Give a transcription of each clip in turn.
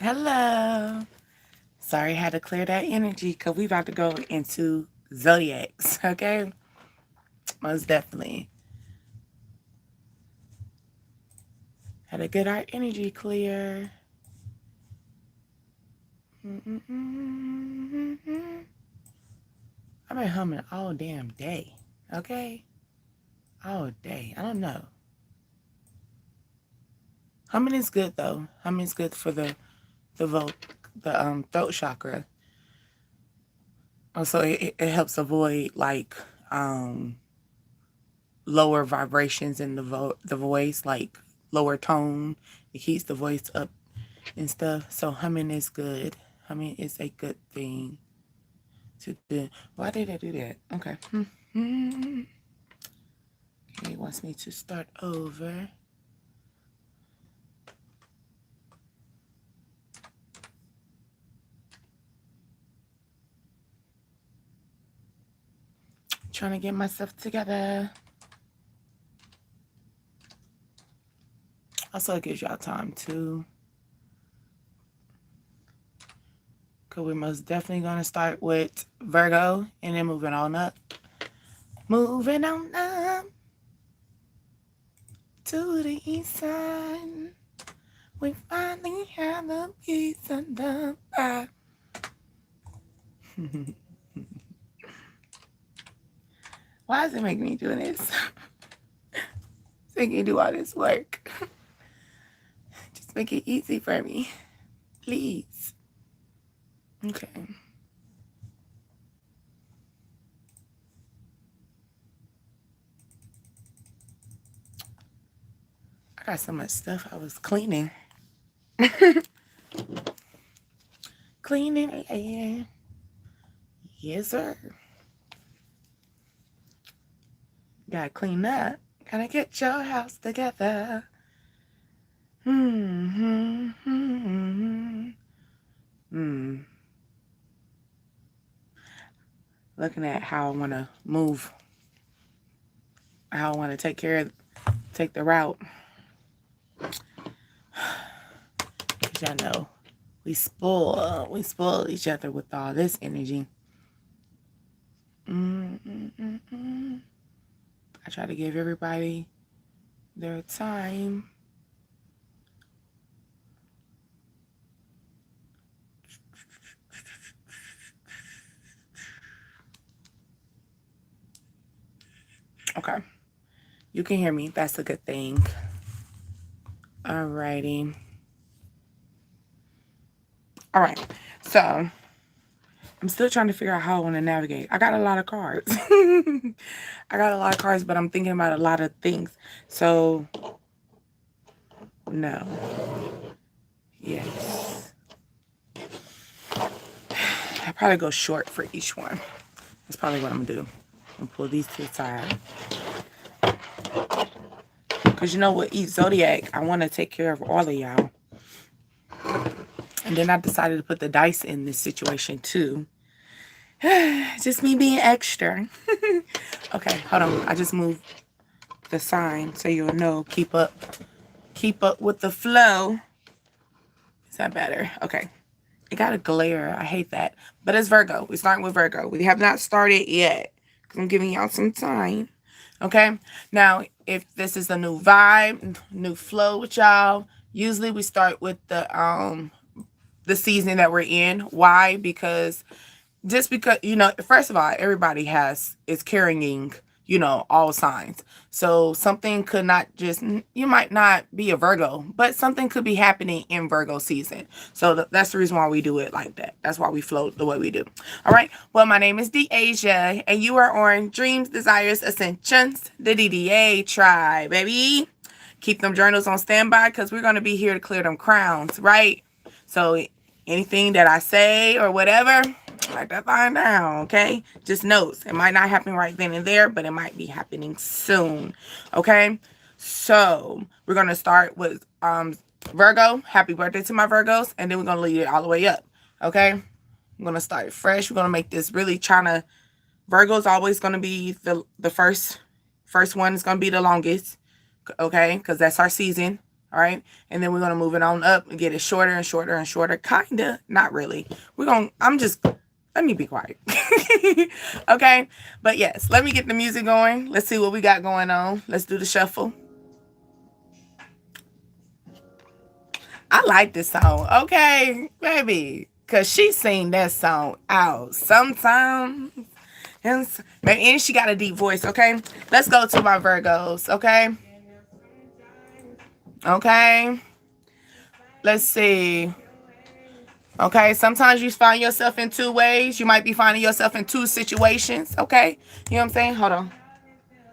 Hello. Sorry I had to clear that energy because we about to go into zodiacs, okay? Most definitely. Had to get our energy clear. I've been humming all damn day, okay? All day. I don't know. Humming is good though. Humming is good for the throat chakra. Also, it helps avoid like lower vibrations in the voice, like lower tone. It keeps the voice up and stuff. So humming is good. Humming is a good thing to do. Why did I do that? Okay. Okay, he wants me to start over. Trying to get myself together. Also, it gives y'all time to. Because we're most definitely going to start with Virgo and then moving on up. Moving on up to the east side. We finally have the peace of the pie. Why does it make me do this? Make me do all this work. Just make it easy for me. Please. Okay. I got so much stuff I was cleaning. Cleaning, yeah. Yes, sir. Gotta clean up. Gotta get your house together. Looking at how I want to move. How I want to take the route. Because y'all know, we spoil each other with all this energy. I try to give everybody their time. Okay. You can hear me. That's a good thing. Alrighty. All right. So, I'm still trying to figure out how I want to navigate. I got a lot of cards. But I'm thinking about a lot of things. So, no. Yes. I'll probably go short for each one. That's probably what I'm going to do. I'm going to pull these to the side. Because you know what, each zodiac, I want to take care of all of y'all. And then I decided to put the dice in this situation too. Just me being extra. Okay, hold on. I just moved the sign so you'll know. Keep up with the flow. Is that better? Okay. It got a glare. I hate that. But it's Virgo. We're starting with Virgo. We have not started yet. Because I'm giving y'all some time. Okay? Now, if this is a new vibe, new flow with y'all, usually we start with the season that we're in. Why? Because first of all, everybody is carrying, all signs. So something could not just, you might not be a Virgo, but something could be happening in Virgo season. So that's the reason why we do it like that. That's why we float the way we do. All right. Well, my name is Deasia, and you are on Dreams, Desires, Ascensions, the DDA tribe, baby. Keep them journals on standby because we're going to be here to clear them crowns, right? So anything that I say or whatever, write that line down, okay? Just notes. It might not happen right then and there, but it might be happening soon, okay? So we're going to start with Virgo. Happy birthday to my Virgos. And then we're going to lead it all the way up, okay? I'm going to start fresh. We're going to make this really Virgo's always going to be the first one is going to be the longest, okay? Because that's our season, All right. And then we're going to move it on up and get it shorter and shorter and shorter. Kinda. Not really. Let me be quiet. Okay. But yes, let me get the music going. Let's see what we got going on. Let's do the shuffle. I like this song. Okay, baby. Because she sing that song out sometimes. And she got a deep voice, okay? Let's go to my Virgos, okay? Okay. Let's see. Okay, sometimes you find yourself in two ways. You might be finding yourself in two situations, okay? You know what I'm saying? Hold on.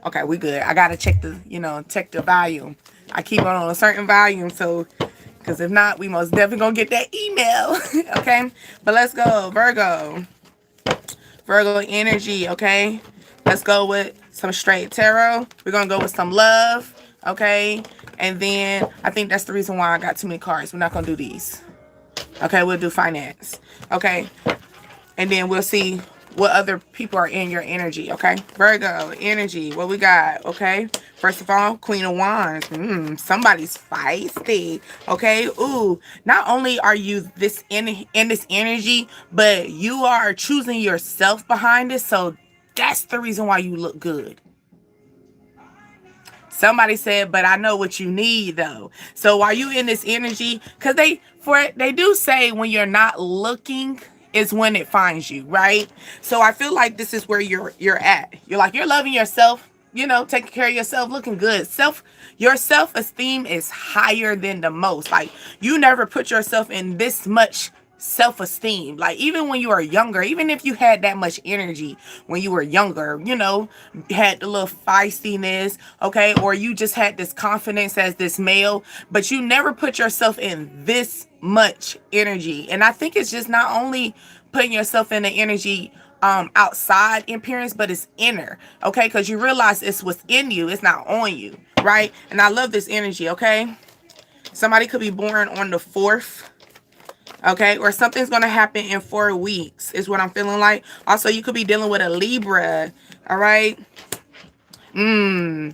Okay, we good. I gotta check the volume. I keep on a certain volume, so, because if not, we most definitely gonna get that email, okay? But let's go, Virgo. Virgo energy, okay? Let's go with some straight tarot. We're gonna go with some love, okay? And then I think that's the reason why I got too many cards. We're not gonna do these. Okay, we'll do finance. Okay. And then we'll see what other people are in your energy. Okay. Virgo energy. What we got? Okay. First of all, Queen of Wands. Somebody's feisty. Okay. Ooh. Not only are you in this energy, but you are choosing yourself behind it. So that's the reason why you look good. Somebody said, but I know what you need though. So while you in this energy, because they do say when you're not looking is when it finds you, right? So I feel like this is where you're at. You're loving yourself, taking care of yourself, looking good. Your self-esteem is higher than the most. Like, you never put yourself in this much self-esteem. Like, even when you were younger, even if you had that much energy when you were younger, had the little feistiness, okay, or you just had this confidence as this male, but you never put yourself in this much energy. And I think it's just not only putting yourself in the energy outside appearance, but it's inner, okay, because you realize it's what's in you, it's not on you, right? And I love this energy, okay? Somebody could be born on the 4th. Okay, or something's going to happen in 4 weeks is what I'm feeling like. Also, you could be dealing with a Libra. All right. And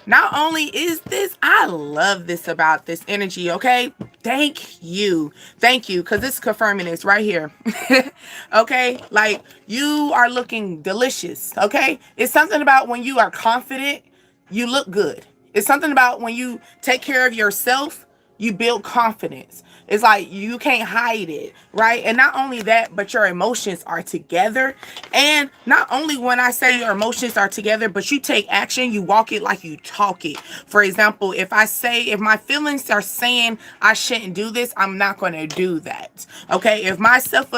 not only is this, I love this about this energy. Okay. Thank you. Because this is confirming this right here. Okay. Like, you are looking delicious. Okay. It's something about when you are confident, you look good. It's something about when you take care of yourself, you build confidence. It's like you can't hide it, right? And not only that, but your emotions are together. And not only when I say your emotions are together, but you take action, you walk it like you talk it. For example, if my feelings are saying I shouldn't do this, I'm not going to do that. Okay? If myself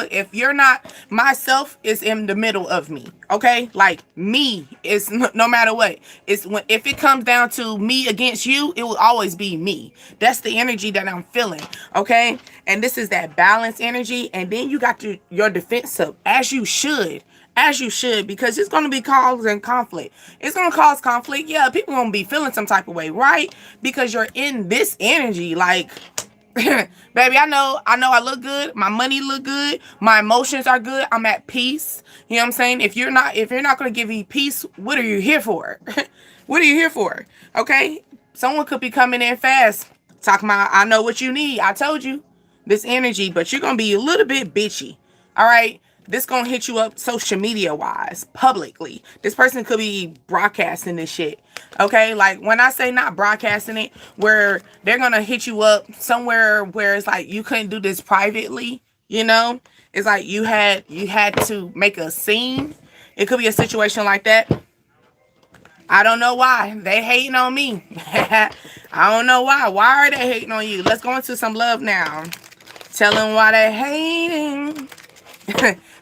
is in the middle of me. Okay? Like, me is no matter what. If it comes down to me against you, it will always be me. That's the energy that I'm feeling. Okay? And this is that balance energy. And then you got your defense up, as you should, because it's going to be causing conflict. It's going to cause conflict. Yeah, people going to be feeling some type of way, right? Because you're in this energy. Like, baby, I know I look good. My money look good. My emotions are good. I'm at peace. You know what I'm saying? If you're not going to give me peace, what are you here for? What are you here for? Okay? Someone could be coming in fast, talking about, I know what you need. I told you this energy, but you're going to be a little bit bitchy. All right. This going to hit you up social media wise, publicly. This person could be broadcasting this shit. Okay. Like, when I say not broadcasting it, where they're going to hit you up somewhere where it's like, you couldn't do this privately. It's like you had to make a scene. It could be a situation like that. I don't know why. They hating on me. I don't know why. Why are they hating on you? Let's go into some love now. Tell them why they hating.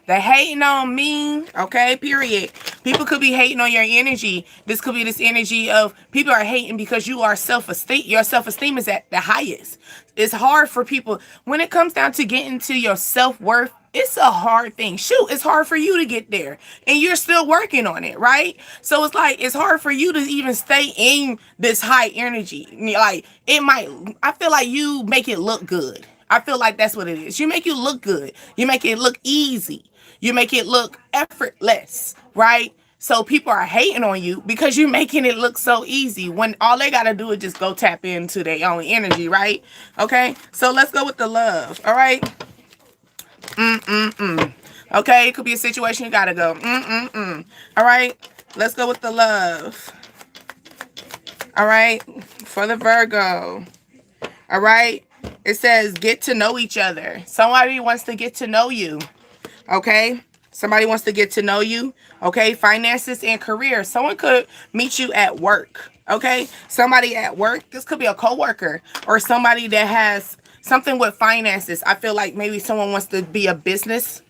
They hating on me. Okay, period. People could be hating on your energy. This could be this energy of people are hating because you are self-esteem. Your self-esteem is at the highest. It's hard for people. When it comes down to getting to your self-worth, it's a hard thing. Shoot, it's hard for you to get there. And you're still working on it, right? So it's like, it's hard for you to even stay in this high energy. Like, I feel like you make it look good. I feel like that's what it is. You make it look good. You make it look easy. You make it look effortless, right? So people are hating on you because you're making it look so easy when all they got to do is just go tap into their own energy, right? Okay, so let's go with the love, all right? Okay, it could be a situation you got to go, all right? Let's go with the love, all right? For the Virgo, all right? It says get to know each other. Somebody wants to get to know you, okay? Somebody wants to get to know you, okay? Finances and career. Someone could meet you at work, okay? Somebody at work. This could be a coworker or somebody that has something with finances. I feel like maybe someone wants to be a business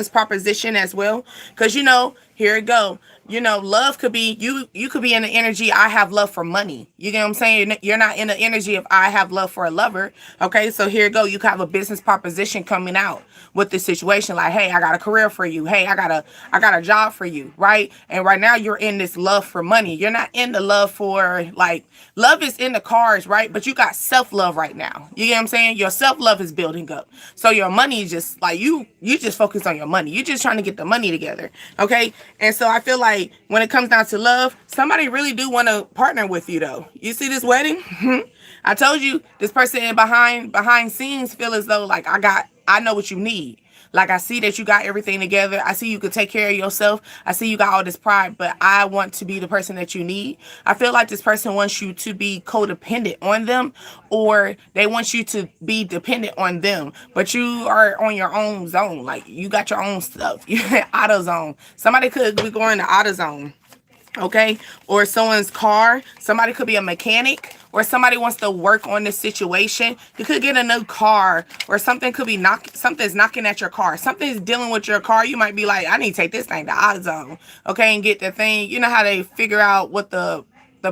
proposition as well. Because, you know, here it go. You know, love could be, you could be in the energy, I have love for money. You get what I'm saying? You're not in the energy of I have love for a lover. Okay, so here you go. You could have a business proposition coming out with this situation. Like, hey, I got a career for you. Hey, I got a job for you, right? And right now you're in this love for money. You're not in the love for, like, love is in the cards, right? But you got self-love right now. You get what I'm saying? Your self-love is building up. So your money is just like, you just focus on your money. You're just trying to get the money together. Okay. And so I feel like when it comes down to love, somebody really do want to partner with you though. You see this wedding? I told you this person behind scenes feel as though like I know what you need. Like, I see that you got everything together. I see you could take care of yourself. I see you got all this pride, but I want to be the person that you need. I feel like this person wants you to be codependent on them, or they want you to be dependent on them, but you are on your own zone. Like, you got your own stuff. You're in auto zone. Somebody could be going to auto zone. Okay, or someone's car. Somebody could be a mechanic, or somebody wants to work on this situation. You could get a new car, or something could be something's knocking at your car. Something's dealing with your car. You might be like, I need to take this thing to AutoZone, okay, and get the thing. You know how they figure out what the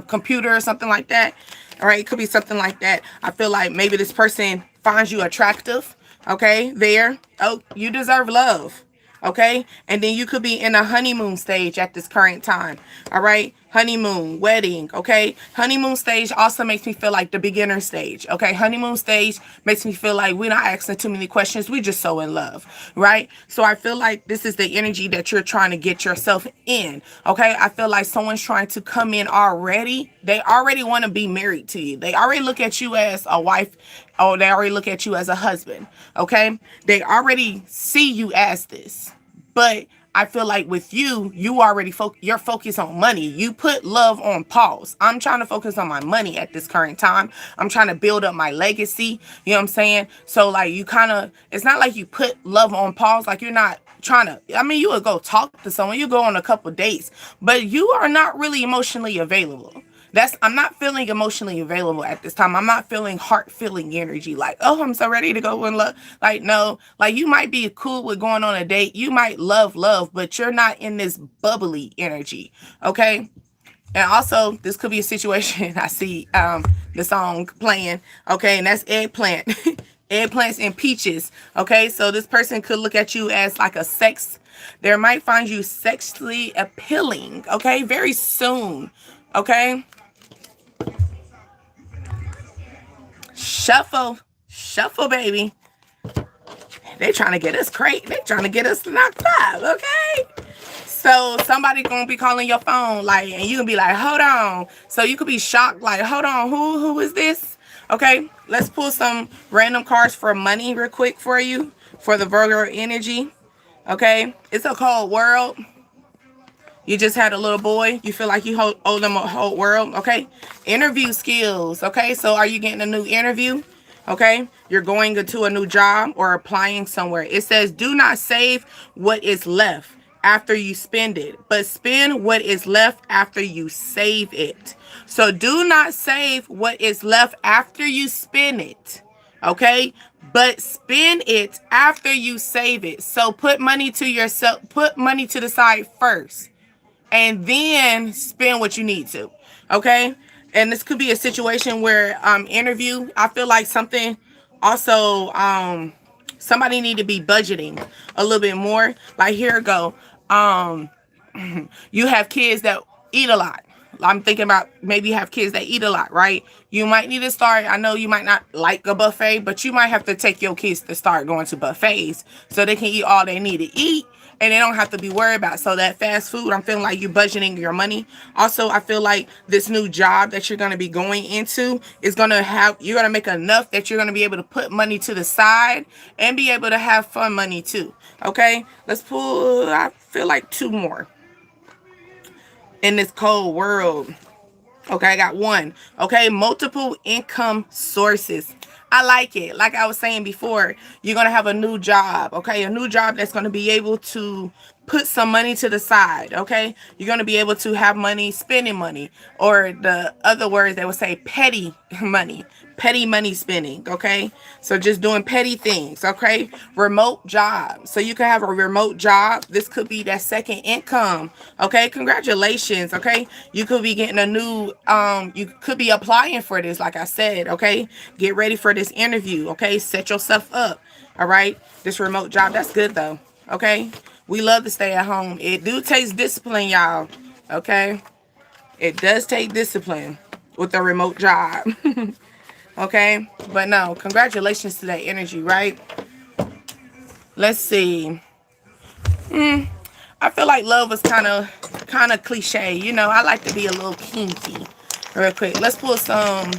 computer or something like that. All right, it could be something like that. I feel like maybe this person finds you attractive. Okay, there. Oh, you deserve love. Okay, and then you could be in a honeymoon stage at this current time. All right, honeymoon, wedding. Okay, honeymoon stage also makes me feel like the beginner stage. Okay, honeymoon stage makes me feel like we're not asking too many questions, we just so in love, right? So I feel like this is the energy that you're trying to get yourself in. Okay, I feel like someone's trying to come in already. They already want to be married to you. They already look at you as a wife. Oh, they already look at you as a husband. Okay, they already see you as this. But I feel like with you, you already you're focused on money. You put love on pause. I'm trying to focus on my money at this current time. I'm trying to build up my legacy. You know what I'm saying? So like you kind of, it's not like you put love on pause. Like you're not trying to, I mean, you would go talk to someone, you go on a couple dates, but you are not really emotionally available. I'm not feeling emotionally available at this time. I'm not feeling heart-filling energy. Like, oh, I'm so ready to go in love. Like, no, like you might be cool with going on a date. You might love, but you're not in this bubbly energy. Okay. And also this could be a situation. I see, the song playing. Okay. And that's eggplant, eggplants and peaches. Okay. So this person could look at you as like a they might find you sexually appealing. Okay. Very soon. Okay. Shuffle, baby. They trying to get us crazy. They trying to get us knocked up, okay? So somebody gonna be calling your phone, like, and you gonna be like, hold on. So you could be shocked, like, hold on, who is this? Okay, let's pull some random cards for money real quick for you, for the Virgo energy. Okay, it's a cold world. You just had a little boy. You feel like you owe them a whole world. Okay. Interview skills. Okay. So are you getting a new interview? Okay. You're going into a new job or applying somewhere. It says, do not save what is left after you spend it, but spend what is left after you save it. So do not save what is left after you spend it. Okay. But spend it after you save it. So put money to yourself, put money to the side first, and then spend what you need to. Okay. And this could be a situation where interview, I feel like something also somebody need to be budgeting a little bit more. Like here it go. You have kids that eat a lot. I'm thinking about maybe you have kids that eat a lot, right? You might need to start, I know you might not like a buffet, but you might have to take your kids to start going to buffets so they can eat all they need to eat. and they don't have to be worried about. So that fast food, I'm feeling like you're budgeting your money. Also, I feel like this new job that you're going to be going into is going to have, you're going to make enough that you're going to be able to put money to the side and be able to have fun money too. Okay, let's pull, I feel like 2 more in this cold world. Okay, I got 1. Okay, multiple income sources. I like it. Like I was saying before, you're going to have a new job. Okay, a new job that's going to be able to put some money to the side. Okay, you're going to be able to have money, spending money, or the other words they would say petty money. Petty money spending. Okay, so just doing petty things. Okay, remote job. So you can have a remote job. This could be that second income. Okay, congratulations. Okay, you could be getting a new you could be applying for this, like I said. Okay, get ready for this interview. Okay, set yourself up. All right, this remote job, that's good though. Okay, we love to stay at home. It do takes discipline, y'all. Okay, it does take discipline with a remote job. Okay, but no, congratulations to that energy, right? Let's see. I feel like love was kind of cliche. You know, I like to be a little kinky. Real quick, let's pull some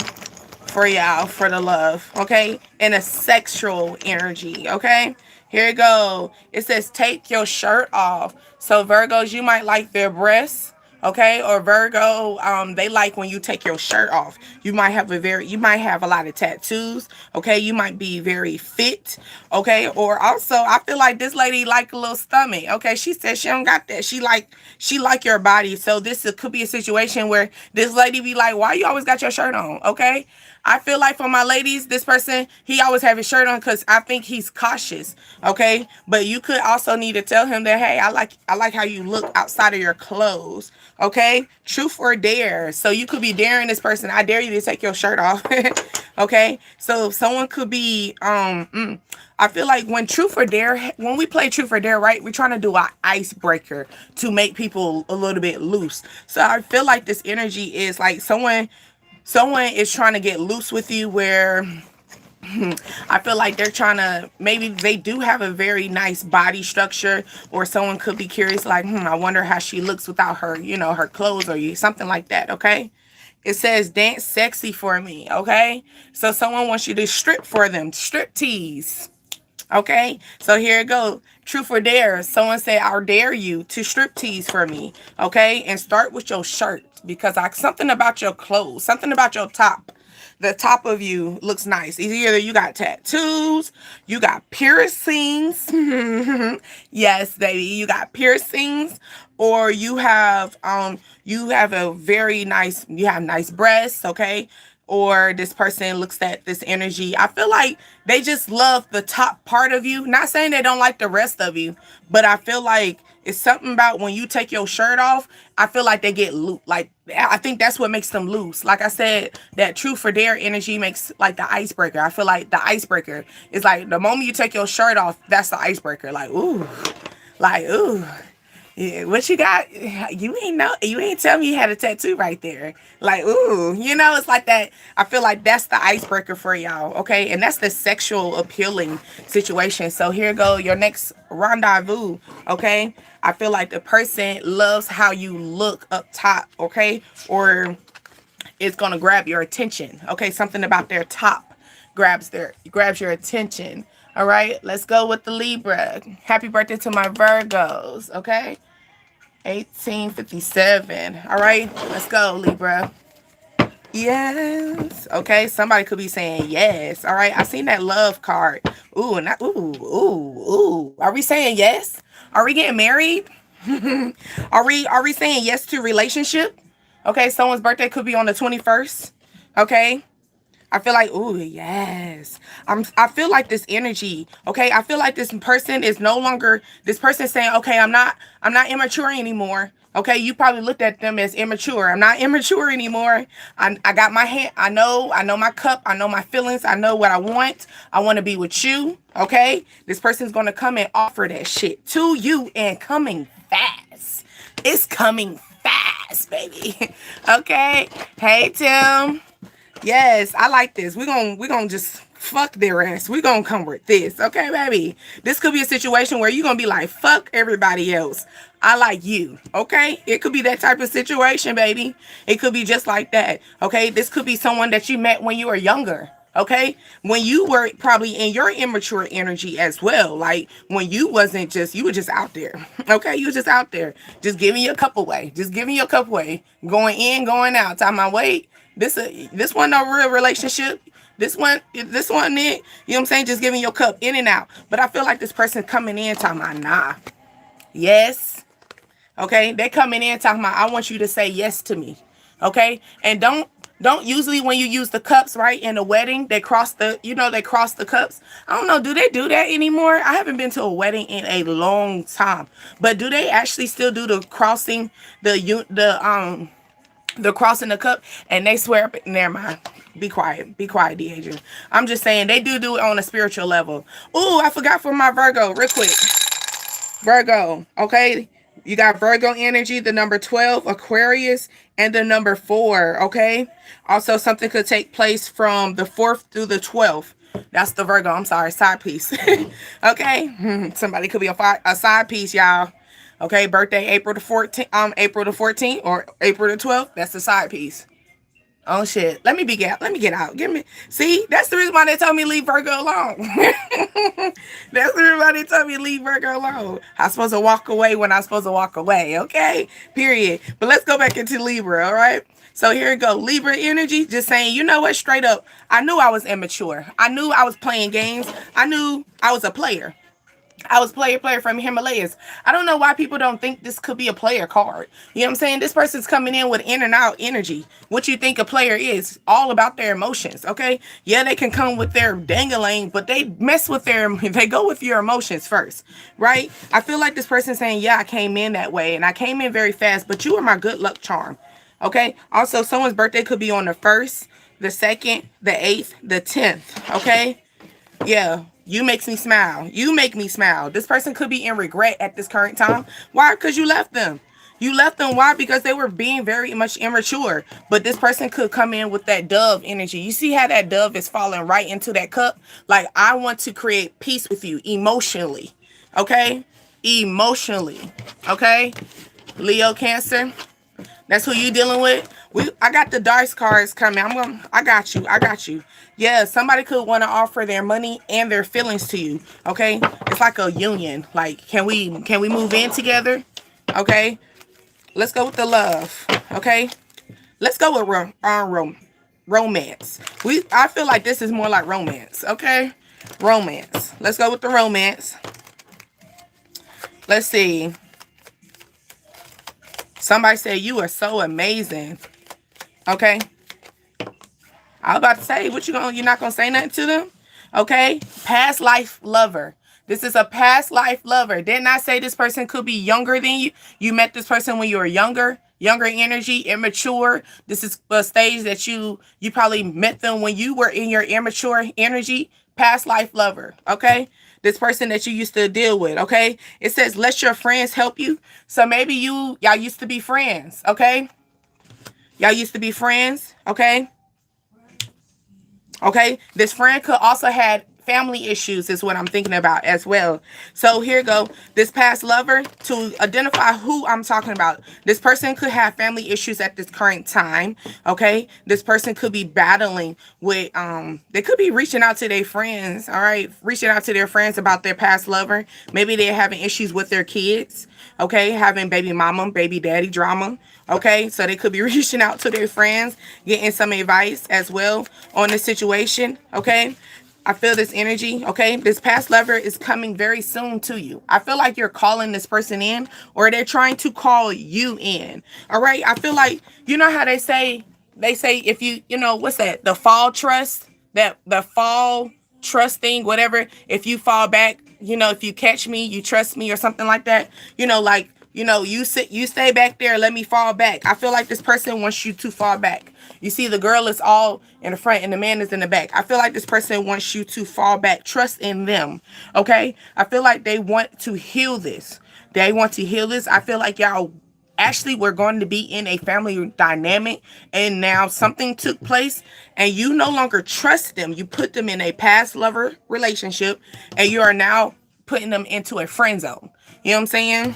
for y'all for the love, okay? And a sexual energy, okay? Here you go. It says take your shirt off. So Virgos, you might like their breasts. Okay, or Virgo, they like when you take your shirt off. You might have a lot of tattoos. Okay, you might be very fit. Okay, or also I feel like this lady like a little stomach. Okay, she said she don't got that. She like your body. So could be a situation where this lady be like, why you always got your shirt on? Okay, I feel like for my ladies, this person, he always have his shirt on because I think he's cautious. Okay, but you could also need to tell him that, hey, I like how you look outside of your clothes. Okay, truth or dare. So you could be daring this person. I dare you to take your shirt off. Okay, so someone could be I feel like when we play truth or dare, right, we're trying to do an icebreaker to make people a little bit loose. So I feel like this energy is like someone is trying to get loose with you, where I feel like they're trying to, maybe they do have a very nice body structure, or someone could be curious like, I wonder how she looks without her, her clothes, or something like that. Okay, it says dance sexy for me. Okay, so someone wants you to strip for them, strip tease. Okay, so here it goes. Truth or dare. Someone said, I'll dare you to strip tease for me. Okay, and start with your shirt, because something about your clothes, something about your top. The top of you looks nice. Either you got tattoos, you got piercings. Yes, baby, you got piercings, or you have nice breasts, okay? Or this person looks at this energy. I feel like they just love the top part of you. Not saying they don't like the rest of you, but I feel like it's something about when you take your shirt off, I feel like they get loose. Like, I think that's what makes them loose. Like I said, that truth or dare energy makes like the icebreaker. I feel like the icebreaker is like the moment you take your shirt off, that's the icebreaker. Like, ooh. Yeah, what you got? You ain't tell me you had a tattoo right there. Like, ooh, it's like that. I feel like that's the icebreaker for y'all, okay? And that's the sexual appealing situation. So here go your next rendezvous, okay? I feel like the person loves how you look up top, okay? Or it's gonna grab your attention, okay? Something about their top grabs your attention. All right, let's go with the Libra. Happy birthday to my Virgos, okay? 1857. All right, let's go, Libra. Yes. Okay, somebody could be saying yes. All right, I seen that love card. Ooh, and ooh. Are we saying yes? Are we getting married? Are we saying yes to relationship? Okay, someone's birthday could be on the 21st. Okay. I feel like, ooh, yes. I feel like this energy, okay? I feel like this person is no longer, this person saying, okay, I'm not immature anymore. Okay, you probably looked at them as immature. I'm not immature anymore. I got my hand, I know my cup, I know my feelings, I know what I want. I want to be with you, okay? This person's going to come and offer that shit to you, and coming fast. It's coming fast, baby. Okay? Hey, Tim. Yes, I like this. We're gonna just fuck their ass. We're gonna come with this. Okay, baby. This could be a situation where you're gonna be like, fuck everybody else. I like you. Okay? It could be that type of situation, baby. It could be just like that. Okay? This could be someone that you met when you were younger. Okay, when you were probably in your immature energy as well, like when you wasn't just, you were just out there. Okay, you were just out there, just giving your cup away, just giving your cup away, going in, going out. Time my wait, this one no real relationship. This one it, you know what I'm saying? Just giving your cup in and out. But I feel like this person coming in talking about nah, yes. Okay, they coming in talking about I want you to say yes to me. Okay, and don't usually when you use the cups, right, in a wedding, they cross the cups. I don't know, do they do that anymore? I haven't been to a wedding in a long time. But do they actually still do the crossing, the crossing the cup? And they swear up, never mind. Be quiet, Deidre. I'm just saying they do it on a spiritual level. Ooh, I forgot for my Virgo, real quick. Virgo, okay? You got Virgo energy, the number 12, Aquarius, and the number 4, okay? Also, something could take place from the 4th through the 12th. That's the Virgo, I'm sorry, side piece. Okay? Somebody could be a side piece, y'all. Okay, birthday April the 14th or April the 12th, that's the side piece. Oh shit. Let me get out. See, that's the reason why they told me leave Virgo alone. That's the reason why they told me leave Virgo alone. I'm supposed to walk away when I'm supposed to walk away. Okay? Period. But let's go back into Libra, all right? So here we go. Libra energy, just saying, you know what, straight up, I knew I was immature. I knew I was playing games. I knew I was a player. I was player from Himalayas. I don't know why people don't think this could be a player card. You know what I'm saying? This person's coming in with in and out energy. What you think a player is, all about their emotions, okay? Yeah, they can come with their dangling, but they they go with your emotions first, right? I feel like this person's saying, yeah, I came in that way, and I came in very fast, but you are my good luck charm, okay? Also, someone's birthday could be on the 1st, the 2nd, the 8th, the 10th, okay? Yeah. You makes me smile. You make me smile. This person could be in regret at this current time. Why? Because you left them. You left them. Why? Because they were being very much immature. But this person could come in with that dove energy. You see how that dove is falling right into that cup? Like, I want to create peace with you emotionally. Okay? Emotionally. Okay? Leo, Cancer. That's who you dealing with. I got the dice cards coming. I got you. Yeah, somebody could want to offer their money and their feelings to you. Okay, it's like a union. Like, can we move in together? Okay, let's go with the love. Okay, let's go with romance. I feel like this is more like romance. Okay, romance. Let's go with the romance. Let's see. Somebody said you are so amazing. Okay. I was about to say, you're not gonna say nothing to them? Okay. Past life lover. This is a past life lover. Didn't I say this person could be younger than you? You met this person when you were younger energy, immature. This is a stage that you probably met them when you were in your immature energy. Past life lover. Okay. This person that you used to deal with, okay? It says, let your friends help you. So maybe y'all used to be friends, okay? Y'all used to be friends, okay? Okay? This friend could also have family issues is what I'm thinking about as well. So here you go. This past lover, to identify who I'm talking about. This person could have family issues at this current time. Okay. This person could be battling with, they could be reaching out to their friends. All right. Reaching out to their friends about their past lover. Maybe they're having issues with their kids. Okay. Having baby mama, baby daddy drama. Okay. So they could be reaching out to their friends, getting some advice as well on the situation. Okay. I feel this energy, okay? This past lover is coming very soon to you. I feel like you're calling this person in, or they're trying to call you in, all right? I feel like, you know how they say if you know, what's that? The fall trust, the fall trust thing, whatever. If you fall back, you know, if you catch me, you trust me or something like that. You know, like, you know, you stay back there, let me fall back. I feel like this person wants you to fall back. You see, the girl is all in the front and the man is in the back. I feel like this person wants you to fall back. Trust in them, okay? I feel like they want to heal this. They want to heal this. I feel like y'all actually were going to be in a family dynamic, and now something took place and you no longer trust them. You put them in a past lover relationship and you are now putting them into a friend zone. You know what I'm saying?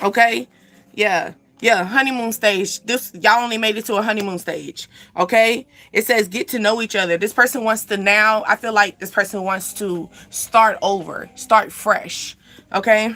Okay? Yeah. Yeah, honeymoon stage. This, y'all only made it to a honeymoon stage. Okay? It says get to know each other. This person wants to now, I feel like this person wants to start over, start fresh. Okay?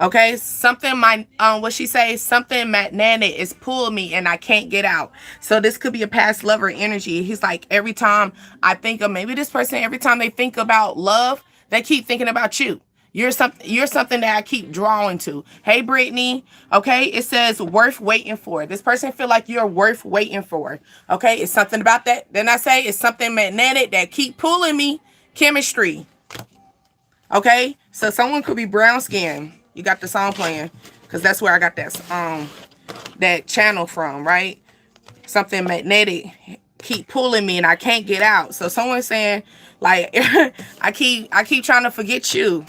Okay, something what she say, something magnetic is pulling me and I can't get out. So this could be a past lover energy. He's like, every time I think of maybe this person, every time they think about love, they keep thinking about you. You're something that I keep drawing to. Hey, Brittany. Okay, it says worth waiting for. This person feel like you're worth waiting for. Okay, it's something about that. Then I say it's something magnetic that keep pulling me. Chemistry. Okay, so someone could be brown skinned. You got the song playing because that's where I got that channel from, right? Something magnetic keep pulling me and I can't get out. So someone's saying like, I keep trying to forget you.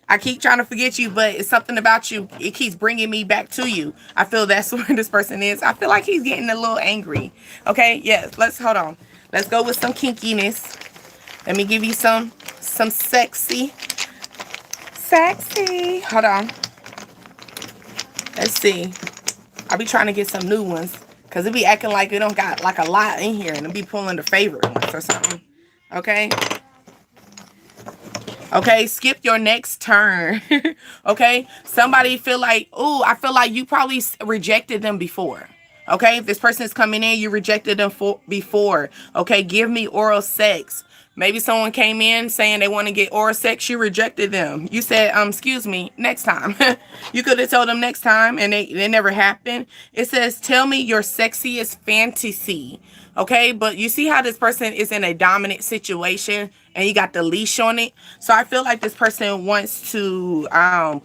I keep trying to forget you, but it's something about you. It keeps bringing me back to you. I feel that's where this person is. I feel like he's getting a little angry. Okay, yes. Hold on. Let's go with some kinkiness. Let me give you some sexy. Hold on. Let's see. I'll be trying to get some new ones because it be acting like it don't got like a lot in here and it'll be pulling the favorite ones or something. Okay. Okay, skip your next turn. Okay, somebody feel like, oh, I feel like you probably rejected them before. Okay, if this person is coming in, you rejected them before. Okay, give me oral sex. Maybe someone came in saying they want to get oral sex. You rejected them. You said, excuse me, next time. You could have told them next time and it never happened. It says, tell me your sexiest fantasy. Okay, but you see how this person is in a dominant situation and you got the leash on it. So I feel like this person wants to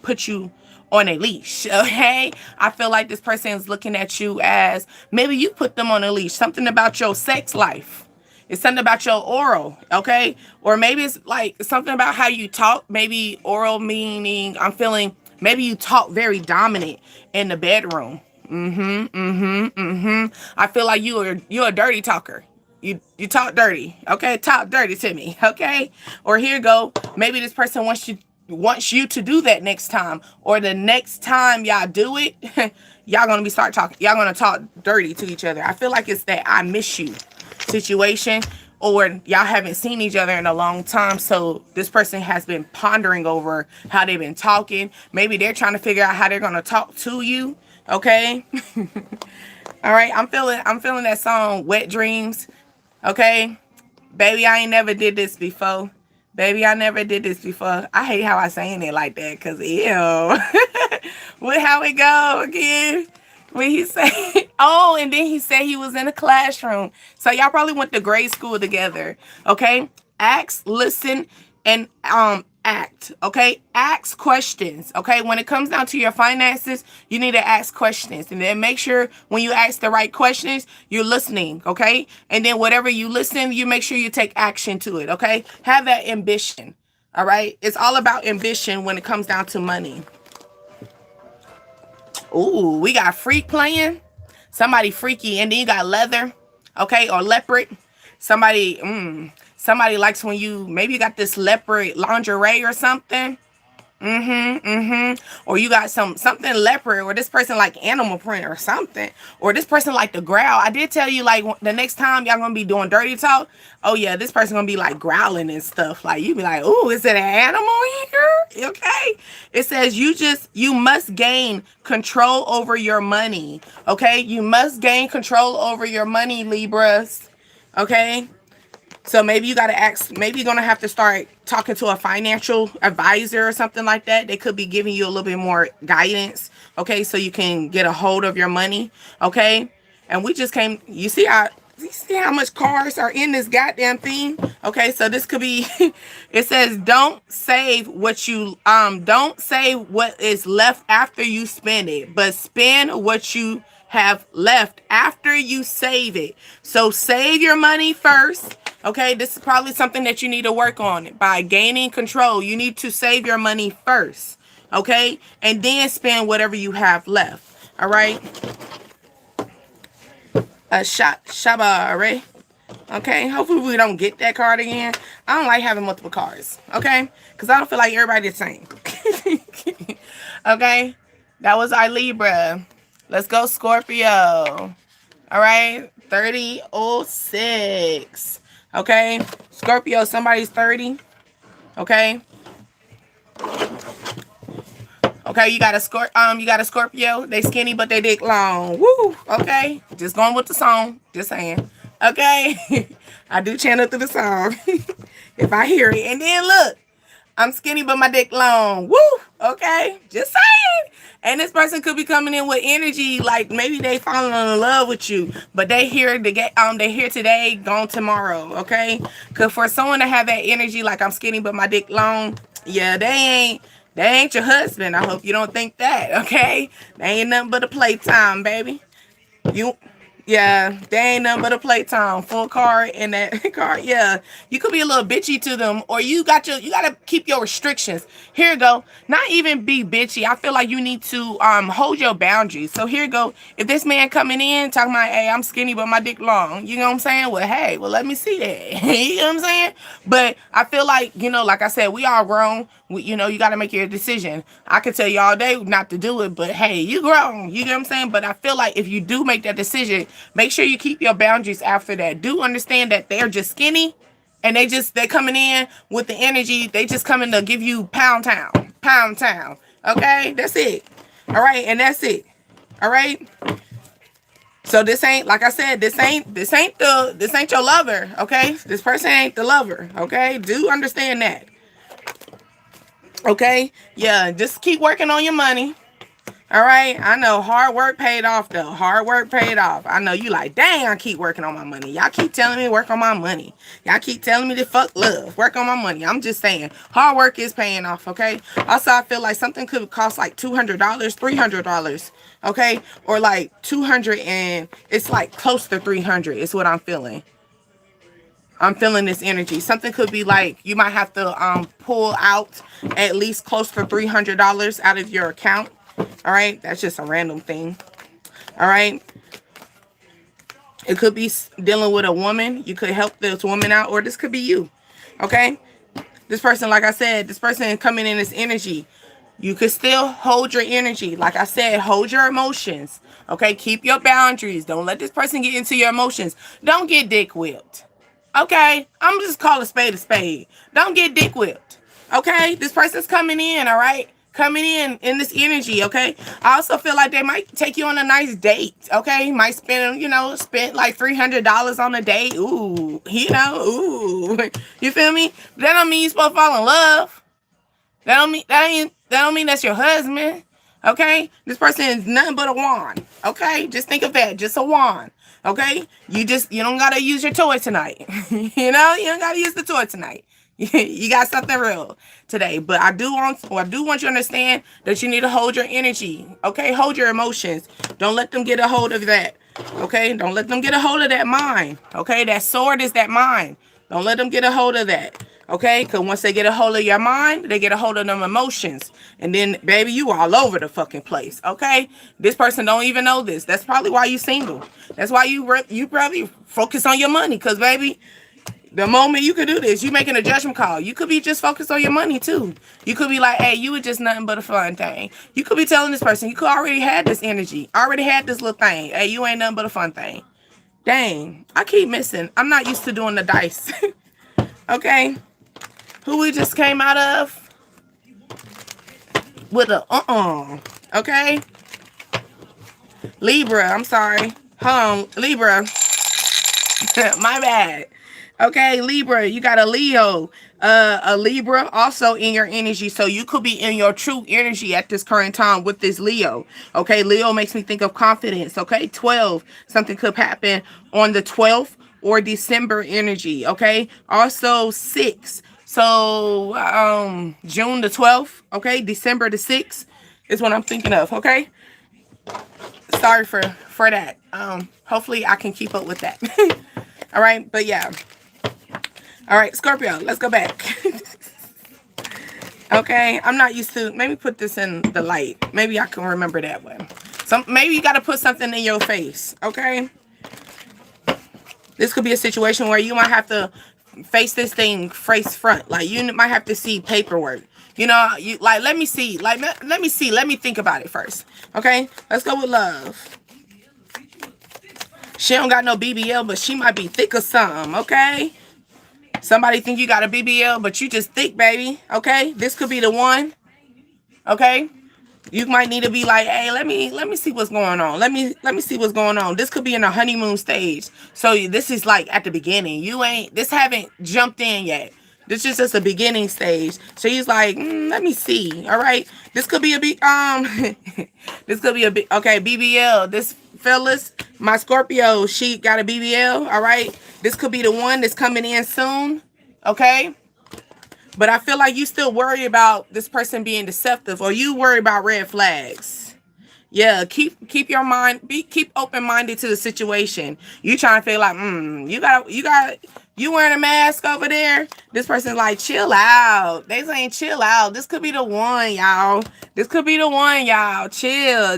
put you on a leash. Okay, I feel like this person is looking at you as maybe you put them on a leash. Something about your sex life. It's something about your oral, okay? Or maybe it's like something about how you talk. Maybe oral meaning I'm feeling maybe you talk very dominant in the bedroom. I feel like you're a dirty talker. You talk dirty, okay? Talk dirty to me, okay? Or here you go. Maybe this person wants you to do that next time, or the next time y'all do it, y'all gonna start talking. Y'all gonna talk dirty to each other. I feel like it's that I miss you situation, or y'all haven't seen each other in a long time, so this person has been pondering over how they've been talking. Maybe they're trying to figure out how they're gonna talk to you. Okay. All right, I'm feeling that song Wet Dreams. Okay, baby, I ain't never did this before. Baby, I never did this before. I hate how I saying it like that because ew. What, how it go again? When he say, oh, and then he said he was in a classroom. So y'all probably went to grade school together. Okay, ask, listen, and act. Okay, ask questions. Okay, when it comes down to your finances, you need to ask questions, and then make sure when you ask the right questions, you're listening. Okay, and then whatever you listen, you make sure you take action to it. Okay, have that ambition. All right, it's all about ambition when it comes down to money. Ooh, we got freak playing. Somebody freaky, and then you got leather. Okay, or leopard. Somebody likes when maybe you got this leopard lingerie or something. Or you got something leopard, or this person like animal print or something, or this person like the growl. I did tell you like the next time y'all gonna be doing dirty talk. Oh yeah, this person gonna be like growling and stuff. Like you be like, oh, is it an animal here? Okay. It says you must gain control over your money. Okay, you must gain control over your money, Libras. Okay. So maybe you got to ask, maybe you're going to have to start talking to a financial advisor or something like that. They could be giving you a little bit more guidance. Okay. So you can get a hold of your money. Okay. And we just came, you see how much cars are in this goddamn thing. Okay. So this could be, it says, don't save what is left after you spend it, but spend what you have left after you save it. So save your money first. Okay, this is probably something that you need to work on by gaining control. You need to save your money first. okay? And then spend whatever you have left, all right? Shaba, right? Okay, hopefully we don't get that card again. I don't like having multiple cards, okay? Because I don't feel like everybody the same. Okay, that was our Libra. Let's go Scorpio. All right, 3006. Okay, Scorpio, somebody's 30. Okay. Okay, you got a Scorpio. They skinny but they dick long. Woo. Okay, just going with the song. Just saying. Okay, I do channel through the song if I hear it. And then look, I'm skinny but my dick long. Woo. Okay, just saying. And this person could be coming in with energy like maybe they falling in love with you, but they here to get they here today, gone tomorrow. Okay, cause for someone to have that energy like I'm skinny but my dick long, yeah, they ain't your husband. I hope you don't think that. Okay, they ain't nothing but a playtime, baby. Yeah, they ain't nothing but a playtime. Full card in that card. Yeah, you could be a little bitchy to them, or you gotta keep your restrictions. Here you go. Not even be bitchy. I feel like you need to hold your boundaries. So here you go. If this man coming in talking about, hey, I'm skinny but my dick long, you know what I'm saying? Well, hey, well let me see that. You know what I'm saying? But I feel like, like I said, we all grown. You got to make your decision. I could tell you all day not to do it, but hey, you grown. You know what I'm saying? But I feel like if you do make that decision, make sure you keep your boundaries after that. Do understand that they're just skinny and they're coming in with the energy. They just coming to give you pound town. Pound town. Okay? That's it. All right? And that's it. All right? So this ain't, like I said, this ain't your lover. Okay? This person ain't the lover. Okay? Do understand that. Okay, yeah, just keep working on your money. All right, I know hard work paid off though. Hard work paid off. I know you like, dang, I keep working on my money. Y'all keep telling me to work on my money. Y'all keep telling me to fuck love, work on my money. I'm just saying, hard work is paying off. Okay. Also, I feel like something could cost like $200, $300. Okay, or like 200, and it's like close to 300. Is what I'm feeling. I'm feeling this energy. Something could be like you might have to pull out at least close to $300 out of your account. All right, that's just a random thing. All right, it could be dealing with a woman. You could help this woman out, or this could be you. Okay, this person, like I said, this person coming in this energy. You could still hold your energy. Like I said, hold your emotions. Okay, keep your boundaries. Don't let this person get into your emotions. Don't get dick whipped. Okay, I'm just call a spade a spade. Don't get dick whipped. Okay, this person's coming in, all right? Coming in this energy, okay? I also feel like they might take you on a nice date, okay? Might spend like $300 on a date. Ooh, ooh. You feel me? That don't mean you're supposed to fall in love. That don't mean that's your husband. Okay? This person is nothing but a wand. Okay? Just think of that. Just a wand. Okay? You don't gotta use your toy tonight. You don't gotta use the toy tonight. You got something real today. But I do want you to understand that you need to hold your energy. Okay? Hold your emotions. Don't let them get a hold of that. Okay? Don't let them get a hold of that mind. Okay? That sword is that mind. Don't let them get a hold of that. Okay? Because once they get a hold of your mind, they get a hold of them emotions. And then, baby, you all over the fucking place. Okay? This person don't even know this. That's probably why you single. That's why you probably focus on your money. Because, baby, the moment you could do this, you making a judgment call. You could be just focused on your money, too. You could be like, hey, you were just nothing but a fun thing. You could be telling this person, you could already had this energy. Already had this little thing. Hey, you ain't nothing but a fun thing. Dang. I keep missing. I'm not used to doing the dice. Okay? Who we just came out of with a okay? Libra, I'm sorry. Hold on, Libra. My bad. Okay, Libra, you got a Leo. A Libra also in your energy. So you could be in your true energy at this current time with this Leo. Okay, Leo makes me think of confidence. Okay, 12. Something could happen on the 12th or December energy. Okay, also 6. So June the 12th. Okay, December the 6th is what I'm thinking of. Okay, sorry for that. Hopefully I can keep up with that. All right, but yeah. All right, Scorpio, let's go back. Okay, I'm not used to, maybe put this in the light. Maybe I can remember that one. Maybe you got to put something in your face, okay? This could be a situation where you might have to face this thing face front. Like, you might have to see paperwork. You know, you like, let me see. Like, let me see. Let me think about it first. Okay, let's go with love. She don't got no BBL, but she might be thick or something, okay? Somebody think you got a BBL, but you just thick, baby, okay? This could be the one, okay? You might need to be like, hey, let me see what's going on. Let me see what's going on. This could be in a honeymoon stage. So this is like at the beginning. This haven't jumped in yet. This is just a beginning stage. So he's like, let me see. All right. This could be a big, this could be a big, okay, BBL. This fellas, my Scorpio, she got a BBL. All right. This could be the one that's coming in soon. Okay. But I feel like you still worry about this person being deceptive, or you worry about red flags. Yeah, keep your mind, keep open-minded to the situation. You trying to feel like, you wearing a mask over there? This person's like, chill out. They saying chill out. This could be the one, y'all. This could be the one, y'all. Chill.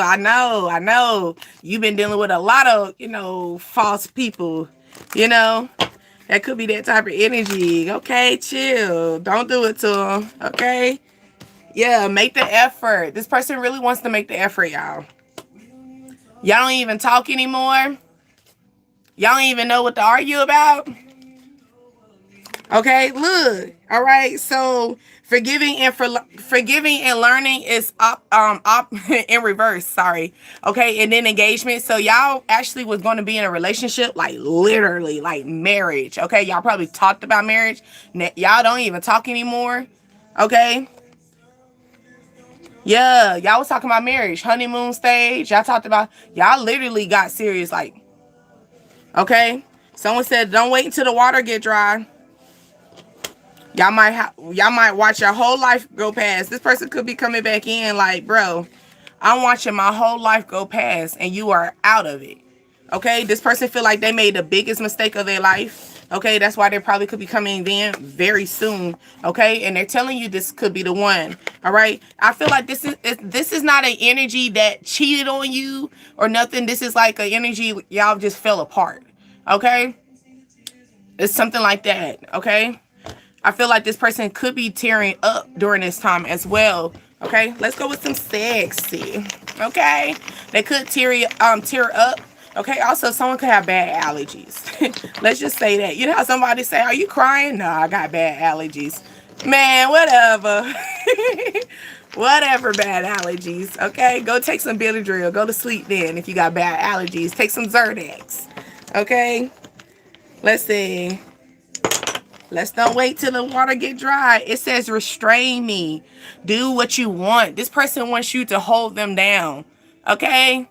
I know. You've been dealing with a lot of, false people, That could be that type of energy. Okay, chill. Don't do it to them. Okay? Yeah, make the effort. This person really wants to make the effort, y'all. Y'all don't even talk anymore. Y'all don't even know what to argue about. Okay, look. All right, so forgiving and learning is in reverse. Sorry. Okay, and then engagement. So y'all actually was going to be in a relationship, like literally, like marriage. Okay, y'all probably talked about marriage. Y'all don't even talk anymore. Okay. Yeah, y'all was talking about marriage, honeymoon stage. Y'all literally got serious, like. Okay. Someone said, don't wait until the water get dry. Y'all might watch your whole life go past. This person could be coming back in like, bro, I'm watching my whole life go past and you are out of it. Okay, this person feel like they made the biggest mistake of their life. Okay, that's why they probably could be coming in very soon. Okay, and they're telling you this could be the one. All right, I feel like this is not an energy that cheated on you or nothing. This is like an energy y'all just fell apart. Okay, it's something like that. Okay. I feel like this person could be tearing up during this time as well. Okay, let's go with some sexy. Okay, they could tear up. Okay, also someone could have bad allergies. Let's just say that. You know how somebody say, "Are you crying?" No, I got bad allergies. Man, whatever. Whatever, bad allergies. Okay, go take some Benadryl. Go to sleep then if you got bad allergies. Take some Zyrtex. Okay, let's see. Let's don't wait till the water get dry. It says restrain me. Do what you want. This person wants you to hold them down. Okay?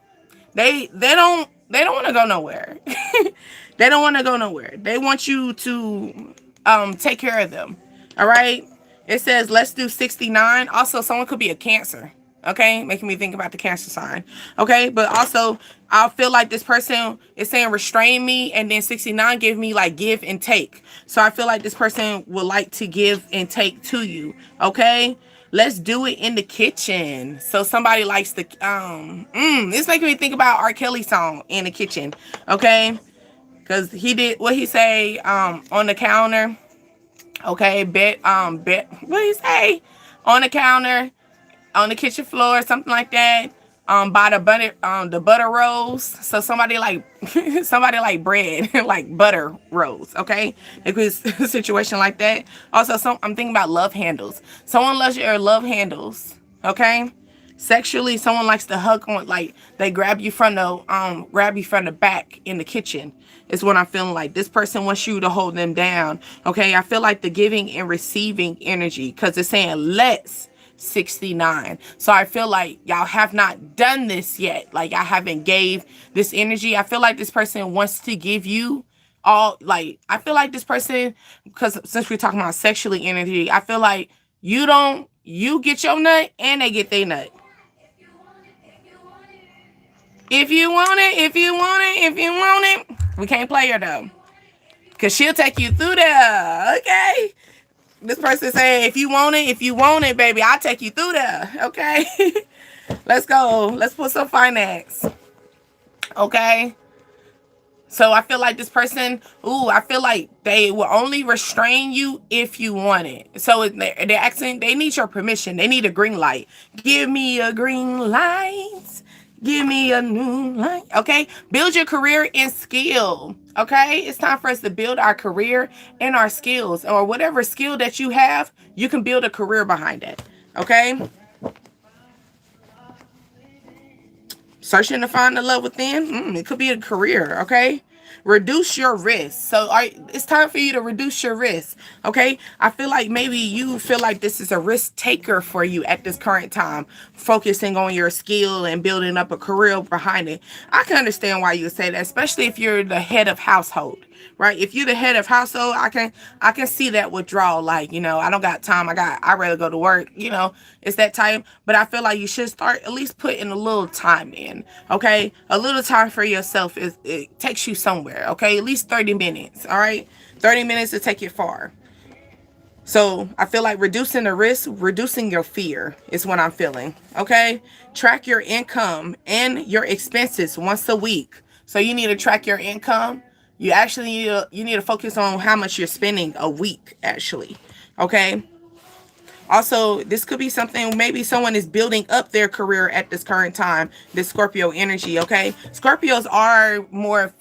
They don't want to go nowhere. They don't want to go nowhere. They want you to take care of them. All right? It says let's do 69. Also, someone could be a Cancer. Okay, making me think about the Cancer sign. Okay, but also I feel like this person is saying restrain me, and then 69 give me like give and take. So I feel like this person would like to give and take to you. Okay, let's do it in the kitchen. So somebody likes the it's making me think about R. Kelly song in the kitchen. Okay, because he did what he say on the counter. Okay, bet what did he say on the counter? On the kitchen floor, something like that. By the butter rolls. So somebody like bread, like butter rolls. Okay, it was a situation like that. Also, I'm thinking about love handles. Someone loves your love handles. Okay, sexually, someone likes to hug on, like they grab you from the back in the kitchen. Is what I'm feeling like. This person wants you to hold them down. Okay, I feel like the giving and receiving energy, because it's saying let's 69. So I feel like y'all have not done this yet. Like y'all haven't gave this energy. I feel like this person wants to give you all, like, I feel like this person, because since we're talking about sexually energy, I feel like you get your nut and they get their nut. If you want it, we can't play her though, because she'll take you through there. Okay, This person saying, if you want it, baby, I'll take you through there. Okay. Let's go. Let's put some finance. Okay. So I feel like this person, I feel like they will only restrain you if you want it. So they're asking, they need your permission. They need a green light. Give me a green light. Give me a new light. Okay. Build your career and skill. Okay. It's time for us to build our career and our skills, or whatever skill that you have, you can build a career behind it. Okay. Searching to find the love within. It could be a career, okay? Reduce your risk. So it's time for you to reduce your risk, okay? I feel like maybe you feel like this is a risk taker for you at this current time, focusing on your skill and building up a career behind it. I can understand why you would say that, especially if you're the head of household. Right? If you're the head of household, I can see that withdrawal. Like, I don't got time. I rather go to work. It's that time. But I feel like you should start at least putting a little time in. Okay, a little time for yourself it takes you somewhere. Okay, at least 30 minutes. All right, 30 minutes to take you far. So I feel like reducing the risk, reducing your fear is what I'm feeling. Okay, track your income and your expenses once a week. So you need to track your income. You actually need to focus on how much you're spending a week, actually. Okay. Also, this could be something, maybe someone is building up their career at this current time, this Scorpio energy. Okay. Scorpios are more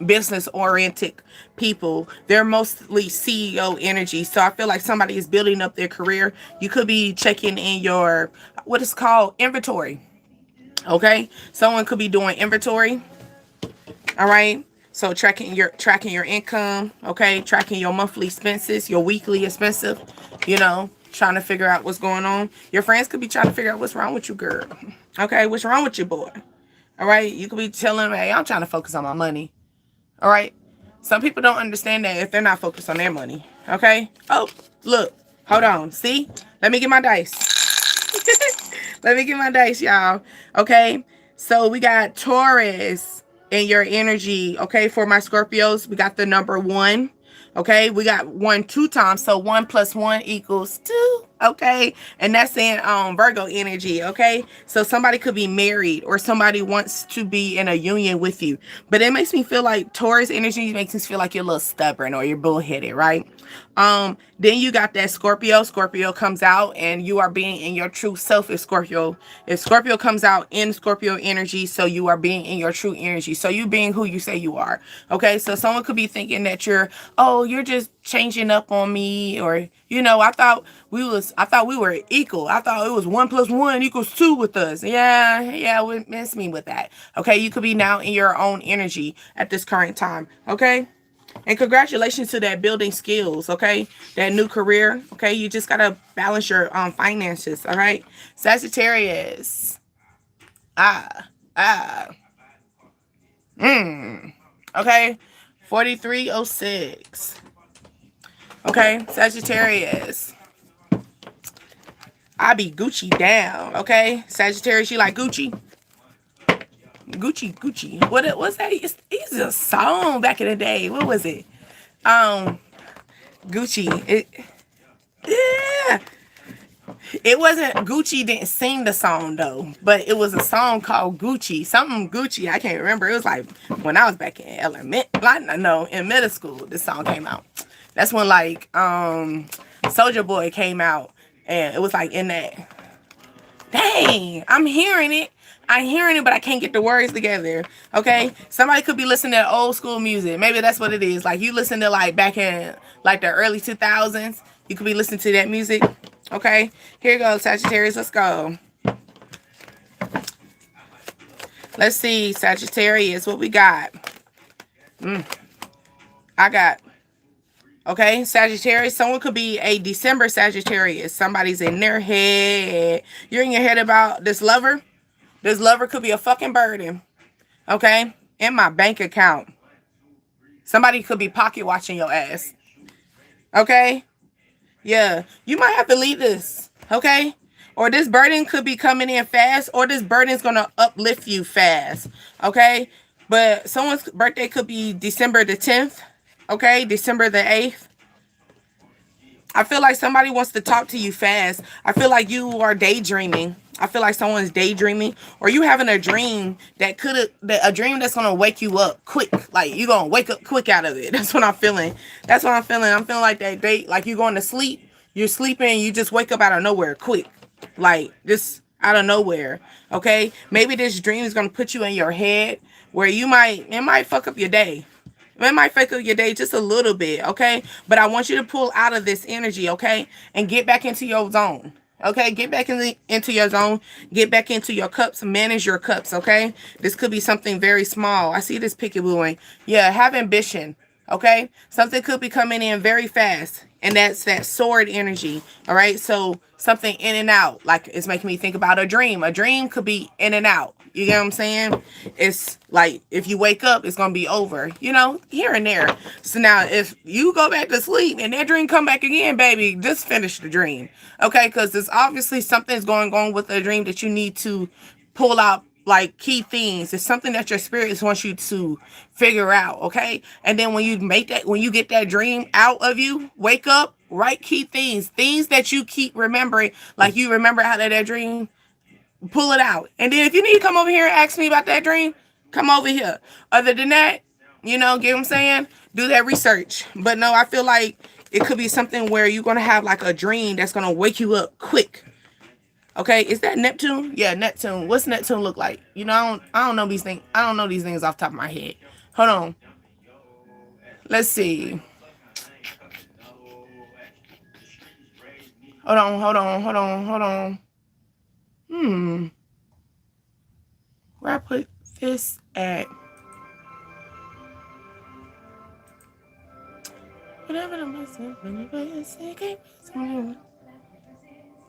business oriented people. They're mostly CEO energy. So I feel like somebody is building up their career. You could be checking in your, what is called, inventory. Okay. Someone could be doing inventory. All right. So tracking your income, okay, tracking your monthly expenses, your weekly expenses, trying to figure out what's going on. Your friends could be trying to figure out what's wrong with you, girl. Okay, what's wrong with you, boy? All right, you could be telling them, hey, I'm trying to focus on my money. All right, some people don't understand that if they're not focused on their money. Okay. Oh, look, hold on. See, let me get my dice. Let me get my dice, y'all. Okay, so we got Taurus in your energy. Okay, for my Scorpios, we got the number 1. Okay, we got 1 2 times, so 1 + 1 = 2. Okay, and that's in Virgo energy. Okay, so somebody could be married, or somebody wants to be in a union with you, but it makes me feel like Taurus energy makes me feel like you're a little stubborn or you're bullheaded, right? Then you got that Scorpio. Scorpio comes out and you are being in your true self. If Scorpio comes out in Scorpio energy, so you are being in your true energy. So you being who you say you are. Okay. So someone could be thinking that you're just changing up on me, or, I thought we were equal. I thought it was 1 + 1 = 2 with us. Yeah, miss me with that. Okay. You could be now in your own energy at this current time. Okay. And congratulations to that building skills, okay? That new career, okay? You just got to balance your finances, all right? Sagittarius. Okay? 4306. Okay? Sagittarius. I be Gucci down, okay? Sagittarius, you like Gucci? Gucci. What's that? It's a song back in the day. What was it? Gucci. Yeah. It wasn't Gucci didn't sing the song though, but it was a song called Gucci. Something Gucci. I can't remember. It was like when I was back in in middle school, this song came out. That's when like Soulja Boy came out, and it was like in that. Dang, I'm hearing it, but I can't get the words together. Okay, somebody could be listening to old school music. Maybe that's what it is. Like you listen to like back in like the early 2000s. You could be listening to that music. Okay, here goes Sagittarius. Let's go. Let's see, Sagittarius. What we got? I got. Okay, Sagittarius, someone could be a December Sagittarius. Somebody's in their head. You're in your head about this lover. This lover could be a fucking burden. Okay, in my bank account. Somebody could be pocket watching your ass. Okay, yeah, you might have to leave this. Okay, or this burden could be coming in fast, or this burden is going to uplift you fast. Okay, but someone's birthday could be December the 10th. Okay, December the 8th. I feel like somebody wants to talk to you fast. I feel like you are daydreaming. I feel like someone's daydreaming, or you having a dream that a dream that's gonna wake you up quick. Like you gonna wake up quick out of it. That's what I'm feeling. That's what I'm feeling. I'm feeling like that day, like you going to sleep. You're sleeping, you just wake up out of nowhere quick, like just out of nowhere. Okay, maybe this dream is gonna put you in your head where it might fuck up your day. It might fuck up your day just a little bit, okay? But I want you to pull out of this energy, okay? And get back into your zone. Okay, get back into your zone. Get back into your cups. Manage your cups, okay? This could be something very small. I see this peekabooing. Yeah, have ambition, okay? Something could be coming in very fast. And that's that sword energy, all right? So something in and out. Like it's making me think about a dream. A dream could be in and out. You get what I'm saying? It's like if you wake up, it's gonna be over, you know, here and there. So now if you go back to sleep and that dream come back again, baby, just finish the dream. Okay, because there's obviously something's going on with the dream that you need to pull out, like key things. It's something that your spirits wants you to figure out, okay? And then when you get that dream out of you, wake up, write key things that you keep remembering, like you remember out of that dream. Pull it out. And then if you need to come over here and ask me about that dream, come over here. Other than that, you know, get what I'm saying? Do that research. But no, I feel like it could be something where you're going to have like a dream that's going to wake you up quick. Okay, is that Neptune? Yeah, Neptune. What's Neptune look like? You know, I don't know these things. I don't know these things off the top of my head. Hold on. Let's see. Hold on. Where I put this at?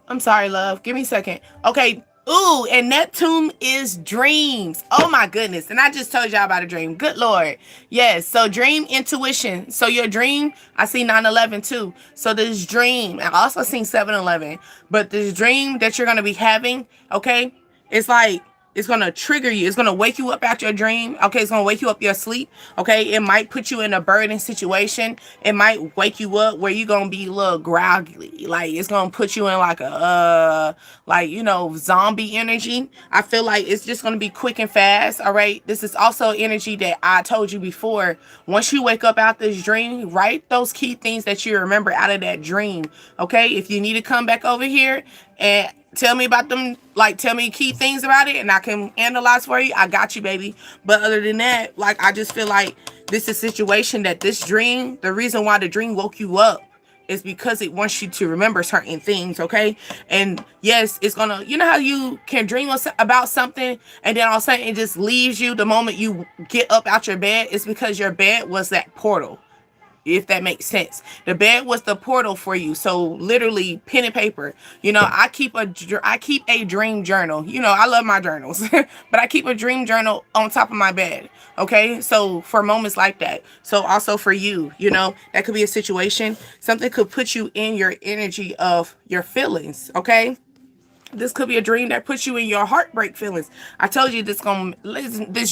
I'm sorry, love. Give me a second. Okay. Ooh, and Neptune is dreams. Oh my goodness. And I just told y'all about a dream. Good Lord. Yes. So dream intuition. So your dream, I see 9/11 too. So this dream, I also seen 7/11. But this dream that you're going to be having, okay, it's like, it's going to trigger you. It's going to wake you up out your dream. Okay, it's going to wake you up your sleep. Okay, it might put you in a burden situation. It might wake you up where you're going to be a little groggy. Like, it's going to put you in like a, like, you know, zombie energy. I feel like it's just going to be quick and fast. All right, this is also energy that I told you before. Once you wake up out this dream, write those key things that you remember out of that dream. Okay, if you need to come back over here and tell me about them, like tell me key things about it and I can analyze for you, I got you, baby. But other than that, like I just feel like this is a situation that this dream, the reason why the dream woke you up is because it wants you to remember certain things, okay? And yes, it's gonna, you know how you can dream about something and then all of a sudden it just leaves you the moment you get up out your bed? It's because your bed was that portal. If that makes sense. The bed was the portal for you. So literally pen and paper. You know, I keep a dream journal. You know, I love my journals. But I keep a dream journal on top of my bed. Okay? So for moments like that. So also for you, you know, that could be a situation. Something could put you in your energy of your feelings. Okay? This could be a dream that puts you in your heartbreak feelings. I told you this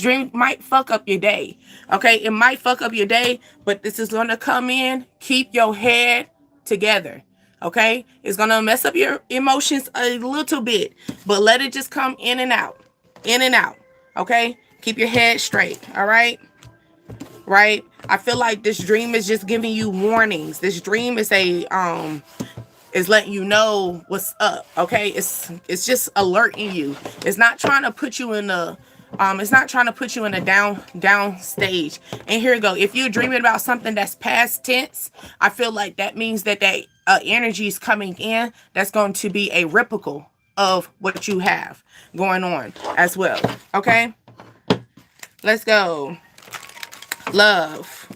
dream might fuck up your day. Okay, it might fuck up your day, but this is gonna come in. Keep your head together. Okay, it's gonna mess up your emotions a little bit, but let it just come in and out, in and out. Okay, keep your head straight. All right. Right. I feel like this dream is just giving you warnings. This dream is is letting you know what's up. Okay, it's just alerting you. It's not trying to put you in a down stage. And here we go. If you're dreaming about something that's past tense, I feel like that means that energy is coming in that's going to be a reciprocal of what you have going on as well. Okay, let's go. Love.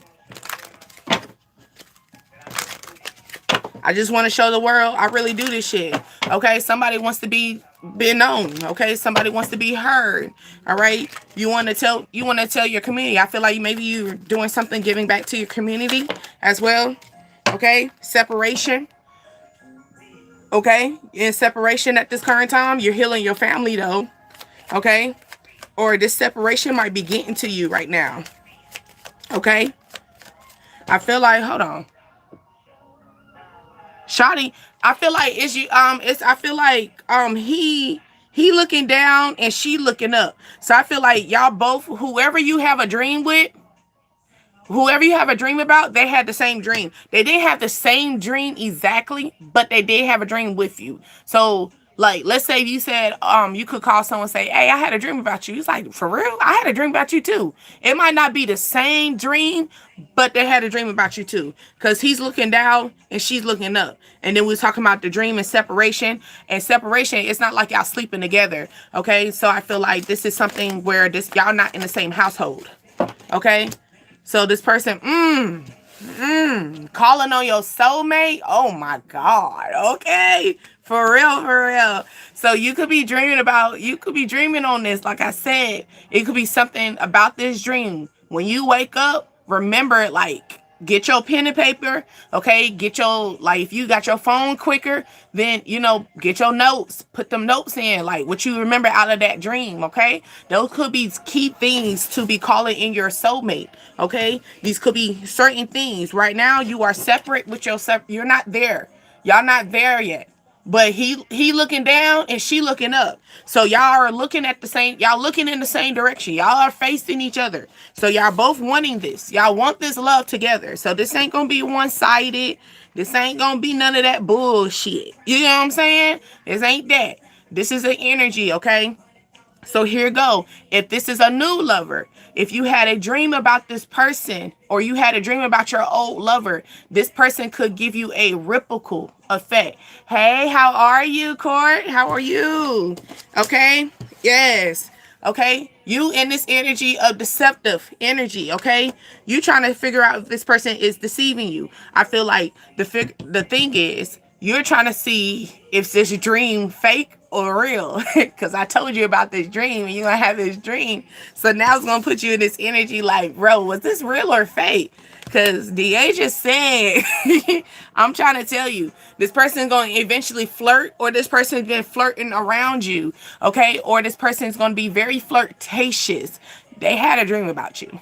I just want to show the world I really do this shit. Okay, somebody wants to be known. Okay, somebody wants to be heard. All right, you want to tell your community. I feel like maybe you're doing something, giving back to your community as well. Okay, separation. Okay, in separation at this current time, you're healing your family though. Okay, or this separation might be getting to you right now. Okay, I feel like, hold on. Shawty, I feel like it's you. I feel like he looking down and she looking up. So I feel like y'all both, whoever you have a dream about, they had the same dream. They didn't have the same dream exactly, but they did have a dream with you. So, like, let's say you said, you could call someone and say, hey, I had a dream about you. It's like, for real? I had a dream about you too. It might not be the same dream, but they had a dream about you too. Because he's looking down and she's looking up. And then we was talking about the dream and separation. And separation, it's not like y'all sleeping together. Okay? So I feel like this is something where y'all not in the same household. Okay? So this person, calling on your soulmate. Oh my God. Okay. For real, for real. So you could be dreaming on this. Like I said, it could be something about this dream. When you wake up, remember, like, get your pen and paper, okay? Get your, like, if you got your phone quicker, then, get your notes. Put them notes in, like, what you remember out of that dream, okay? Those could be key things to be calling in your soulmate, okay? These could be certain things. Right now, you are separate with yourself. You're not there. Y'all not there yet. But he looking down and she looking up. So y'all are looking in the same direction. Y'all are facing each other. So y'all both wanting this. Y'all want this love together. So this ain't gonna be one-sided. This ain't gonna be none of that bullshit. You know what I'm saying? This ain't that. This is an energy, okay? So here go. If this is a new lover, if you had a dream about this person or you had a dream about your old lover, this person could give you a ripple effect. Hey, how are you, Court? How are you? Okay. Yes. Okay. You in this energy of deceptive energy. Okay. You trying to figure out if this person is deceiving you. I feel like the thing is, you're trying to see if this dream fake or real. Because I told you about this dream and you're going to have this dream. So now it's going to put you in this energy like, bro, was this real or fake? Because DA just said, I'm trying to tell you, this person's going to eventually flirt, or this person's been flirting around you. Okay. Or this person's going to be very flirtatious. They had a dream about you.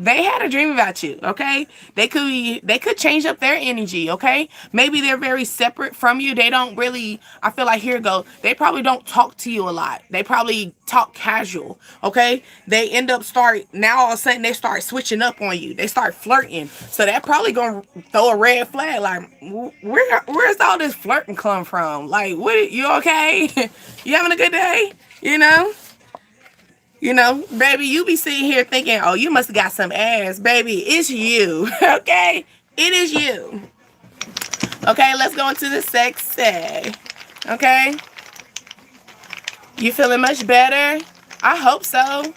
They had a dream about you, okay? They could change up their energy, okay? Maybe they're very separate from you. They don't really, I feel like, here go. They probably don't talk to you a lot. They probably talk casual, okay? They end up now all of a sudden they start switching up on you. They start flirting. So that probably gonna throw a red flag, like, where's all this flirting come from? Like, you okay? You having a good day? Baby, you be sitting here thinking, oh, you must have got some ass. Baby, it's you, okay? It is you. Okay, let's go into the sexy, okay? You feeling much better? I hope so.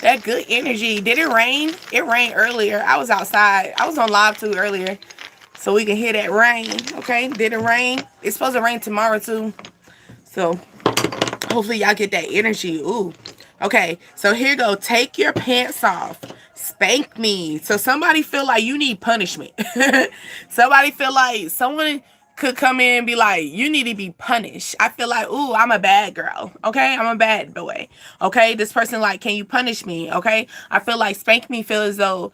That good energy. Did it rain? It rained earlier. I was outside. I was on live too earlier, so we can hear that rain, okay? Did it rain? It's supposed to rain tomorrow too, so hopefully y'all get that energy. Ooh. Okay, so here you go. Take your pants off. Spank me. So somebody feel like you need punishment. Somebody feel like someone could come in and be like, you need to be punished. I feel like, ooh, I'm a bad girl. Okay, I'm a bad boy. Okay, this person like, can you punish me? Okay, I feel like spank me feel as though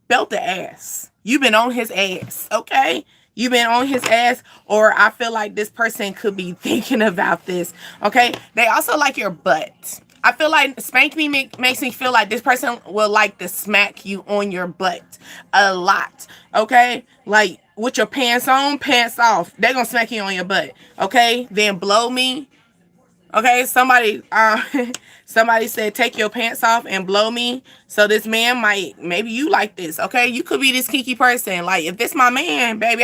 belt the ass. You've been on his ass. Okay. You've been on his ass, or I feel like this person could be thinking about this, okay? They also like your butt. I feel like spank me makes me feel like this person will like to smack you on your butt a lot, okay? Like, with your pants on, pants off. They're going to smack you on your butt, okay? Then blow me. Okay, somebody said take your pants off and blow me. So this man maybe you like this, okay? You could be this kinky person. Like, if this my man, baby,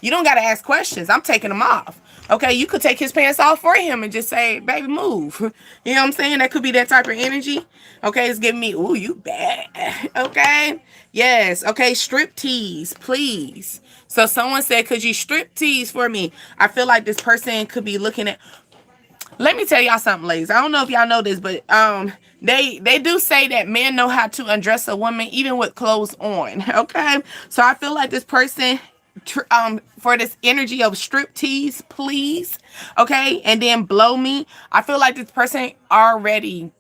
you don't got to ask questions. I'm taking them off. Okay, you could take his pants off for him and just say, baby, move. You know what I'm saying? That could be that type of energy. Okay, it's giving me, ooh, you bad. Okay, yes. Okay, strip tease, please. So someone said, could you strip tease for me? I feel like this person could be looking at, let me tell y'all something, ladies. I don't know if y'all know this, but they do say that men know how to undress a woman even with clothes on. Okay, so I feel like this person, for this energy of strip tease, please. Okay, and then blow me. I feel like this person already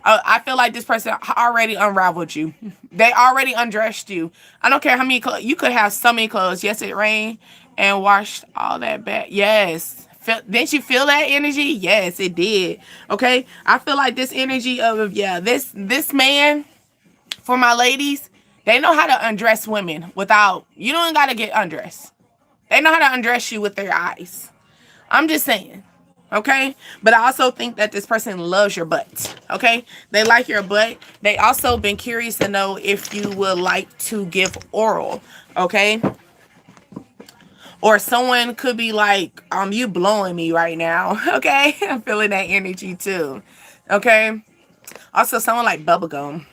I feel like this person already unraveled you. They already undressed you. I don't care how many clothes. You could have so many clothes. Yes, it rained and washed all that back. Yes. Didn't you feel that energy? Yes, it did. Okay. I feel like this energy of, yeah, this man, for my ladies, they know how to undress women without, you don't got to get undressed. They know how to undress you with their eyes. I'm just saying. Okay. But I also think that this person loves your butt. Okay. They like your butt. They also been curious to know if you would like to give oral. Okay. Or someone could be like, you blowing me right now. Okay. I'm feeling that energy too. Okay. Also someone like bubblegum.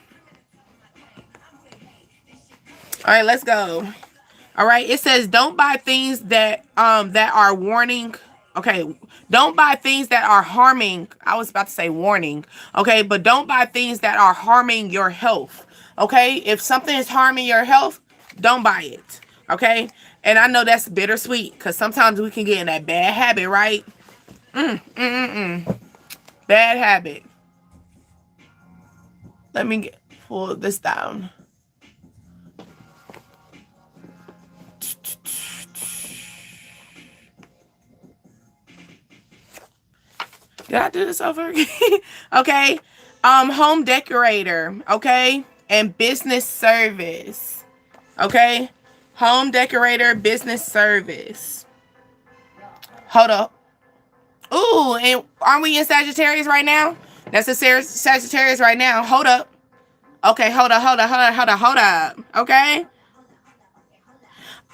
All right, let's go. All right. It says, don't buy things that are warning. Okay, don't buy things that are harming. I was about to say warning. Okay, but don't buy things that are harming your health. Okay, if something is harming your health, don't buy it. Okay, and I know that's bittersweet because sometimes we can get in that bad habit, right? Bad habit. Let me pull this down. Did I do this over again? Okay. Home decorator. Okay. And business service. Okay. Home decorator, business service. Hold up. Ooh, and aren't we in Sagittarius right now? That's a Sagittarius right now. Hold up. Okay, hold up. Okay.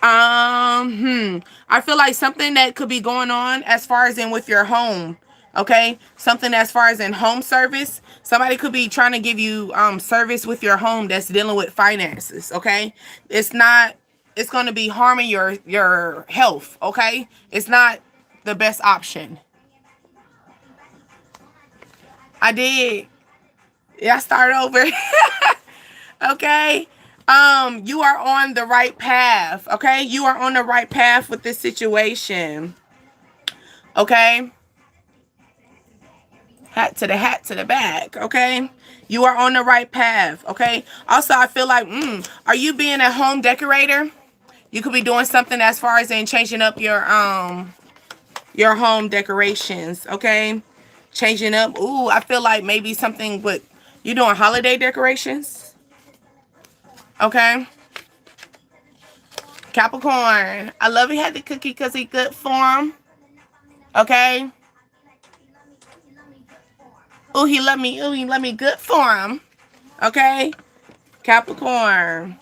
I feel like something that could be going on as far as in with your home. Okay, something as far as in home service. Somebody could be trying to give you service with your home that's dealing with finances. Okay, it's going to be harming your health. Okay, it's not the best option. I did. Yeah, I start over. Okay. You are on the right path. Okay, you are on the right path with this situation. Okay. Hat to the back. Okay, you are on the right path. Okay. Also, I feel like, are you being a home decorator? You could be doing something as far as in changing up your home decorations. Okay, changing up. Ooh, I feel like maybe something with you doing holiday decorations. Okay. Capricorn, I love he had the cookie because he good for him. Okay. Oh, he love me. Oh, he love me good for him. Okay. Capricorn.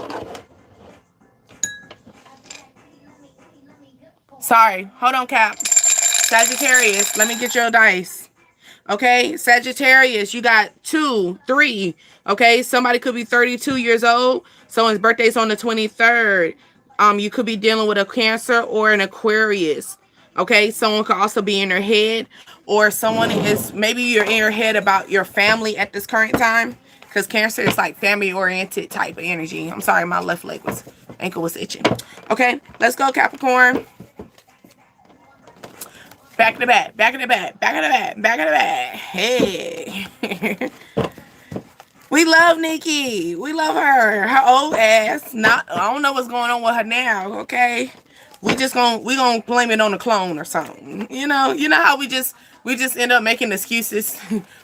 Sorry. Hold on, Cap. Sagittarius, let me get your dice. Okay. Sagittarius, you got 2, 3. Okay. Somebody could be 32 years old. Someone's birthday is on the 23rd. You could be dealing with a Cancer or an Aquarius. Okay. Someone could also be in their head, or someone is, maybe you're in your head about your family at this current time. Because Cancer is like family-oriented type of energy. I'm sorry, my left ankle was itching. Okay, let's go, Capricorn. Back to the back, back to the back, back to the back, back to the back. Hey. We love Nikki. We love her. Her old ass. I don't know what's going on with her now, okay? We gonna blame it on the clone or something. You know how we just end up making excuses.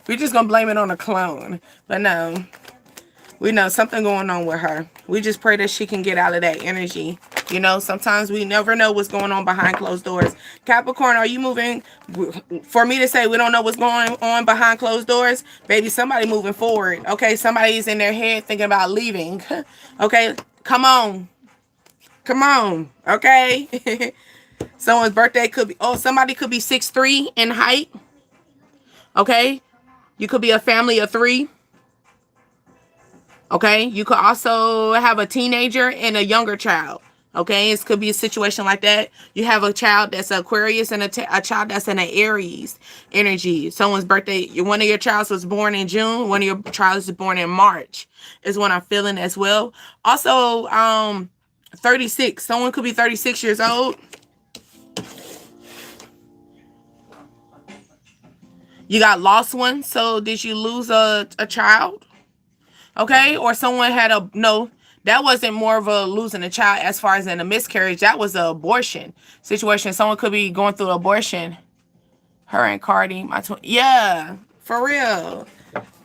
We just gonna blame it on a clone. But no, we know something going on with her. We just pray that she can get out of that energy. Sometimes we never know what's going on behind closed doors. Capricorn, are you moving? For me to say we don't know what's going on behind closed doors, baby, somebody moving forward. Okay, somebody's in their head thinking about leaving. Okay, come on. Come on. Okay. Someone's birthday could be, somebody could be 6'3" in height. Okay. You could be a family of 3. Okay. You could also have a teenager and a younger child. Okay. It could be a situation like that. You have a child that's an Aquarius and a child that's in an Aries energy. Someone's birthday, one of your childs was born in June. One of your childs was born in March is what I'm feeling as well. Also, 36. Someone could be 36 years old. You got lost one. So did you lose a child? Okay. Or someone had a, no, that wasn't more of a losing a child as far as in a miscarriage. That was an abortion situation. Someone could be going through abortion. Her and Cardi, my twin. Yeah, for real.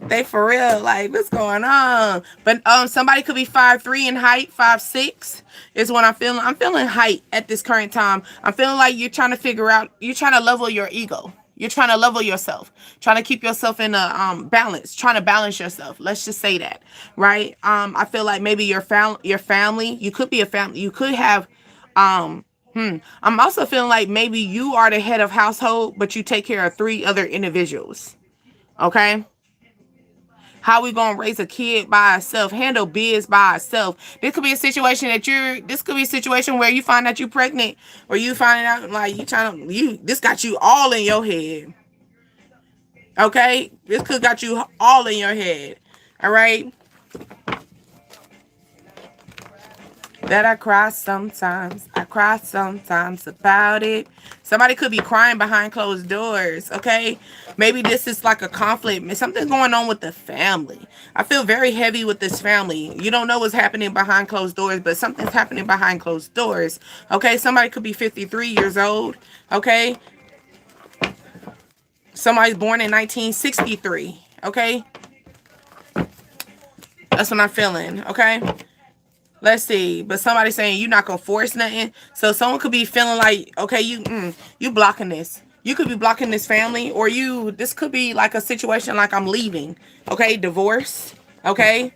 They for real. Like, what's going on? But somebody could be 5'3" in height, 5'6" is what I'm feeling. I'm feeling height at this current time. I'm feeling like you're trying to figure out, you're trying to level your ego. You're trying to level yourself, trying to keep yourself in a balance, trying to balance yourself. Let's just say that, right? I feel like maybe your family, you could be a family, you could have I'm also feeling like maybe you are the head of household, but you take care of 3 other individuals. Okay? How we gonna raise a kid by ourselves, handle biz by ourselves? This could be a situation that this could be a situation where you find out you're pregnant, or you find out like this got you all in your head. Okay? This could got you all in your head. All right? That I cry sometimes. I cry sometimes about it. Somebody could be crying behind closed doors, okay? Maybe this is like a conflict. Something's going on with the family. I feel very heavy with this family. You don't know what's happening behind closed doors, but something's happening behind closed doors, okay? Somebody could be 53 years old, okay? Somebody's born in 1963, okay? That's what I'm feeling, okay? Let's see. But somebody saying you're not going to force nothing. So someone could be feeling like, okay, you blocking this. You could be blocking this family, or this could be like a situation like I'm leaving. Okay, divorce. Okay.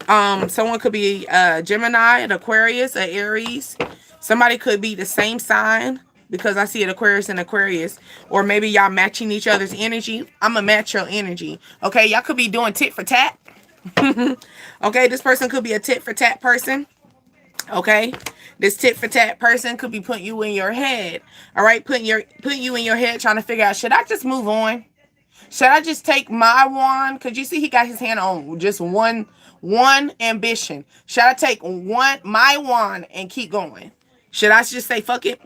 Someone could be Gemini, an Aquarius, an Aries. Somebody could be the same sign, because I see an Aquarius and Aquarius. Or maybe y'all matching each other's energy. I'm going to match your energy. Okay, y'all could be doing tit for tat. Okay, this person could be a tit for tat person. Okay, this tit for tat person could be putting you in your head. All right, putting you in your head, trying to figure out, should I just move on? Should I just take my wand? Because you see he got his hand on just one ambition. Should I take my wand and keep going? Should I just say fuck it?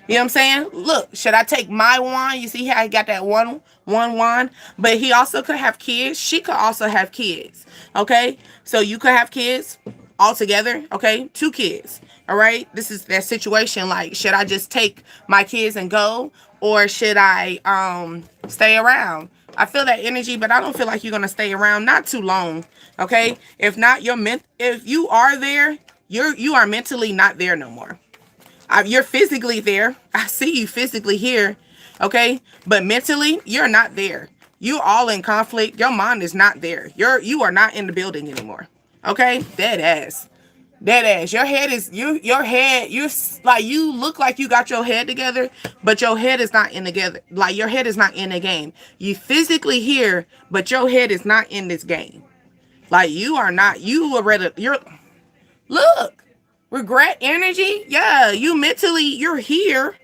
You know what I'm saying? Look, should I take my wand? You see how he got that one wand? But he also could have kids. She could also have kids. Okay? So you could have kids all together. Okay? 2 kids. All right? This is that situation. Like, should I just take my kids and go? Or should I stay around? I feel that energy, but I don't feel like you're going to stay around. Not too long. Okay? If not, if you are there, you are mentally not there no more. You're physically there. I see you physically here. Okay. But mentally, you're not there. You're all in conflict. Your mind is not there. You are not in the building anymore. Okay. Dead ass. Your head is, you're like, you look like you got your head together, but your head is not in together. Like, your head is not in the game. You physically here, but your head is not in this game. Like, look. Regret energy? Yeah, you're here.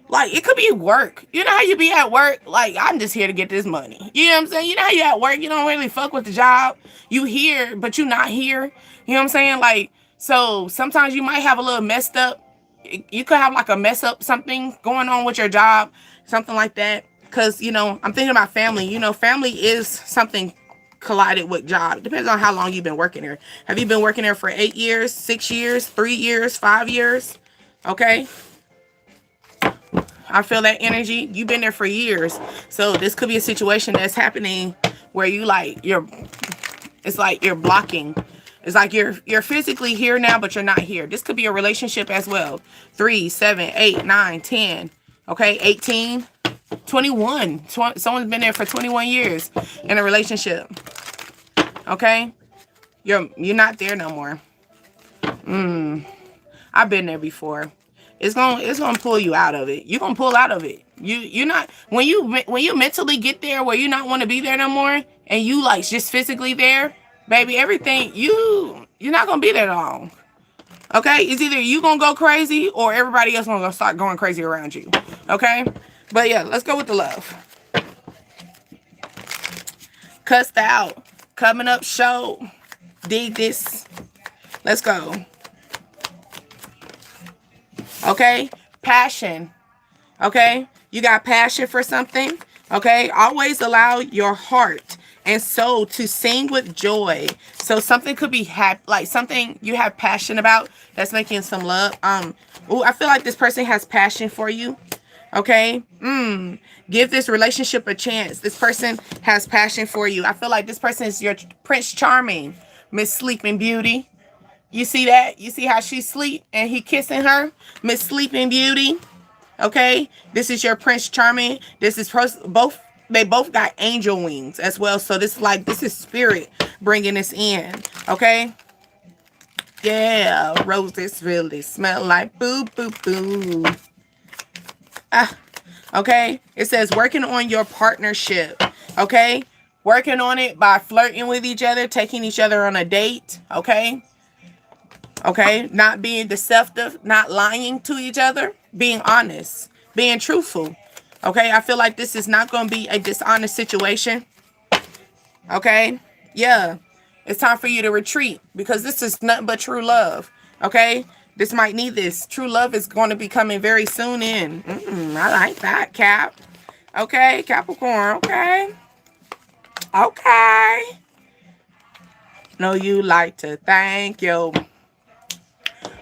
Like, it could be work. You know how you be at work? Like, I'm just here to get this money. You know what I'm saying? You know how you at work? You don't really fuck with the job. You here, but you not here. You know what I'm saying? Like, so sometimes you might have a little messed up. You could have like a mess up something going on with your job. Something like that. Because, I'm thinking about family. Family is something collided with job. Depends on how long you've been working there. Have you been working there for 8 years, 6 years, 3 years, 5 years? Okay. I feel that energy. You've been there for years. So this could be a situation that's happening where it's like you're blocking. It's like you're physically here now, but you're not here. This could be a relationship as well. 3, 7, 8, 9, 10. Okay. 18. 21. Someone's been there for 21 years in a relationship. Okay? You're not there no more. I've been there before. It's gonna pull you out of it. You're gonna pull out of it. You're not, when you mentally get there where you not want to be there no more, and you like just physically there, baby, everything, you're not gonna be there long. Okay? It's either you gonna go crazy or everybody else gonna start going crazy around you. Okay? But yeah, let's go with the love. Cussed out. Coming up show. Dig this. Let's go. Okay? Passion. Okay? You got passion for something. Okay? Always allow your heart and soul to sing with joy. So something could be like something you have passion about that's making some love. Ooh, I feel like this person has passion for you. Okay? Give this relationship a chance. This person has passion for you. I feel like this person is your Prince Charming, Miss Sleeping Beauty. You see that? You see how she sleep and he kissing her? Miss Sleeping Beauty. Okay? This is your Prince Charming. This is both. They both got angel wings as well. So this is spirit bringing this in. Okay? Yeah. Roses really smell like boo, boo, boo. Okay? It says working on your partnership. Okay? Working on it by flirting with each other, taking each other on a date. Okay? Okay? Not being deceptive, not lying to each other, being honest, being truthful. Okay? I feel like this is not going to be a dishonest situation. Okay? Yeah. It's time for you to retreat because this is nothing but true love. Okay? This might need this. True love is going to be coming very soon in. I like that, Cap. Okay, Capricorn. Okay. Okay. No, you like to thank you.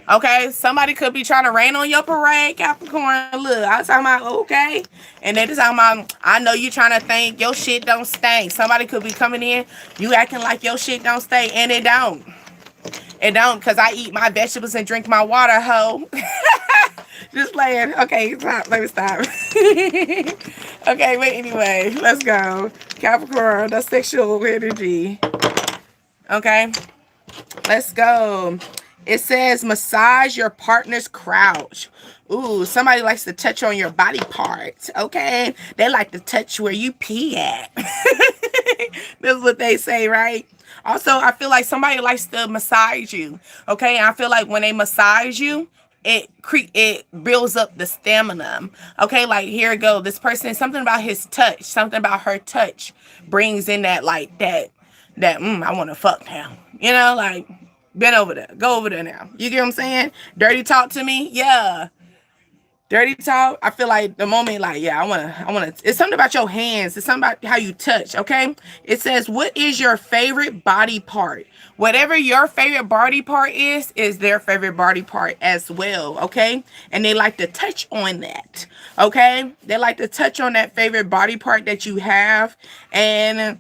Okay, somebody could be trying to rain on your parade, Capricorn. Look, I was talking about, okay. And then it's talking about, I know you trying to think your shit don't stink. Somebody could be coming in, you acting like your shit don't stink, and it don't. It don't, because I eat my vegetables and drink my water, ho. Just playing. Okay, stop. Let me stop. Okay, but anyway, let's go. Capricorn, the sexual energy. Okay, let's go. It says massage your partner's crouch. Ooh, somebody likes to touch on your body parts. Okay, they like to touch where you pee at. That's what they say, right? Also, I feel like somebody likes to massage you. Okay, and I feel like when they massage you, it builds up the stamina. Okay, like here it go. This person, something about his touch, something about her touch brings in that like that I want to fuck now. You know, like bend over there, go over there now. You get what I'm saying? Dirty talk to me, yeah. Dirty talk. I feel like the moment, like, yeah, I wanna. It's something about your hands. It's something about how you touch. Okay. It says, what is your favorite body part? Whatever your favorite body part is their favorite body part as well. Okay. And they like to touch on that. Okay. They like to touch on that favorite body part that you have. And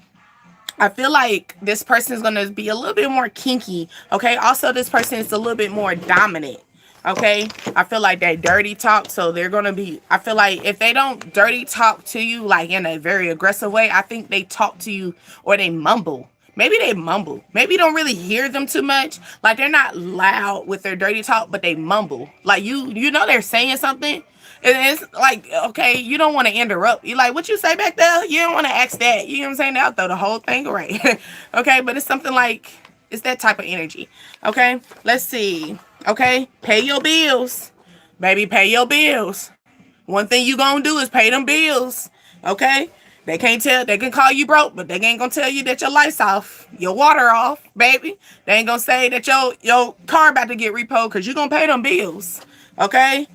I feel like this person is going to be a little bit more kinky. Okay. Also, this person is a little bit more dominant. Okay, I feel like they dirty talk, so they're gonna be, I feel like if they don't dirty talk to you like in a very aggressive way, I think they talk to you or they mumble. Maybe they mumble. Maybe you don't really hear them too much. Like they're not loud with their dirty talk, but they mumble. Like you know they're saying something. And it's like, okay, you don't want to interrupt. You're like, what you say back there? You don't want to ask that. You know what I'm saying? They'll throw the whole thing away. Okay, but it's something like, it's that type of energy. Okay, let's see. Okay, pay your bills. Baby, pay your bills. One thing you gonna do is pay them bills. Okay? They can call you broke, but they ain't gonna tell you that your lights off, your water off, baby. They ain't gonna say that your car about to get repoed because you gonna pay them bills. Okay?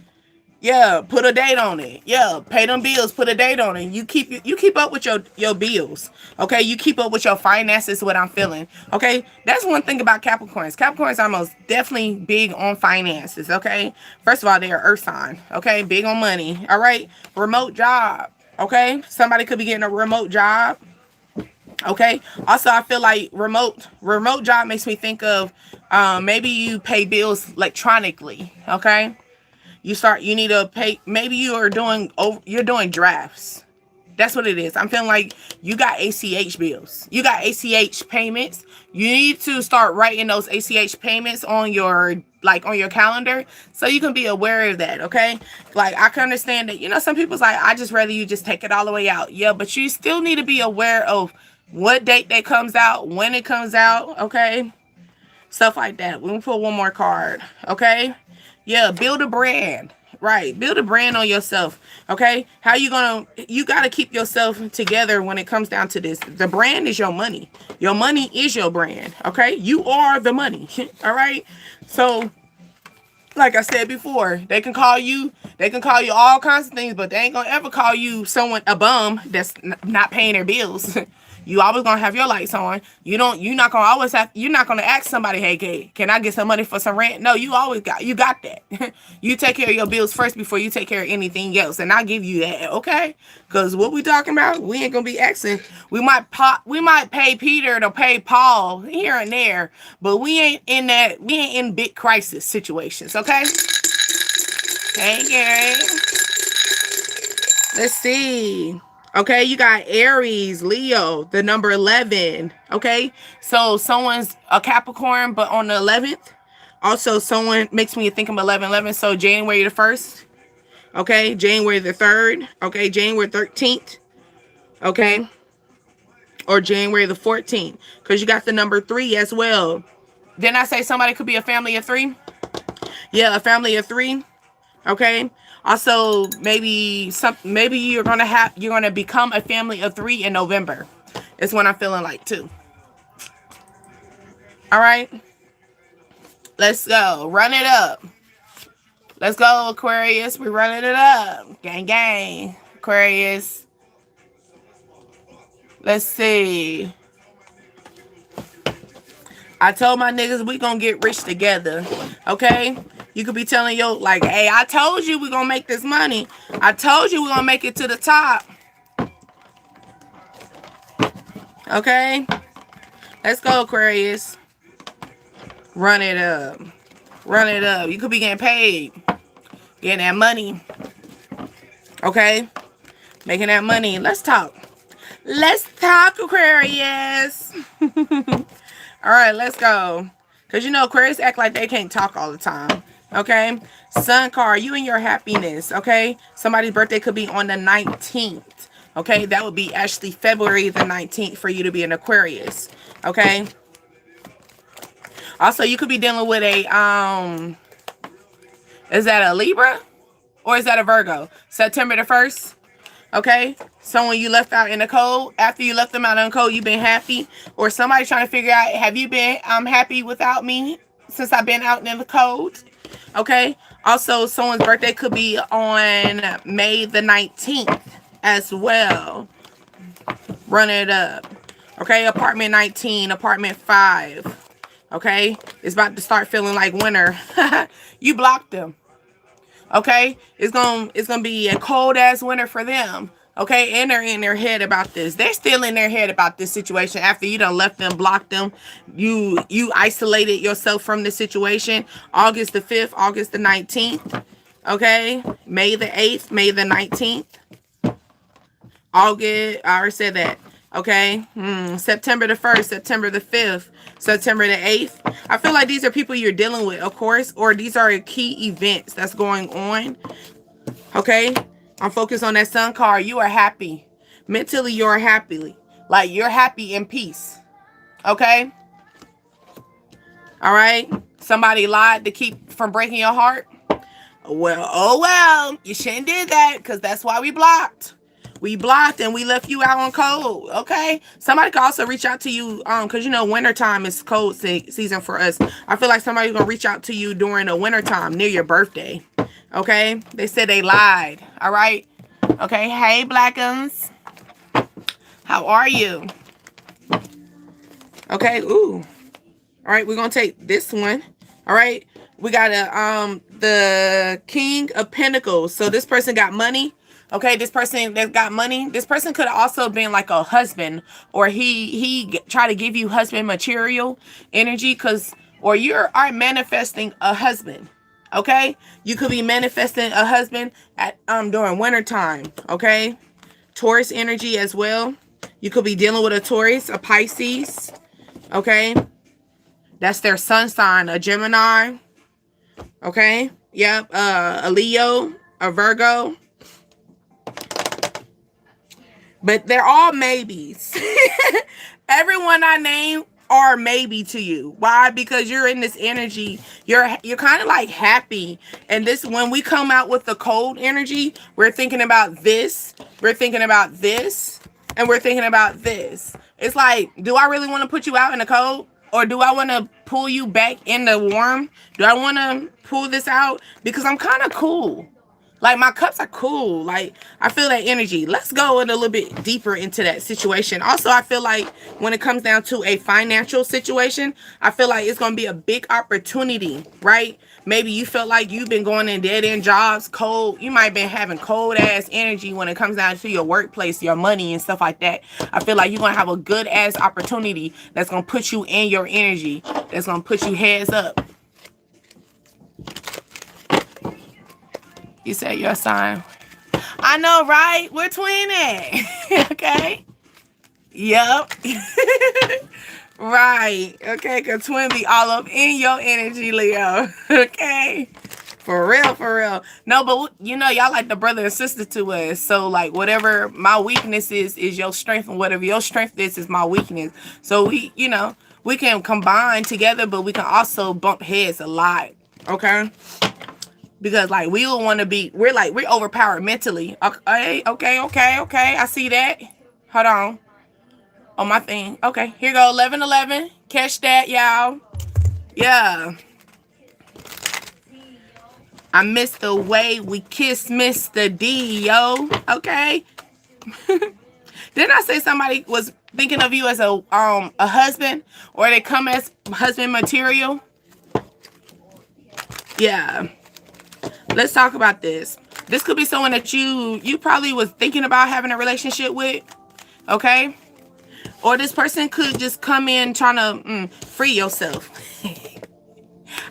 Yeah, put a date on it. Yeah, pay them bills, put a date on it. You keep up with your bills. Okay, you keep up with your finances, what I'm feeling. Okay, that's one thing about Capricorns. Capricorns are most definitely big on finances. Okay, first of all, they're earth sign. Okay, big on money. All right, remote job. Okay, somebody could be getting a remote job. Okay, also I feel like remote job makes me think of maybe you pay bills electronically. Okay. You need to pay, maybe you're doing drafts. That's what it is. I'm feeling like you got ACH bills. You got ACH payments. You need to start writing those ACH payments on your calendar so you can be aware of that, okay? Like, I can understand that, some people's like, I just rather you just take it all the way out. Yeah, but you still need to be aware of what date that comes out, when it comes out, okay? Stuff like that. We'll pull one more card, okay? Yeah, build a brand. Right. Build a brand on yourself. Okay. You got to keep yourself together when it comes down to this. The brand is your money. Your money is your brand. Okay. You are the money. All right. So Like I said before, they can call you all kinds of things, but they ain't gonna ever call you someone a bum that's not paying their bills. You always gonna have your lights on. You're not gonna ask somebody, hey, can I get some money for some rent? No, you got that. You take care of your bills first before you take care of anything else, and I'll give you that, okay? Because what we talking about, we ain't gonna be asking. We might pay Peter to pay Paul here and there, but we ain't in big crisis situations, okay? Hey, Gary. Let's see. Okay, you got Aries, Leo, the number 11. Okay, so someone's a Capricorn, but on the 11th. Also, someone makes me think of 11/11. So January the 1st. Okay, January the 3rd. Okay, January 13th. Okay, or January the 14th, because you got the number 3 as well. Didn't I say somebody could be a family of 3? Yeah, a family of 3. Okay. Also, maybe you're gonna become a family of 3 in November. It's what I'm feeling like too. All right. Let's go. Run it up. Let's go, Aquarius. We're running it up. Gang, gang. Aquarius. Let's see. I told my niggas we gonna get rich together. Okay? You could be telling yo, like, hey, I told you we gonna make this money. I told you we gonna make it to the top. Okay? Let's go, Aquarius. Run it up. Run it up. You could be getting paid. Getting that money. Okay? Making that money. Let's talk. Let's talk, Aquarius. All right, let's go. Because, you know, Aquarius act like they can't talk all the time. Okay? Sun card, you and your happiness. Okay? Somebody's birthday could be on the 19th. Okay? That would be actually February the 19th for you to be an Aquarius. Okay? Also, you could be dealing with a, is that a Libra? Or is that a Virgo? September the 1st? Okay, someone you left out in the cold. After you left them out in the cold, you've been happy. Or somebody trying to figure out, have you been happy without me since I've been out in the cold? Okay, also someone's birthday could be on May the 19th as well. Run it up. Okay, apartment 19, apartment 5. Okay, it's about to start feeling like winter. You blocked them. Okay, it's gonna be a cold ass winter for them. Okay, and they're in their head about this. They're still in their head about this situation after you done left them, blocked them. You isolated yourself from the situation. August the 5th, August the 19th. Okay, May the 8th, May the 19th. August, I already said that. Okay, September the 1st, September the 5th, September the 8th. I feel like these are people you're dealing with, of course, or these are key events that's going on. Okay, I'm focused on that sun card. You are happy. Mentally, you're happy. Like, you're happy in peace. Okay? All right? Somebody lied to keep from breaking your heart. Well, oh well. You shouldn't did that because that's why we blocked. We blocked and we left you out on cold. Okay? Somebody could also reach out to you because, you know, wintertime is cold season for us. I feel like somebody's going to reach out to you during the wintertime near your birthday. Okay? They said they lied. All right? Okay? Hey, Blackums. How are you? Okay? Ooh. All right, we're going to take this one. All right? We got the King of Pentacles. So this person got money. Okay, this person that got money, this person could have also been like a husband, or he try to give you husband material energy, or you are manifesting a husband. Okay, you could be manifesting a husband at during winter time. Okay, Taurus energy as well. You could be dealing with a Taurus, a Pisces. Okay, that's their sun sign, a Gemini. Okay, yep, a Leo, a Virgo. But they're all maybes. Everyone I name are maybe to you. Why? Because you're in this energy. You're kind of like happy. And this, when we come out with the cold energy, we're thinking about this. We're thinking about this. And we're thinking about this. It's like, do I really want to put you out in the cold? Or do I want to pull you back in the warm? Do I want to pull this out? Because I'm kind of cool. Like, my cups are cool. Like, I feel that energy. Let's go a little bit deeper into that situation. Also, I feel like when it comes down to a financial situation, I feel like it's going to be a big opportunity, right? Maybe you feel like you've been going in dead-end jobs, cold. You might have been having cold-ass energy when it comes down to your workplace, your money, and stuff like that. I feel like you're going to have a good-ass opportunity that's going to put you in your energy, that's going to put you heads up. You said your sign. I know, right? We're twinning. Okay. Yep. Right. Okay, because twin be all up in your energy, Leo. Okay. For real, for real. No, but you know, y'all like the brother and sister to us. So, like, whatever my weakness is your strength, and whatever your strength is my weakness. So we, you know, we can combine together, but we can also bump heads a lot. Okay. Because, like, we don't want to be, we're overpowered mentally. Okay. I see that. Hold on. On my thing. Okay, here go 1111. Catch that, y'all. Yeah. I miss the way we kiss Mr. D, yo. Okay. Didn't I say somebody was thinking of you as a husband, or they come as husband material? Yeah. Let's talk about this. This could be someone that you probably was thinking about having a relationship with. Okay. Or this person could just come in trying to free yourself.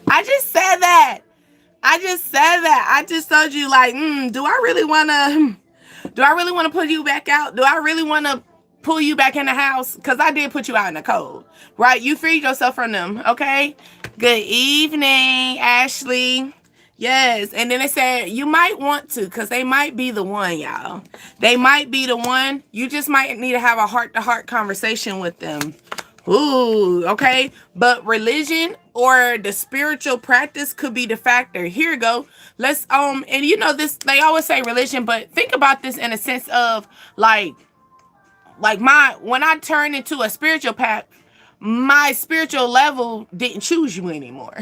I just said that. I just told you, like, do I really want to put you back out? Do I really want to pull you back in the house? Because I did put you out in the cold, right? You freed yourself from them, okay? Good evening, Ashley. Yes, and then they said you might want to, because they might be the one, y'all. They might be the one. You just might need to have a heart-to-heart conversation with them. Ooh, okay. But religion or the spiritual practice could be the factor. Here we go. Let's, and you know this, they always say religion, but think about this in a sense of, like when I turned into a spiritual path, my spiritual level didn't choose you anymore.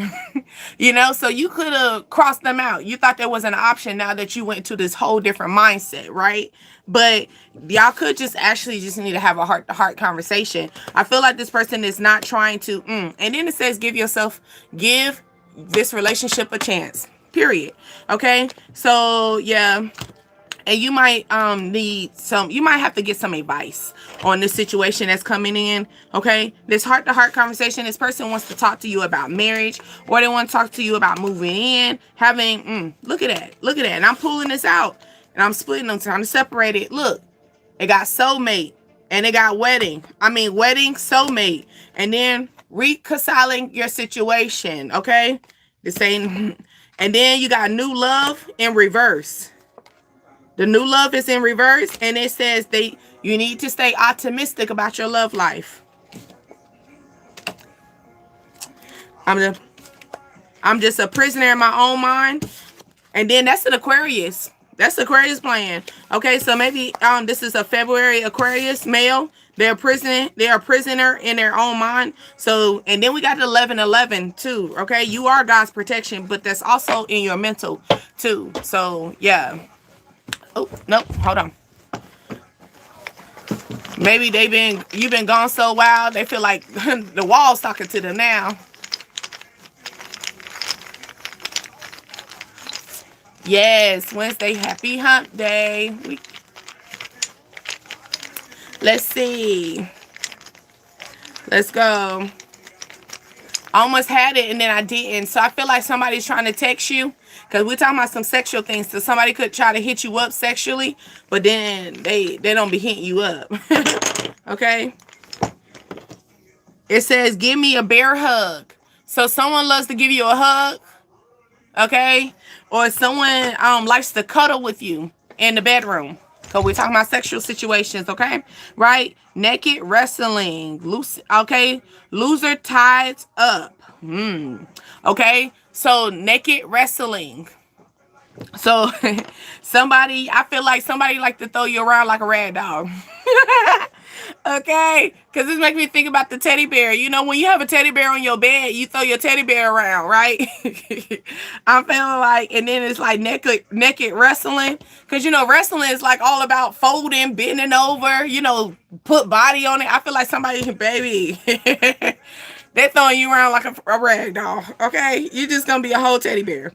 You know, so you could have crossed them out. You thought there was an option now that you went to this whole different mindset, right? But y'all could just need to have a heart-to-heart conversation. I feel like this person is not trying to, and then it says give this relationship a chance, period. Okay, so yeah. And you might you might have to get some advice on this situation that's coming in, okay? This heart-to-heart conversation, this person wants to talk to you about marriage, or they want to talk to you about moving in, having, look at that. And I'm pulling this out, and I'm splitting them, trying to separate it. Look, it got soulmate, and it got wedding, soulmate, and then reconciling your situation, okay? This ain't, and then you got new love in reverse. The new love is in reverse, and it says you need to stay optimistic about your love life. I'm just a prisoner in my own mind. And then that's an Aquarius. That's Aquarius playing. Okay, so maybe this is a February Aquarius male. They're a prisoner in their own mind. So, and then we got the 1111 too. Okay, you are God's protection, but that's also in your mental too. So yeah. Oh, nope, hold on. Maybe you've been gone so wild, they feel like the wall's talking to them now. Yes, Wednesday, happy hump day. Let's see. Let's go. I almost had it and then I didn't. So I feel like somebody's trying to text you. Because we're talking about some sexual things. So somebody could try to hit you up sexually, but then they don't be hitting you up. Okay? It says, give me a bear hug. So someone loves to give you a hug. Okay? Or someone likes to cuddle with you in the bedroom. So we're talking about sexual situations, okay? Right? Naked wrestling. Okay? Loser tied up. Okay? So naked wrestling. So I feel like somebody like to throw you around like a rag dog. Okay, because this makes me think about the teddy bear. You know, when you have a teddy bear on your bed, you throw your teddy bear around, right? I'm feeling like, and then it's like naked wrestling, because you know wrestling is like all about folding, bending over, you know, put body on it. I feel like somebody, baby, they're throwing you around like a rag doll. Okay, you're just gonna be a whole teddy bear.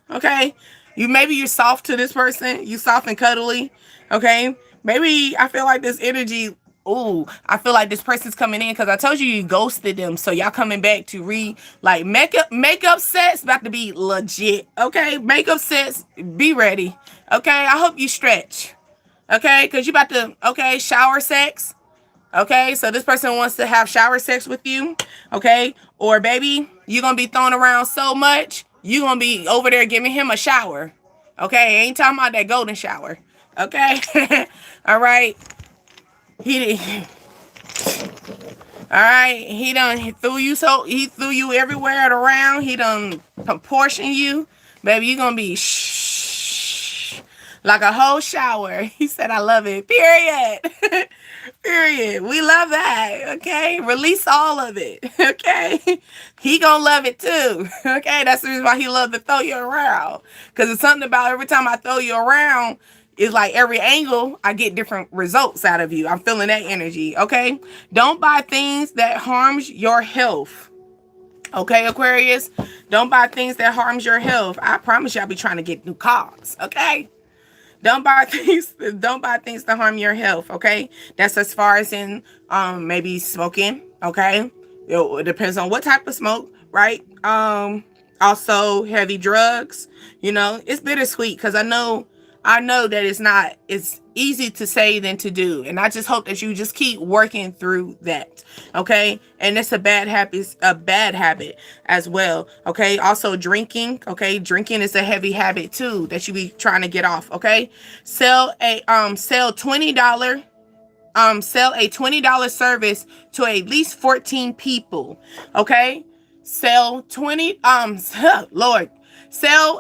Okay, you're soft to this person, you soft and cuddly. Okay, maybe I feel like this energy. Ooh, I feel like this person's coming in because I told you ghosted them. So y'all coming back to like makeup sets about to be legit. Okay, makeup sets, be ready. Okay, I hope you stretch. Okay, because you about to, okay, shower sex. Okay, so this person wants to have shower sex with you. Okay, or baby, you're gonna be thrown around so much, you're gonna be over there giving him a shower. Okay, ain't talking about that golden shower. Okay, all right. He all right, he threw you everywhere and around. He done proportion you, baby. You gonna be like a whole shower. He said, "I love it." Period. Period. We love that. Okay, release all of it. Okay, he gonna love it too. Okay, that's the reason why he loved to throw you around. Cause it's something about every time I throw you around. It's like every angle, I get different results out of you. I'm feeling that energy, okay? Don't buy things that harms your health. Okay, Aquarius? Don't buy things that harms your health. I promise you I'll be trying to get new cars, okay? Don't buy things that harm your health, okay? That's as far as in maybe smoking, okay? It depends on what type of smoke, right? Also heavy drugs, you know, it's bittersweet because I know that it's easy to say than to do. And I just hope that you just keep working through that. Okay. And it's a bad habit as well. Okay. Also drinking. Okay. Drinking is a heavy habit too that you be trying to get off. Okay. Sell a $20 service to at least 14 people. Okay. Sell 20, Lord, sell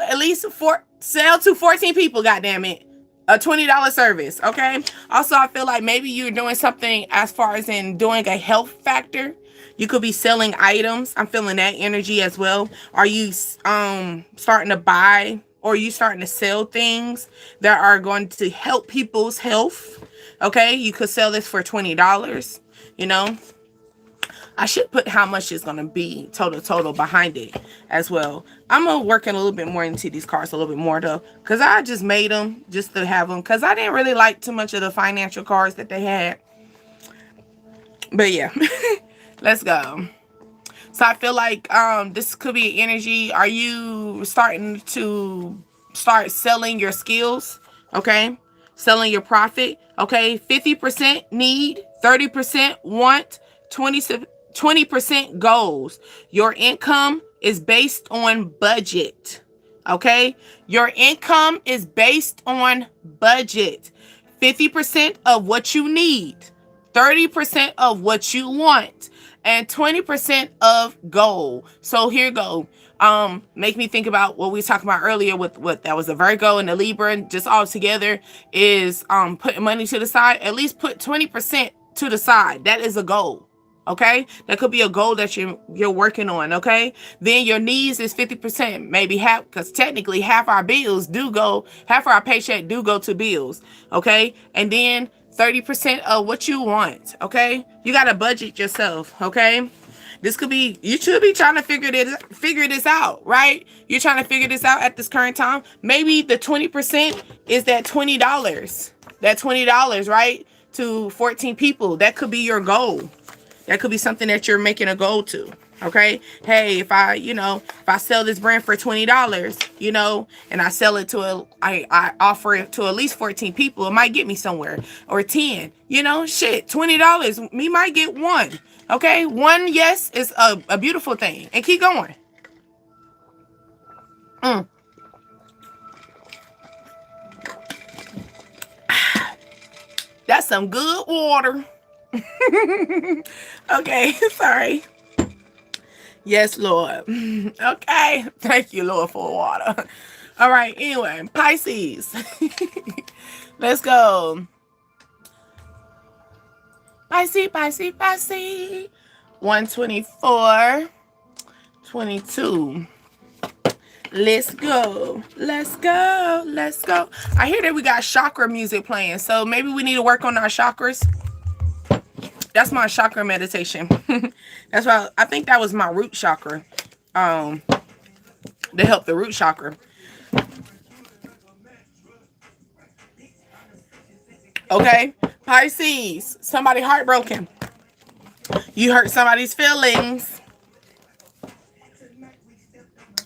to 14 people, goddamn it. A $20 service, okay? Also, I feel like maybe you're doing something as far as in doing a health factor. You could be selling items. I'm feeling that energy as well. Are you starting to buy or are you starting to sell things that are going to help people's health? Okay, you could sell this for $20, you know? I should put how much it's going to be total behind it as well. I'm going to work a little bit more into these cards a little bit more though. Because I just made them just to have them. Because I didn't really like too much of the financial cards that they had. But yeah. Let's go. So I feel like this could be energy. Are you starting to selling your skills? Okay. Selling your profit. Okay. 50% need. 30% want. 20% goals. Your income is based on budget. Okay? Your income is based on budget. 50% of what you need, 30% of what you want, and 20% of goal. So here go. Make me think about what we were talking about earlier with what that was a Virgo and a Libra, and just all together is putting money to the side. At least put 20% to the side. That is a goal. Okay, that could be a goal that you're working on. Okay, then your needs is 50%, maybe half, because technically half our paycheck do go to bills. Okay, and then 30% of what you want. Okay, you gotta budget yourself. Okay, this could be, you should be trying to figure this out, right? You're trying to figure this out at this current time. Maybe the 20% is that $20. That $20, right? To 14 people. That could be your goal. That could be something that you're making a goal to. Okay. Hey, if I sell this brand for $20, you know, and I sell it I offer it to at least 14 people, it might get me somewhere. Or 10, you know, shit, $20. Me might get one. Okay. One yes is a beautiful thing. And keep going. That's some good water. Okay, sorry. Yes, Lord. Okay, thank you, Lord, for water. All right, anyway, Pisces. Let's go. Pisces, Pisces, Pisces. 124, 22. Let's go. Let's go. Let's go. I hear that we got chakra music playing, so maybe we need to work on our chakras. That's my chakra meditation. That's why I think that was my root chakra. To help the root chakra. Okay, Pisces, somebody heartbroken. You hurt somebody's feelings.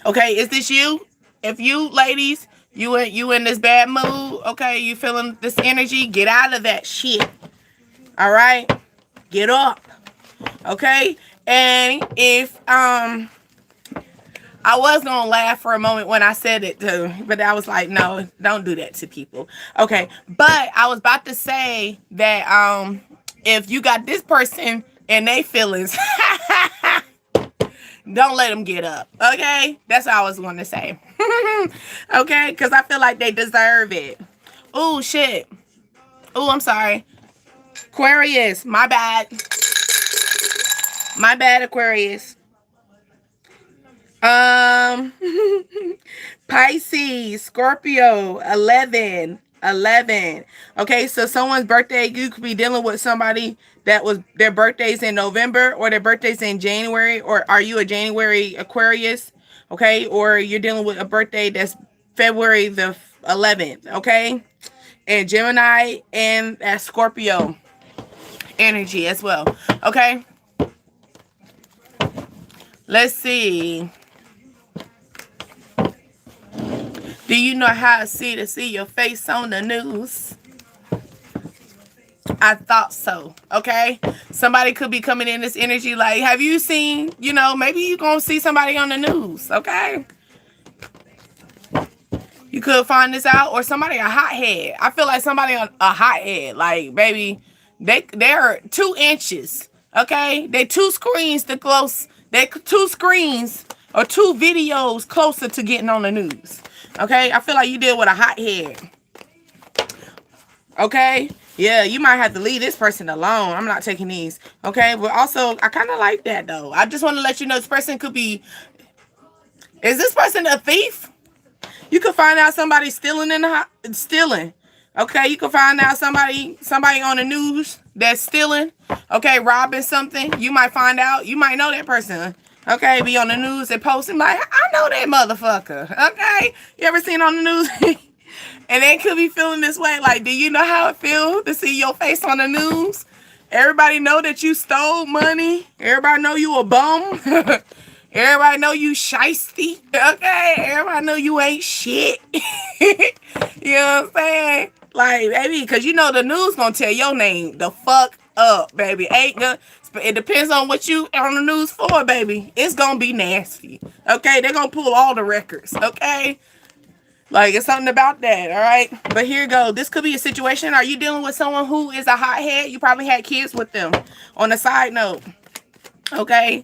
Okay, is this you? If you ladies, you in this bad mood, okay, you feeling this energy, get out of that shit. All right? Get up. Okay? And if I was gonna laugh for a moment when I said it too, but I was like, no, don't do that to people. Okay, but I was about to say that if you got this person and they feelings, don't let them get up. Okay, that's what I was going to say. Okay, because I feel like they deserve it. Oh shit. Oh, I'm sorry. Aquarius, my bad. My bad, Aquarius. Pisces, Scorpio, 11. Okay, so someone's birthday, you could be dealing with somebody that was their birthday's in November or their birthday's in January, or are you a January Aquarius? Okay, or you're dealing with a birthday that's February the 11th, okay? And Gemini and that Scorpio energy as well, okay? Let's see. Do you know how to see your face on the news? I thought so. Okay. Somebody could be coming in this energy like, have you seen, maybe you're going to see somebody on the news. Okay. You could find this out, or somebody a hothead. I feel like somebody on a hothead. Like, baby, they're 2 inches. Okay. They 2 screens to close. They 2 screens or 2 videos closer to getting on the news. Okay, I feel like you deal with a hothead. Okay, yeah, you might have to leave this person alone. I'm not taking these. Okay, but also, I kind of like that, though. I just want to let you know this person could be... Is this person a thief? You could find out somebody stealing stealing. Okay, you could find out somebody on the news that's stealing. Okay, robbing something. You might find out. You might know that person. Okay, be on the news and posting like, I know that motherfucker. Okay, you ever seen on the news? And they could be feeling this way. Like, do you know how it feels to see your face on the news? Everybody know that you stole money. Everybody know you a bum. Everybody know you shiesty. Okay, everybody know you ain't shit. You know what I'm saying? Like, baby, because you know the news gonna tell your name the fuck up, baby. It depends on what you on the news for, baby. It's gonna be nasty. Okay, they're gonna pull all the records. Okay, like it's something about that. All right, but here you go. This could be a situation. Are you dealing with someone who is a hothead? You probably had kids with them. On a side note, okay.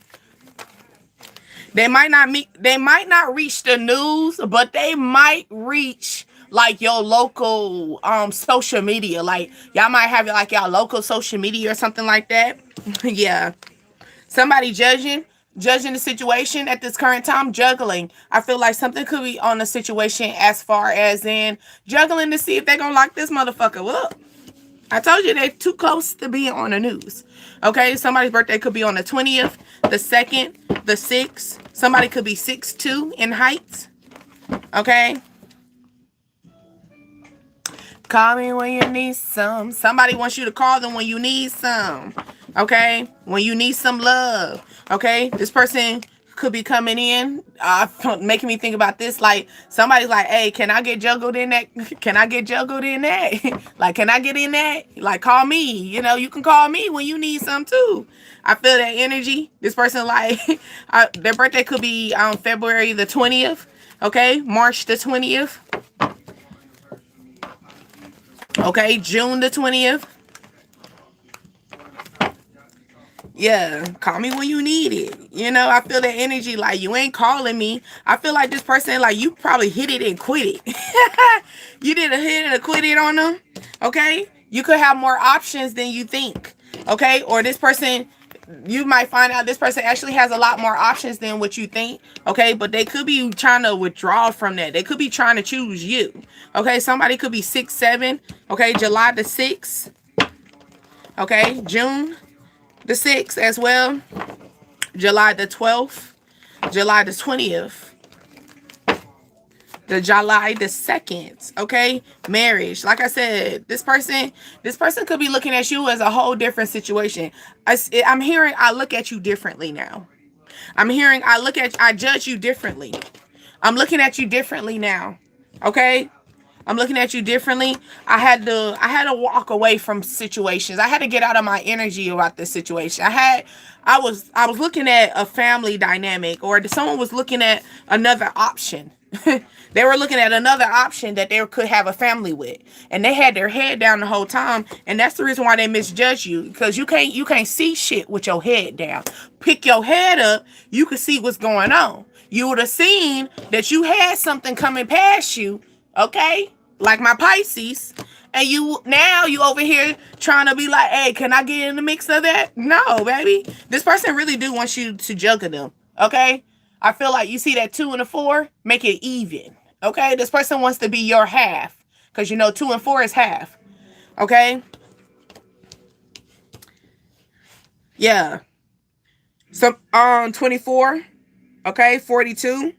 They might not reach the news, but they might reach like your local social media. Like y'all might have like y'all local social media or something like that. Yeah. Somebody judging the situation at this current time, juggling. I feel like something could be on the situation as far as in juggling to see if they're gonna lock this motherfucker up. I told you they're too close to being on the news. Okay, somebody's birthday could be on the 20th, the 2nd, the 6th. Somebody could be 6'2" in height. Okay. Call me when you need some. Somebody wants you to call them when you need some. Okay? When you need some love. Okay? This person could be coming in, making me think about this. Like, somebody's like, hey, can I get juggled in that? Can I get juggled in that? Like, can I get in that? Like, call me. You can call me when you need some too. I feel that energy. This person, like, their birthday could be on February the 20th. Okay? March the 20th. Okay, June the 20th. Yeah, call me when you need it. I feel that energy like you ain't calling me. I feel like this person, like you probably hit it and quit it. You did a hit it and quit it on them. Okay? You could have more options than you think. Okay, or this person, you might find out this person actually has a lot more options than what you think. Okay, but they could be trying to withdraw from that. They could be trying to choose you. Okay, somebody could be 6-7. Okay, July the 6th. Okay, June the 6th as well. July the 12th. July the 20th. The July the 2nd, okay? Marriage. Like I said, this person could be looking at you as a whole different situation. I'm hearing I look at you differently now. I'm hearing I judge you differently. I'm looking at you differently now. Okay? I'm looking at you differently. I had to walk away from situations. I had to get out of my energy about this situation. I was looking at a family dynamic, or someone was looking at another option. They were looking at another option that they could have a family with, and they had their head down the whole time, and that's the reason why they misjudge you, because you can't see shit with your head down. Pick your head up, you could see what's going on. You would have seen that you had something coming past you, okay? Like my Pisces, and you over here trying to be like, hey, can I get in the mix of that? No, baby. This person really do want you to juggle them, okay? I feel like you see that 2 and a 4, make it even. Okay, this person wants to be your half, because 2 and 4 is half. Okay, yeah. Some 24. Okay, 42.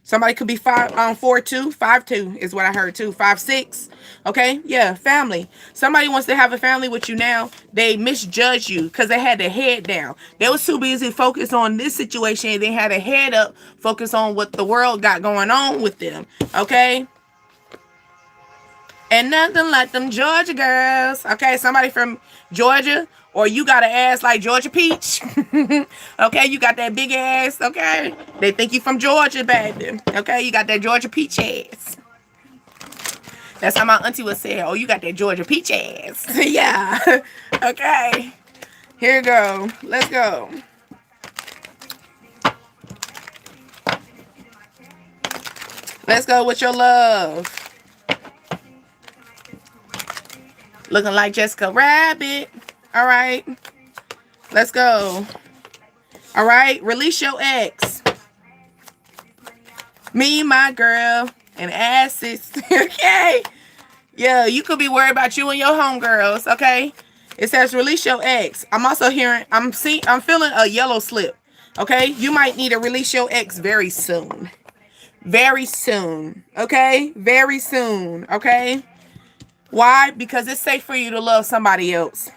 Somebody could be 4-2, 5-2 is what I heard too. 5-6. Okay, yeah, family. Somebody wants to have a family with you now. They misjudge you because they had their head down. They was too busy focused on this situation. They had a head up, focused on what the world got going on with them. Okay. And nothing like them Georgia girls. Okay, somebody from Georgia, or you got an ass like Georgia Peach. Okay, you got that big ass. Okay, they think you from Georgia, baby. Okay, you got that Georgia Peach ass. That's how my auntie would say, oh, you got that Georgia Peach ass. Yeah. Okay, here you go. Let's go. Let's go with your love. Looking like Jessica Rabbit. All right. Let's go. All right. Release your ex. Me, my girl, and asses. Okay. Yeah, you could be worried about you and your homegirls. Okay. It says release your ex. I'm also hearing, I'm feeling a yellow slip. Okay. You might need to release your ex very soon. Very soon. Okay. Very soon. Okay. Why? Because it's safe for you to love somebody else.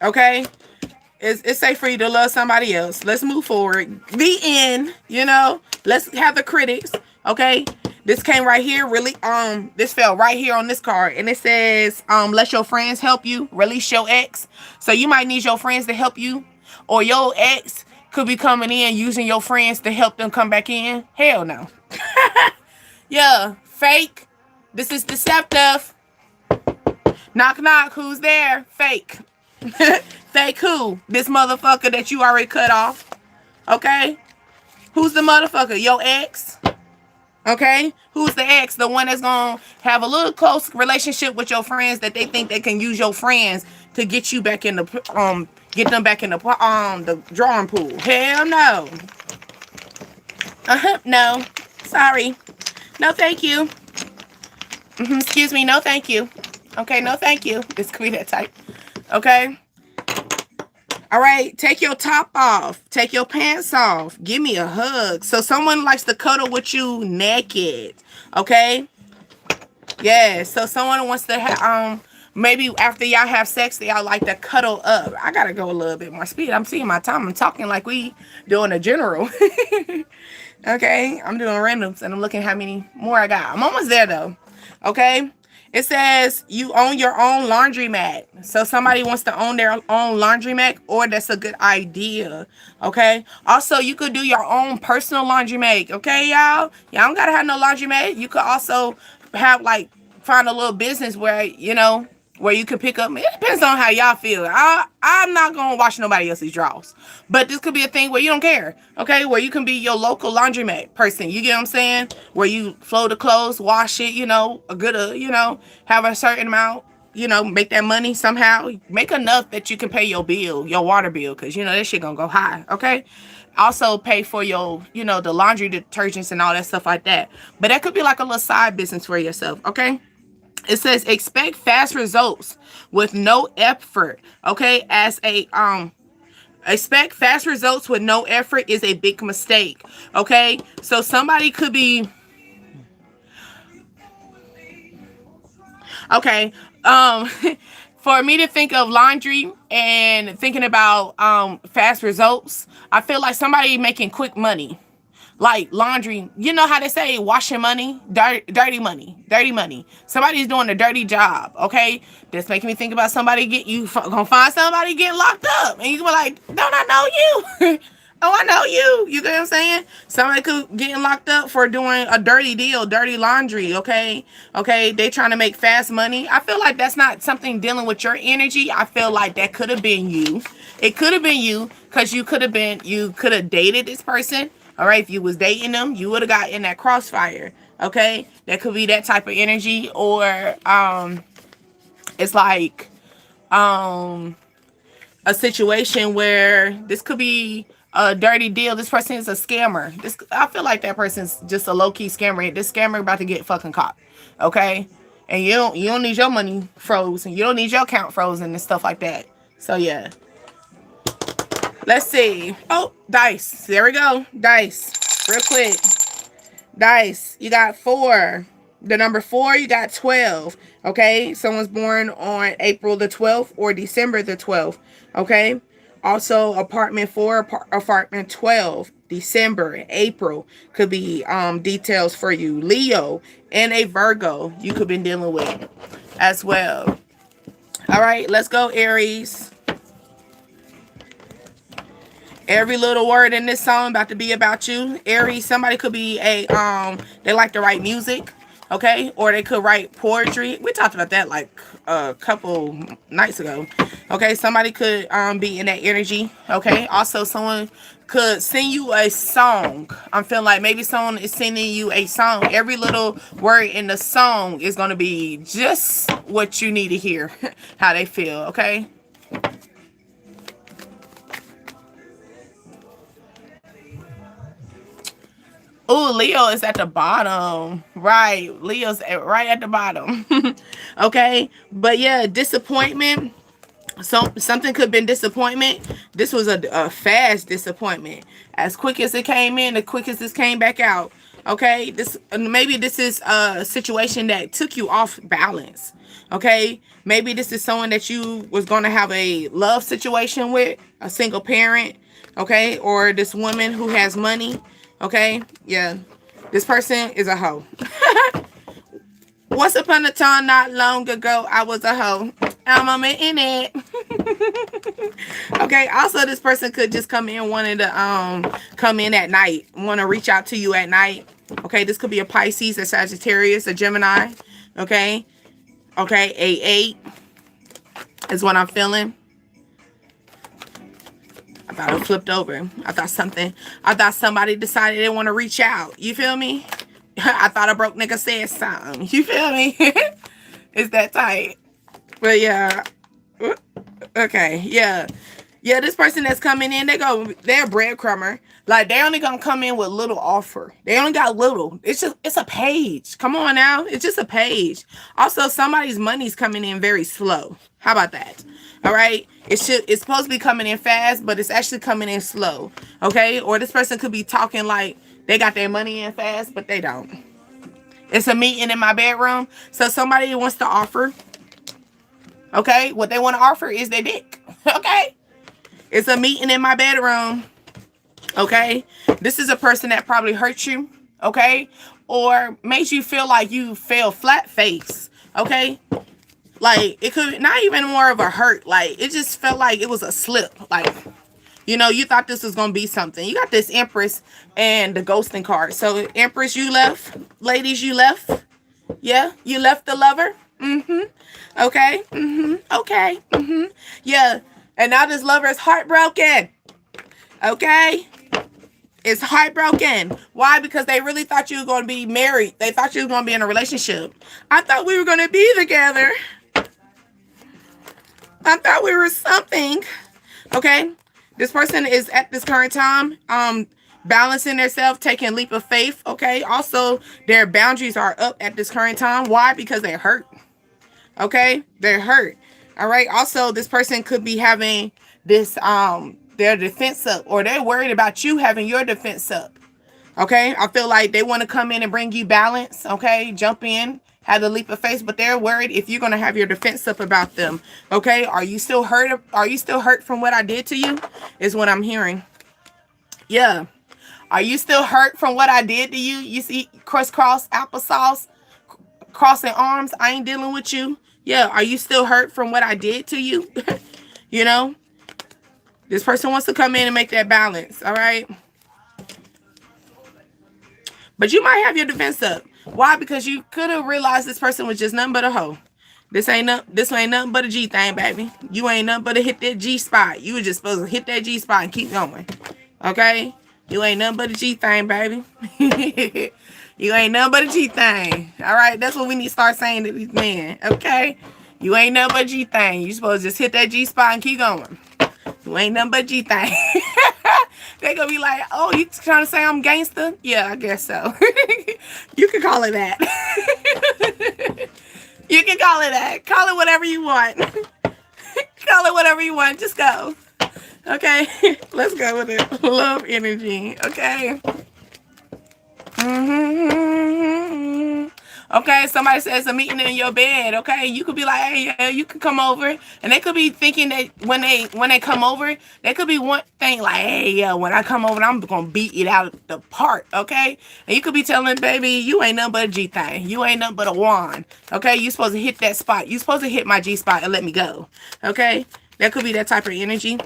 Okay? It's safe for you to love somebody else. Let's move forward. The end, Let's have the critics. Okay? This came right here. Really, this fell right here on this card. And it says, let your friends help you. Release your ex. So you might need your friends to help you. Or your ex could be coming in using your friends to help them come back in. Hell no. Yeah. Fake. This is deceptive. Knock, knock. Who's there? Fake. Fake who? This motherfucker that you already cut off. Okay? Who's the motherfucker? Your ex? Okay? Who's the ex? The one that's going to have a little close relationship with your friends that they think they can use your friends to get you back in the, get them back in the drawing pool. Hell no. No. Sorry. No, thank you. Excuse me. No, thank you. Okay, no thank you. This could be that type. Okay? All right, take your top off. Take your pants off. Give me a hug. So someone likes to cuddle with you naked. Okay? Yeah, so someone wants to have, maybe after y'all have sex, y'all like to cuddle up. I gotta go a little bit more speed. I'm seeing my time. I'm talking like we doing a general. Okay? I'm doing randoms, and I'm looking how many more I got. I'm almost there, though. Okay? It says you own your own laundromat. So somebody wants to own their own laundromat, or that's a good idea. Okay. Also, you could do your own personal laundromat. Okay, y'all? Y'all don't gotta have no laundromat. You could also have find a little business where, where you can pick up. It depends on how y'all feel. I'm not gonna wash nobody else's drawers. But this could be a thing where you don't care. Okay, where you can be your local laundromat person. You get what I'm saying? Where you flow the clothes, wash it, a good, have a certain amount. you know, make that money somehow. Make enough that you can pay your bill, your water bill, because, you know, that shit gonna go high, okay? Also pay for your, you know, the laundry detergents and all that stuff like that. But that could be like a little side business for yourself, okay? It says expect fast results with no effort, okay? Expect fast results with no effort is a big mistake, okay? So somebody could be, okay, for me to think of laundry and thinking about fast results, I feel like somebody making quick money. Like laundry, you know how they say washing money, dirty money, dirty money. Somebody's doing a dirty job, okay? That's making me think about somebody gonna find somebody getting locked up, and you gonna be like, don't I know you? Oh, I know you. You get what I'm saying? Somebody could getting locked up for doing a dirty deal, dirty laundry, okay? Okay, they trying to make fast money. I feel like that's not something dealing with your energy. I feel like that could have been you. It could have been you, because you could have dated this person. All right, if you was dating them, you would have got in that crossfire. Okay, that could be that type of energy, or it's like a situation where this could be a dirty deal. This person is a scammer. I feel like that person's just a low-key scammer. This scammer about to get fucking caught. Okay, and you don't need your money frozen. You don't need your account frozen and stuff like that. So yeah. Let's see. Oh, dice. There we go. Dice. Real quick. Dice. You got 4. The number 4, you got 12. Okay? Someone's born on April the 12th or December the 12th. Okay? Also, apartment 4, apartment 12, December, April could be details for you. Leo and a Virgo you could be dealing with as well. All right, let's go, Aries. Every little word in this song about to be about you. Aries, somebody could be they like to write music, okay? Or they could write poetry. We talked about that like a couple nights ago. Okay, somebody could be in that energy, okay? Also, someone could sing you a song. I'm feeling like maybe someone is singing you a song. Every little word in the song is going to be just what you need to hear, how they feel, okay? Oh, Leo is at the bottom. Right. Leo's right at the bottom. Okay. But yeah, disappointment. So something could have been disappointment. This was a fast disappointment. As quick as it came in, the quickest it came back out. Okay. Maybe this is a situation that took you off balance. Okay. Maybe this is someone that you was going to have a love situation with, a single parent. Okay. Or this woman who has money. Okay, yeah. This person is a hoe. Once upon a time, not long ago, I was a hoe. I'm in it. Okay, also this person could just come in wanting to come in at night. Want to reach out to you at night. Okay, this could be a Pisces, a Sagittarius, a Gemini. Okay. Okay, a 8 is what I'm feeling. I thought it flipped over. I thought somebody decided they want to reach out. You feel me? I thought a broke nigga said something. You feel me? It's that tight. But yeah. Okay. Yeah. Yeah, this person that's coming in, they're a breadcrumber. Like, they only gonna come in with little offer. They only got little. It's a page. Come on now. It's just a page. Also, somebody's money's coming in very slow. How about that? All right. It's supposed to be coming in fast, but it's actually coming in slow. Okay. Or this person could be talking like they got their money in fast, but they don't. It's a meeting in my bedroom. So somebody wants to offer. Okay. What they want to offer is their dick. Okay. It's a meeting in my bedroom. Okay. This is a person that probably hurt you. Okay. Or made you feel like you fell flat face. Okay. Like, it could not even more of a hurt. Like, it just felt like it was a slip. Like, you know, you thought this was going to be something. You got this Empress and the ghosting card. So, Empress, you left. Ladies, you left. Yeah, you left the lover. Okay. Okay. Yeah. And now this lover is heartbroken. Okay. It's heartbroken. Why? Because they really thought you were going to be married. They thought you were going to be in a relationship. I thought we were going to be together. I thought we were something. Okay. This person is at this current time balancing themselves, taking a leap of faith. Okay. Also, their boundaries are up at this current time. Why? Because they're hurt. Okay. They're hurt. All right. Also, this person could be having this their defense up, or they're worried about you having your defense up. Okay. I feel like they want to come in and bring you balance. Okay. Jump in, have the leap of faith, but they're worried if you're going to have your defense up about them. Okay. Are you still hurt? Are you still hurt from what I did to you? Is what I'm hearing. Yeah. Are you still hurt from what I did to you? You see crisscross applesauce, crossing arms. I ain't dealing with you. Yeah. Are you still hurt from what I did to you? You know, this person wants to come in and make that balance. All right. But you might have your defense up. Why? Because you could have realized this person was just nothing but a hoe. This ain't nothing but a G thing, baby. You ain't nothing but to hit that G spot. You were just supposed to hit that G spot and keep going. Okay? You ain't nothing but a G thing, baby. You ain't nothing but a G thing. All right? That's what we need to start saying to these men. Okay? You ain't nothing but a G thing. You supposed to just hit that G spot and keep going. You ain't nothing but a G thing. They gonna be like, oh, you trying to say I'm gangster? Yeah, I guess so. You can call it that. You can call it that. Call it whatever you want. Call it whatever you want. Just go. Okay? Let's go with it. Love energy. Okay? Okay, somebody says a meeting in your bed. Okay, you could be like, hey, yeah, you could come over, and they could be thinking that when they come over, they could be one thing like, hey, yeah, when I come over, I'm gonna beat it out of the park. Okay, and you could be telling baby, you ain't nothing but a G thing. You ain't nothing but a wand. Okay, you supposed to hit that spot. You supposed to hit my G spot and let me go. Okay, that could be that type of energy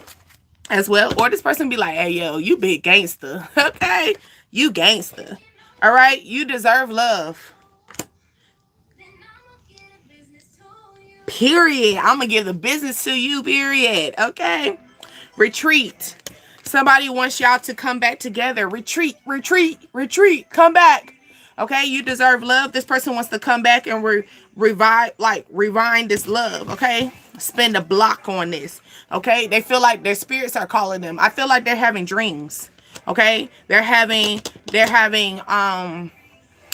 as well. Or this person be like, hey, yo, you big gangster. Okay, you gangster. All right, you deserve love. Period. I'm going to give the business to you, period. Okay? Retreat. Somebody wants y'all to come back together. Retreat, retreat, retreat. Come back. Okay? You deserve love. This person wants to come back and rewind this love. Okay? Spend a block on this. Okay? They feel like their spirits are calling them. I feel like they're having dreams. Okay? They're having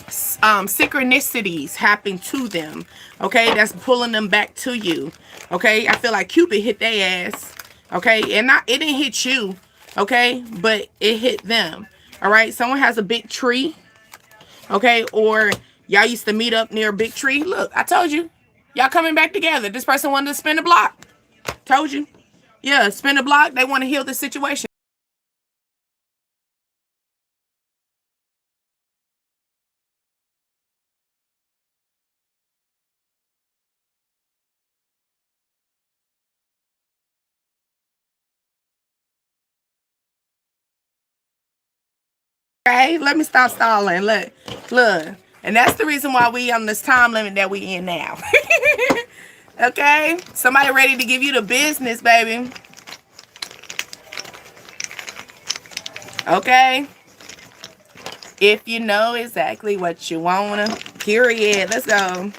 synchronicities happen to them. Okay, that's pulling them back to you. Okay, I feel like Cupid hit their ass. Okay, and it didn't hit you. Okay, but it hit them. All right, someone has a big tree. Okay, or y'all used to meet up near a big tree. Look, I told you, y'all coming back together. This person wanted to spin a block. Told you. Yeah, spin a block. They want to heal the situation. Okay, let me stop stalling. Look. And that's the reason why we on this time limit that we in now. Okay? Somebody ready to give you the business, baby. Okay? If you know exactly what you wanna, period. Let's go.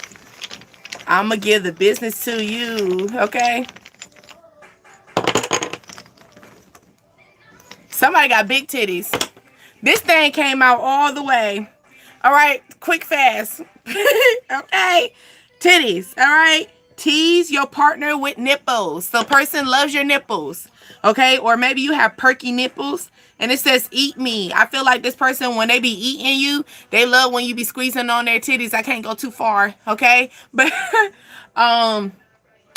I'm gonna give the business to you. Okay? Somebody got big titties. This thing came out all the way. All right, quick, fast. Okay, titties. All right, tease your partner with nipples. So person loves your nipples. Okay, or maybe you have perky nipples and it says eat me. I feel like this person, when they be eating you, they love when you be squeezing on their titties. I can't go too far. Okay, but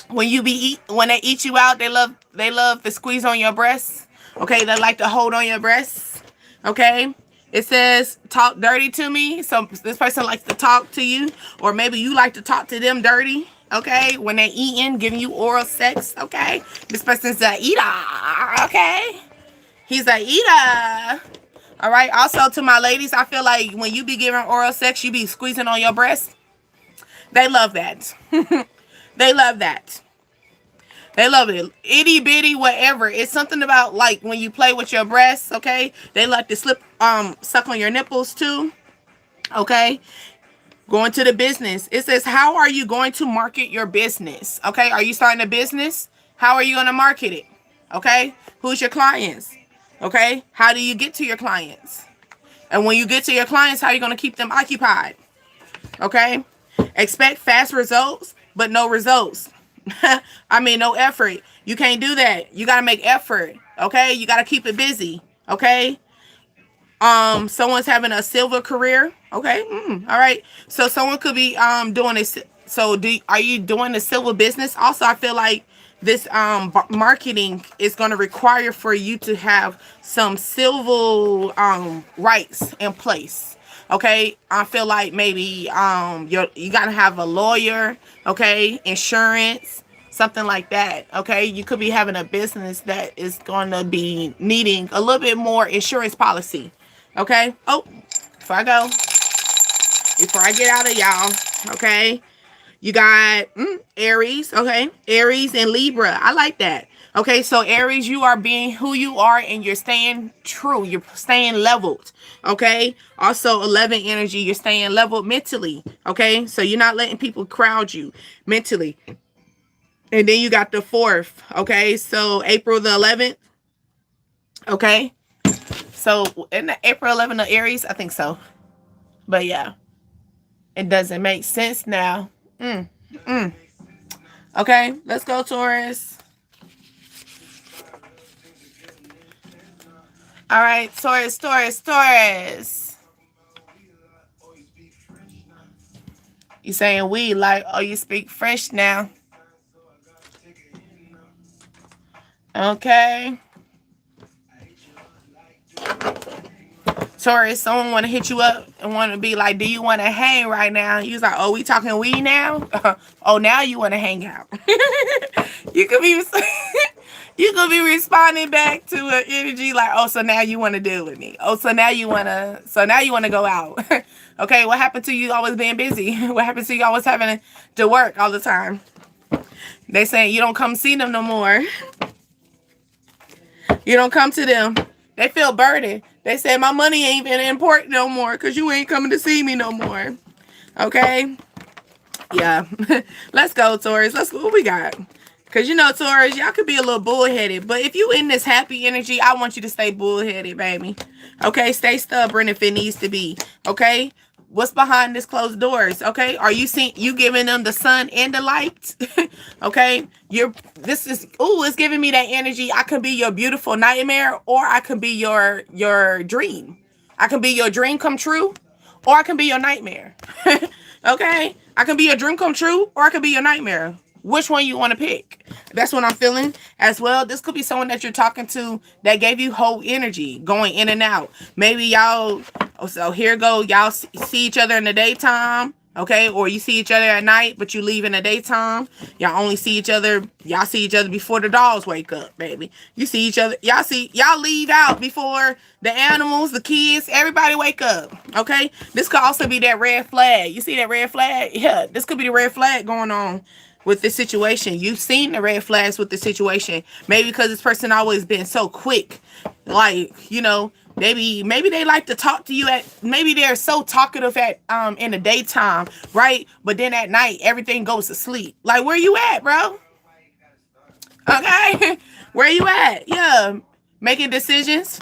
when they eat you out, they love the squeeze on your breasts. Okay, they like to hold on your breasts. Okay, it says talk dirty to me. So this person likes to talk to you, or maybe you like to talk to them dirty. Okay, when they're eating, giving you oral sex. Okay, this person's a eater. Okay, he's a eater. All right. Also, to my ladies, I feel like when you be giving oral sex, you be squeezing on your breast. They love that. They love that. They love it. Itty bitty, whatever. It's something about like when you play with your breasts, okay? They like to suck on your nipples too. Okay? Going to the business. It says, how are you going to market your business? Okay? Are you starting a business? How are you going to market it? Okay. Who's your clients? Okay. How do you get to your clients? And when you get to your clients, how are you going to keep them occupied? Okay. Expect fast results, but no results. I mean, no effort. You can't do that. You got to make effort. Okay. You got to keep it busy. Okay. Someone's having a silver career. Okay. All right. So someone could be doing this. So are you doing the silver business? Also, I feel like this marketing is going to require for you to have some civil rights in place. Okay. I feel like maybe you got to have a lawyer. Okay. Insurance, something like that. Okay. You could be having a business that is going to be needing a little bit more insurance policy. Okay. Oh, before I get out of y'all. Okay. You got Aries. Okay. Aries and Libra. I like that. Okay. So Aries, you are being who you are and you're staying true. You're staying leveled. Okay. Also 11 energy. You're staying leveled mentally. Okay. So you're not letting people crowd you mentally. And then you got the 4th. Okay. So April the 11th. Okay. So, in April 11th of Aries? I think so. But yeah. It doesn't make sense now. Okay, let's go, Taurus. All right, Taurus. You saying we like, oh, you speak French now. Okay. Taurus, someone want to hit you up and want to be like, do you want to hang right now? You was like, oh, we talking weed now? Oh, now you want to hang out. you could be responding back to an energy like, oh, so now you want to deal with me. Oh, so now you want to go out. Okay, what happened to you always being busy? What happened to you always having to work all the time? They saying you don't come see them no more. You don't come to them. They feel burdened. They say my money ain't even important no more because you ain't coming to see me no more. Okay? Yeah. Let's go, Taurus. Let's go. What we got? Because, you know, Taurus, y'all could be a little bullheaded. But if you in this happy energy, I want you to stay bullheaded, baby. Okay? Stay stubborn if it needs to be. Okay? What's behind this closed doors? Okay? Are you giving them the sun and the light? Okay? It's giving me that energy. I could be your beautiful nightmare, or I could be your dream. I can be your dream come true, or I can be your nightmare. Okay? I can be your dream come true, or I can be your nightmare. Which one you want to pick? That's what I'm feeling as well. This could be someone that you're talking to that gave you whole energy going in and out. Maybe y'all, so here go, y'all see each other in the daytime, okay? Or you see each other at night, but you leave in the daytime. Y'all only see each other, before the dogs wake up, baby. You see each other, y'all leave out before the animals, the kids, everybody wake up, okay? This could also be that red flag. You see that red flag? Yeah, this could be the red flag going on with this situation. You've seen the red flags with the situation. Maybe because this person always been so quick. Like, you know, maybe they like to talk to you maybe they're so talkative in the daytime, right? But then at night, everything goes to sleep. Like, where you at, bro? Okay. Where you at? Yeah. Making decisions.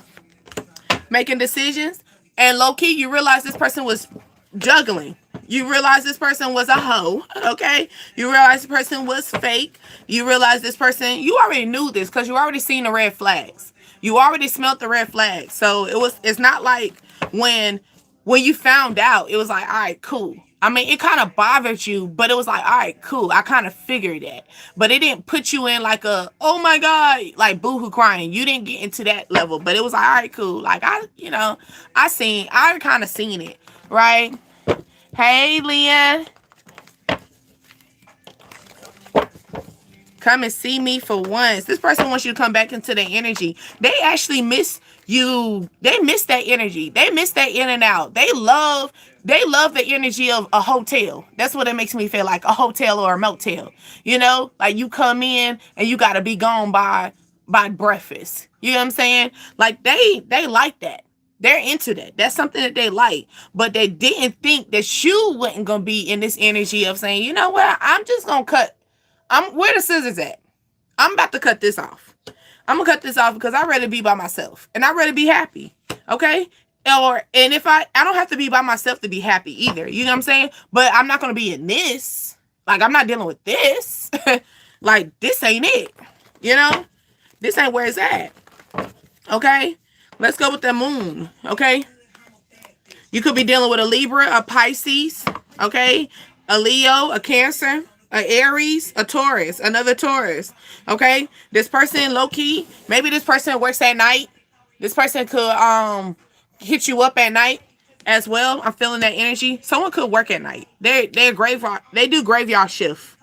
And low key, you realize this person was juggling. You realize this person was a hoe, okay? You realize this person was fake. You realize this person, you already knew this because you already seen the red flags. You already smelled the red flags. So it's not like when you found out, it was like, all right, cool. I mean, it kind of bothered you, but it was like, all right, cool. I kind of figured that. But it didn't put you in like oh my God, like boohoo crying. You didn't get into that level, but it was like, all right, cool. Like I kind of seen it, right? Hey, Leah. Come and see me for once. This person wants you to come back into their energy. They actually miss you. They miss that energy. They miss that in and out. They love the energy of a hotel. That's what it makes me feel like, a hotel or a motel. You know, like you come in and you got to be gone by breakfast. You know what I'm saying? Like they like that. They're into that. That's something that they like. But they didn't think that you wasn't going to be in this energy of saying, you know what? I'm just going to cut. Where the scissors at? I'm about to cut this off. I'm gonna cut this off because I'd rather be by myself and I'd rather be happy. Okay? And if I don't have to be by myself to be happy either. You know what I'm saying? But I'm not gonna be in this. Like, I'm not dealing with this. Like, this ain't it. You know? This ain't where it's at. Okay? Let's go with the moon. Okay? You could be dealing with a Libra, a Pisces. Okay? A Leo, a Cancer, a Aries, a Taurus, another Taurus. Okay? This person, low-key, maybe this person works at night. This person could hit you up at night as well. I'm feeling that energy. Someone could work at night. They're graveyard. They do graveyard shift.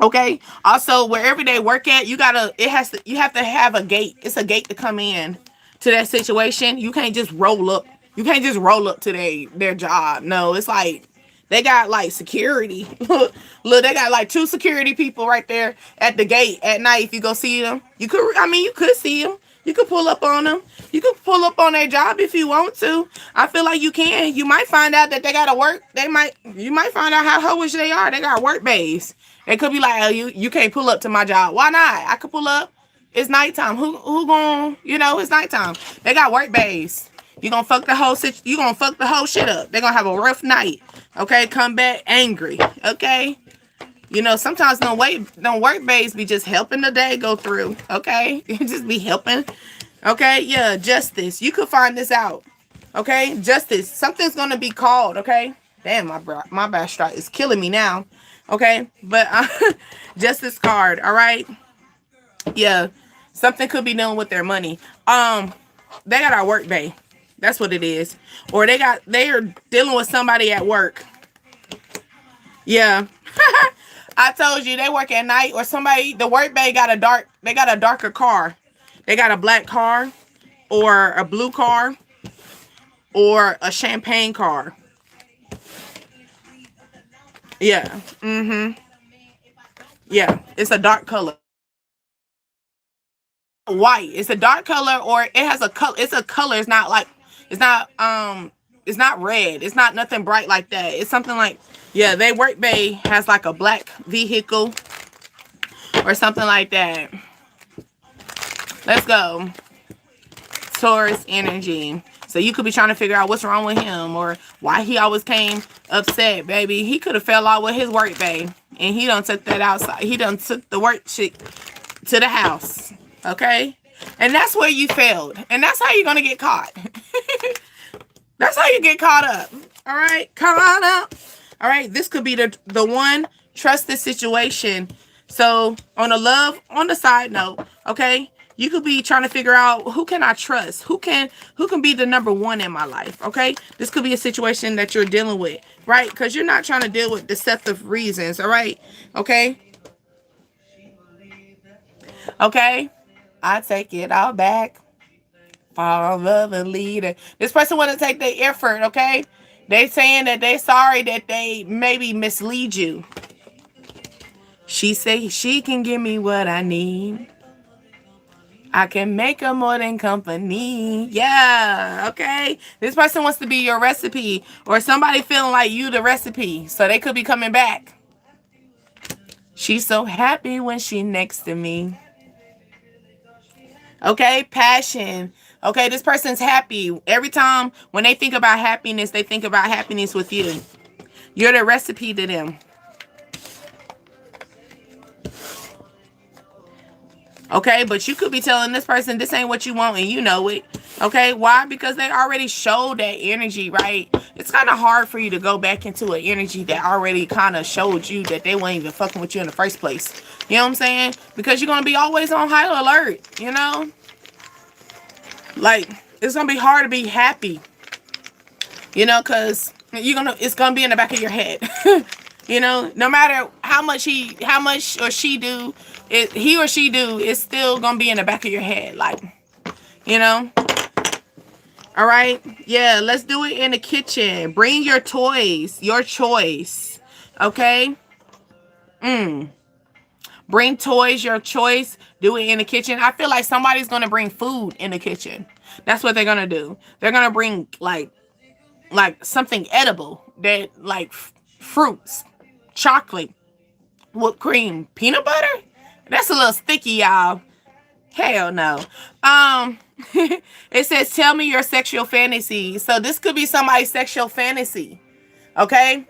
Okay. Also, wherever they work at, you have to have a gate. It's a gate to come in to that situation. You can't just roll up. You can't just roll up to their job. No, it's like they got like security. Look, they got like 2 security people right there at the gate at night. If you go see them, you could see them. You could pull up on them. You could pull up on their job if you want to. I feel like you can. You might find out that they gotta work. You might find out how hoish they are. They got work bays. They could be like, oh, you can't pull up to my job. Why not? I could pull up. It's nighttime. Who going? It's nighttime. They got work bays. You gonna fuck the whole shit up. They're gonna have a rough night. Okay, come back angry. Okay. Sometimes don't work bays be just helping the day go through. Okay. Just be helping. Okay. Yeah. Justice. You could find this out. Okay. Justice. Something's going to be called. Okay. Damn, my back strike is killing me now. Okay. But justice card. All right. Yeah. Something could be dealing with their money. They got our work bay. That's what it is. Or they are dealing with somebody at work. Yeah. I told you they work at night, or the work bay got a darker car. They got a black car or a blue car or a champagne car. Yeah. Mm-hmm. Yeah. It's a dark color. White. It's a dark color, or it has a color. It's a color. It's not red. It's not nothing bright like that. It's something like, yeah, they work bay has like a black vehicle or something like that. Let's go. Taurus energy. So you could be trying to figure out what's wrong with him or why he always came upset, baby. He could have fell out with his work bay and he done took that outside. He done took the work shit to the house. Okay? And that's where you failed. And that's how you're going to get caught. That's how you get caught up. All right? Come on up. All right? This could be the one. Trust this situation. So on the side note, okay? You could be trying to figure out, who can I trust? Who can be the number one in my life? Okay? This could be a situation that you're dealing with, right? Because you're not trying to deal with deceptive reasons, all right? Okay? Okay? I take it all back. Follow the leader. This person want to take the effort, okay? They saying that they sorry that they maybe mislead you. She say she can give me what I need. I can make her more than company. Yeah, okay? This person wants to be your recipe, or somebody feeling like you the recipe, so they could be coming back. She's so happy when she next to me. Okay, passion. Okay, this person's happy. Every time when they think about happiness, they think about happiness with you. You're the recipe to them. Okay, but you could be telling this person this ain't what you want and you know it. Okay, why? Because they already showed that energy, right? It's kind of hard for you to go back into an energy that already kind of showed you that they weren't even fucking with you in the first place. You know what I'm saying? Because you're going to be always on high alert, you know? Like, it's going to be hard to be happy. You know, because it's going to be in the back of your head. You know, no matter how much he or she do, he or she do, it's still going to be in the back of your head. Like, you know. All right. Yeah, let's do it in the kitchen. Bring your toys, your choice. Okay. Bring toys, your choice. Do it in the kitchen. I feel like somebody's going to bring food in the kitchen. That's what they're going to do. They're going to bring like something edible, that like fruits, chocolate, whipped cream, peanut butter. That's a little sticky, y'all. Hell no. It says, tell me your sexual fantasy. So this could be somebody's sexual fantasy. Okay?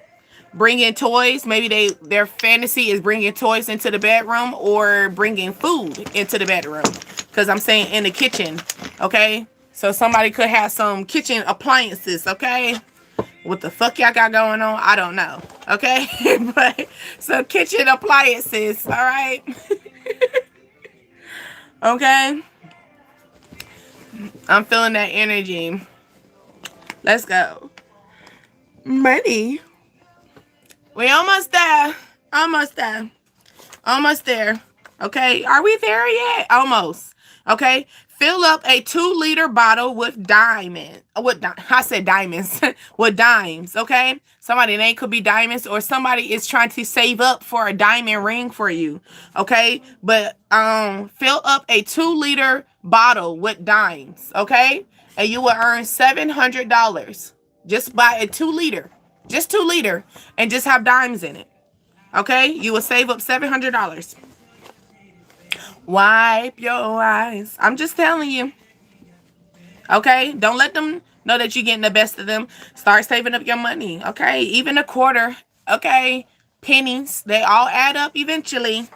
Bringing toys. Maybe their fantasy is bringing toys into the bedroom or bringing food into the bedroom. Because I'm saying in the kitchen. Okay? So somebody could have some kitchen appliances. Okay? What the fuck y'all got going on? I don't know. Okay? But some kitchen appliances. All right? Okay? I'm feeling that energy. Let's go. Money. We almost there. Almost there. Almost there. Okay? Are we there yet? Almost. Okay? Fill up a 2-liter bottle with diamonds. I said diamonds. With dimes. Okay? Somebody's name could be diamonds, or somebody is trying to save up for a diamond ring for you. Okay? But fill up a 2-liter bottle with dimes. Okay? And you will earn $700. Just buy a 2-liter. Just 2-liter. And just have dimes in it. Okay? You will save up $700. Wipe your eyes. I'm just telling you. Okay? Don't let them know that you're getting the best of them. Start saving up your money. Okay? Even a quarter. Okay? Pennies. They all add up eventually.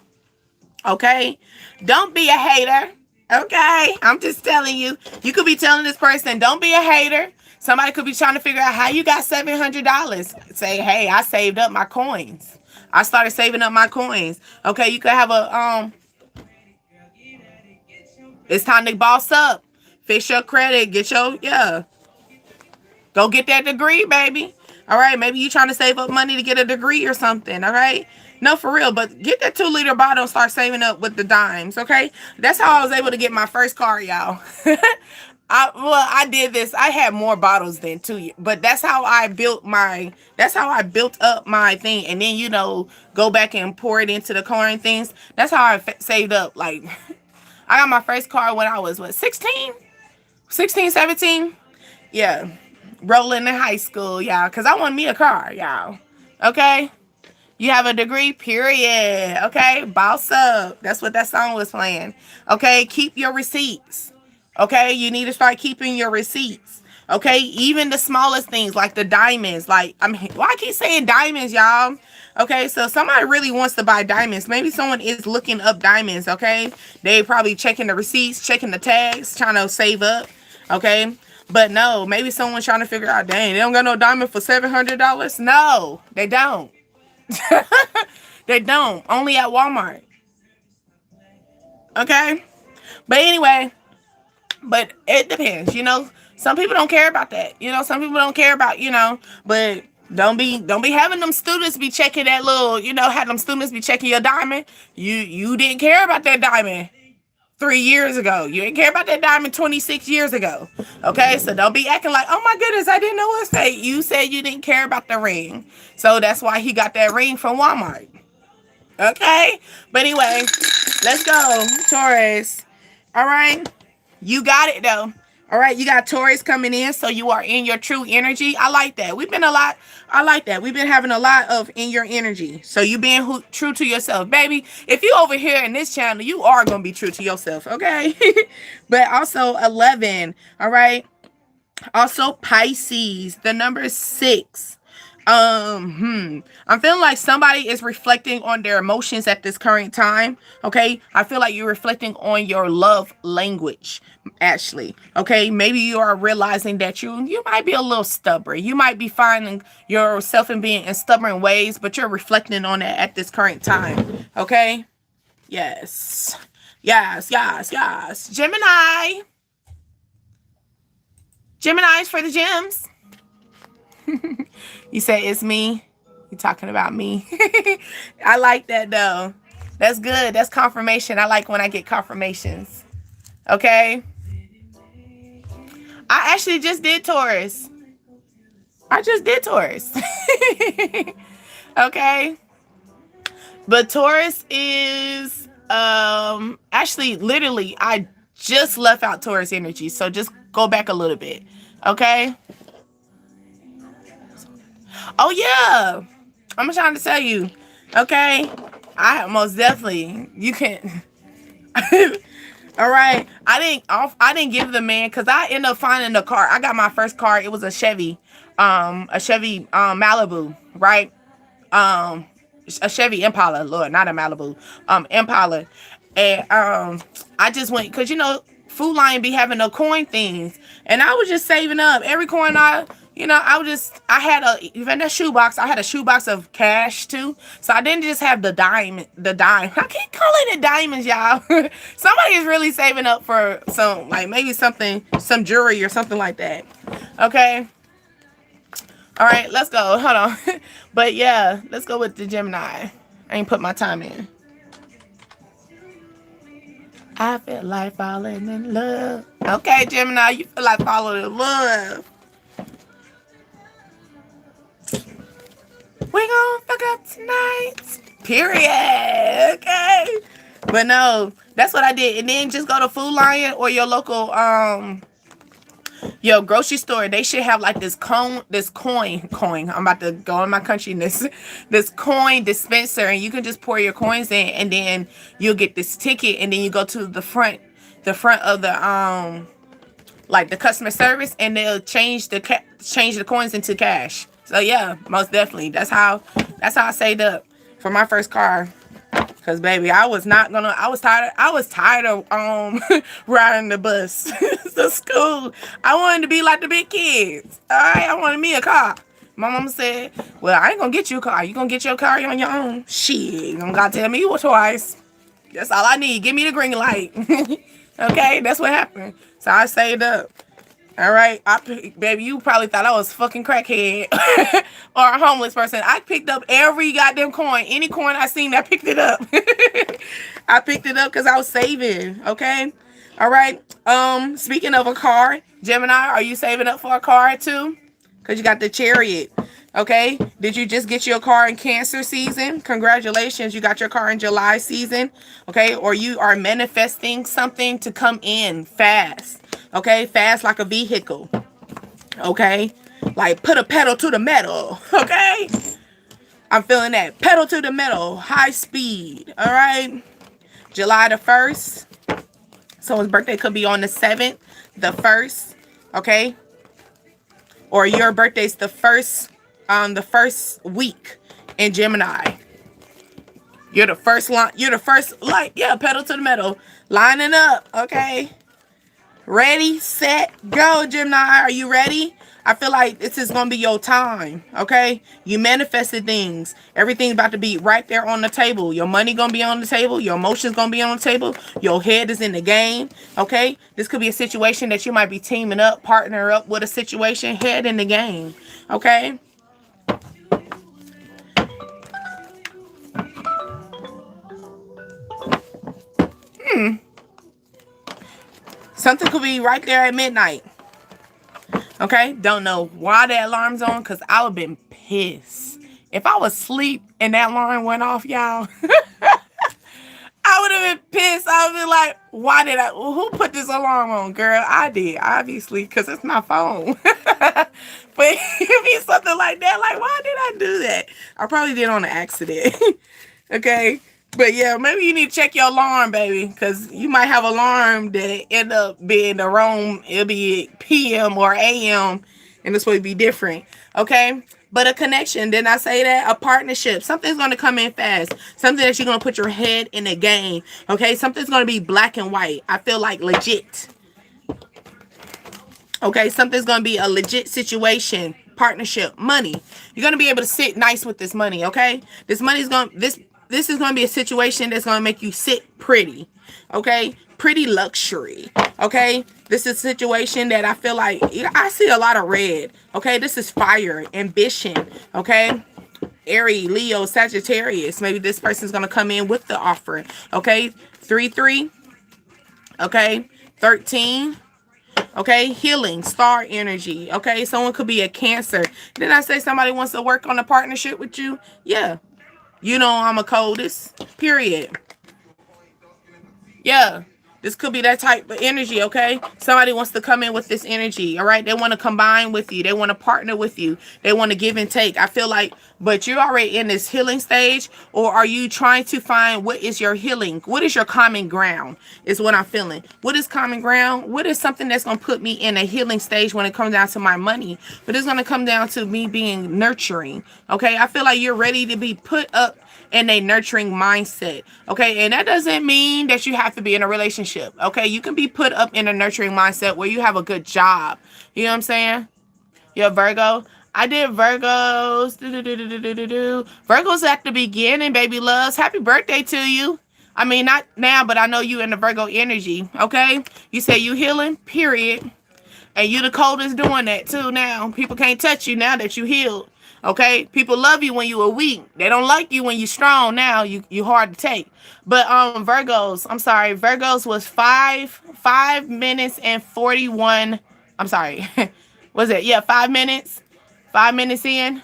Okay? Don't be a hater. Okay? I'm just telling you. You could be telling this person, don't be a hater. Somebody could be trying to figure out how you got $700. Say, hey, I saved up my coins. I started saving up my coins. Okay? You could have a, it's time to boss up. Fix your credit. Get your, go get that degree, baby. All right. Maybe you trying to save up money to get a degree or something. All right. No, for real. But get that 2-liter bottle and start saving up with the dimes. Okay. That's how I was able to get my first car, y'all. I did this. I had more bottles than 2, but that's how I built up my thing. And then, go back and pour it into the car and things. That's how I saved up. Like, I got my first car when I was, 16? 16, 17? Yeah. Rolling in high school, y'all. Because I want me a car, y'all. Okay? You have a degree, period. Okay? Boss up. That's what that song was playing. Okay? Keep your receipts. Okay? You need to start keeping your receipts. Okay? Even the smallest things, like the diamonds. Why I keep saying diamonds, y'all? Okay, so somebody really wants to buy diamonds. Maybe someone is looking up diamonds, okay? They probably checking the receipts, checking the tags, trying to save up, okay? But no, maybe someone's trying to figure out, dang, they don't got no diamond for $700? No, they don't. They don't. Only at Walmart. Okay? But anyway, but it depends, Some people don't care about that. Some people don't care about, but don't be having them students be checking that little, have them students be checking your diamond. You didn't care about that diamond 3 years ago. You didn't care about that diamond 26 years ago. Okay, so don't be acting like, oh my goodness, I didn't know what to say. You said you didn't care about the ring. So that's why he got that ring from Walmart. Okay, but anyway, let's go, Taurus. All right, you got it though. All right, you got Taurus coming in, so you are in your true energy. I like that. I like that. We've been having a lot of in your energy. So you being true to yourself, baby. If you over here in this channel, you are going to be true to yourself, okay? But also 11, all right? Also Pisces, the number 6. I'm feeling like somebody is reflecting on their emotions at this current time. Okay. I feel like you're reflecting on your love language, actually. Okay. Maybe you are realizing that you might be a little stubborn. You might be finding yourself in being in stubborn ways, but you're reflecting on it at this current time. Okay. Yes. Yes. Yes. Yes. Gemini. Gemini's for the gems. You say it's me. You're talking about me. I like that though. That's good. That's confirmation. I like when I get confirmations. Okay. I actually just did Taurus. I just did Taurus. Okay. But Taurus is actually literally I just left out Taurus energy. So just go back a little bit. Okay. Oh yeah, I'm trying to tell you. Okay, I most definitely, you can. All right. I didn't give the man, because I ended up finding the car. I got my first car. It was a Chevy Malibu, right? Um a Chevy Impala, Lord, not a Malibu. Impala. And I just went, because Food Lion be having the coin things, and I was just saving up every coin I had even a shoebox. I had a shoebox of cash too. So I didn't just have the dime. I keep calling it diamonds, y'all. Somebody is really saving up for some, like, maybe some jewelry or something like that. Okay. All right, let's go. Hold on. But yeah, let's go with the Gemini. I ain't put my time in. I feel like falling in love. Okay, Gemini, you feel like falling in love. We gonna fuck up tonight. Period. Okay. But no, that's what I did. And then just go to Food Lion or your local your grocery store. They should have like this coin. I'm about to go in my country in this coin dispenser, and you can just pour your coins in, and then you'll get this ticket, and then you go to the front of the like the customer service, and they'll change the coins into cash. So yeah, most definitely. That's how I saved up for my first car. Cause baby, I was tired of riding the bus to school. I wanted to be like the big kids. Alright, I wanted me a car. My mama said, well, I ain't gonna get you a car. You gonna get your car on your own. Shit, you don't gotta tell me twice. That's all I need. Give me the green light. Okay, that's what happened. So I saved up. All right, baby, you probably thought I was fucking crackhead or a homeless person. I picked up every goddamn coin. Any coin I seen, I picked it up. I picked it up because I was saving. Okay, all right. Speaking of a car, Gemini, are you saving up for a car too? Because you got the Chariot. Okay, did you just get your car in Cancer season? Congratulations, you got your car in July season. Okay, or you are manifesting something to come in fast. Okay, fast like a vehicle. Okay, like put a pedal to the metal. Okay, I'm feeling that pedal to the metal, high speed. All right, July the 1st. Someone's birthday could be on the 7th, the 1st. Okay, or your birthday's the first week in Gemini. You're the first line. You're the first, like, yeah, pedal to the metal, lining up. Okay. Ready, set, go, Gemini. Are you ready? I feel like this is going to be your time, okay? You manifested things. Everything's about to be right there on the table. Your money going to be on the table. Your emotions going to be on the table. Your head is in the game, okay? This could be a situation that you might be teaming up, partner up with a situation, head in the game, okay? Something could be right there at midnight. Okay? Don't know why that alarm's on, because I would have been pissed. If I was asleep and that alarm went off, y'all, I would have been pissed. I would be like, who put this alarm on? Girl, I did, obviously, because it's my phone. But it'd be something like that. Like, why did I do that? I probably did on an accident. Okay? But yeah, maybe you need to check your alarm, baby, because you might have an alarm that end up being the wrong. It'll be PM or AM, and this would be different. Okay, but a connection. Didn't I say that? A partnership. Something's going to come in fast. Something that you're going to put your head in the game. Okay, something's going to be black and white. I feel like legit. Okay, something's going to be a legit situation. Partnership, money. You're going to be able to sit nice with this money. Okay, this money's going This is going to be a situation that's going to make you sit pretty, okay? Pretty luxury, okay? This is a situation that I feel like, I see a lot of red, okay? This is fire, ambition, okay? Aries, Leo, Sagittarius. Maybe this person's going to come in with the offer, okay? 3-3, okay? 13, okay? Healing, star energy, okay? Someone could be a Cancer. Didn't I say somebody wants to work on a partnership with you? Yeah. You know I'm a coldest, period. Yeah. This could be that type of energy, okay? Somebody wants to come in with this energy, all right? They want to combine with you. They want to partner with you. They want to give and take. I feel like, but you're already in this healing stage, or are you trying to find what is your healing? What is your common ground is what I'm feeling. What is common ground? What is something that's going to put me in a healing stage when it comes down to my money? But it's going to come down to me being nurturing, okay? I feel like you're ready to be put up in a nurturing mindset, okay? And that doesn't mean that you have to be in a relationship, okay? You can be put up in a nurturing mindset where you have a good job. You know what I'm saying? You're a Virgo. I did Virgos. Virgos at the beginning, baby loves. Happy birthday to you. I mean, not now, but I know you in the Virgo energy, okay? You say you healing, period. And you the coldest doing that too now. People can't touch you now that you healed. Okay, people love you when you are weak. They don't like you when you strong. Now you hard to take. But Virgos, I'm sorry, Virgos was 5 minutes and 41. I'm sorry, was it? Yeah, 5 minutes. 5 minutes in,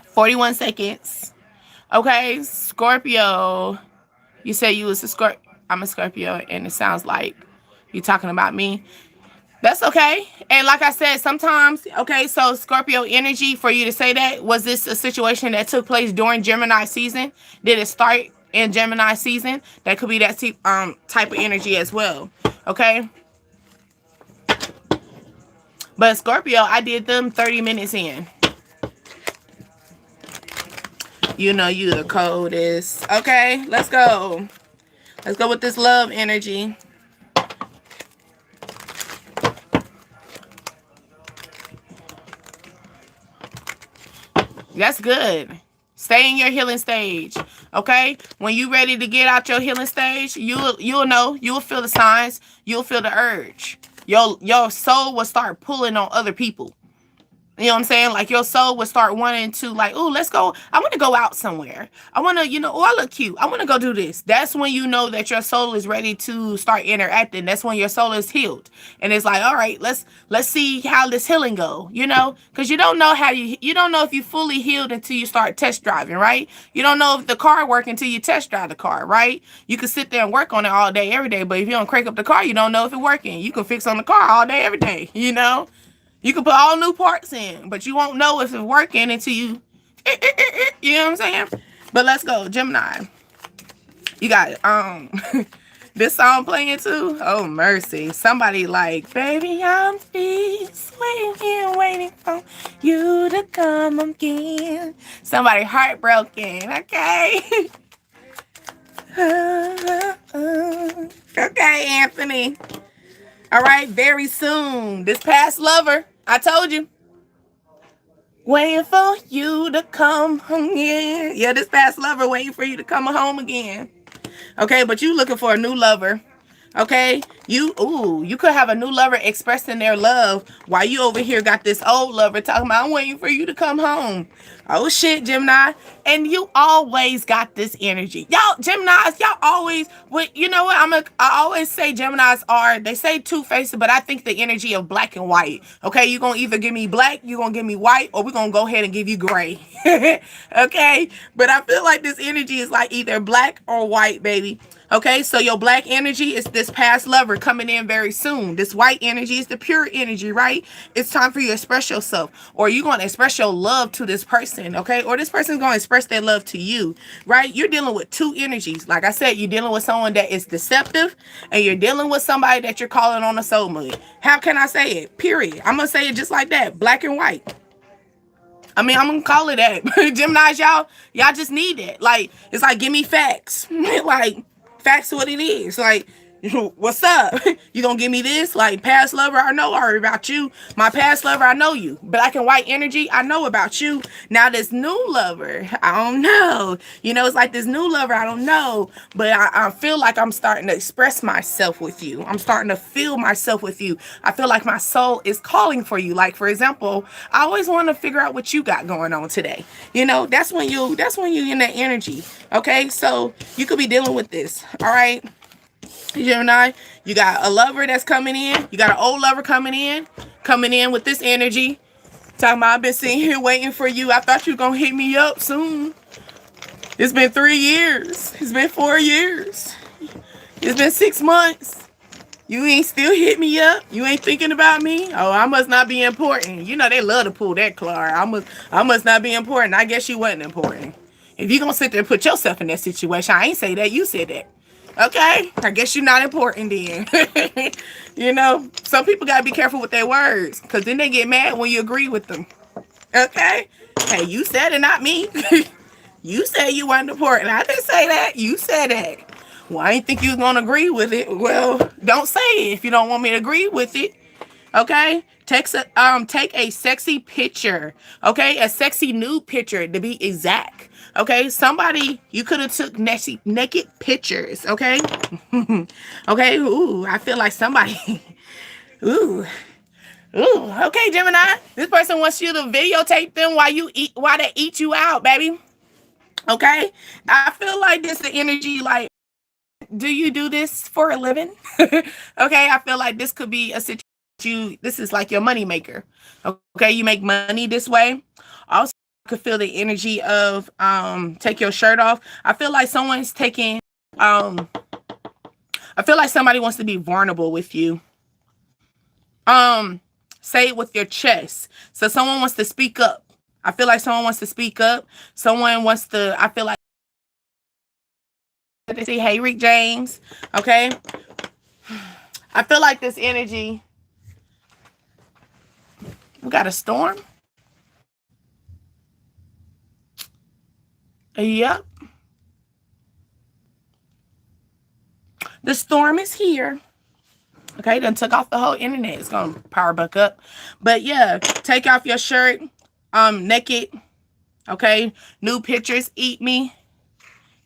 41 seconds. Okay, Scorpio. You say you was a Scorpio. I'm a Scorpio, and it sounds like you talking about me. That's okay. And like I said, sometimes, okay, so Scorpio energy, for you to say that, was this a situation that took place during Gemini season? Did it start in Gemini season? That could be that type of energy as well, okay? But Scorpio, I did them 30 minutes in. You know you the coldest. Okay, let's go. Let's go with this love energy. That's good. Stay in your healing stage, okay? When you ready to get out your healing stage, you'll know. You'll feel the signs. You'll feel the urge. Your soul will start pulling on other people. You know what I'm saying? Like your soul would start wanting to like, oh, let's go. I want to go out somewhere. I want to, oh, I look cute. I want to go do this. That's when you know that your soul is ready to start interacting. That's when your soul is healed. And it's like, all right, let's see how this healing go, because you don't know you don't know if you fully healed until you start test driving, right? You don't know if the car works until you test drive the car, right? You can sit there and work on it all day, every day. But if you don't crank up the car, you don't know if it's working. You can fix on the car all day, every day, You can put all new parts in, but you won't know if it's working until you know what I'm saying? But let's go, Gemini. You got this song playing too. Oh mercy! Somebody like, baby, I'm waiting for you to come again. Somebody heartbroken. Okay. Okay, Anthony. All right, very soon. This past lover, I told you. Waiting for you to come home again. Yeah, this past lover waiting for you to come home again. Okay, but you looking for a new lover. Okay, you could have a new lover expressing their love while you over here got this old lover talking about, I'm waiting for you to come home. Oh shit, Gemini. And you always got this energy. Y'all, Geminis, y'all always, you know what? I always say Geminis they say two-faced, but I think the energy of black and white. Okay, you're going to either give me black, you're going to give me white, or we're going to go ahead and give you gray. Okay, but I feel like this energy is like either black or white, baby. Okay, so your black energy is this past lover coming in very soon. This white energy is the pure energy, right? It's time for you to express yourself, or you're going to express your love to this person, okay? Or this person's going to express their love to you, right? You're dealing with two energies. Like I said, you're dealing with someone that is deceptive, and you're dealing with somebody that you're calling on a soulmate. How can I say it? Period. I'm going to say it just like that, black and white. I mean, I'm going to call it that. Geminis, y'all just need it. Like, it's like, give me facts. Like, facts what it is. Like, what's up? You gonna give me this? Like, past lover, I know already about you. My past lover, I know you. Black and white energy, I know about you. Now this new lover, I don't know. It's like this new lover, I don't know. But I feel like I'm starting to express myself with you. I'm starting to feel myself with you. I feel like my soul is calling for you. Like, for example, I always want to figure out what you got going on today. That's when you in that energy. Okay, so you could be dealing with this. All right. Gemini, you got a lover that's coming in. You got an old lover coming in with this energy. Talking about, I've been sitting here waiting for you. I thought you were going to hit me up soon. It's been 3 years. It's been 4 years. It's been 6 months. You ain't still hit me up. You ain't thinking about me. Oh, I must not be important. You know they love to pull that card. I must not be important. I guess you wasn't important. If you gonna sit there and put yourself in that situation, I ain't say that. You said that. Okay, I guess you're not important then. You know, some people gotta be careful with their words, because then they get mad when you agree with them. Okay, hey, you said it, not me. You said you weren't important. I didn't say that. You said that. Well, I didn't think you was gonna agree with it. Well, don't say it if you don't want me to agree with it. Okay? Take a sexy picture. Okay? A sexy nude picture to be exact. Okay? Somebody, you could have took naked pictures. Okay? Okay? Ooh, I feel like somebody. Ooh. Ooh. Okay, Gemini. This person wants you to videotape them while they eat you out, baby. Okay? I feel like this the energy, like, do you do this for a living? Okay, I feel like this could be a situation. This is like your money maker. Okay, you make money this way. Also, I could feel the energy of take your shirt off. I feel like someone's taking I feel like somebody wants to be vulnerable with you. Say it with your chest. So someone wants to speak up. I feel like someone wants to speak up. Someone wants to, I feel like they say, hey, Rick James. Okay. I feel like this energy. We got a storm. Yep. The storm is here. Okay, done took off the whole internet. It's gonna power back up. But yeah, take off your shirt. Naked. Okay. New pictures. Eat me.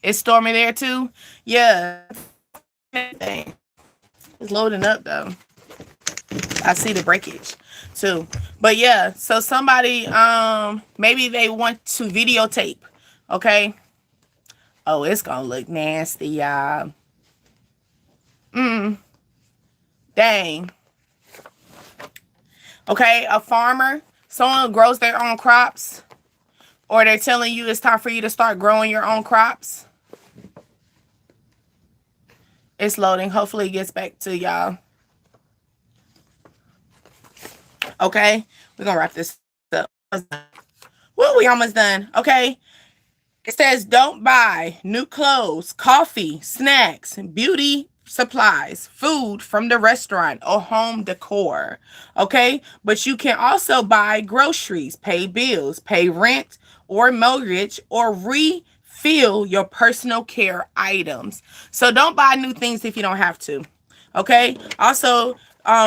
It's stormy there too. Yeah. It's loading up though. I see the breakage too. But yeah, so somebody maybe they want to videotape. Okay. Oh, it's gonna look nasty, y'all. Dang. Okay, a farmer, someone who grows their own crops, or they're telling you it's time for you to start growing your own crops. It's loading. Hopefully it gets back to y'all. Okay, we're gonna wrap this up. Well, we almost done. Okay. It says don't buy new clothes, coffee, snacks, beauty supplies, food from the restaurant or home decor. Okay. But you can also buy groceries, pay bills, pay rent or mortgage, or refill your personal care items. So don't buy new things if you don't have to. Okay. Also,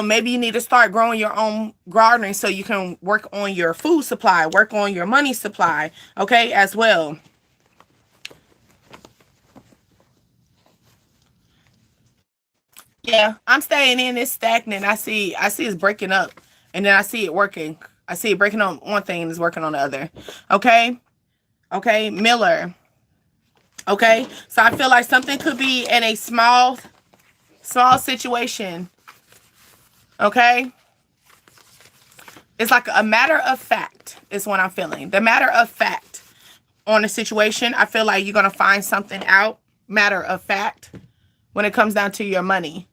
maybe you need to start growing your own gardening so you can work on your food supply, work on your money supply. Okay. As well. Yeah, I'm staying in. It's stagnant. I see it's breaking up, and then I see it working. I see it breaking on one thing and it's working on the other. Okay. Okay. Miller. Okay. So I feel like something could be in a small situation. Okay. It's like a matter of fact is what I'm feeling. The matter of fact on the situation. I feel like you're going to find something out. Matter of fact. When it comes down to your money.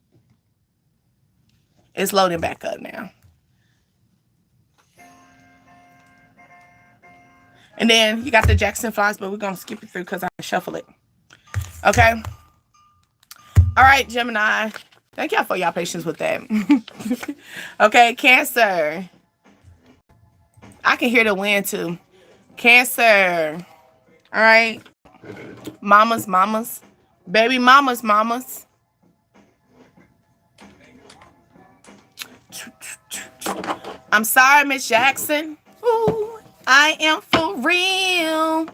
It's loading back up now. And then you got the Jackson flies, but we're going to skip it through because I shuffle it. Okay. All right, Gemini. Thank y'all for y'all patience with that. Okay, Cancer. I can hear the wind too. Cancer. All right. Mamas. Baby mamas. I'm sorry, Miss Jackson. Ooh, I am for real.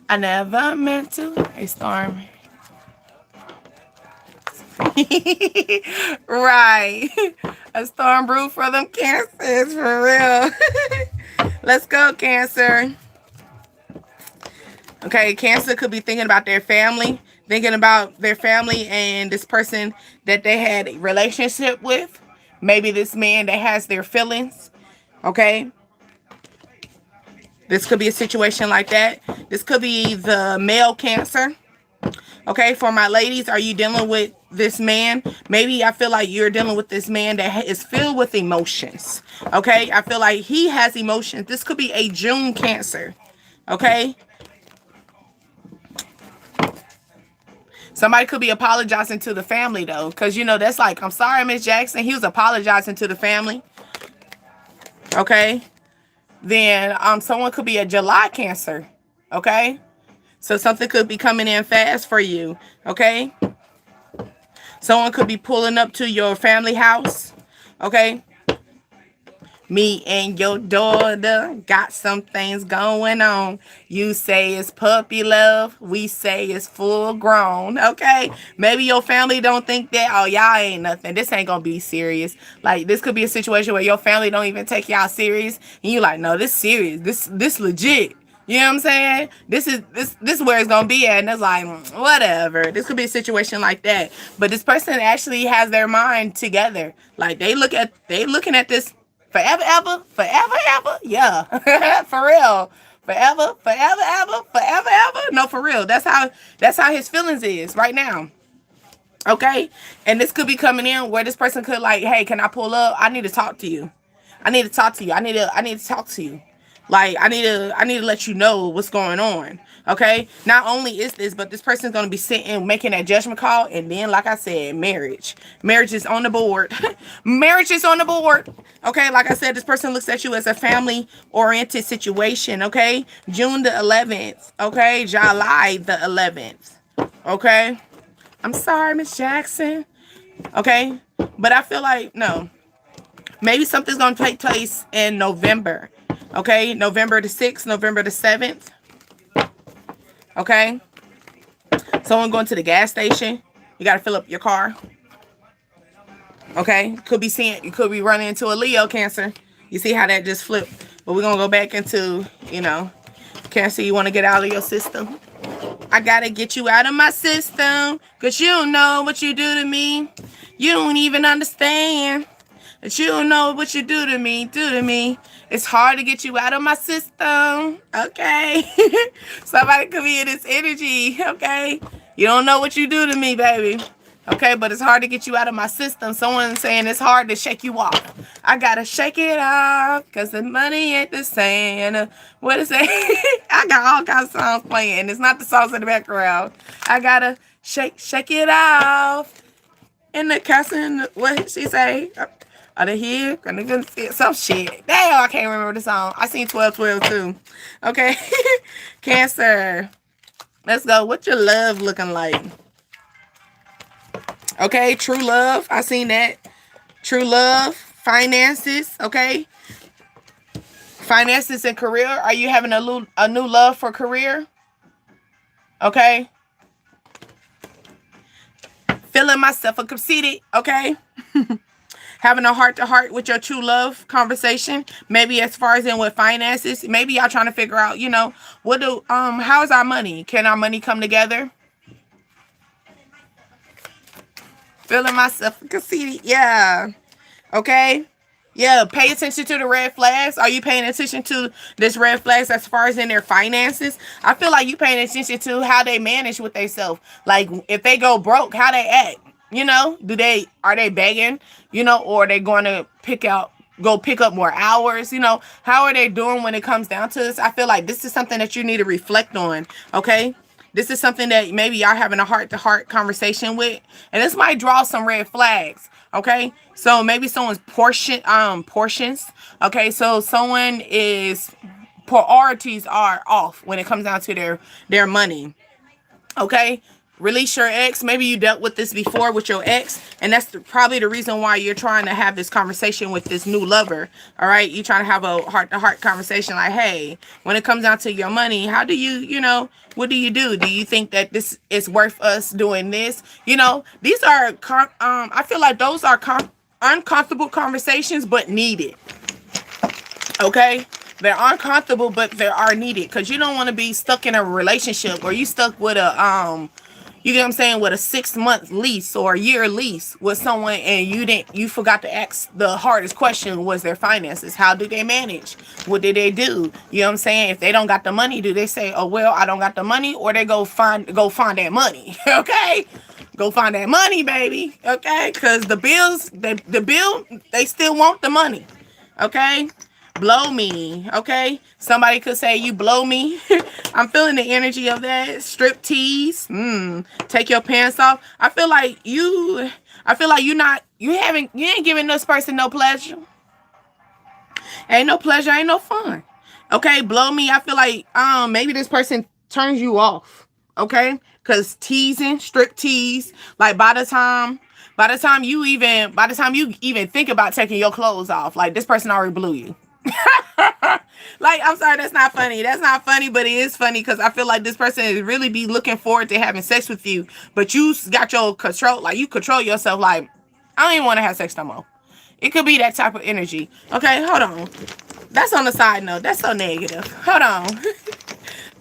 I never meant to. A storm. Right. A storm brewed for them Cancers, for real. Let's go, Cancer. Okay, Cancer could be thinking about their family, and this person that they had a relationship with. Maybe this man that has their feelings. Okay. This could be a situation like that. This could be the male Cancer. Okay, for my ladies, are you dealing with this man? Maybe I feel like you're dealing with this man that is filled with emotions. Okay, I feel like he has emotions. This could be a June Cancer. Okay, somebody could be apologizing to the family though, because you know that's like, I'm sorry, Miss Jackson. He was apologizing to the family. Okay, then someone could be a July Cancer. Okay, so something could be coming in fast for you. Okay, someone could be pulling up to your family house. Okay, me and your daughter got some things going on. You say it's puppy love. We say it's full grown. Okay, maybe your family don't think that, oh, y'all ain't nothing. This ain't gonna be serious. Like, this could be a situation where your family don't even take y'all serious, and you like, no, this serious. This legit. You know what I'm saying? This is where it's gonna be at, and it's like, whatever. This could be a situation like that. But this person actually has their mind together. Like, they looking at this forever, ever. Yeah. For real. Forever, ever. No, for real. That's how his feelings is right now. Okay? And this could be coming in where this person could like, hey, can I pull up? I need to talk to you. I need to talk to you. Like, I need to let you know what's going on. Okay? Not only is this, but this person's going to be sitting making that judgment call, and then like I said, marriage is on the board. Marriage is on the board. Okay? Like I said, this person looks at you as a family oriented situation. Okay? June the 11th. Okay? July the 11th. Okay? I'm sorry, Miss Jackson. Okay? But I feel like, no. Maybe something's going to take place in November. Okay? November the 6th, November the 7th. Okay? Someone going to the gas station. You got to fill up your car. Okay? You could be running into a Leo Cancer. You see how that just flipped? But we're going to go back into, Cancer, you want to get out of your system. I got to get you out of my system. Because you don't know what you do to me. You don't even understand. That you don't know what you do to me. It's hard to get you out of my system. Okay. Somebody could be in this energy. Okay. You don't know what you do to me, baby. Okay, but it's hard to get you out of my system. Someone's saying it's hard to shake you off. I gotta shake it off because the money ain't the same. What is it? I got all kinds of songs playing. It's not the songs in the background. I gotta shake it off. In the castle, what she say? Are they here? Some shit. Damn, I can't remember the song. I seen 12/12 too. Okay. Cancer. Let's go. What's your love looking like? Okay, true love. I seen that. True love. Finances. Okay. Finances and career. Are you having a new love for career? Okay. Feeling myself a conceited. Okay. Having a heart-to-heart with your true love conversation. Maybe as far as in with finances. Maybe y'all trying to figure out, how is our money? Can our money come together? Feeling myself conceited. Yeah. Okay. Yeah. Pay attention to the red flags. Are you paying attention to this red flags as far as in their finances? I feel like you paying attention to how they manage with themselves. Like if they go broke, how they act. Are they begging? Or are they going to pick up more hours? How are they doing when it comes down to this? I feel like this is something that you need to reflect on. Okay. This is something that maybe y'all having a heart-to-heart conversation with. And this might draw some red flags. Okay. So maybe someone's portions. Okay. So someone is priorities are off when it comes down to their money. Okay. Release your ex. Maybe you dealt with this before with your ex, and that's probably the reason why you're trying to have this conversation with this new lover. All right, you're trying to have a heart-to-heart conversation like, hey, when it comes down to your money, how do you, what do you do? Do you think that this is worth us doing this? These are, I feel like those are uncomfortable conversations, but needed. Okay. They're uncomfortable, but they are needed because you don't want to be stuck in a relationship or you stuck with a You get what I'm saying? With a 6-month lease or a year lease with someone, and you forgot to ask the hardest question, was their finances. How do they manage? What did they do? You know what I'm saying? If they don't got the money, do they say, oh well, I don't got the money, or they go find that money? Okay? Go find that money, baby. Okay? Because the bills, the bill, they still want the money. Okay? Blow me. Okay? Somebody could say, you blow me. I'm feeling the energy of that. Strip tease. Take your pants off. I feel like you ain't giving this person no pleasure. Ain't no pleasure, ain't no fun. Okay? Blow me. I feel like maybe this person turns you off. Okay? Because teasing, strip tease, like by the time you even think about taking your clothes off, like this person already blew you. Like, I'm sorry, that's not funny. That's not funny, but it is funny because I feel like this person is really be looking forward to having sex with you, but you got your control, like you control yourself, like, I don't even want to have sex no more. It could be that type of energy. Okay, hold on. That's on the side note. That's so negative. Hold on.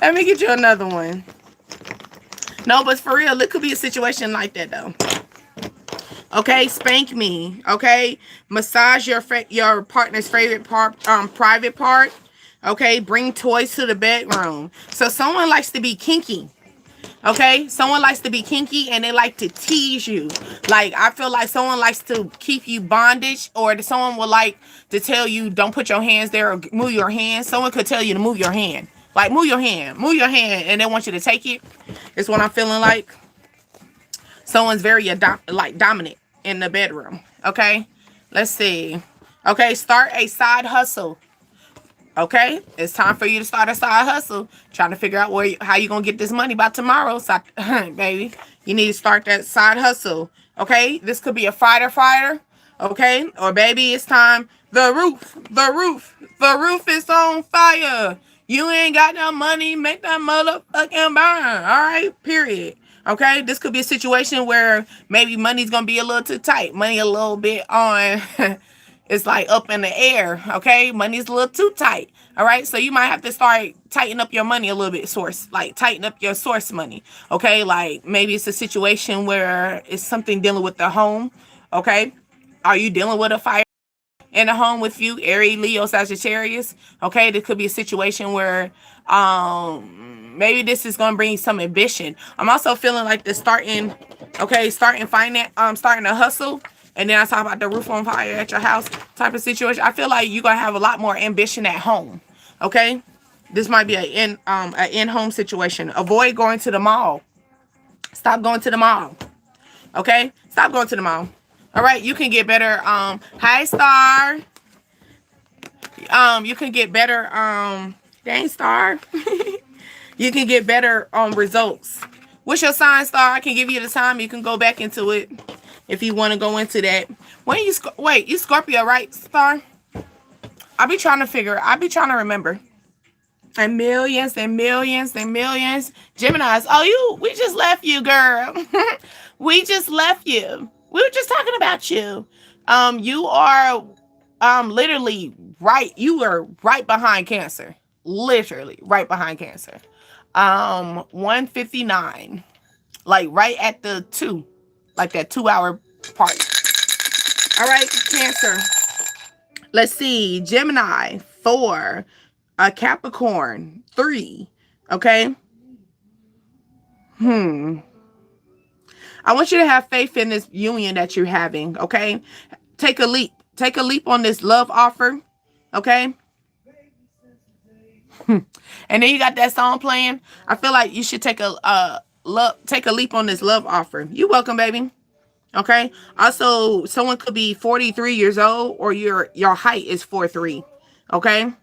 Let me get you another one. No, but for real, it could be a situation like that, though. Okay, spank me. Okay, massage your partner's favorite part, private part. Okay, bring toys to the bedroom. So someone likes to be kinky. Okay, someone likes to be kinky and they like to tease you. Like, I feel like someone likes to keep you bondage, or someone would like to tell you don't put your hands there or move your hand. Someone could tell you to move your hand. Like, move your hand, and they want you to take it. It's what I'm feeling like. Someone's very dominant in the bedroom. Okay, let's see. Okay, start a side hustle. Okay, it's time for you to start a side hustle. Trying to figure out how you gonna get this money by tomorrow, so, baby. You need to start that side hustle. Okay, this could be a fighter. Okay, or baby, it's time. The roof is on fire. You ain't got no money, make that motherfucking burn. All right, period. Okay, this could be a situation where maybe money's gonna be a little too tight. Money a little bit on. It's like up in the air. Okay, money's a little too tight. All right, so you might have to start tighten up your money a little bit. Tighten up your source money. Okay, like maybe it's a situation where it's something dealing with the home. Okay, are you dealing with a fire in the home with you, Aries, Leo, Sagittarius? Okay, there could be a situation where maybe this is gonna bring some ambition. I'm also feeling like the starting finance, starting a hustle, and then I talk about the roof on fire at your house type of situation. I feel like you're gonna have a lot more ambition at home. Okay, this might be an in-home situation. Avoid going to the mall. Stop going to the mall. Okay, stop going to the mall. All right, you can get better. Hi, Star. You can get better. Dang, Star. You can get better results. What's your sign, Star? I can give you the time. You can go back into it if you want to go into that. When you you Scorpio, right, Star? I be trying to remember. And millions and millions and millions. Geminis. Oh, we just left you, girl. We just left you. We were just talking about you. You are literally right. You are right behind Cancer. Literally right behind Cancer. 159. Like right at the 2. Like that 2-hour part. All right, Cancer. Let's see. Gemini, 4. Capricorn, 3. Okay. I want you to have faith in this union that you're having. Okay. Take a leap. Take a leap on this love offer. Okay. And then you got that song playing. I feel like you should take a leap on this love offer. You're welcome, baby. Okay. Also, someone could be 43 years old, or your height is 4'3". Okay.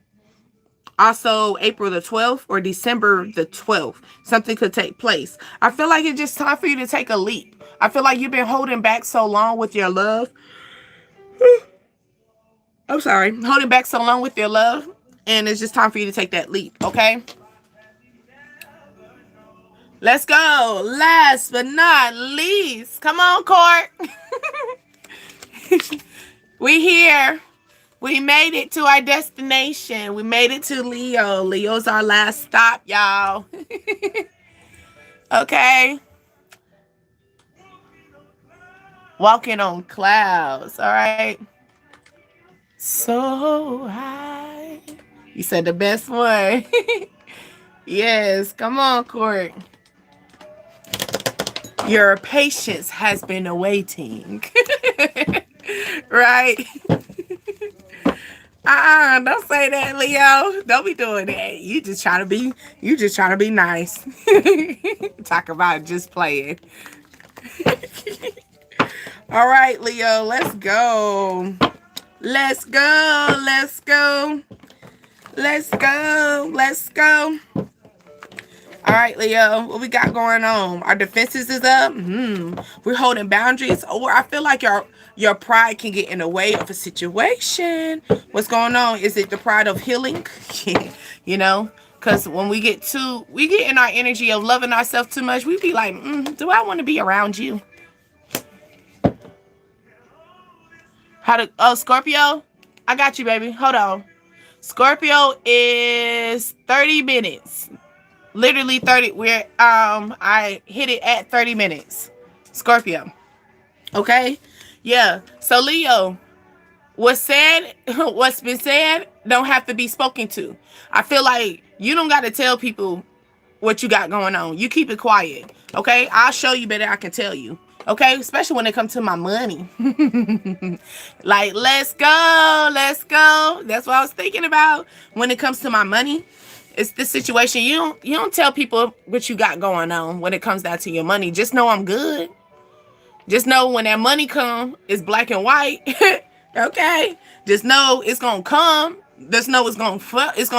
Also, April the 12th or December the 12th, something could take place. I feel like it's just time for you to take a leap. I feel like you've been holding back so long with your love. I'm sorry. Holding back so long with your love. And it's just time for you to take that leap. Okay? Let's go. Last but not least. Come on, Court. We here. We made it to our destination. We made it to Leo. Leo's our last stop, y'all. Okay. Walking on clouds. All right. So high. You said the best one. Yes. Come on, Court. Your patience has been awaiting. Right? Don't say that, Leo. Don't be doing that. You just trying to be nice. Talk about just playing. All right, Leo, let's go. Let's go. Let's go. Let's go. Let's go. All right, Leo, what we got going on? Our defenses is up. We're holding boundaries. Or I feel like your pride can get in the way of a situation. What's going on? Is it the pride of healing? You know, because when we get in our energy of loving ourselves too much, we be like, do I want to be around you? Scorpio? I got you, baby. Hold on. Scorpio is 30 minutes. Literally 30. I hit it at 30 minutes. Scorpio. Okay? Yeah. So Leo, what's been said don't have to be spoken to. I feel like you don't got to tell people what you got going on. You keep it quiet. Okay? I'll show you better I can tell you. Okay? Especially when it comes to my money. Like, let's go. Let's go. That's what I was thinking about when it comes to my money. It's this situation. You don't tell people what you got going on when it comes down to your money. Just know I'm good. Just know when that money come, it's black and white. Okay? Just know it's gonna come. Just know it's gonna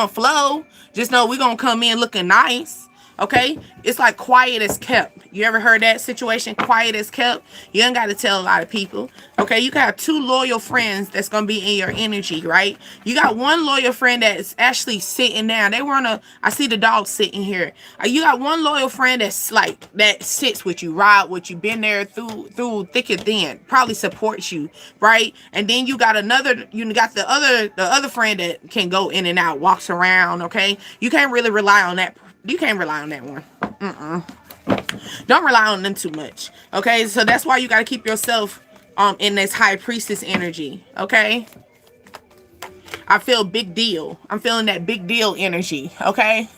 flow. Just know we're gonna come in looking nice. Okay? It's like quiet as kept. You ever heard that situation? Quiet as kept. You ain't got to tell a lot of people. Okay? You can have 2 loyal friends that's going to be in your energy, right? You got 1 loyal friend that's actually sitting down. I see the dog sitting here. You got 1 loyal friend that's like, that sits with you, ride with you, been there through thick and thin, probably supports you, right? And then you got the other friend that can go in and out, walks around, okay? You can't really rely on that. You can't rely on that one. Don't rely on them too much. Okay, so that's why you got to keep yourself in this high priestess energy. Okay, I feel big deal. I'm feeling that big deal energy. Okay,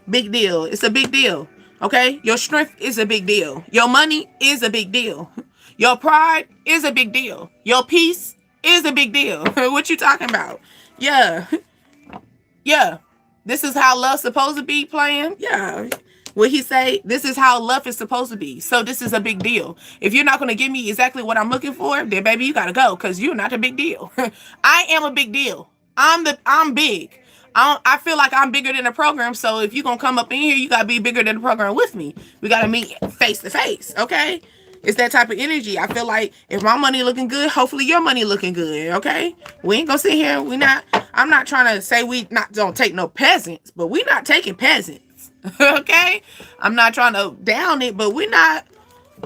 big deal. It's a big deal. Okay, your strength is a big deal. Your money is a big deal. Your pride is a big deal. Your peace is a big deal. What you talking about? Yeah. This is how love's supposed to be playing. Yeah. What he say? This is how love is supposed to be. So this is a big deal. If you're not going to give me exactly what I'm looking for, then baby, you got to go because you're not a big deal. I am a big deal. I'm big. I feel like I'm bigger than the program. So if you're going to come up in here, you got to be bigger than the program with me. We got to meet face to face. Okay. It's that type of energy. I feel like if my money looking good, hopefully your money looking good. Okay. We ain't gonna sit here. I'm not trying to say we don't take no peasants, but we not taking peasants. Okay. I'm not trying to down it, but we not.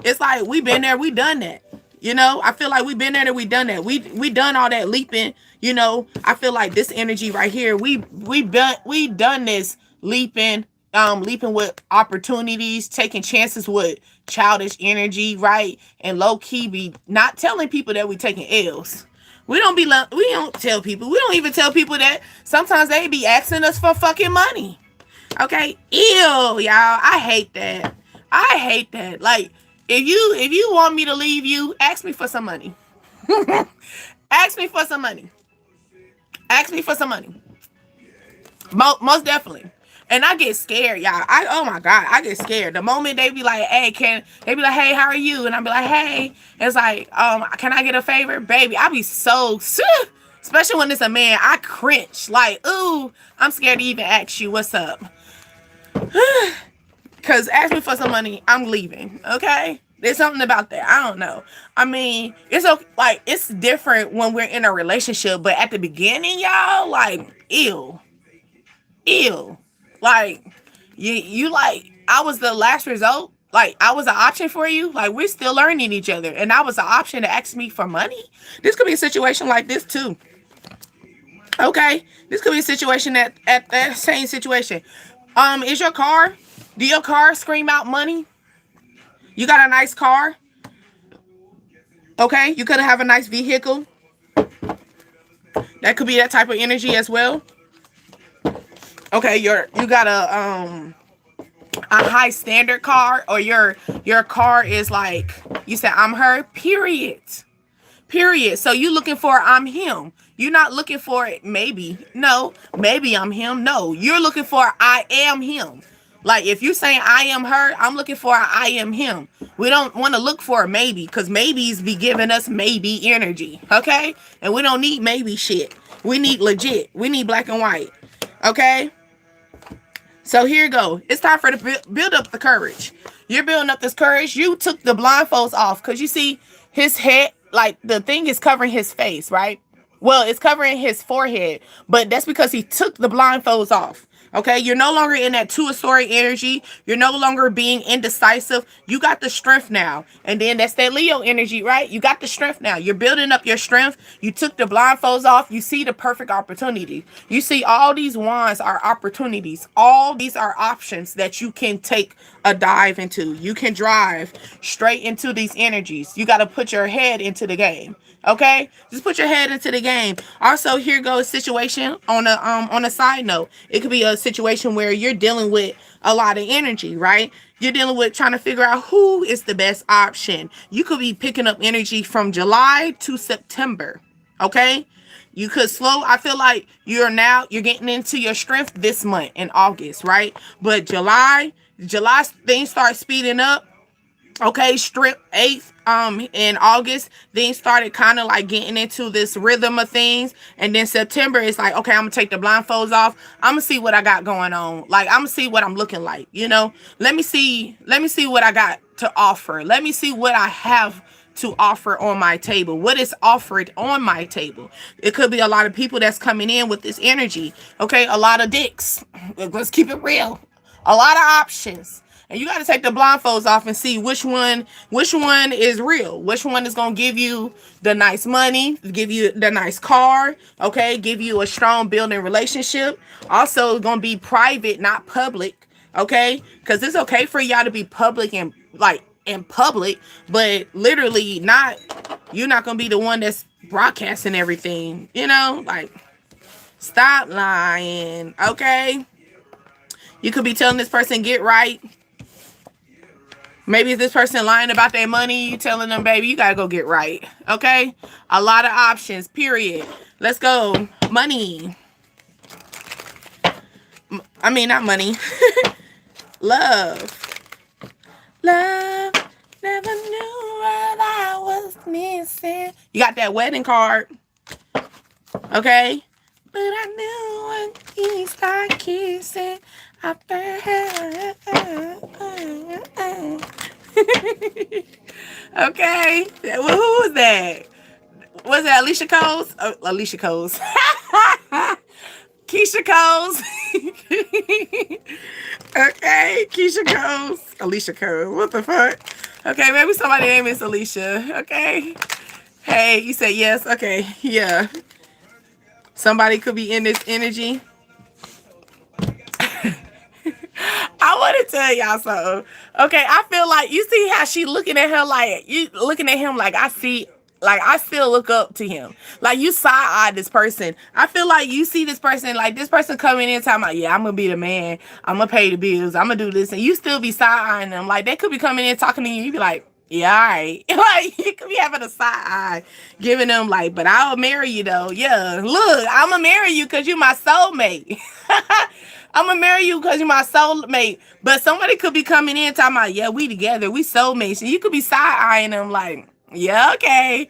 It's like we been there, we done that. You know, I feel like we been there and we done that. We done all that leaping. You know, I feel like this energy right here, we done this leaping with opportunities, taking chances with childish energy, right? And low key be not telling people that we taking L's. We don't tell people. We don't even tell people that sometimes they be asking us for fucking money. Okay? Ew, y'all. I hate that. Like, if you want me to leave you, ask me for some money. Ask me for some money. Most definitely. And I get scared, y'all. Oh my God, I get scared. The moment they be like, hey, how are you? And I be like, hey. It's like, can I get a favor? Baby, I be so, especially when it's a man, I cringe. Like, ooh, I'm scared to even ask you what's up. Because ask me for some money, I'm leaving, okay? There's something about that. I don't know. I mean, it's okay, like, it's different when we're in a relationship, but at the beginning, y'all, like, ew. Like, you like, I was the last result. Like, I was an option for you. Like, we're still learning each other. And I was an option to ask me for money. This could be a situation like this, too. Okay? This could be a situation at that same situation. Do your car scream out money? You got a nice car? Okay, you could have a nice vehicle. That could be that type of energy as well. Okay, you got a high standard car, or your car is like, you said I'm her, period. Period. So you looking for I'm him. You're not looking for it maybe. No, maybe I'm him. No, you're looking for I am him. Like if you're saying I am her, I'm looking for I am him. We don't want to look for a maybe, because maybes be giving us maybe energy. Okay? And we don't need maybe shit. We need legit. We need black and white. Okay? So here you go. It's time for to build up the courage. You're building up this courage. You took the blindfolds off because you see his head, like the thing is covering his face, right? Well, it's covering his forehead, but that's because he took the blindfolds off. Okay, you're no longer in that two-story energy. You're no longer being indecisive. You got the strength now. And then that's that Leo energy, right? You got the strength now. You're building up your strength. You took the blindfolds off. You see the perfect opportunity. You see all these wands are opportunities. All these are options that you can take a dive into. You can drive straight into these energies. You got to put your head into the game. Okay, just put your head into the game. Also, here goes a situation on a side note. It could be a situation where you're dealing with a lot of energy, right? You're dealing with trying to figure out who is the best option. You could be picking up energy from July to September. Okay, you could slow. I feel like you're getting into your strength this month in August, right? But July things start speeding up. Okay, strip 8th in August, things started kind of like getting into this rhythm of things. And then September is like, okay, I'm gonna take the blindfolds off. I'm gonna see what I got going on. Like, I'm gonna see what I'm looking like, you know. Let me see what I got to offer. Let me see what I have to offer on my table. What is offered on my table? It could be a lot of people that's coming in with this energy. Okay, a lot of dicks. Let's keep it real. A lot of options. And you got to take the blindfolds off and see which one is real. Which one is going to give you the nice money, give you the nice car, okay? Give you a strong building relationship. Also, going to be private, not public, okay? Because it's okay for y'all to be public and like in public, but literally not, you're not going to be the one that's broadcasting everything, you know? Like, stop lying, okay? You could be telling this person, get right. Maybe this person lying about their money, you telling them, baby, you got to go get right. Okay? A lot of options, period. Let's go. Money. I mean, not money. Love. Love. Never knew what I was missing. You got that wedding card. Okay? But I knew when he started kissing. Okay. Well, who was that? Was that Alicia Coles? Oh, Alicia Coles. Keisha Coles. Okay. Keisha Coles. Alicia Coles. What the fuck? Okay, maybe somebody's name is Alicia. Okay. Hey, you said yes. Okay. Yeah. Somebody could be in this energy. I want to tell y'all something. Okay, I feel like you see how she looking at her like you looking at him like I see, like I still look up to him. Like you side eye this person. I feel like you see this person, like this person coming in talking about, yeah, I'm gonna be the man. I'm gonna pay the bills. I'm gonna do this, and you still be side eyeing them. Like they could be coming in talking to you. You be like, yeah, all right. Like you could be having a side eye, giving them like, but I'll marry you though. Yeah, look, I'm gonna marry you because you my soulmate. I'm gonna marry you because you're my soulmate. But somebody could be coming in talking about, yeah, we together, we soulmates. And you could be side-eyeing them like, yeah, okay.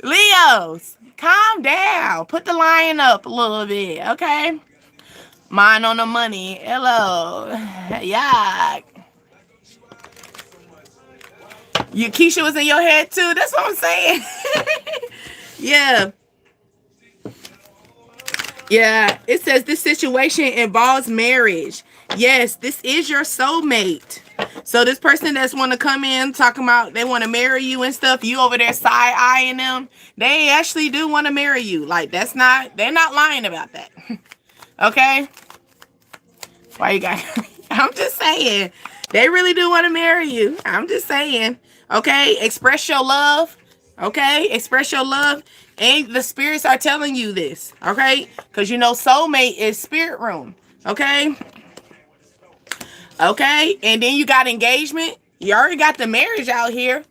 Leos, calm down. Put the lion up a little bit, okay? Mind on the money. Hello. Yeah. Your Keisha was in your head too. That's what I'm saying. Yeah. Yeah, it says this situation involves marriage. Yes, this is your soulmate. So this person that's want to come in talking about they want to marry you and stuff, you over there side eyeing them, they actually do want to marry you. Like they're not lying about that. Okay? Why you got I'm just saying. They really do want to marry you. I'm just saying. Okay? Express your love. Okay? Express your love. And the spirits are telling you this. Okay? Because you know soulmate is spirit room. Okay? Okay? And then you got engagement. You already got the marriage out here.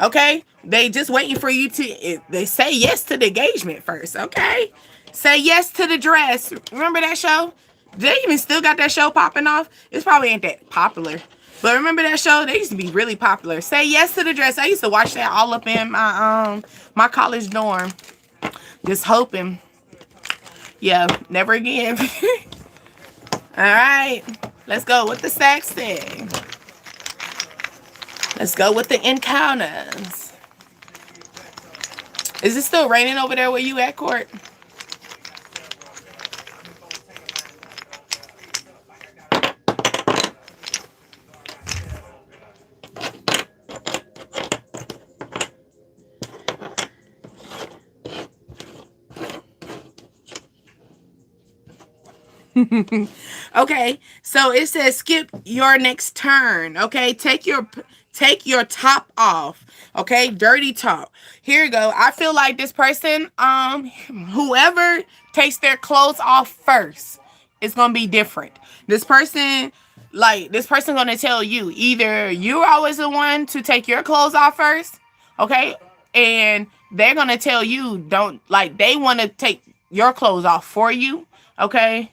Okay? They just waiting for you to, they say yes to the engagement first. Okay? Say yes to the dress. Remember that show? They even still got that show popping off. It's probably ain't that popular. But remember that show? They used to be really popular. Say yes to the dress. I used to watch that all up in my college dorm. Just hoping. Yeah, never again. Alright. Let's go with the sex thing. Let's go with the encounters. Is it still raining over there where you at, Court? Okay, so it says skip your next turn. Okay, take your top off. Okay, dirty talk. Here you go. I feel like this person, whoever takes their clothes off first, is gonna be different. This person gonna tell you either you're always the one to take your clothes off first, okay, and they're gonna tell you don't, like, they want to take your clothes off for you. Okay.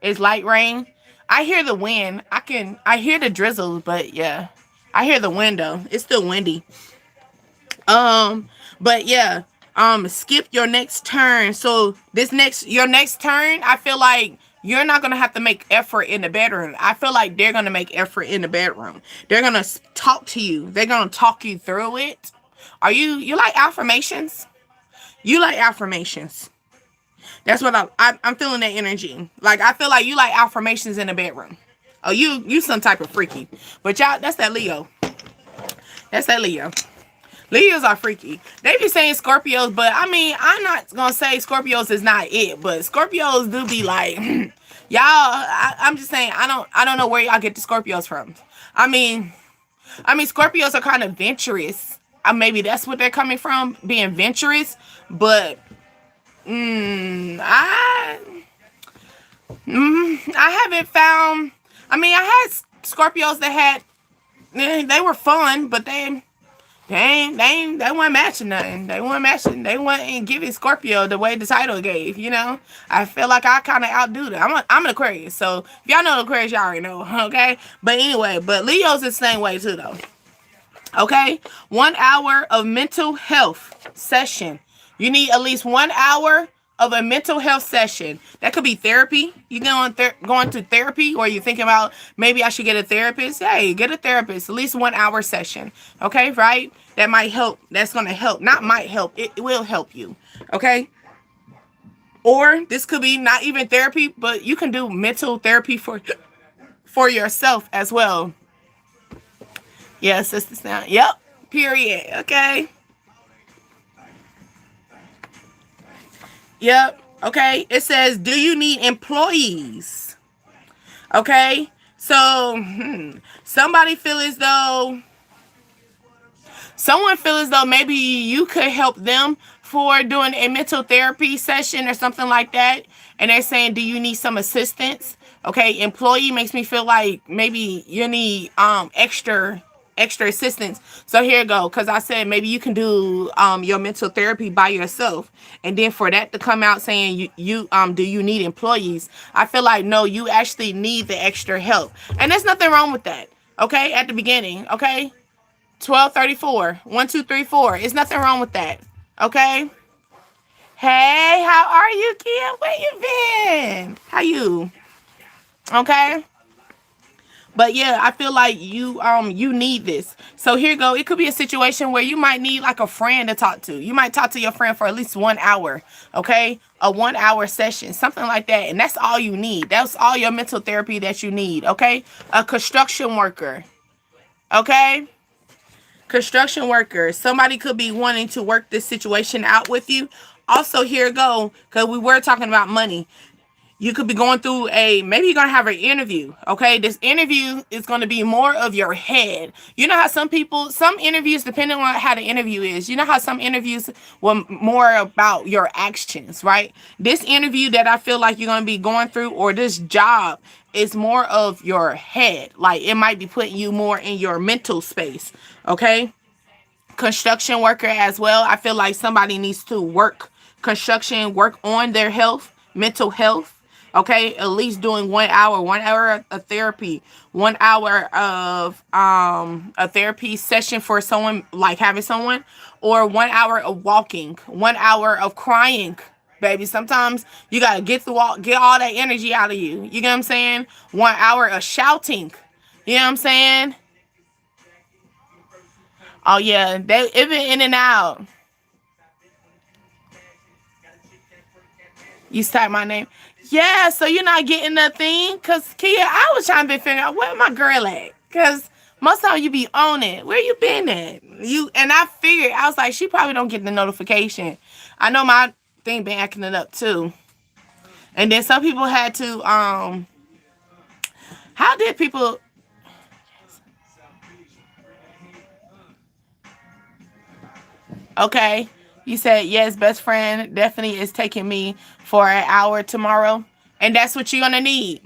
It's light rain. I hear the wind. I hear the drizzle, but yeah. I hear the wind though. It's still windy. But yeah. Skip your next turn. So your next turn, I feel like you're not gonna have to make effort in the bedroom. I feel like they're gonna make effort in the bedroom. They're gonna talk to you. They're gonna talk you through it. You like affirmations? You like affirmations. That's what I'm feeling, that energy. Like, I feel like you like affirmations in the bedroom. Oh, you some type of freaky. But y'all, that's that Leo. That's that Leo. Leos are freaky. They be saying Scorpios, but I mean, I'm not gonna say Scorpios is not it, but Scorpios do be like, y'all, I'm just saying, I don't know where y'all get the Scorpios from. I mean, Scorpios are kind of venturous. Maybe that's what they're coming from, being venturous, but I haven't found. I mean, I had Scorpios that had. They were fun, but they weren't matching nothing. They weren't giving Scorpio the way the title gave. You know, I feel like I kind of outdo them. I'm an Aquarius, so if y'all know Aquarius, y'all already know. Okay, but anyway, but Leo's the same way too, though. Okay, 1 hour of mental health session. You need at least 1 hour of a mental health session. That could be therapy. You going to therapy, or you thinking about maybe I should get a therapist. Hey, get a therapist. At least 1 hour session. Okay, right? That might help. That's going to help. Not might help. It will help you. Okay? Or this could be not even therapy, but you can do mental therapy for yourself as well. Yes, that's the sound. Yep. Period. Okay. Yep. Okay. It says, do you need employees? Okay. So, someone feel as though maybe you could help them for doing a mental therapy session or something like that. And they're saying, do you need some assistance? Okay. Employee makes me feel like maybe you need extra assistance. So here you go, because I said maybe you can do your mental therapy by yourself, and then for that to come out saying you do you need employees, I feel like no, you actually need the extra help, and there's nothing wrong with that. Okay, at the beginning. Okay, 1234 1 2 3 4. There's nothing wrong with that. Okay. Hey, how are you, Kim? Where you been? How you? Okay. But yeah, I feel like you need this. So here you go. It could be a situation where you might need like a friend to talk to. You might talk to your friend for at least 1 hour. Okay? A 1 hour session, something like that. And that's all you need. That's all your mental therapy that you need. Okay? A construction worker. Okay? Construction worker. Somebody could be wanting to work this situation out with you. Also, here you go, because we were talking about money. You could be going through maybe you're going to have an interview. Okay. This interview is going to be more of your head. You know how some interviews, depending on how the interview is, you know how some interviews were more about your actions, right? This interview that I feel like you're going to be going through, or this job, is more of your head. Like it might be putting you more in your mental space. Okay. Construction worker as well. I feel like somebody needs to work on their health, mental health. Okay, at least doing 1 hour of therapy, 1 hour of a therapy session for someone, like having someone, or 1 hour of walking, 1 hour of crying. Baby, sometimes you gotta get all that energy out of you. You get what I'm saying? 1 hour of shouting. You know what I'm saying? Oh yeah, it been in and out. You type my name. Yeah, so you're not getting the thing? Cause Kia, I was trying to figure out where my girl at. Cause most of the time you be on it. Where you been at? I figured, I was like, she probably don't get the notification. I know my thing been acting it up too. And then some people had to how did people okay. You said yes, best friend definitely is taking me for an hour tomorrow. And that's what you're gonna need.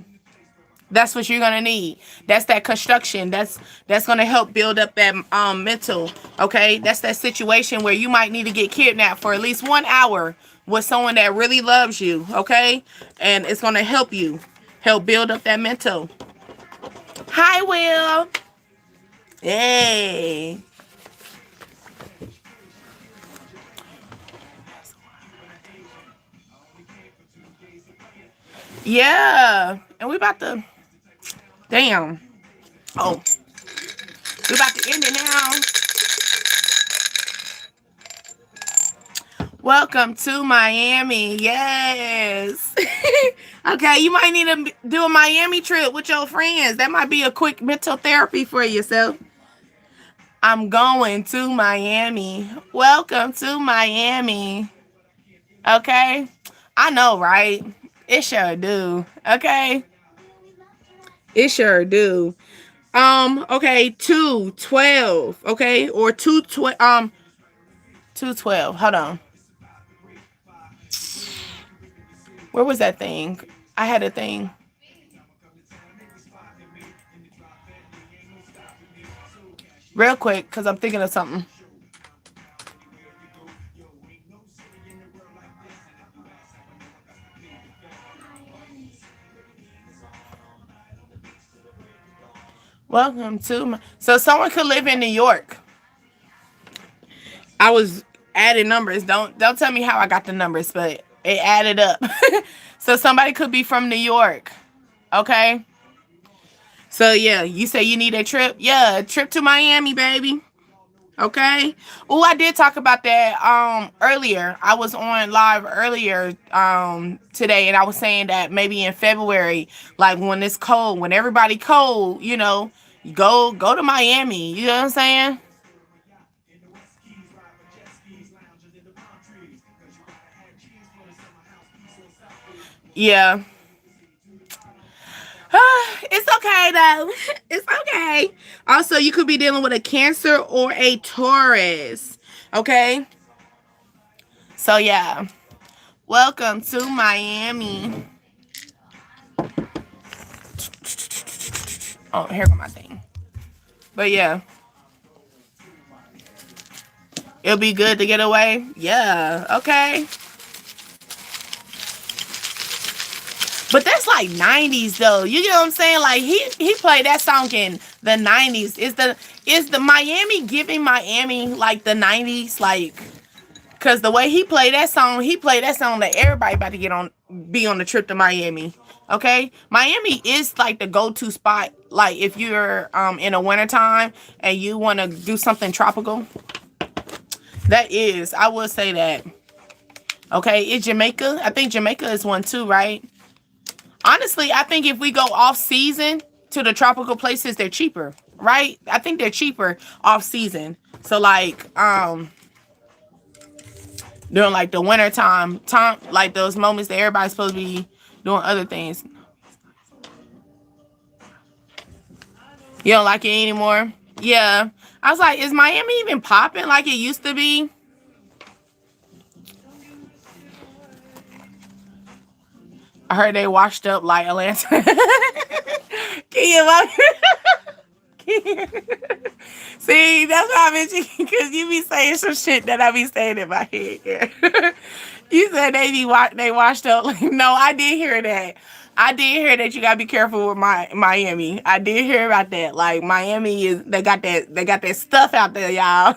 That's what you're gonna need. That's that construction. That's gonna help build up that mental. Okay, that's that situation where you might need to get kidnapped for at least 1 hour with someone that really loves you. Okay, and it's gonna help build up that mental. Hi, Will. Hey. Yeah, and we about to. Damn. Oh, we about to end it now. Welcome to Miami. Yes. Okay, you might need to do a Miami trip with your friends. That might be a quick mental therapy for yourself. I'm going to Miami. Welcome to Miami. Okay. I know, right? It sure do. Okay. It sure do. Okay, 212. Okay, or 212. Hold on. Where was that thing? I had a thing. Real quick, because I'm thinking of something. Welcome to my... So someone could live in New York. I was adding numbers. Don't tell me how I got the numbers, but it added up. So somebody could be from New York. Okay. So yeah, you say you need a trip? Yeah, a trip to Miami, baby. Okay. Oh, I did talk about that earlier. I was on live earlier today, and I was saying that maybe in February, like when it's cold, when everybody cold, go to Miami. You know what I'm saying? Yeah. It's okay though. It's okay. Also, you could be dealing with a Cancer or a Taurus. Okay. So yeah. Welcome to Miami. Oh, here go my thing. But yeah. It'll be good to get away. Yeah. Okay. But that's like 90s though. You get what I'm saying? Like he played that song in the 90s. Is the Miami giving Miami like the 90s? Like, cause the way he played that song that everybody about to be on the trip to Miami. Okay? Miami is like the go-to spot. Like if you're in a wintertime and you want to do something tropical. I will say that. Okay, it's Jamaica. I think Jamaica is one too, right? Honestly, I think if we go off season to the tropical places, they're cheaper, right? I think they're cheaper off season. So like during like the winter time, like those moments that everybody's supposed to be doing other things. You don't like it anymore? Yeah. I was like, is Miami even popping like it used to be? I heard they washed up like Atlanta. Can you see, that's why I mentioned, because you be saying some shit that I be saying in my head. You said they washed up. Like, no, I did hear that. I did hear that you gotta be careful with Miami. I did hear about that. Like Miami they got that stuff out there, y'all.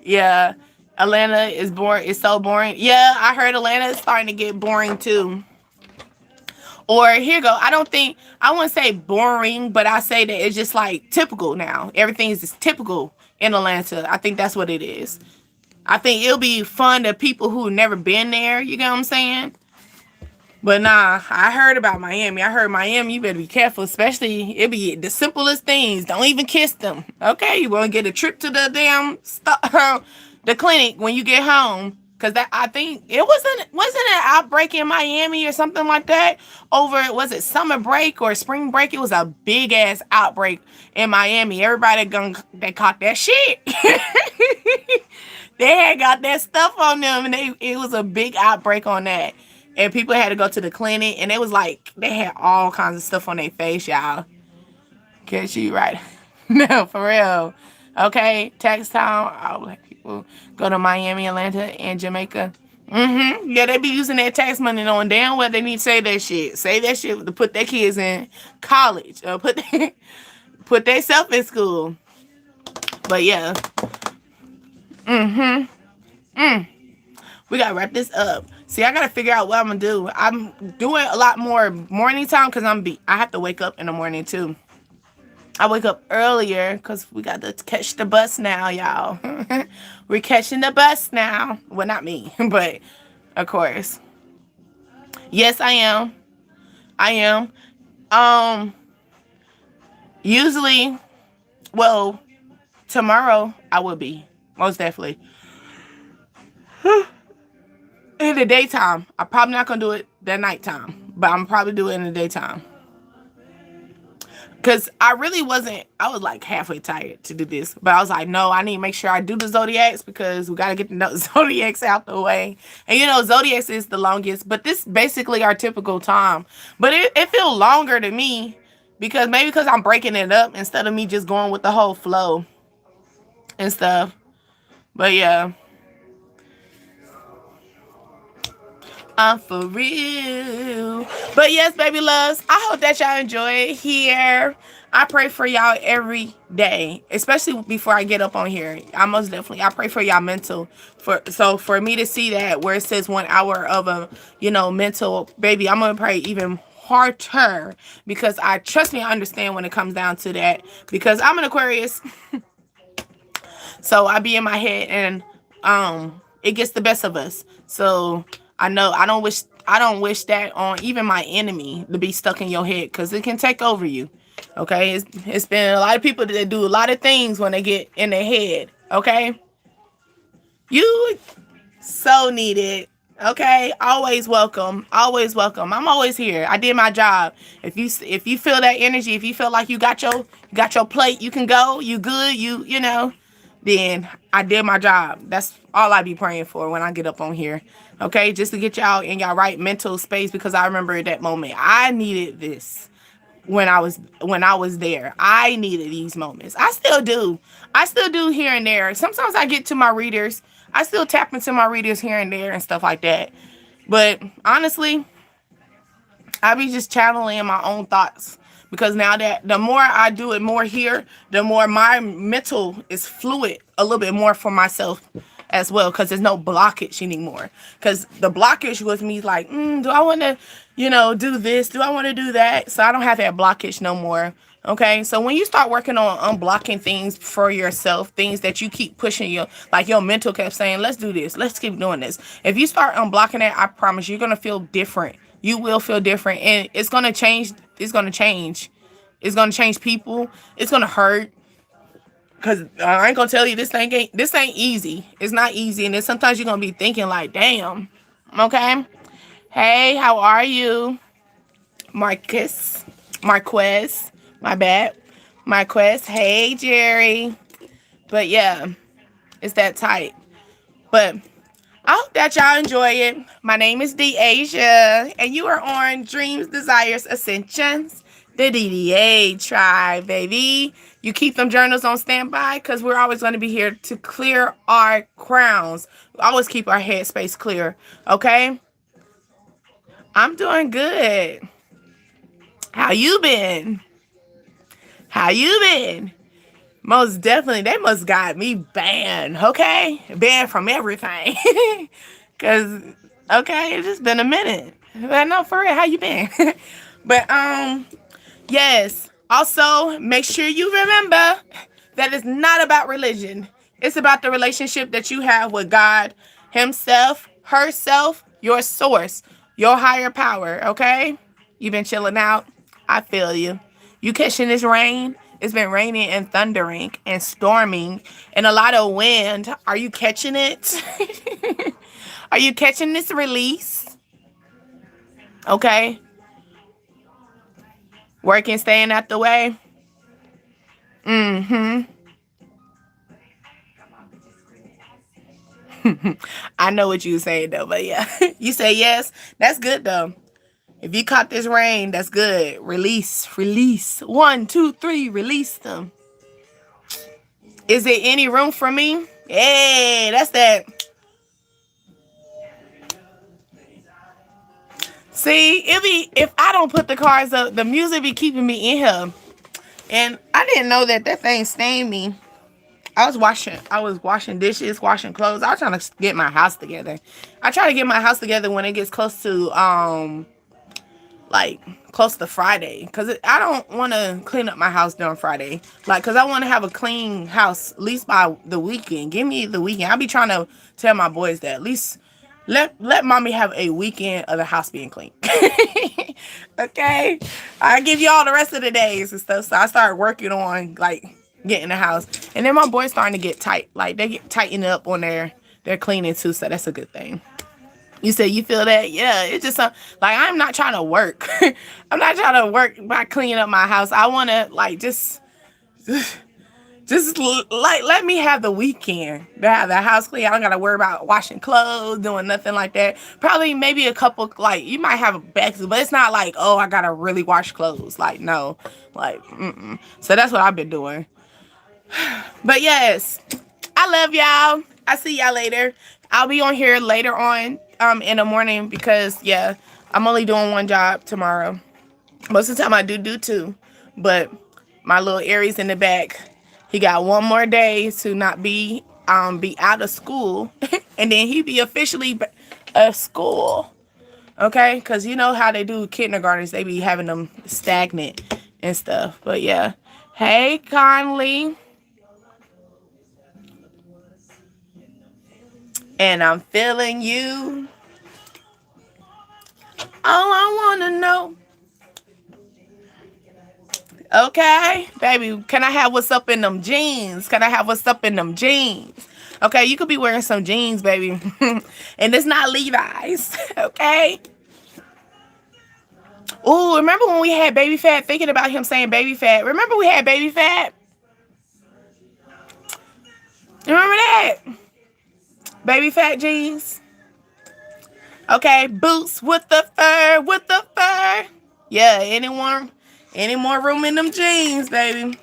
Yeah. Atlanta is boring. It's so boring. Yeah, I heard Atlanta is starting to get boring too. Or here you go. I wouldn't say boring, but I say that it's just like typical now. Everything is just typical in Atlanta. I think that's what it is. I think it'll be fun to people who never been there. You get what I'm saying? But nah, I heard about Miami. I heard Miami, you better be careful, especially it be the simplest things. Don't even kiss them. Okay, you want to get a trip to the damn the clinic when you get home. Cause that I think it wasn't an outbreak in Miami or something like that over, was it summer break or spring break? It was a big ass outbreak in Miami. Everybody they caught that shit. They had got that stuff on them, and it was a big outbreak on that. And people had to go to the clinic, and it was like they had all kinds of stuff on their face, y'all. Catch you right. No, for real. Okay, tax time. All black people go to Miami, Atlanta, and Jamaica. Yeah, they be using their tax money knowing damn well they need to say that shit. Say that shit to put their kids in college or put themselves in school. But yeah. We gotta wrap this up. See, I gotta figure out what I'm gonna do. I'm doing a lot more morning time because I have to wake up in the morning too. I wake up earlier because we got to catch the bus now, y'all. We're catching the bus now. Well, not me, but of course. Yes, I am. I am. Usually, well, tomorrow I will be. Most definitely. In the daytime. I'm probably not going to do it that nighttime, but I'm probably do it in the daytime. Because I was like halfway tired to do this. But I was like, no, I need to make sure I do the zodiacs because we got to get the zodiacs out the way. And zodiacs is the longest. But this basically our typical time. But it feels longer to me because I'm breaking it up instead of me just going with the whole flow and stuff. But yeah. I'm for real. But yes, baby loves, I hope that y'all enjoy it here. I pray for y'all every day, especially before I get up on here. I pray for y'all mental. For me to see that where it says 1 hour of a, mental, baby, I'm going to pray even harder because I understand when it comes down to that because I'm an Aquarius. So I be in my head and it gets the best of us. So I know I don't wish that on even my enemy to be stuck in your head because it can take over you. Okay, it's been a lot of people that do a lot of things when they get in their head. Okay, you so needed. Okay, always welcome. Always welcome. I'm always here. I did my job. If you feel that energy, if you feel like you got your plate, you can go. You good. Then I did my job. That's all I be praying for when I get up on here. Okay, just to get y'all in y'all right mental space because I remember that moment. I needed this when I was there. I needed these moments. I still do. Here and there. Sometimes I get to my readers. I still tap into my readers here and there and stuff like that. But honestly, I be just channeling my own thoughts. Because now that the more I do it more here, the more my mental is fluid a little bit more for myself as well. Because there's no blockage anymore. Because the blockage was me like, do I want to, do this? Do I want to do that? So I don't have that blockage no more. Okay. So when you start working on unblocking things for yourself, things that you keep pushing your mental kept saying, let's do this. Let's keep doing this. If you start unblocking it, I promise you're going to feel different. You will feel different and it's going to change. It's going to change. It's going to change people. It's going to hurt. Because I ain't going to tell you this ain't easy. It's not easy. And then sometimes you're going to be thinking like, damn. Okay. Hey, how are you? Marquez, my bad. Marquez, hey, Jerry. But yeah, it's that tight. But I hope that y'all enjoy it. My name is Deasia, and you are on Dreams, Desires, Ascensions, the DDA tribe, baby. You keep them journals on standby because we're always going to be here to clear our crowns. We always keep our headspace clear, okay? I'm doing good. How you been? How you been? Most definitely, they must got me banned, okay? Banned from everything. Cause, okay, it's just been a minute. But no, for real, how you been? But, yes. Also, make sure you remember that it's not about religion. It's about the relationship that you have with God, Himself, herself, your source, your higher power, okay? You been chilling out? I feel you. You catching this rain? It's been raining and thundering and storming and a lot of wind. Are you catching it? Are you catching this release? Okay. Working, staying out the way. Mm-hmm. I know what you saying though, but yeah. You say yes. That's good though. If you caught this rain, that's good. Release, release. 1, 2, 3, release them. Is there any room for me? Hey, that's that. See, it be if I don't put the cards up, the music be keeping me in here. And I didn't know that thing stained me. I was washing dishes, washing clothes. I was trying to get my house together. I try to get my house together when it gets close to like close to Friday, because I don't want to clean up my house during Friday, like, because I want to have a clean house at least by the weekend. Give me the weekend. I'll be trying to tell my boys that at least let mommy have a weekend of the house being clean. Okay, I give you all the rest of the days and stuff, so I started working on like getting the house, and then my boys starting to get tight, like they get tightened up on their cleaning too, so that's a good thing. You said you feel that? Yeah, it's just like I'm not trying to work. I'm not trying to work by cleaning up my house. I want to like just like let me have the weekend to have the house clean. I don't gotta worry about washing clothes, doing nothing like that. Probably maybe a couple, like you might have a back, but it's not like, oh, I gotta really wash clothes. Like no, like so that's what I've been doing. But yes, I love y'all. I see y'all later. I'll be on here later on in the morning because yeah, I'm only doing one job tomorrow. Most of the time I do two, but my little Aries in the back, he got one more day to not be out of school, and then he be officially at school. Okay, because you know how they do kindergartens, they be having them stagnant and stuff. But yeah, hey Conley. And I'm feeling you. All I want to know. Okay, baby, can I have what's up in them jeans? Can I have what's up in them jeans? Okay, you could be wearing some jeans, baby. And it's not Levi's. Okay? Ooh, remember when we had Baby Fat? Thinking about him saying Baby Fat. Remember we had Baby Fat? Remember that? Baby Fat jeans. Okay, boots with the fur, with the fur. Yeah, any more room in them jeans, baby.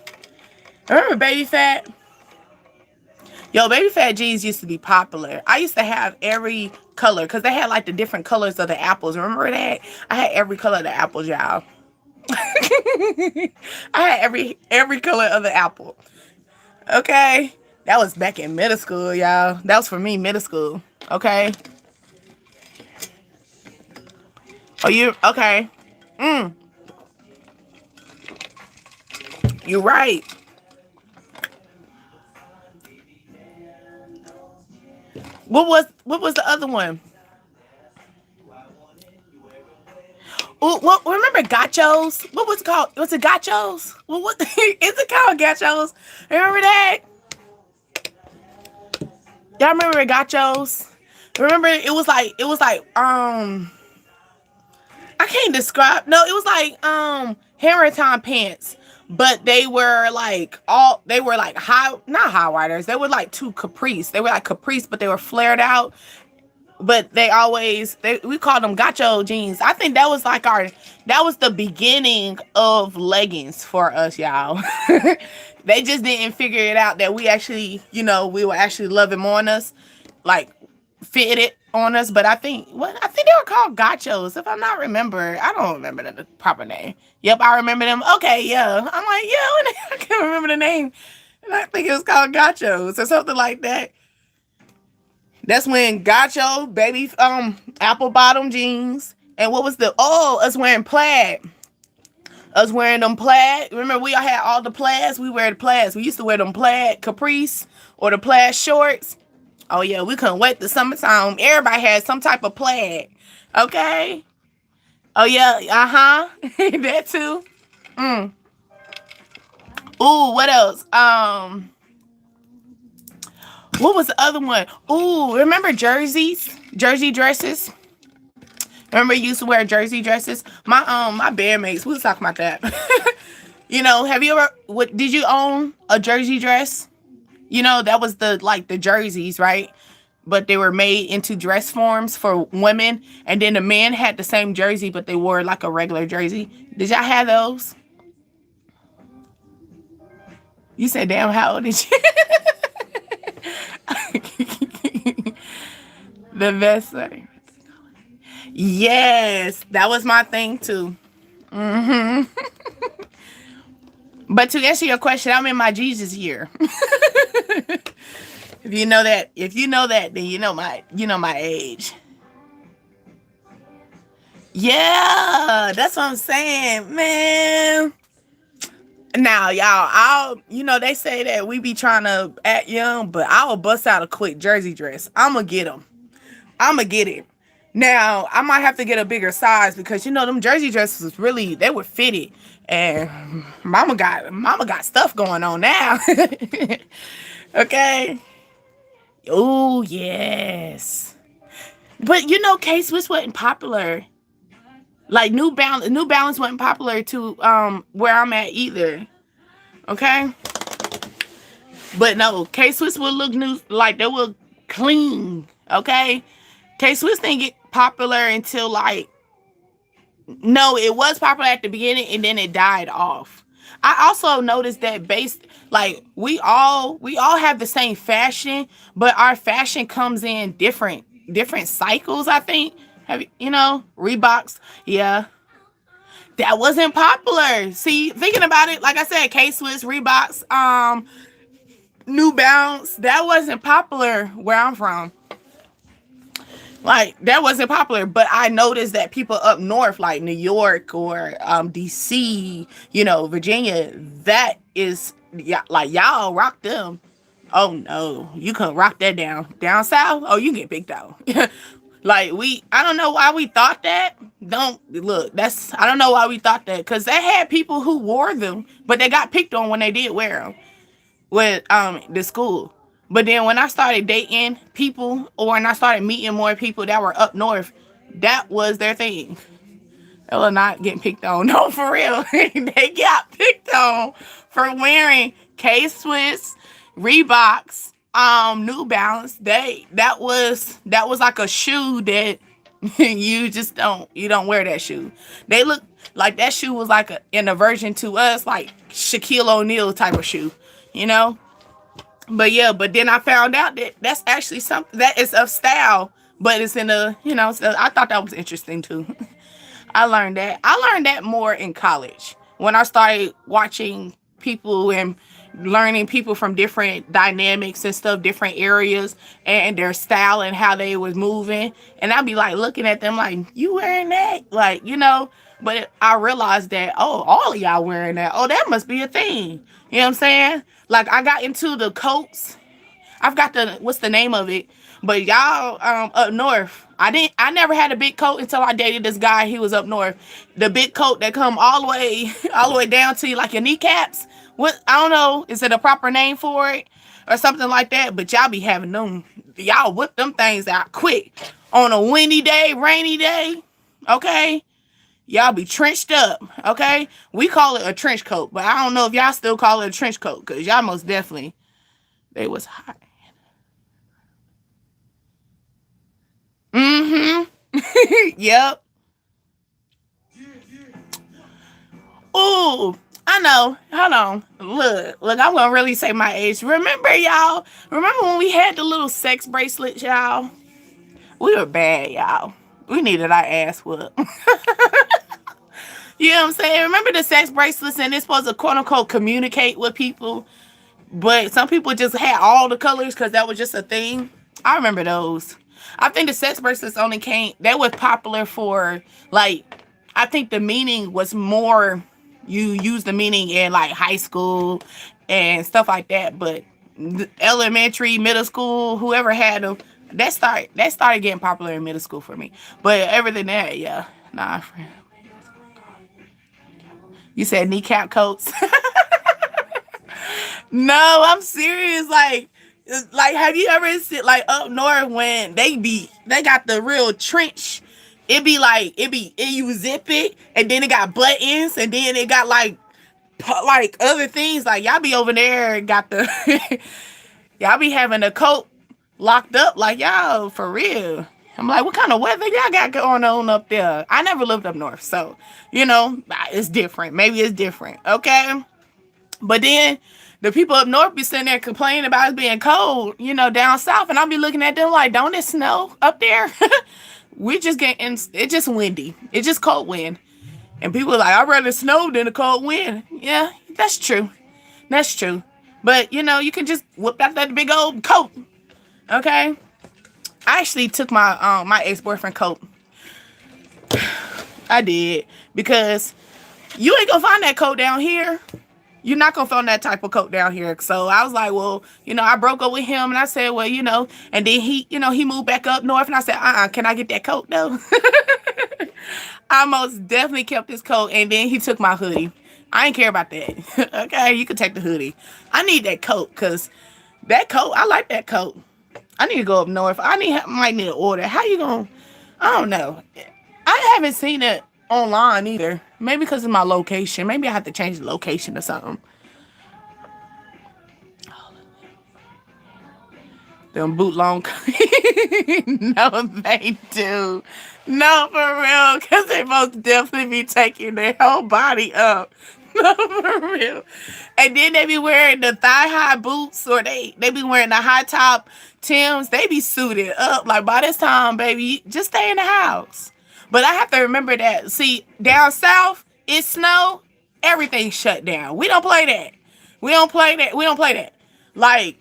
Remember Baby Fat? Yo, Baby Fat jeans used to be popular. I used to have every color because they had like the different colors of the apples. Remember that? I had every color of the apples, y'all. I had every color of the apple. Okay? That was back in middle school, y'all. That was for me, middle school. Okay? Oh, you okay? You're right. What was the other one? Ooh, what? Remember Gachos? What was it called? Was it Gachos? What is it called? Gachos? Remember that? Y'all remember Gachos? Remember it was like I can't describe. No, it was like Harrington pants, but they were like high, not high riders. They were like two caprice. They were like caprice, but they were flared out. But we called them gacho jeans. I think that was like that was the beginning of leggings for us, y'all. They just didn't figure it out that we actually, we were actually loving on us, like fitted on us. But I think they were called gachos, if I'm not remember. I don't remember the proper name. Yep, I remember them. Okay, yeah. I'm like, I can't remember the name. And I think it was called gachos or something like that. That's when gacho, baby, apple bottom jeans. And what was us wearing plaid. Us wearing them plaid. Remember, we all had all the plaids. We wear the plaids. We used to wear them plaid caprice or the plaid shorts. Oh, yeah, we couldn't wait the summertime. Everybody had some type of plaid. Okay? Oh, yeah, that too. Ooh, what else? What was the other one? Ooh, remember jerseys? Jersey dresses? Remember you used to wear jersey dresses? My bandmates, we was talking about that. Have you ever, did you own a jersey dress? That was the jerseys, right? But they were made into dress forms for women. And then the men had the same jersey, but they wore like a regular jersey. Did y'all have those? You said, damn, how old did you? The best way. Yes, that was my thing too. But to answer your question, I'm in my Jesus year. If you know that, then you know my age. Yeah, that's what I'm saying, man. Now, y'all, they say that we be trying to act young, but I will bust out a quick jersey dress. I'm going to get them. I'm going to get it. Now, I might have to get a bigger size because, them jersey dresses was really, they were fitted. And mama got stuff going on now. Okay. Oh, yes. But, K-Swiss wasn't popular. Like New Balance wasn't popular to where I'm at either. Okay? But no, K-Swiss will look new, like they will clean. Okay? K-Swiss didn't get popular until no, it was popular at the beginning and then it died off. I also noticed that we all have the same fashion, but our fashion comes in different cycles, I think. Reeboks, yeah. That wasn't popular. See, thinking about it, like I said, K-Swiss, Reeboks, New Balance, that wasn't popular where I'm from. Like, that wasn't popular, but I noticed that people up north, like New York or DC, Virginia, that is, y'all rock them. Oh, no, you couldn't rock that down. Down south, oh, you get picked out. I don't know why we thought that. I don't know why we thought that. Because they had people who wore them, but they got picked on when they did wear them with the school. But then when I started dating people or when I started meeting more people that were up north, that was their thing. They were not getting picked on. No, for real. They got picked on for wearing K-Swiss, Reeboks, New Balance. That was like a shoe that you don't wear that shoe. They look like that shoe was like an aversion to us, like Shaquille O'Neal type of shoe, But yeah, but then I found out that that's actually something that is of style, but it's in so I thought that was interesting too. I learned that more in college when I started watching people and learning people from different dynamics and stuff, different areas and their style and how they was moving. And I'd be like looking at them like, you wearing that? But I realized that, all of y'all wearing that. Oh, that must be a thing. You know what I'm saying? Like I got into the coats. I've got what's the name of it? But y'all up north, I never had a big coat until I dated this guy. He was up north. The big coat that come all the way down to like your kneecaps. What, I don't know, is it a proper name for it or something like that? But y'all be having them, y'all whip them things out quick on a windy day, rainy day. Okay. Y'all be trenched up, okay? We call it a trench coat, but I don't know if y'all still call it a trench coat, because y'all most definitely, they was hot. Yep. Ooh, I know. Hold on. Look, I'm gonna really say my age. Remember, y'all? Remember when we had the little sex bracelets, y'all? We were bad, y'all. We needed our ass whooped. You know what I'm saying? Remember the sex bracelets, and it's supposed to quote unquote communicate with people, but some people just had all the colors because that was just a thing. I remember those. I think the sex bracelets only came, they were popular for, like, I think the meaning was more, you use the meaning in like high school and stuff like that, but elementary, middle school, whoever had them, that started getting popular in middle school for me. But everything that, yeah, nah, friend. You said kneecap coats. No, I'm serious. Like, have you ever seen like up north when they got the real trench? You zip it, and then it got buttons, and then it got like other things. Like y'all be over there and got the y'all be having a coat locked up. Like y'all for real. I'm like, what kind of weather y'all got going on up there? I never lived up north, so it's different. Maybe it's different. Okay. But then the people up north be sitting there complaining about it being cold, down south. And I'll be looking at them like, don't it snow up there? We just getting, it's just windy. It's just cold wind. And people are like, I'd rather snow than a cold wind. Yeah, that's true. That's true. But, you can just whip out that big old coat. Okay? I actually took my ex-boyfriend coat. I did. Because you ain't gonna find that coat down here. You're not going to find that type of coat down here. So I was like, well, I broke up with him, and I said, well, and then he moved back up north, and I said, can I get that coat though? I most definitely kept this coat, and then he took my hoodie. I ain't care about that. Okay, you can take the hoodie. I need that coat, because that coat, I like that coat. I need to go up north. Might need to order. How you going to, I don't know. I haven't seen it online either. Maybe because of my location. Maybe I have to change the location or something. Them boot long. No, they do. No, for real. Because they most definitely be taking their whole body up. No, for real. And then they be wearing the thigh-high boots, or they be wearing the high-top Tims. They be suited up. Like, by this time, baby, just stay in the house. But I have to remember that. See, down south, it snow, everything's shut down. We don't play that. We don't play that. Like,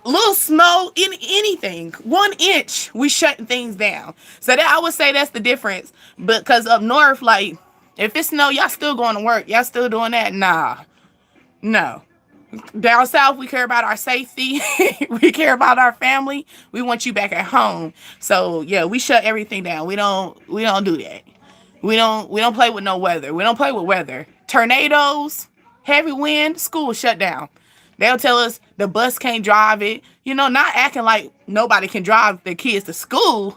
little snow, anything, 1 inch, we shutting things down. So that, I would say that's the difference. Because up north, like, if it snow, y'all still going to work. Y'all still doing that? Nah. No. Down south, we care about our safety. We care about our family. We want you back at home. So yeah, we shut everything down. We don't do that. We don't play with no weather. We don't play with weather. Tornadoes, heavy wind, school shut down. They'll tell us the bus can't drive it. Not acting like nobody can drive their kids to school,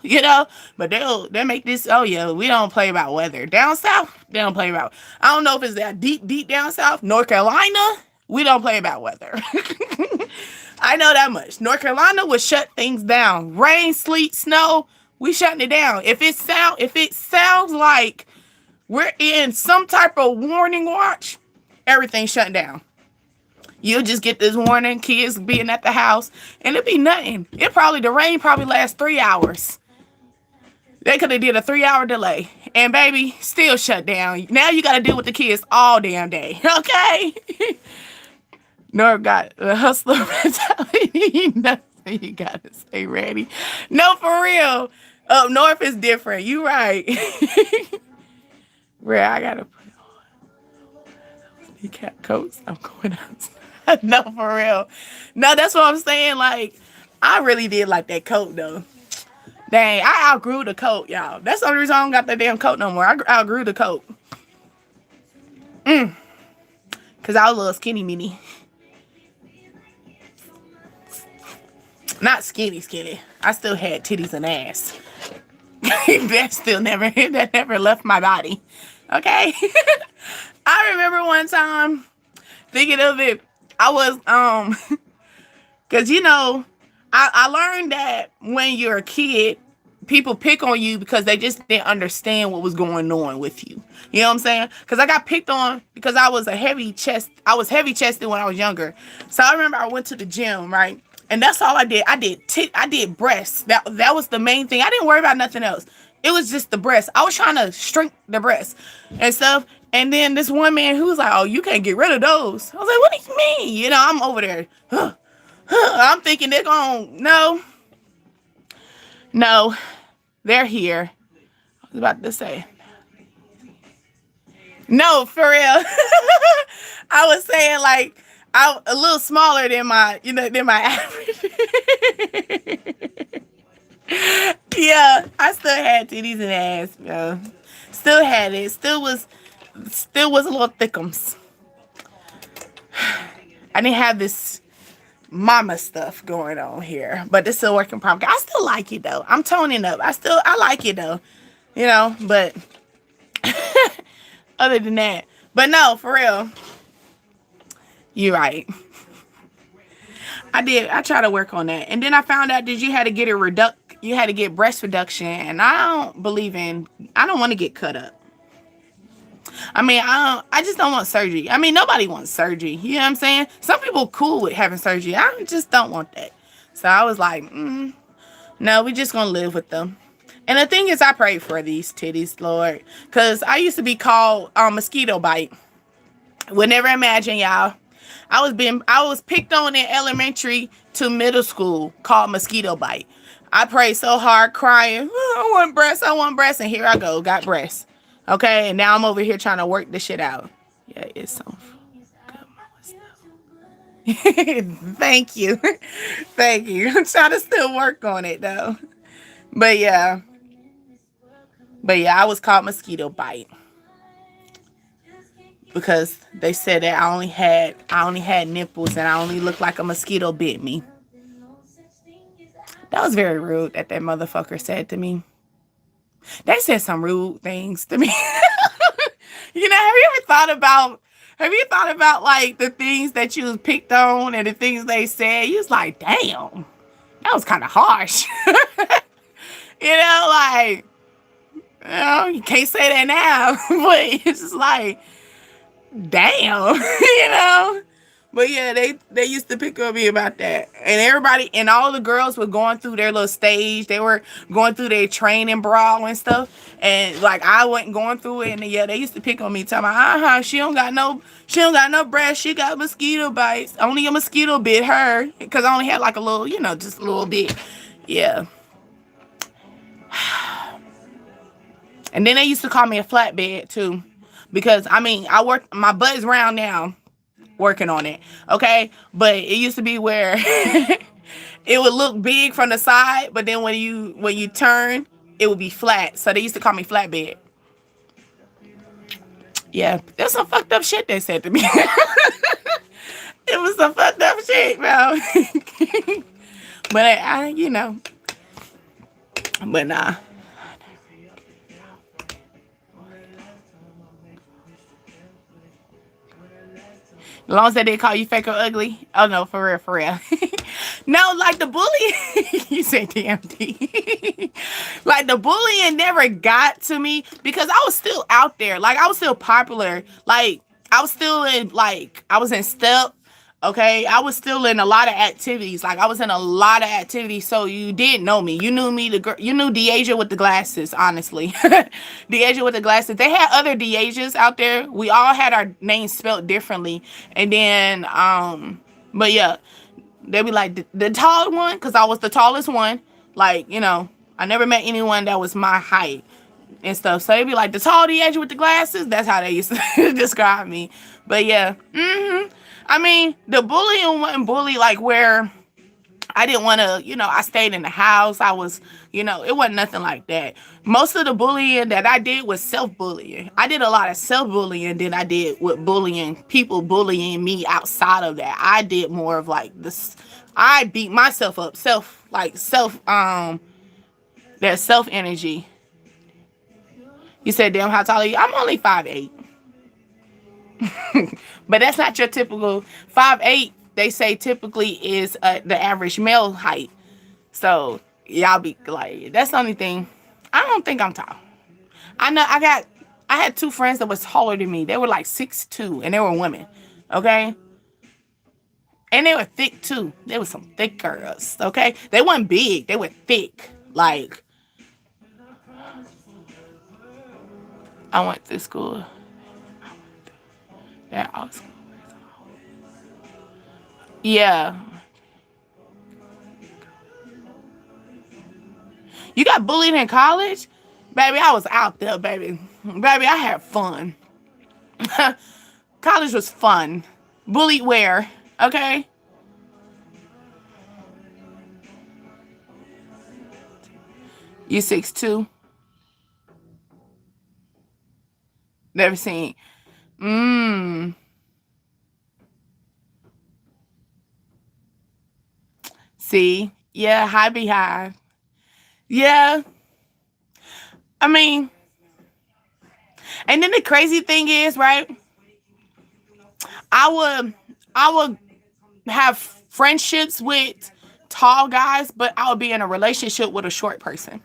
but they'll make this, oh yeah, we don't play about weather. Down south, they don't play about. I don't know if it's that deep down south. North Carolina, we don't play about weather. I know that much. North Carolina would shut things down. Rain, sleet, snow, we shutting it down. If it sounds like we're in some type of warning watch, everything's shutting down. You'll just get this warning, kids being at the house, and it'll be nothing. The rain probably lasts 3 hours. They could have did a 3-hour delay. And baby, still shut down. Now you got to deal with the kids all damn day. Okay? North got a hustler mentality. You got to stay ready. No, for real. Up north is different. You right. Where I got to put on kneecap coats. I'm going outside. No, for real. No, that's what I'm saying. Like, I really did like that coat, though. Dang, I outgrew the coat, y'all. That's the only reason I don't got that damn coat no more. I outgrew the coat. Because I was a little skinny mini. Not skinny. I still had titties and ass. that never left my body. Okay. I remember one time thinking of it. I was because I learned that when you're a kid, people pick on you because they just didn't understand what was going on with you. You know what I'm saying? Because I got picked on because I was heavy chested when I was younger. So I remember I went to the gym, right? And that's all I did. I did breasts. That was the main thing. I didn't worry about nothing else. It was just the breasts. I was trying to shrink the breasts and stuff. And then this one man who was like, "Oh, you can't get rid of those." I was like, "What do you mean?" I'm over there. I'm thinking they're going, no, they're here. I was about to say, no, for real. I was saying like I'm a little smaller than my average. Yeah, I still had titties and ass, yo. Still had it. Still was a little thickums. I didn't have this mama stuff going on here, but it's still working progress. I still like it though. I'm toning up. I like it though, but other than that, but no, for real, you're right. I tried to work on that, and then I found out that you had to get you had to get breast reduction, and I don't want to get cut up. I just don't want surgery. Nobody wants surgery. You know what I'm saying? Some people cool with having surgery. I just don't want that. So I was like, no, we just going to live with them. And the thing is, I prayed for these titties, Lord. Because I used to be called mosquito bite. Would never imagine, y'all. I was picked on in elementary to middle school called mosquito bite. I prayed so hard, crying, I want breasts. And here I go, got breasts. Okay, and now I'm over here trying to work this shit out. Yeah, it's so good. Thank you. Thank you. I'm trying to still work on it though. But yeah, I was called mosquito bite because they said that I only had nipples and I only looked like a mosquito bit me. That was very rude that motherfucker said to me. They said some rude things to me. Have you ever thought about like the things that you was picked on and the things they said? You was like, damn, that was kind of harsh. You can't say that now, but it's just like, damn, But yeah, they used to pick on me about that. And everybody and all the girls were going through their little stage. They were going through their training brawl and stuff. And like I wasn't going through it. And yeah, they used to pick on me, telling me, she don't got no breast. She got mosquito bites. Only a mosquito bit her. Because I only had like a little, just a little bit. Yeah. And then they used to call me a flatbed too. Because my butt is round now. Working on it, okay, but it used to be where it would look big from the side, but then when you turn, it would be flat. So they used to call me flatbed. Yeah, there's some fucked up shit they said to me. It was some fucked up shit, bro. But but nah. As long as they didn't call you fake or ugly. Oh, no, for real. No, like the bullying. You said DMD. Like the bullying never got to me because I was still out there. Like I was still popular. Like I was still I was in step. Okay, I was still in a lot of activities. Like I was in a lot of activities, so you did know me. You knew me. You knew Deasia with the glasses. Honestly, Deasia with the glasses. They had other Deasias out there. We all had our names spelled differently, and then but yeah, they'd be like the tall one because I was the tallest one. Like I never met anyone that was my height and stuff. So they'd be like the tall Deasia with the glasses. That's how they used to describe me. But yeah, the bullying wasn't bully like where I didn't want to, I stayed in the house. I was, it wasn't nothing like that. Most of the bullying that I did was self-bullying. I did a lot of self-bullying than I did with people bullying me outside of that. I did more of like this. I beat myself up, that self energy. You said, damn, how tall are you? I'm only 5'8". But that's not your typical 5'8". They say typically is the average male height. So y'all be like, that's the only thing. I don't think I'm tall. I know I had two friends that was taller than me. They were like 6'2", and they were women. Okay? And they were thick too. They were some thick girls. Okay? They weren't big. They were thick. Like, I went to school. That awesome. Yeah. You got bullied in college? Baby, I was out there, baby. Baby, I had fun. College was fun. Bullied where? Okay? You 6'2"? Never seen. See? Yeah, high behind. Yeah. I mean, and then the crazy thing is, right? I would have friendships with tall guys, but I would be in a relationship with a short person.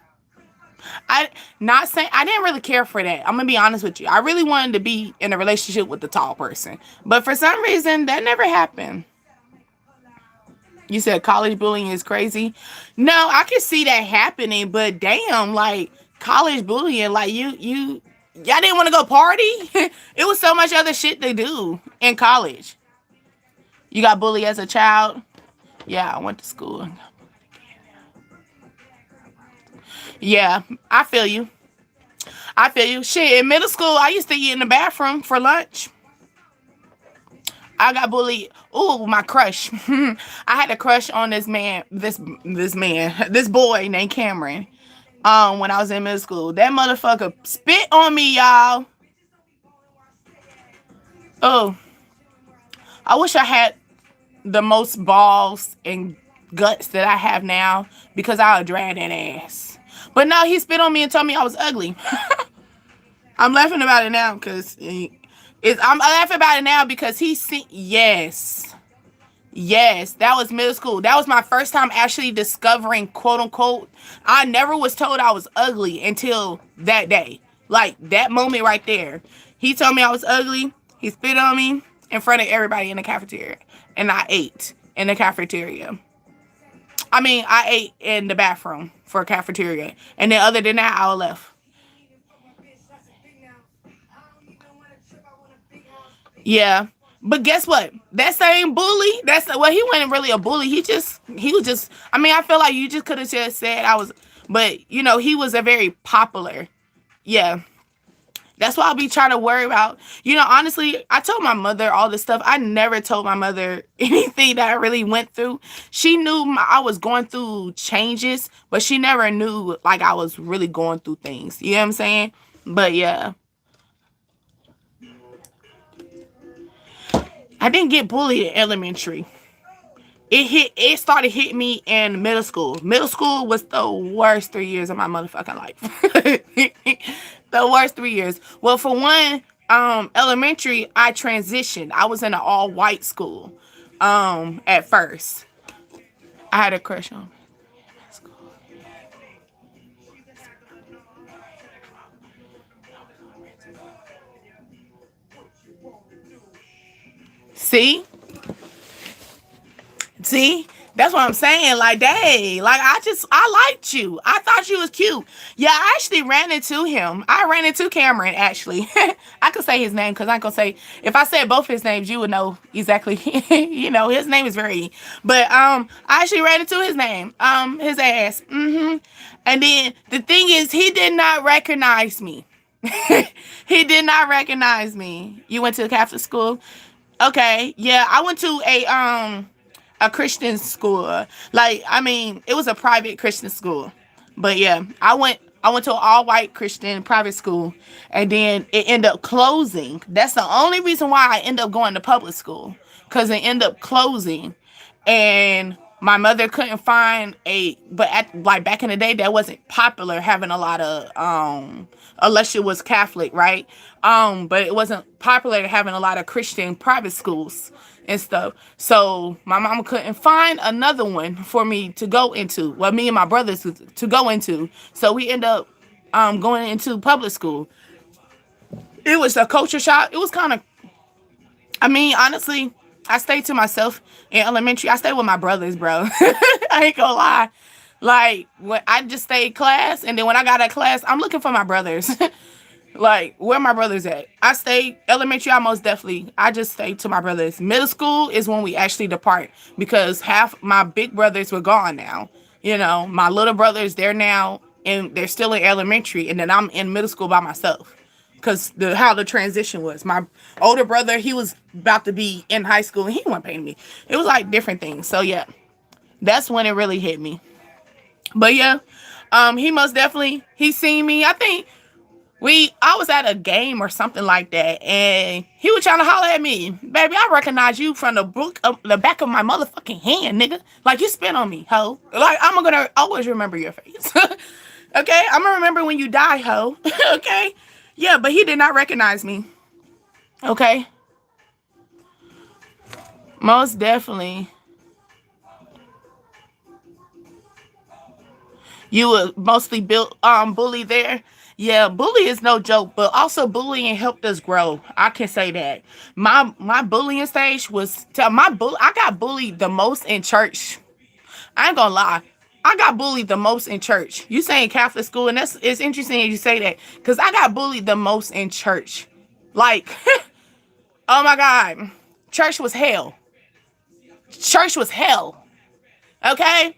I not saying I didn't really care for that. I'm gonna be honest with you. I really wanted to be in a relationship with the tall person, but for some reason that never happened. You said college bullying is crazy. No, I can see that happening, but damn, like college bullying, like y'all didn't want to go party. It was so much other shit to do in college. You got bullied as a child. Yeah, I went to school. Yeah, I feel you. I feel you. Shit, in middle school, I used to eat in the bathroom for lunch. I got bullied. Ooh, my crush. I had a crush on this man, this boy named Cameron. When I was in middle school, that motherfucker spit on me, y'all. Oh, I wish I had the most balls and guts that I have now because I would drag that ass. But no, he spit on me and told me I was ugly. I'm laughing about it now because I'm laughing about it now because he seen. Yes, that was middle school. That was my first time actually discovering, quote unquote. I never was told I was ugly until that day. Like that moment right there. He told me I was ugly. He spit on me in front of everybody in the cafeteria. And I ate in the cafeteria. I mean, I ate in the bathroom for a cafeteria. And then other than that, I left. Yeah. But guess what? That same bully, he wasn't really a bully. He was just, I mean, I feel like you just could have just said I was, but he was a very popular. Yeah. That's why I'll be trying to worry about, honestly, I told my mother all this stuff. I never told my mother anything that I really went through. She knew I was going through changes, but she never knew like I was really going through things. You know what I'm saying? But yeah. I didn't get bullied in elementary. It started hitting me in middle school. Middle school was the worst 3 years of my motherfucking life. The worst 3 years. Well, for one, elementary, I transitioned. I was in an all-white school at first. I had a crush on. See? That's what I'm saying. Like, dang, like I liked you. I thought you was cute. Yeah, I actually ran into him. I ran into Cameron, actually. I could say his name because I could say, if I said both his names, you would know exactly. His name is very, but I actually ran into his name, his ass. And then the thing is, he did not recognize me. He did not recognize me. You went to the Catholic school? Okay, yeah, I went to a Christian school. Like, I mean, it was a private Christian school. But yeah, I went to an all-white Christian private school, and then it ended up closing. That's the only reason why I ended up going to public school, because it ended up closing. And my mother couldn't find but like back in the day, that wasn't popular, having a lot of unless it was Catholic, right? But it wasn't popular having a lot of Christian private schools and stuff. So my mama couldn't find another one for me to go into. Well, me and my brothers to go into. So we end up going into public school. It was a culture shock. It was kind of, I mean, honestly, I stayed to myself in elementary. I stayed with my brothers, bro. I ain't gonna lie. Like, when I just stayed class, and then when I got out of class, I'm looking for my brothers. Like, where my brothers at? I stayed elementary, I just stayed to my brothers. Middle school is when we actually depart, because half my big brothers were gone now. You know, my little brothers, they're still in elementary, and then I'm in middle school by myself. Because how the transition was. My older brother, he was about to be in high school, and he wasn't paying me. It was like different things. So, yeah, that's when it really hit me. But, yeah, he most definitely, he seen me. I think I was at a game or something like that, and he was trying to holler at me. Baby, I recognize you from the back of my motherfucking hand, nigga. Like, you spit on me, ho. Like, I'm gonna always remember your face. Okay? I'm gonna remember when you die, ho. Okay? Yeah, but he did not recognize me. Okay? Most definitely. You were mostly bullied there. Yeah, bully is no joke, but also bullying helped us grow. I can say that. My bullying stage was I got bullied the most in church. I ain't gonna lie. I got bullied the most in church. You saying Catholic school, and it's interesting you say that, because I got bullied the most in church. Like, oh my God. Church was hell. Church was hell. Okay?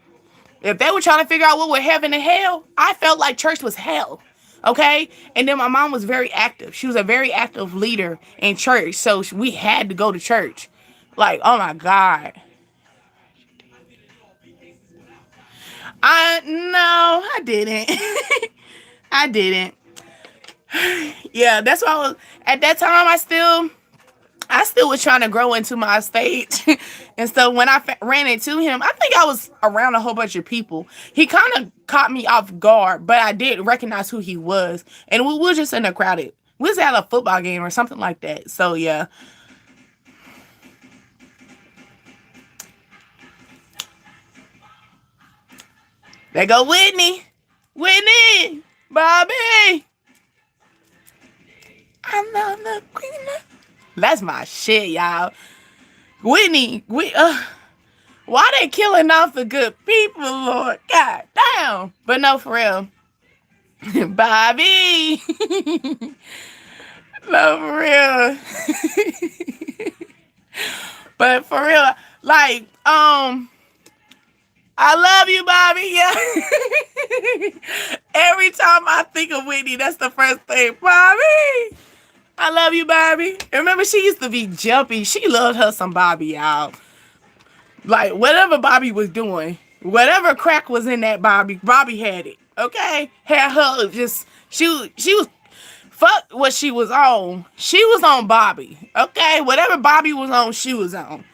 If they were trying to figure out what were heaven and hell, I felt like church was hell. Okay? And then my mom was very active. She was a very active leader in church. So we had to go to church. Like, oh my God. No, I didn't. I didn't. Yeah, that's why at that time, I still was trying to grow into my stage. And so when I ran into him, I think I was around a whole bunch of people. He kind of caught me off guard, but I did recognize who he was. And we were just in a crowded, we was at a football game or something like that. So, yeah. There go Whitney. Whitney. Bobby. I love the queen. That's my shit, y'all. Whitney, why they killing off the good people, Lord? God damn. But no, for real. Bobby. No, for real. But for real, like, I love you, Bobby. Yeah. Every time I think of Whitney, that's the first thing. Bobby. I love you, Bobby. Remember, she used to be jumpy. She loved her some Bobby, y'all. Like, whatever Bobby was doing, whatever crack was in that Bobby had it. Okay? Had her just, she was, fuck what she was on. She was on Bobby. Okay? Whatever Bobby was on, she was on.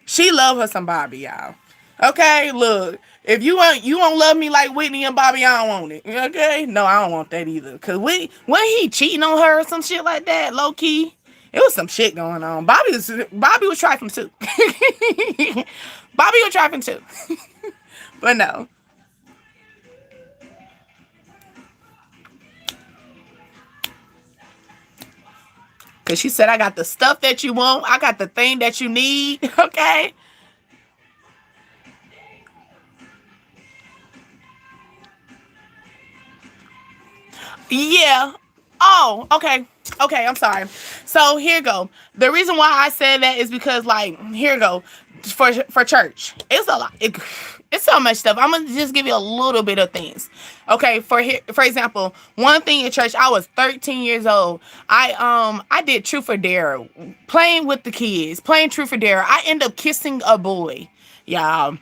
She loved her some Bobby, y'all. Okay? Look, if you won't love me like Whitney and Bobby, I don't want it. Okay? No, I don't want that either. Because when he cheating on her or some shit like that, low key, it was some shit going on. Bobby was trifling too. Bobby was trifling too. But no. Because she said, I got the stuff that you want. I got the thing that you need. Okay? Yeah. Oh, okay. Okay, I'm sorry. So here go. The reason why I said that is because, like, here go. For church. It's a lot. It's so much stuff. I'm gonna just give you a little bit of things. Okay, for example, one thing in church, I was 13 years old. I did truth or dare, playing with the kids, playing truth or dare. I end up kissing a boy. Y'all.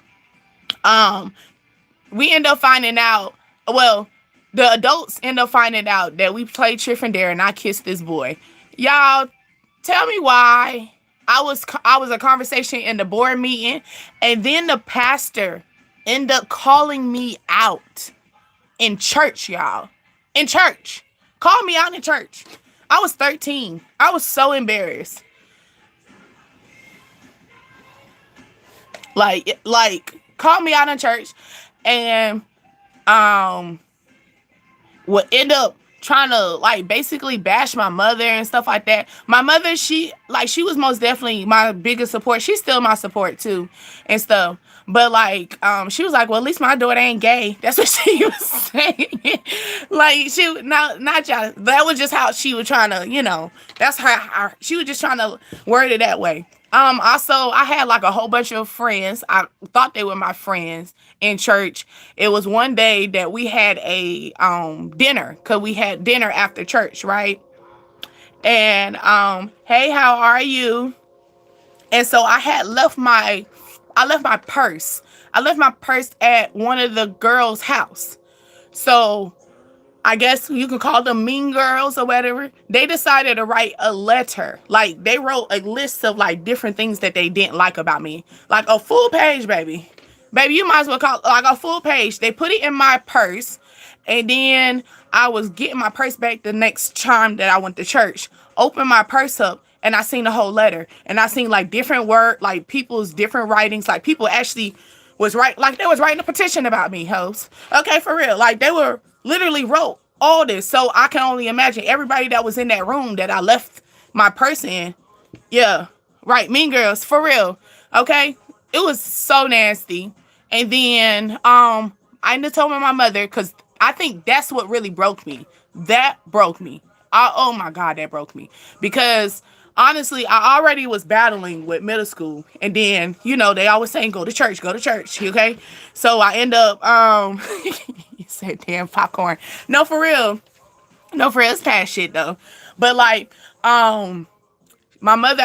We end up finding out, well, the adults end up finding out that we played truth and dare and I kissed this boy. Y'all, tell me why. I was a conversation in the board meeting, and then the pastor ended up calling me out in church, y'all. In church. Called me out in church. I was 13. I was so embarrassed. Like called me out in church and would end up trying to like basically bash my mother and stuff like that. My mother, she was most definitely my biggest support. She's still my support too and stuff. But like she was like, well, at least my daughter ain't gay. That's what she was saying. Like she not y'all. That was just how she was trying to, you know, that's her she was just trying to word it that way. Also, I had like a whole bunch of friends. I thought they were my friends in church. It was one day that we had a dinner, because we had dinner after church, right? And hey, how are you? And so I had left my purse. I left my purse at one of the girls' house. So I guess you could call them mean girls or whatever. They decided to write a letter. Like, they wrote a list of, like, different things that they didn't like about me. Like, a full page, baby. Baby, you might as well call it, like, a full page. They put it in my purse. And then I was getting my purse back the next time that I went to church. Opened my purse up, and I seen the whole letter. And I seen, like, different word, like, people's different writings. Like, people actually was like, they was writing a petition about me, hoes. Okay, for real. Like, they were literally wrote all this. So I can only imagine everybody that was in that room that I left my purse in. Yeah, right. Mean girls, for real. Okay, it was so nasty. And then I ended up telling my mother, because I think that's what really broke me. That broke me. Oh my God, that broke me. Because honestly, I already was battling with middle school. And then, you know, they always saying, go to church, okay? So I end up, you said damn popcorn. No, for real, it's past shit though. But like, I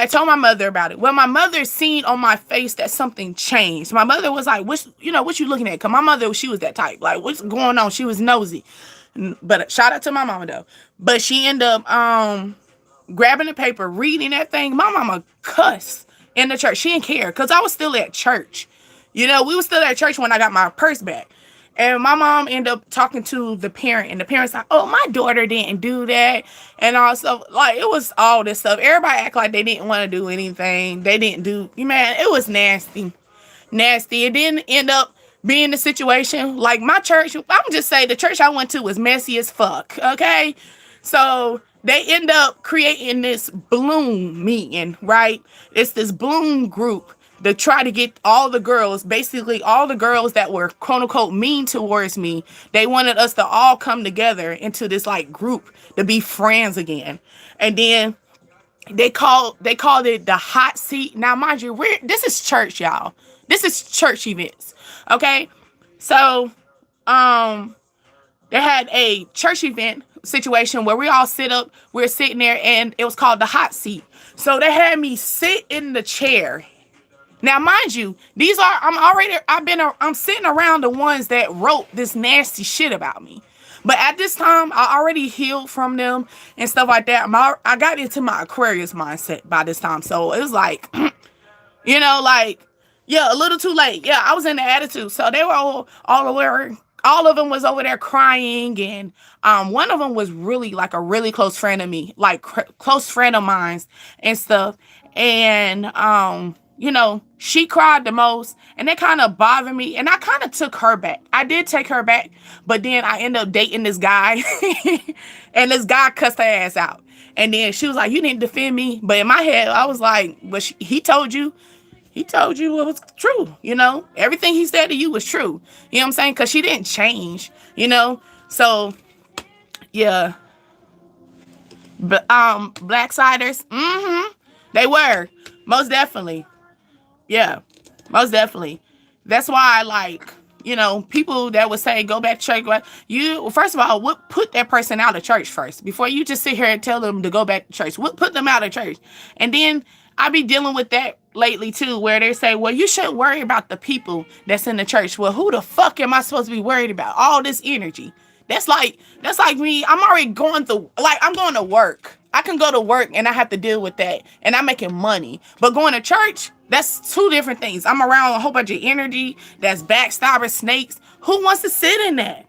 told my mother about it. Well, my mother seen on my face that something changed. My mother was like, what you looking at? Because my mother, she was that type. Like, what's going on? She was nosy. But shout out to my mama though. But she ended up, grabbing the paper, reading that thing. My mama cussed in the church. She didn't care because I was still at church. You know, we were still at church when I got my purse back. And my mom ended up talking to the parent, and the parent's like, oh, my daughter didn't do that. And also, like, it was all this stuff. Everybody act like they didn't want to do anything. They didn't do, man, it was nasty. Nasty. It didn't end up being the situation. Like, my church, I'm just saying, the church I went to was messy as fuck, okay? So they end up creating this Bloom meeting, right? It's this Bloom group to try to get all the girls, basically all the girls that were quote unquote mean towards me. They wanted us to all come together into this like group to be friends again. And then they called it the hot seat. Now, mind you, this is church, y'all. This is church events. Okay. So, they had a church event situation where we all we're sitting there, and it was called the hot seat. So they had me sit in the chair. Now, mind you, I'm sitting around the ones that wrote this nasty shit about me. But at this time, I already healed from them and stuff like that. I got into my Aquarius mindset by this time. So it was like, you know, like, yeah, a little too late. Yeah, I was in the attitude. So they were all of them was over there crying. And one of them was really like a really close friend of me, like close friend of mine and stuff. And, you know, she cried the most, and that kind of bothered me. And I kind of took her back. I did take her back, but then I ended up dating this guy, and this guy cussed her ass out. And then she was like, you didn't defend me. But in my head, I was like, but he told you it was true. You know, everything he said to you was true. You know what I'm saying? Because she didn't change, you know? So, yeah. But, black siders, they were, most definitely. Yeah, most definitely. That's why, like, you know, people that would say, go back to church, first of all, what put that person out of church first? Before you just sit here and tell them to go back to church, what put them out of church? And then I be dealing with that lately, too, where they say, well, you shouldn't worry about the people that's in the church. Well, who the fuck am I supposed to be worried about? All this energy. That's like me. I'm already going through, like, I'm going to work. I can go to work and I have to deal with that, and I'm making money. But going to church, that's two different things. I'm around a whole bunch of energy that's backstabbing snakes. Who wants to sit in that?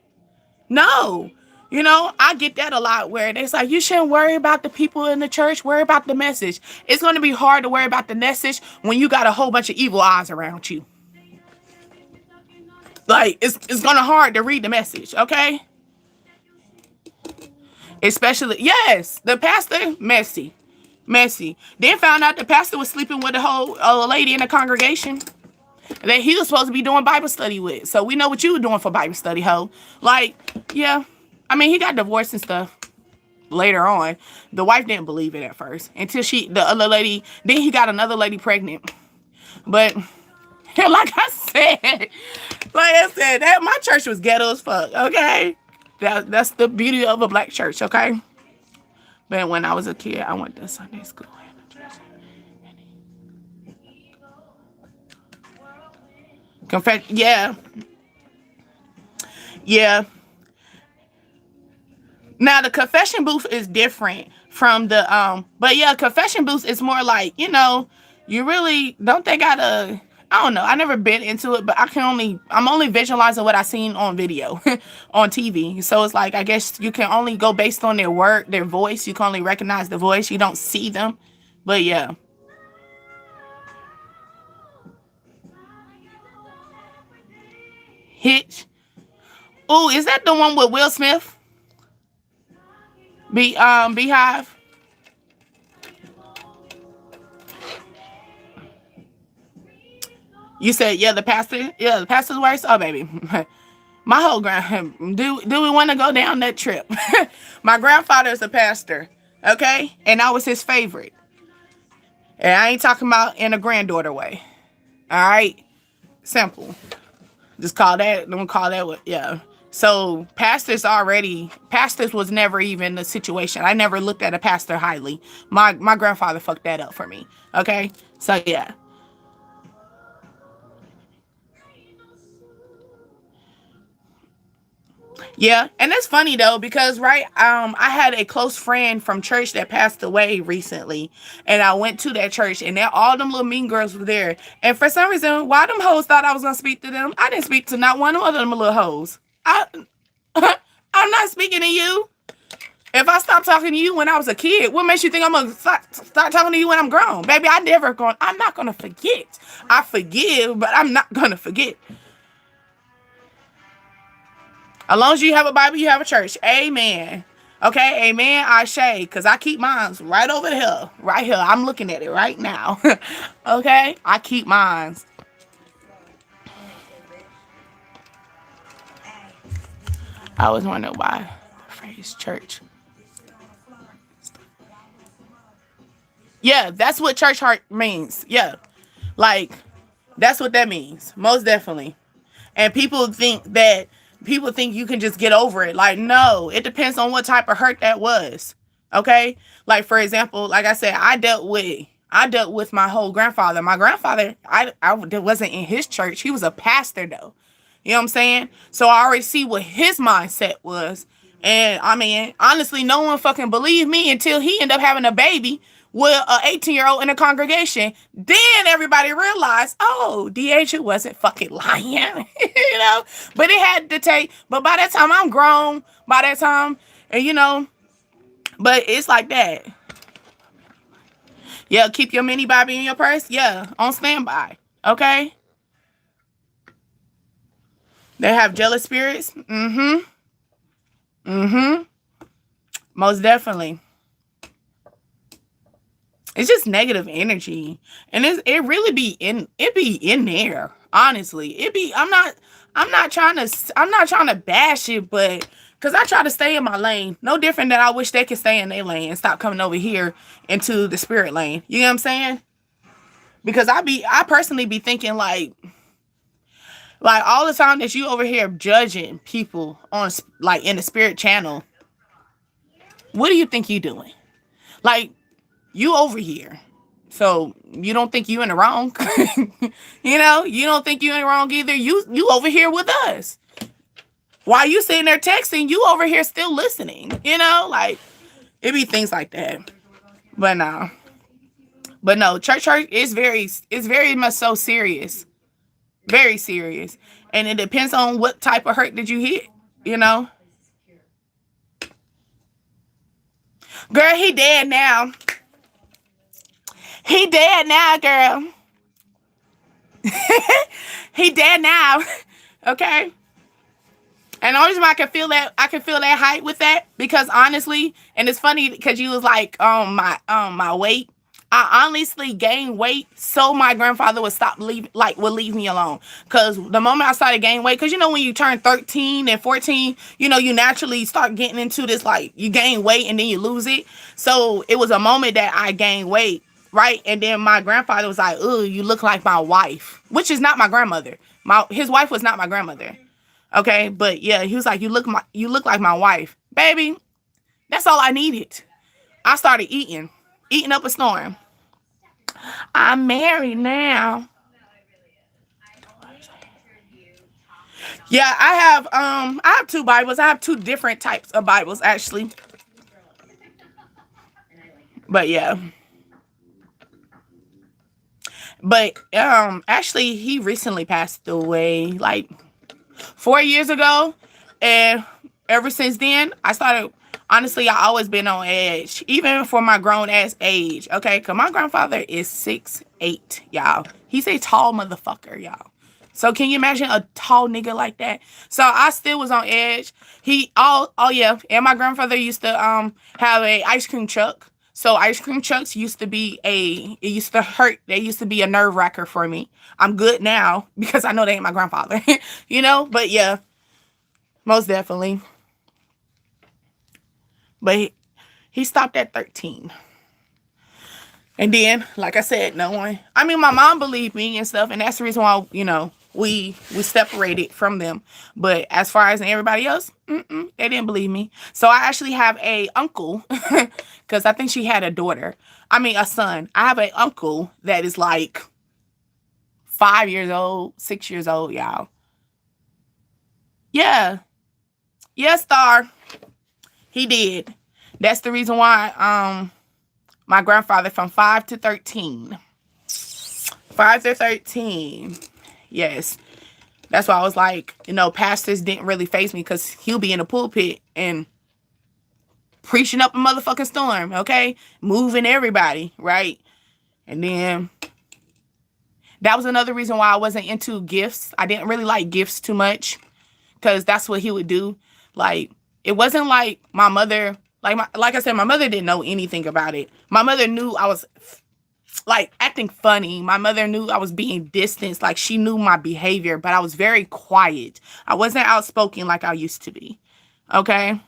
No. You know, I get that a lot where it's like, you shouldn't worry about the people in the church, worry about the message. It's going to be hard to worry about the message when you got a whole bunch of evil eyes around you. Like, it's going to hard to read the message, okay? Especially, yes, the pastor, messy. Then found out the pastor was sleeping with a whole lady in the congregation that he was supposed to be doing Bible study with. So we know what you were doing for Bible study, ho. Like, yeah. I mean, he got divorced and stuff later on. The wife didn't believe it at first until the other lady, then he got another lady pregnant. But like I said, that my church was ghetto as fuck, okay? That's the beauty of a black church, okay? But when I was a kid, I went to Sunday school. Yeah. Now the confession booth is different from the but yeah, confession booth is more like, you know, you really don't they gotta, I don't know, I never been into it, but I'm only visualizing what I seen on video on TV. So it's like, I guess you can only go based on their voice. You can only recognize the voice. You don't see them. But yeah. Hitch. Oh, is that the one with Will Smith? Beehive. You said, yeah, the pastor? Yeah, the pastor's worse? Oh, baby. My whole do we want to go down that trip? My grandfather is a pastor, okay? And I was his favorite. And I ain't talking about in a granddaughter way. All right? Simple. Just call that, don't call that what, yeah. So pastors was never even the situation. I never looked at a pastor highly. My grandfather fucked that up for me. Okay? So yeah. Yeah, and that's funny though, because right, I had a close friend from church that passed away recently, and I went to that church, and all them little mean girls were there, and for some reason, why them hoes thought I was gonna speak to them, I didn't speak to not one of them little hoes. I'm not speaking to you. If I stopped talking to you when I was a kid, what makes you think I'm gonna start talking to you when I'm grown, baby? I'm not gonna forget. I forgive, but I'm not gonna forget. As long as you have a Bible, you have a church. Amen. Okay, amen, Ashe, because I keep mine right over here. Right here. I'm looking at it right now. Okay? I keep mine. I always wonder why the phrase church. Yeah, that's what church heart means. Yeah. Like, that's what that means. Most definitely. And people think you can just get over it. Like, no, it depends on what type of hurt that was. Okay? Like, for example, like I said, I dealt with my whole grandfather. My grandfather, I wasn't in his church. He was a pastor, though. You know what I'm saying? So I already see what his mindset was. And, I mean, honestly, no one fucking believed me until he ended up having a baby with an 18-year-old in a congregation. Then everybody realized, oh, DH wasn't fucking lying. You know? But it had to take, but by that time I'm grown, and you know, but it's like that. Yeah, keep your mini Bible in your purse. Yeah, on standby. Okay? They have jealous spirits. Mm-hmm. Most definitely. It's just negative energy, and it really be in there. Honestly, I'm not trying to bash it, but because I try to stay in my lane. No different than I wish they could stay in their lane and stop coming over here into the spirit lane. You know what I'm saying? Because I personally be thinking like all the time that you over here judging people on like in the spirit channel. What do you think you doing? Like, you over here. So you don't think you in the wrong? You know, you don't think you in the wrong either. You over here with us. While you sitting there texting, you over here still listening. You know, like it be things like that. But no, church is very much so serious. Very serious. And it depends on what type of hurt did you hit, you know? Girl, he dead now. He dead now, girl. He dead now. Okay. And the only reason I can feel that height with that, because honestly, and it's funny because you was like my weight. I honestly gained weight so my grandfather would would leave me alone. Cause the moment I started gaining weight, cause you know when you turn 13 and 14, you know, you naturally start getting into this, like you gain weight and then you lose it. So it was a moment that I gained weight, right? And then my grandfather was like, "Ooh, you look like my wife," which is not my grandmother. His wife was not my grandmother. Okay, but yeah, he was like, you look like my wife, baby. That's all I needed. I started eating up a storm. I'm married now. Yeah, I have two Bibles. I have two different types of Bibles actually. But yeah. But actually he recently passed away like 4 years ago, and ever since then I started, honestly, I always been on edge, even for my grown ass age. Okay, because my grandfather is 6'8", y'all. He's a tall motherfucker, y'all. So can you imagine a tall nigga like that? So I still was on edge. Oh yeah, and my grandfather used to have a ice cream truck. So ice cream trucks used to be it used to hurt. They used to be a nerve wracker for me. I'm good now because I know they ain't my grandfather, you know? But yeah, most definitely. But he stopped at 13. And then, like I said, no one, I mean, my mom believed me and stuff. And that's the reason why, you know, we separated from them. But as far as everybody else, they didn't believe me. So I actually have a uncle, because I think she had a son. I have an uncle that is like 5 years old, 6 years old, y'all. Yeah. Yes, Star. He did. That's the reason why my grandfather from 5 to 13. 5 to 13. Yes. That's why I was like, you know, pastors didn't really faze me because he'll be in the pulpit and preaching up a motherfucking storm, okay? Moving everybody, right? And then that was another reason why I wasn't into gifts. I didn't really like gifts too much because that's what he would do. Like, it wasn't like my mother, like I said, my mother didn't know anything about it. My mother knew I was like acting funny. My mother knew I was being distant. Like, she knew my behavior, but I was very quiet. I wasn't outspoken like I used to be. Okay.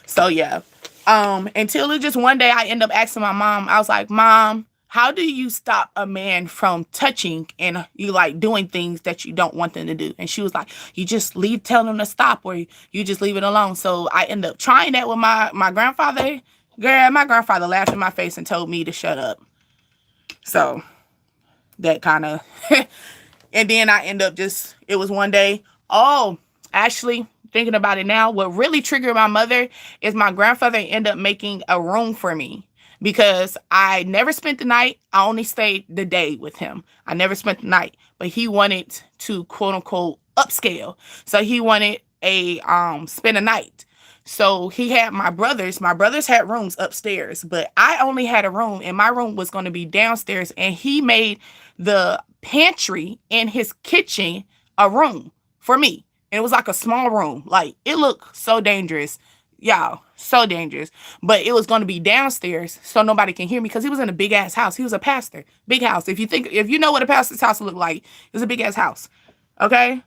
So yeah. Until it just one day I end up asking my mom, I was like, "Mom, how do you stop a man from touching and you like doing things that you don't want them to do?" And she was like, "You just tell them to stop, or you just leave it alone." So I end up trying that with my grandfather. Girl, my grandfather laughed in my face and told me to shut up. So that kind of, and then I end up it was one day. Oh, actually, thinking about it now, what really triggered my mother is my grandfather ended up making a room for me because I never spent the night. I only stayed the day with him. I never spent the night, but he wanted to quote unquote upscale. So he wanted spend a night. So he had my brothers had rooms upstairs, but I only had a room, and my room was going to be downstairs, and he made the pantry in his kitchen a room for me. And it was like a small room. Like, it looked so dangerous. Y'all, so dangerous. But it was going to be downstairs so nobody can hear me because he was in a big ass house. He was a pastor. Big house. If you know what a pastor's house looked like, it was a big ass house. Okay?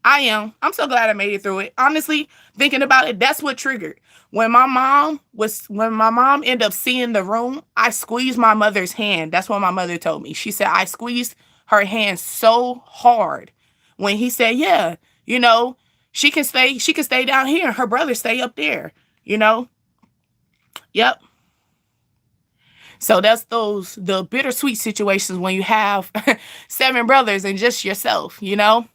I'm so glad I made it through it. Honestly, thinking about it, that's what triggered. When my mom ended up seeing the room, I squeezed my mother's hand. That's what my mother told me. She said I squeezed her hand so hard when he said, "Yeah, you know, she can stay down here and her brother stay up there," you know? Yep. So that's the bittersweet situations when you have 7 brothers and just yourself, you know?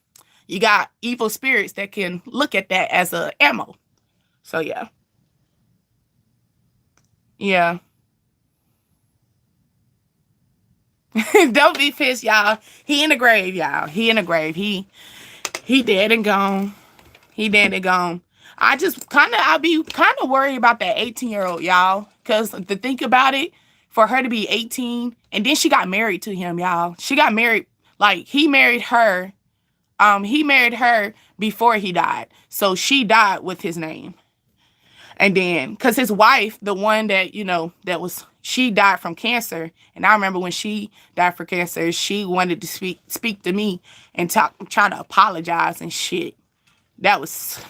You got evil spirits that can look at that as a ammo. So yeah. Yeah. Don't be pissed, y'all. He in the grave, y'all. He in the grave. He dead and gone. He dead and gone. I'll be kind of worried about that 18-year-old, y'all. Because to think about it, for her to be 18, and then she got married to him, y'all. She got married, like, he married her. He married her before he died. So she died with his name. And then, because his wife, the one that, she died from cancer. And I remember when she died for cancer, she wanted to speak to me and try to apologize and shit. That was,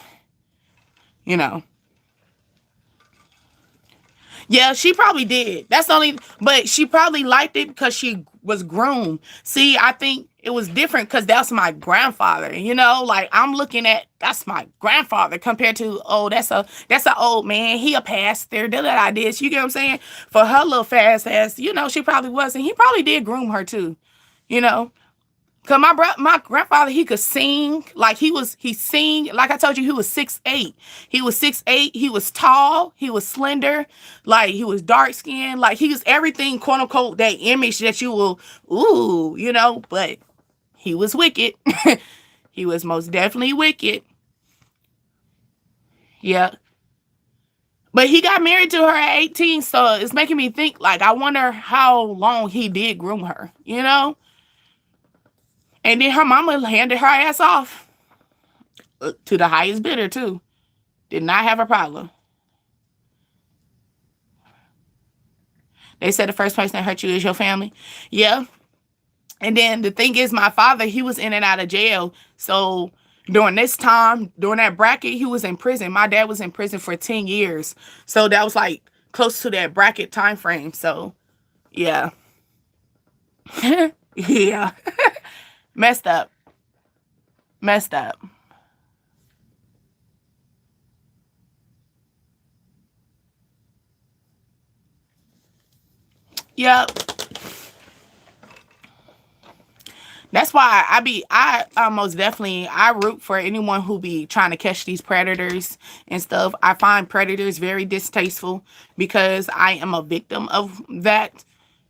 Yeah, she probably did. But she probably liked it because she was groomed. See, I think it was different because that's my grandfather, like I'm looking at, that's my grandfather compared to, that's an old man. He a pastor, this. You get what I'm saying? For her little fast ass, she probably wasn't. He probably did groom her too, Cause my grandfather, he could sing. Like he sing. Like I told you, he was 6'8". He was 6'8". He was tall. He was slender. Like he was dark skinned. Like he was everything, quote unquote, that image that you will, but he was wicked. He was most definitely wicked. Yeah. But he got married to her at 18. So it's making me think, like, I wonder how long he did groom her, And then her mama handed her ass off to the highest bidder, too. Did not have a problem. They said the first person that hurt you is your family. Yeah. And then the thing is, my father, he was in and out of jail. So during this time, during that bracket, he was in prison. My dad was in prison for 10 years. So that was like close to that bracket time frame. So, yeah. Yeah. Messed up. Yep. That's why I most definitely, I root for anyone who be trying to catch these predators and stuff. I find predators very distasteful because I am a victim of that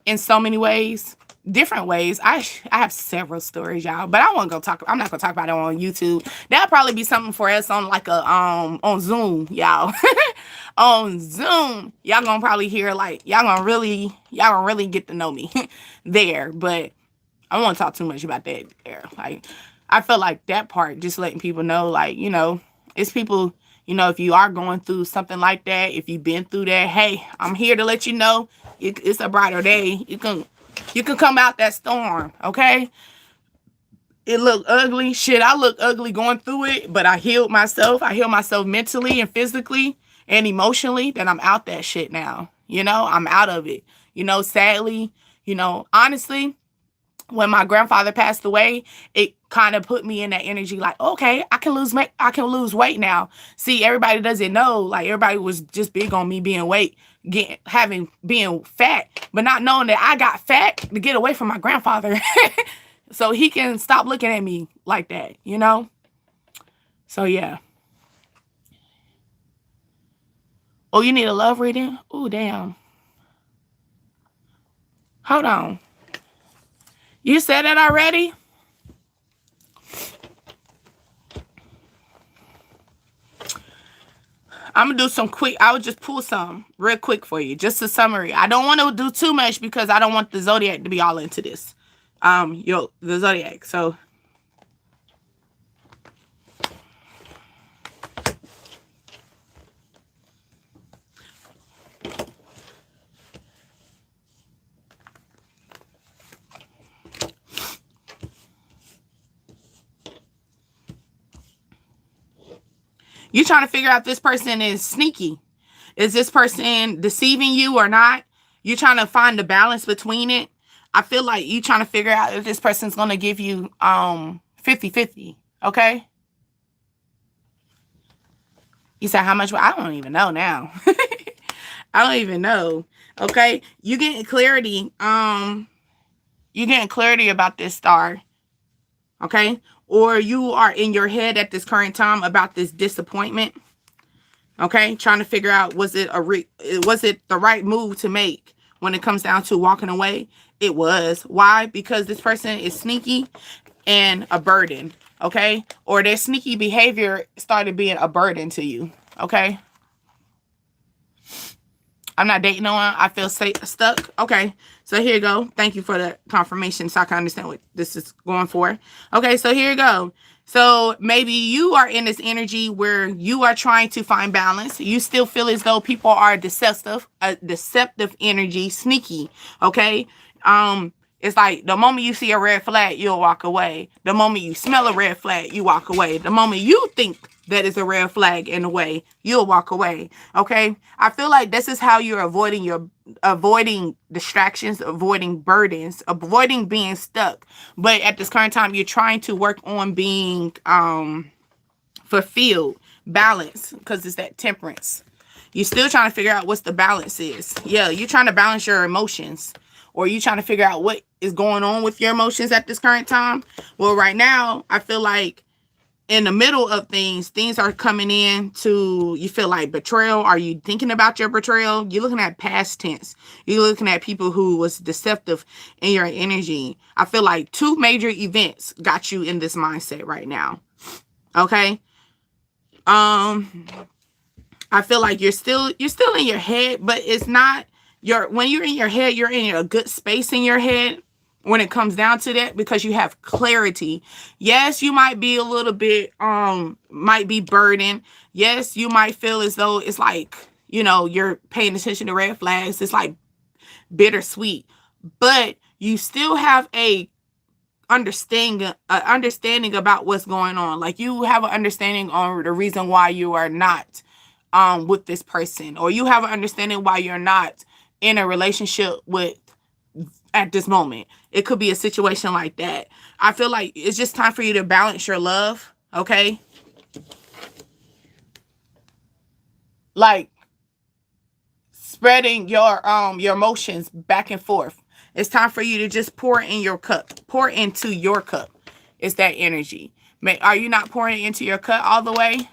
in so many ways. Different ways. I have several stories, y'all, but I'm not gonna talk about it on YouTube. That'll probably be something for us on like a on Zoom, y'all. On Zoom, y'all gonna probably hear, like, y'all gonna really get to know me there. But I won't talk too much about that there. Like, I feel like that part, just letting people know, like, it's people, if you are going through something like that, if you've been through that, hey, I'm here to let you know it's a brighter day. You can come out that storm, okay? It looked ugly. Shit, I look ugly going through it, but I healed myself. I healed myself mentally and physically and emotionally. That I'm out that shit now. I'm out of it. Sadly, honestly, when my grandfather passed away, it kind of put me in that energy like, okay, I can lose weight now. See, everybody doesn't know, like, everybody was just big on me being being fat, but not knowing that I got fat to get away from my grandfather. So he can stop looking at me like that, So yeah. Oh, you need a love reading? Oh, damn. Hold on. You said that already? I'm going to do some quick. I would just pull some real quick for you. Just a summary. I don't want to do too much because I don't want the zodiac to be all into this. The zodiac. So. You're trying to figure out if this person is sneaky. Is this person deceiving you or not? You're trying to find the balance between it. I feel like you're trying to figure out if this person's going to give you 50-50. Okay? You said how much? I don't even know now. I don't even know. Okay? You're getting clarity. You're getting clarity about this star. Okay? Or you are in your head at this current time about this disappointment. Okay? Trying to figure out, was it the right move to make when it comes down to walking away? It was. Why? Because this person is sneaky and a burden. Okay? Or their sneaky behavior started being a burden to you. Okay? I'm not dating no one. I feel stuck. Okay. So here you go. Thank you for the confirmation so I can understand what this is going for. Okay. So here you go. So maybe you are in this energy where you are trying to find balance. You still feel as though people are deceptive, a deceptive energy, sneaky. Okay. It's like the moment you see a red flag, you'll walk away. The moment you smell a red flag, you walk away. The moment you think that is a red flag in a way, you'll walk away. Okay. I feel like this is how you're avoiding distractions, avoiding burdens, avoiding being stuck. But at this current time, you're trying to work on being fulfilled, balance, because it's that temperance. You're still trying to figure out what's the balance is. Yeah, you're trying to balance your emotions, or you trying to figure out what is going on with your emotions at this current time. Well, right now, I feel like in the middle of things are coming in to, you feel like betrayal. Are you thinking about your betrayal? You're looking at past tense. You're looking at people who was deceptive in your energy. I feel like 2 major events got you in this mindset right now. Okay. I feel like you're still in your head, but it's not when you're in your head, you're in a good space in your head when it comes down to that, because you have clarity. Yes, you might be a little bit, might be burdened. Yes, you might feel as though it's like, you're paying attention to red flags. It's like bittersweet, but you still have a understanding about what's going on. Like, you have an understanding on the reason why you are not with this person, or you have an understanding why you're not in a relationship with at this moment. It could be a situation like that. I feel like it's just time for you to balance your love. Okay. Like spreading your emotions back and forth. It's time for you to just pour in your cup. Pour into your cup. It's that energy. Are you not pouring into your cup all the way?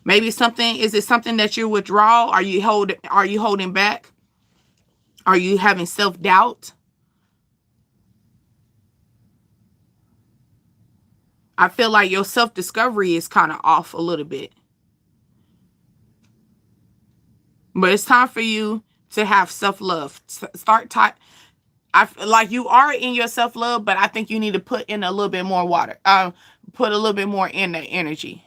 Maybe is it something that you withdraw? Are you holding back? Are you having self-doubt? I feel like your self-discovery is kind of off a little bit. But it's time for you to have self-love. I feel like you are in your self-love, but I think you need to put in a little bit more water. Put a little bit more in the energy.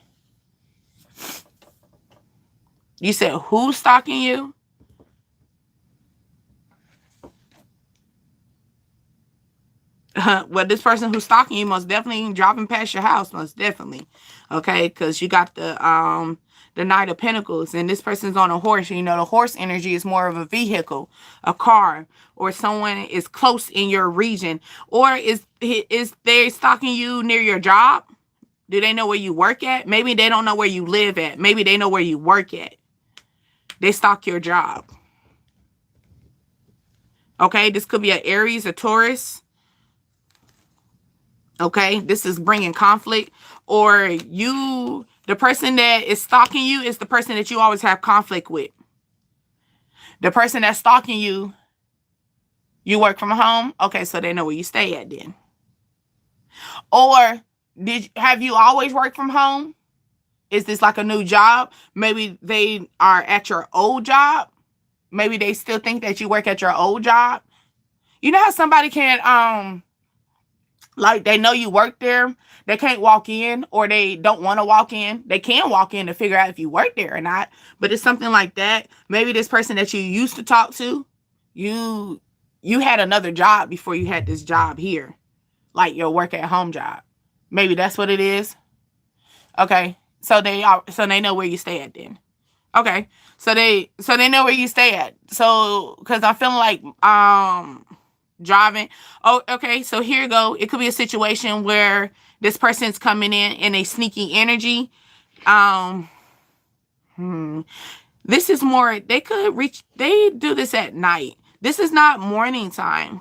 You said, who's stalking you? Well, this person who's stalking you most definitely driving past your house, most definitely. Okay, because you got the Knight of Pentacles, and this person's on a horse. The horse energy is more of a vehicle, a car, or someone is close in your region. Or is they stalking you near your job? Do they know where you work at? Maybe they don't know where you live at. Maybe they know where you work at. They stalk your job. Okay, this could be an Aries, a Taurus. Okay, this is bringing conflict. Or the person that is stalking you is the person that you always have conflict with. The person that's stalking you, you work from home. Okay, so they know where you stay at then. Or have you always worked from home? Is this like a new job? Maybe they are at your old job. Maybe they still think that you work at your old job. You know how somebody can, like, they know you work there. They can't walk in, or they don't want to walk in. They can walk in to figure out if you work there or not. But it's something like that. Maybe this person that you used to talk to, you had another job before you had this job here. Like your work at home job. Maybe that's what it is. Okay. So they know where you stay at then. Okay. So they know where you stay at. So, because I'm feeling like driving. Oh, okay. So here you go. It could be a situation where this person's coming in a sneaky energy. This is more, they do this at night. This is not morning time.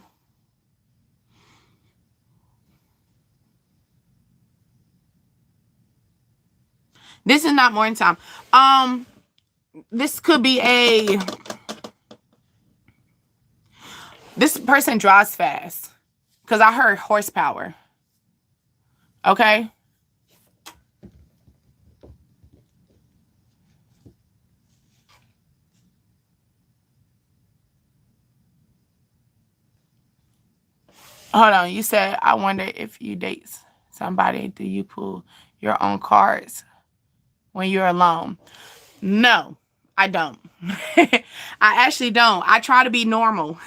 This is not morning time. This could be this person drives fast, because I heard horsepower. Okay? Hold on. You said, I wonder if you date somebody, do you pull your own cards when you're alone? No, I don't. I actually don't. I try to be normal.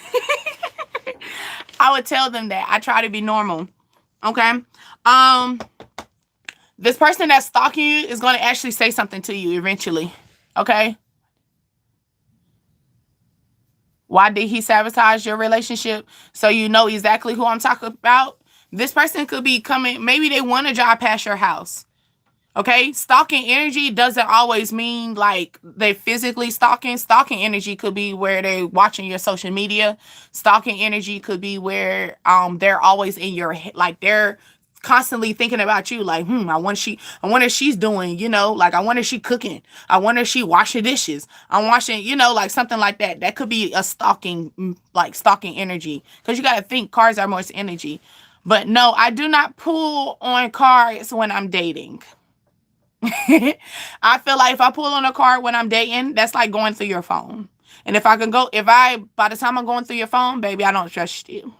I would tell them that. I try to be normal. Okay? This person that's stalking you is going to actually say something to you eventually. Okay? Why did he sabotage your relationship? So you know exactly who I'm talking about. This person could be coming. Maybe they want to drive past your house. Okay? Stalking energy doesn't always mean like they're physically stalking. Stalking energy could be where they're watching your social media. Stalking energy could be where they're always in your head, like they're constantly thinking about you, like, I wonder if she's doing, like, I wonder if she cooking. I wonder if she washing dishes. I'm washing, like something like that. That could be a stalking, like stalking energy. Because you got to think cards are more energy. But no, I do not pull on cards when I'm dating. I feel like if I pull on a card when I'm dating, that's like going through your phone. And by the time I'm going through your phone, baby, I don't trust you.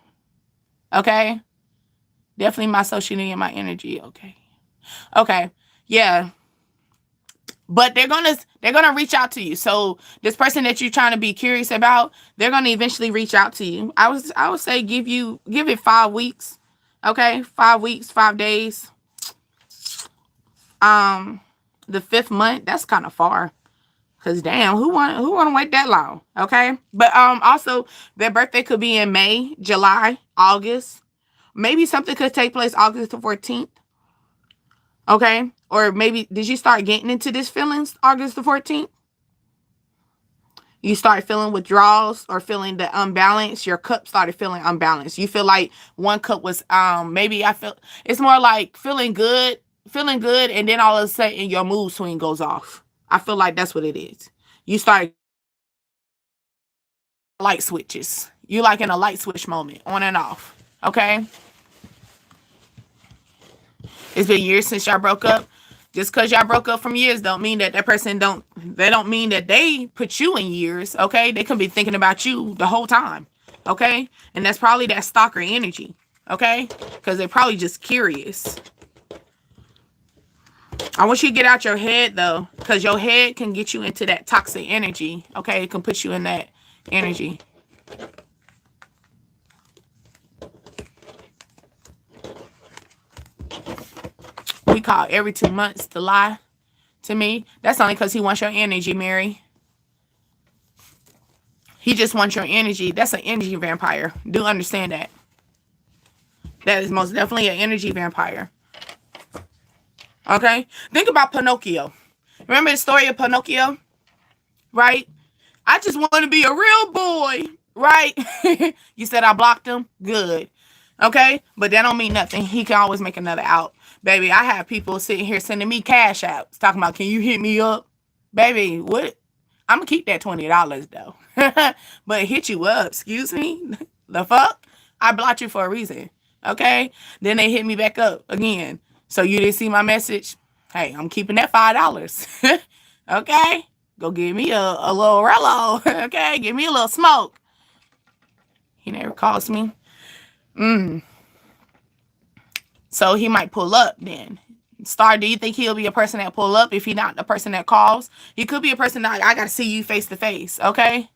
Okay? Definitely my social media and my energy. Okay. Yeah. But they're gonna reach out to you. So this person that you're trying to be curious about, they're gonna eventually reach out to you. I would say give it 5 weeks. Okay? 5 weeks, 5 days. The 5th month, that's kind of far. Cause damn, who want to wait that long? Okay. But also their birthday could be in May, July, August. Maybe something could take place August the 14th. Okay? Or maybe, did you start getting into this feelings August the 14th? You start feeling withdrawals or feeling the unbalance. Your cup started feeling unbalanced. You feel like one cup was, maybe it's more like feeling good, and then all of a sudden your mood swing goes off. I feel like that's what it is. You start light switches. You like in a light switch moment, on and off. Okay? It's been years since y'all broke up. Just because y'all broke up from years don't mean that person don't mean that they put you in years, okay? They could be thinking about you the whole time, okay? And that's probably that stalker energy, okay? Because they're probably just curious. I want you to get out your head, though, because your head can get you into that toxic energy, okay? It can put you in that energy. We call every 2 months to lie to me. That's only because he wants your energy, Mary. He just wants your energy. That's an energy vampire. Do understand that. That is most definitely an energy vampire. Okay? Think about Pinocchio. Remember the story of Pinocchio? Right? I just want to be a real boy. Right? You said I blocked him? Good. Okay? But that don't mean nothing. He can always make another out. Baby, I have people sitting here sending me cash outs, talking about, can you hit me up? Baby, what? I'm going to keep that $20 though. But hit you up, excuse me? The fuck? I blocked you for a reason. Okay? Then they hit me back up again. So you didn't see my message? Hey, I'm keeping that $5. Okay? Go give me a little Rello. Okay? Give me a little smoke. He never calls me. So he might pull up then. Star, do you think he'll be a person that pull up if he's not the person that calls? He could be a person that I got to see you face to face, okay?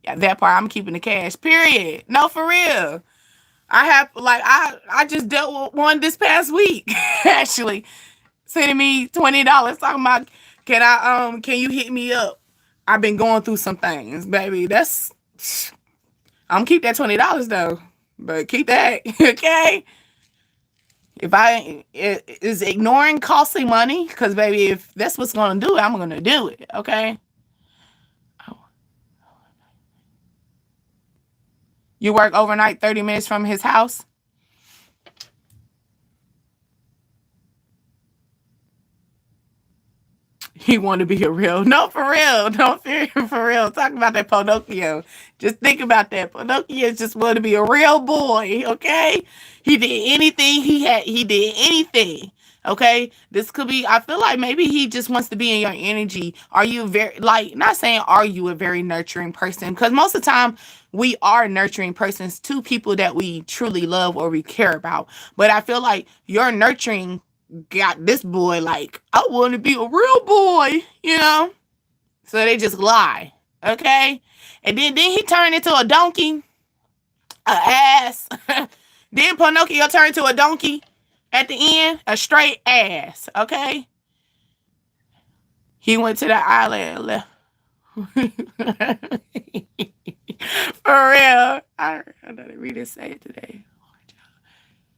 Yeah, that part, I'm keeping the cash, period. No, for real. I just dealt with one this past week, actually. Sending me $20 talking about, can you hit me up? I've been going through some things, baby. I'm keep that $20 though. But keep that, okay? Is ignoring costly money? Because, baby, if that's what's going to do it, I'm going to do it, okay? You work overnight 30 minutes from his house? He want to be a real. No, for real. Don't fear him for real. Talk about that Pinocchio. Just think about that. Pinocchio just want to be a real boy, okay? He did anything he did anything. Okay? This could be, I feel like maybe he just wants to be in your energy. Are you very, like, not saying are you a very nurturing person? Because most of the time, we are nurturing persons to people that we truly love or we care about. But I feel like your nurturing got this boy like, I want to be a real boy, you know? So they just lie, okay? And then he turned into a donkey, a ass. Then Pinocchio turned into a donkey at the end, a straight ass, okay? He went to the island and left. For real. I know they read it say it today.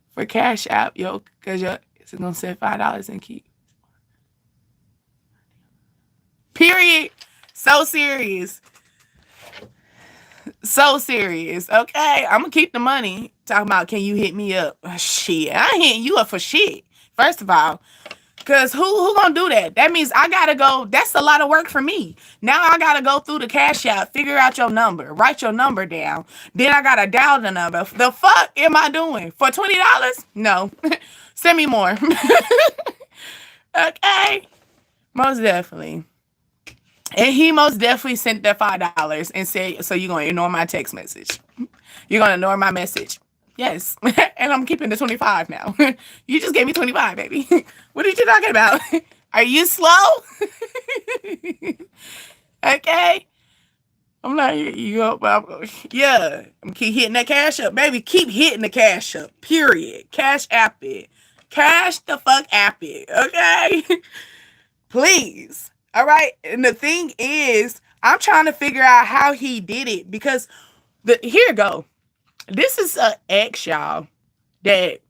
For Cash App, yo, because it's going to send $5 and keep. Period. So serious. So serious. Okay. I'm going to keep the money. Talking about, can you hit me up? Shit. I ain't hitting you up for shit. First of all. Because who gonna do that? That means I gotta go. That's a lot of work for me. Now I gotta go through the Cash App, figure out your number, write your number down. Then I gotta dial the number. The fuck am I doing? For $20? No. Send me more. Okay. Most definitely. And he most definitely sent that $5 and said, so you're gonna ignore my text message. You're gonna ignore my message. Yes. And I'm keeping the 25 now. You just gave me 25, baby. What are you talking about? Are you slow? Okay. I'm like, yeah. I'm keep hitting that Cash Up, baby. Keep hitting the Cash Up. Period. Cash App it. Cash the fuck App it. Okay. Please. All right. And the thing is, I'm trying to figure out how he did it because here you go. This is an ex, y'all, that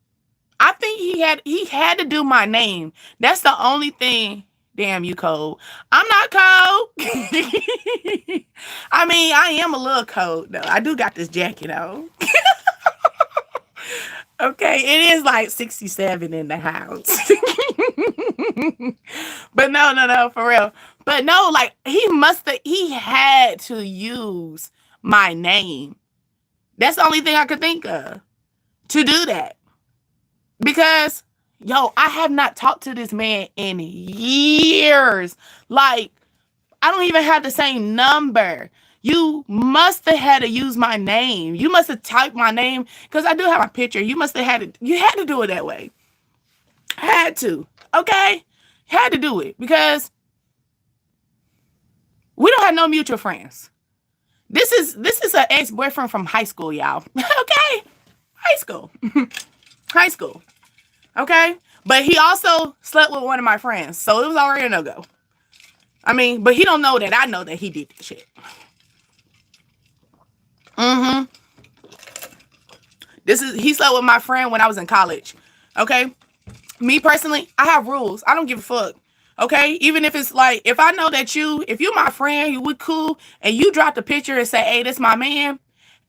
I think he had to do my name. That's the only thing. Damn, you cold. I'm not cold. I mean, I am a little cold, though. I do got this jacket on. Okay, it is like 67 in the house. But no, for real. But no, like, he had to use my name. That's the only thing I could think of to do that. Because, yo, I have not talked to this man in years. Like, I don't even have the same number. You must have had to use my name. You must have typed my name. Because I do have a picture. You must have you had to do it that way. Had to. Okay? Had to do it. Because we don't have no mutual friends. This is an ex-boyfriend from high school, y'all. Okay? High school. High school. Okay? But he also slept with one of my friends. So it was already a no-go. I mean, but he don't know that I know that he did this shit. He slept with my friend when I was in college. Okay? Me personally, I have rules. I don't give a fuck. Okay, even if it's like, if I know that if you're my friend, we cool, and you drop the picture and say, hey, this my man,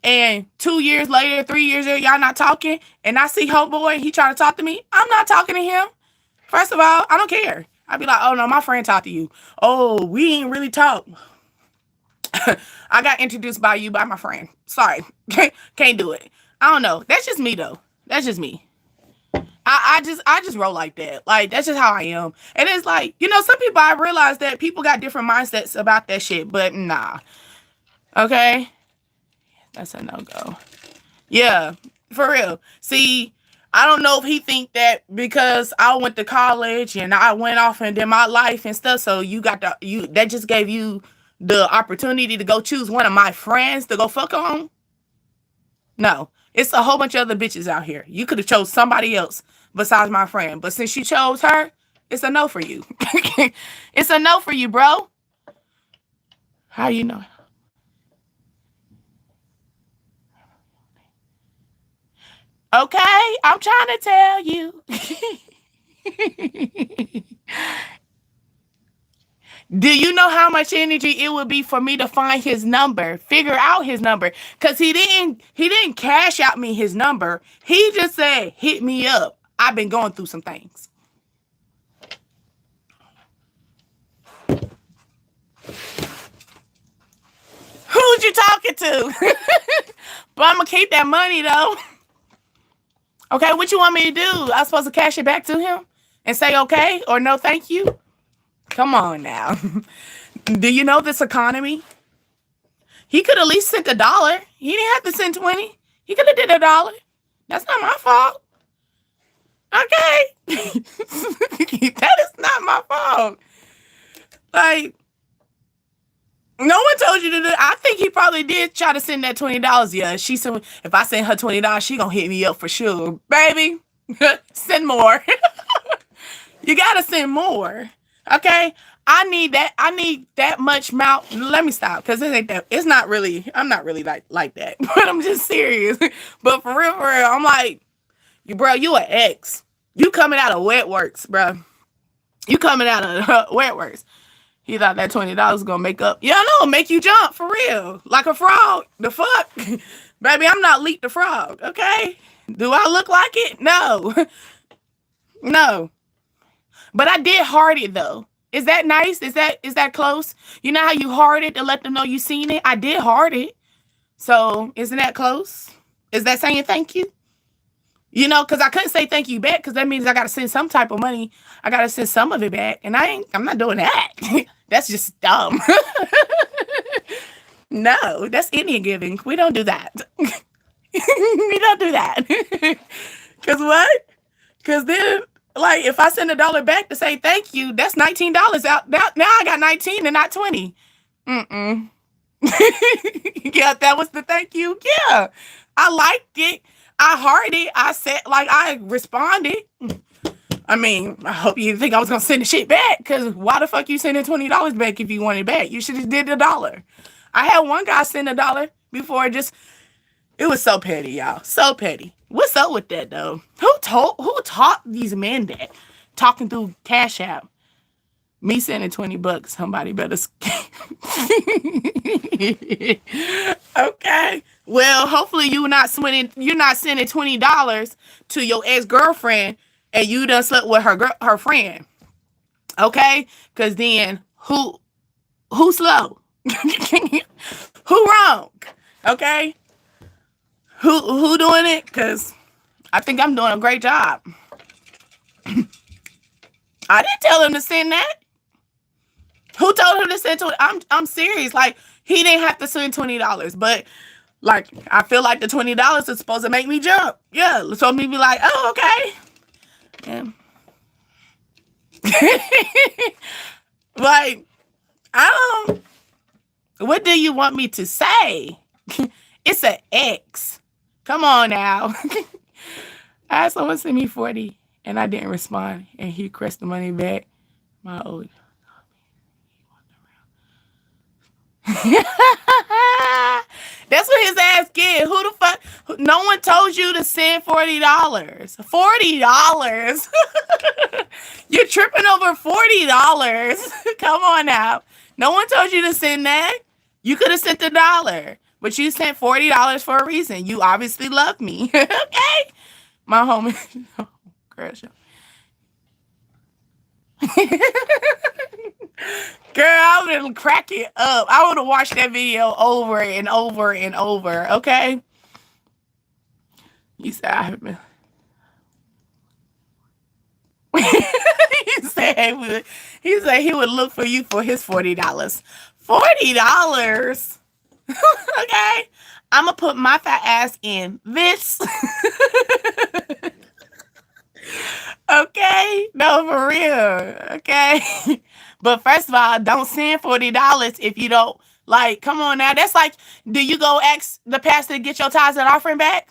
and 2 years later, 3 years later, y'all not talking, and I see homeboy, he trying to talk to me, I'm not talking to him. First of all, I don't care. I'd be like, oh no, my friend talked to you. Oh, we ain't really talk. I got introduced by my friend. Sorry, can't do it. I don't know. That's just me though. That's just me. I just roll like that. Like, that's just how I am. And it's like, some people, I realize that people got different mindsets about that shit, but nah. Okay? That's a no-go. Yeah, for real. See, I don't know if he think that because I went to college and I went off and did my life and stuff, so that just gave you the opportunity to go choose one of my friends to go fuck on? No. It's a whole bunch of other bitches out here. You could have chose somebody else besides my friend. But since you chose her, it's a no for you. It's a no for you, bro. How you know? Okay, I'm trying to tell you. Do you know how much energy it would be for me to find his number, figure out his number? Because he didn't cash out me his number. He just said, hit me up. I've been going through some things. Who's you talking to? But I'm going to keep that money, though. Okay, what you want me to do? I'm supposed to cash it back to him and say okay or no thank you? Come on now. Do you know this economy? He could at least sent $1. He didn't have to send 20. He could have did $1. That's not my fault. Okay? That is not my fault. Like, no one told you to do. I think he probably did try to send that $20. Yeah, she said if I send her $20, she gonna hit me up for sure, baby. Send more. You gotta send more. Okay, I need that. I need that much mouth. Let me stop because it ain't that. It's not really. I'm not really like that. But I'm just serious. But for real, I'm like, bro, you an ex. You coming out of wet works, bro. You coming out of wet works. He thought that $20 was gonna make up. Yeah, I know, make you jump for real. Like a frog. The fuck? Baby, I'm not Leap the Frog, okay? Do I look like it? No. No. But I did heart it though. Is that nice? Is that close? You know how you heart it to let them know you seen it? I did heart it. So isn't that close? Is that saying thank you? You know, because I couldn't say thank you back because that means I got to send some type of money. I got to send some of it back. And I'm not doing that. That's just dumb. No, that's Indian giving. We don't do that. We don't do that. Because what? Because then, like, if I send $1 back to say thank you, that's $19 out. Now I got 19 and not 20. Mm-mm. Yeah, that was the thank you. Yeah, I liked it. I heard it. I said, like, I responded. I mean, I hope you didn't think I was going to send the shit back. Because why the fuck you sending $20 back if you want it back? You should have did $1. I had one guy send $1 before it was so petty, y'all. So petty. What's up with that, though? Who taught these men that? Talking through Cash App. Me sending $20, somebody better. Okay. Well, hopefully you're not sending $20 to your ex-girlfriend and you done slept with her friend. Okay? Because then who slow? Who wrong? Okay? Who doing it? Because I think I'm doing a great job. I didn't tell him to send that. Who told him to send $20? I'm serious. Like, he didn't have to send $20, but like, I feel like the $20 is supposed to make me jump. Yeah, so me be like, oh, okay. Yeah. Like, what do you want me to say? It's an X. Come on now. I had someone send me 40 and I didn't respond and he crushed the money back. My old That's what his ass get. Who the fuck? No one told you to send $40. $40. You're tripping over $40. Come on now. No one told you to send that. You could have sent $1, but you sent $40 for a reason. You obviously love me. Okay? My homie. Oh, girl, show. Girl, I would have cracked it up. I would have watched that video over and over and over. Okay? You said I have been. He said he would look for you for his $40. $40? Okay? I'm going to put my fat ass in this. Okay? No, for real. Okay? But first of all, don't send $40 if you don't, like, come on now. That's like, do you go ask the pastor to get your tithes and offering back?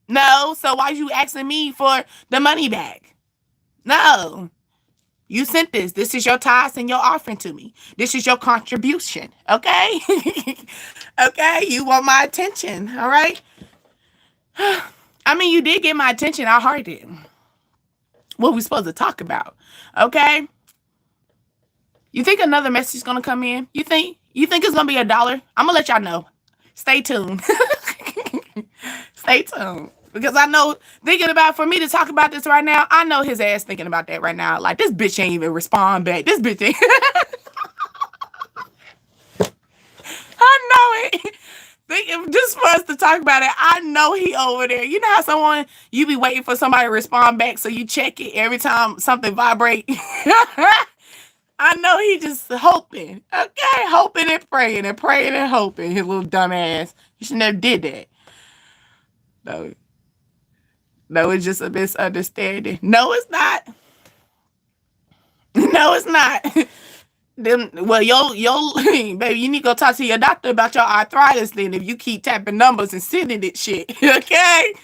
No. So why you asking me for the money back? No. You sent this. This is your tithes and your offering to me. This is your contribution. Okay? Okay? You want my attention. All right? I mean, you did get my attention. I heard it. What we supposed to talk about? Okay? You think another message is going to come in? You think it's going to be $1? I'm going to let y'all know. Stay tuned. Stay tuned. Because I know, thinking about, for me to talk about this right now, I know his ass thinking about that right now. Like, this bitch ain't even respond back. This bitch ain't. I know Just for us to talk about it, I know he over there. You know how you be waiting for somebody to respond back, so you check it every time something vibrate. I know he just hoping, okay, hoping and praying and hoping. His little dumb ass. You should never did that. No, it's just a misunderstanding. No, it's not. No, it's not. Well, baby, you need to go talk to your doctor about your arthritis then if you keep tapping numbers and sending it shit. Okay?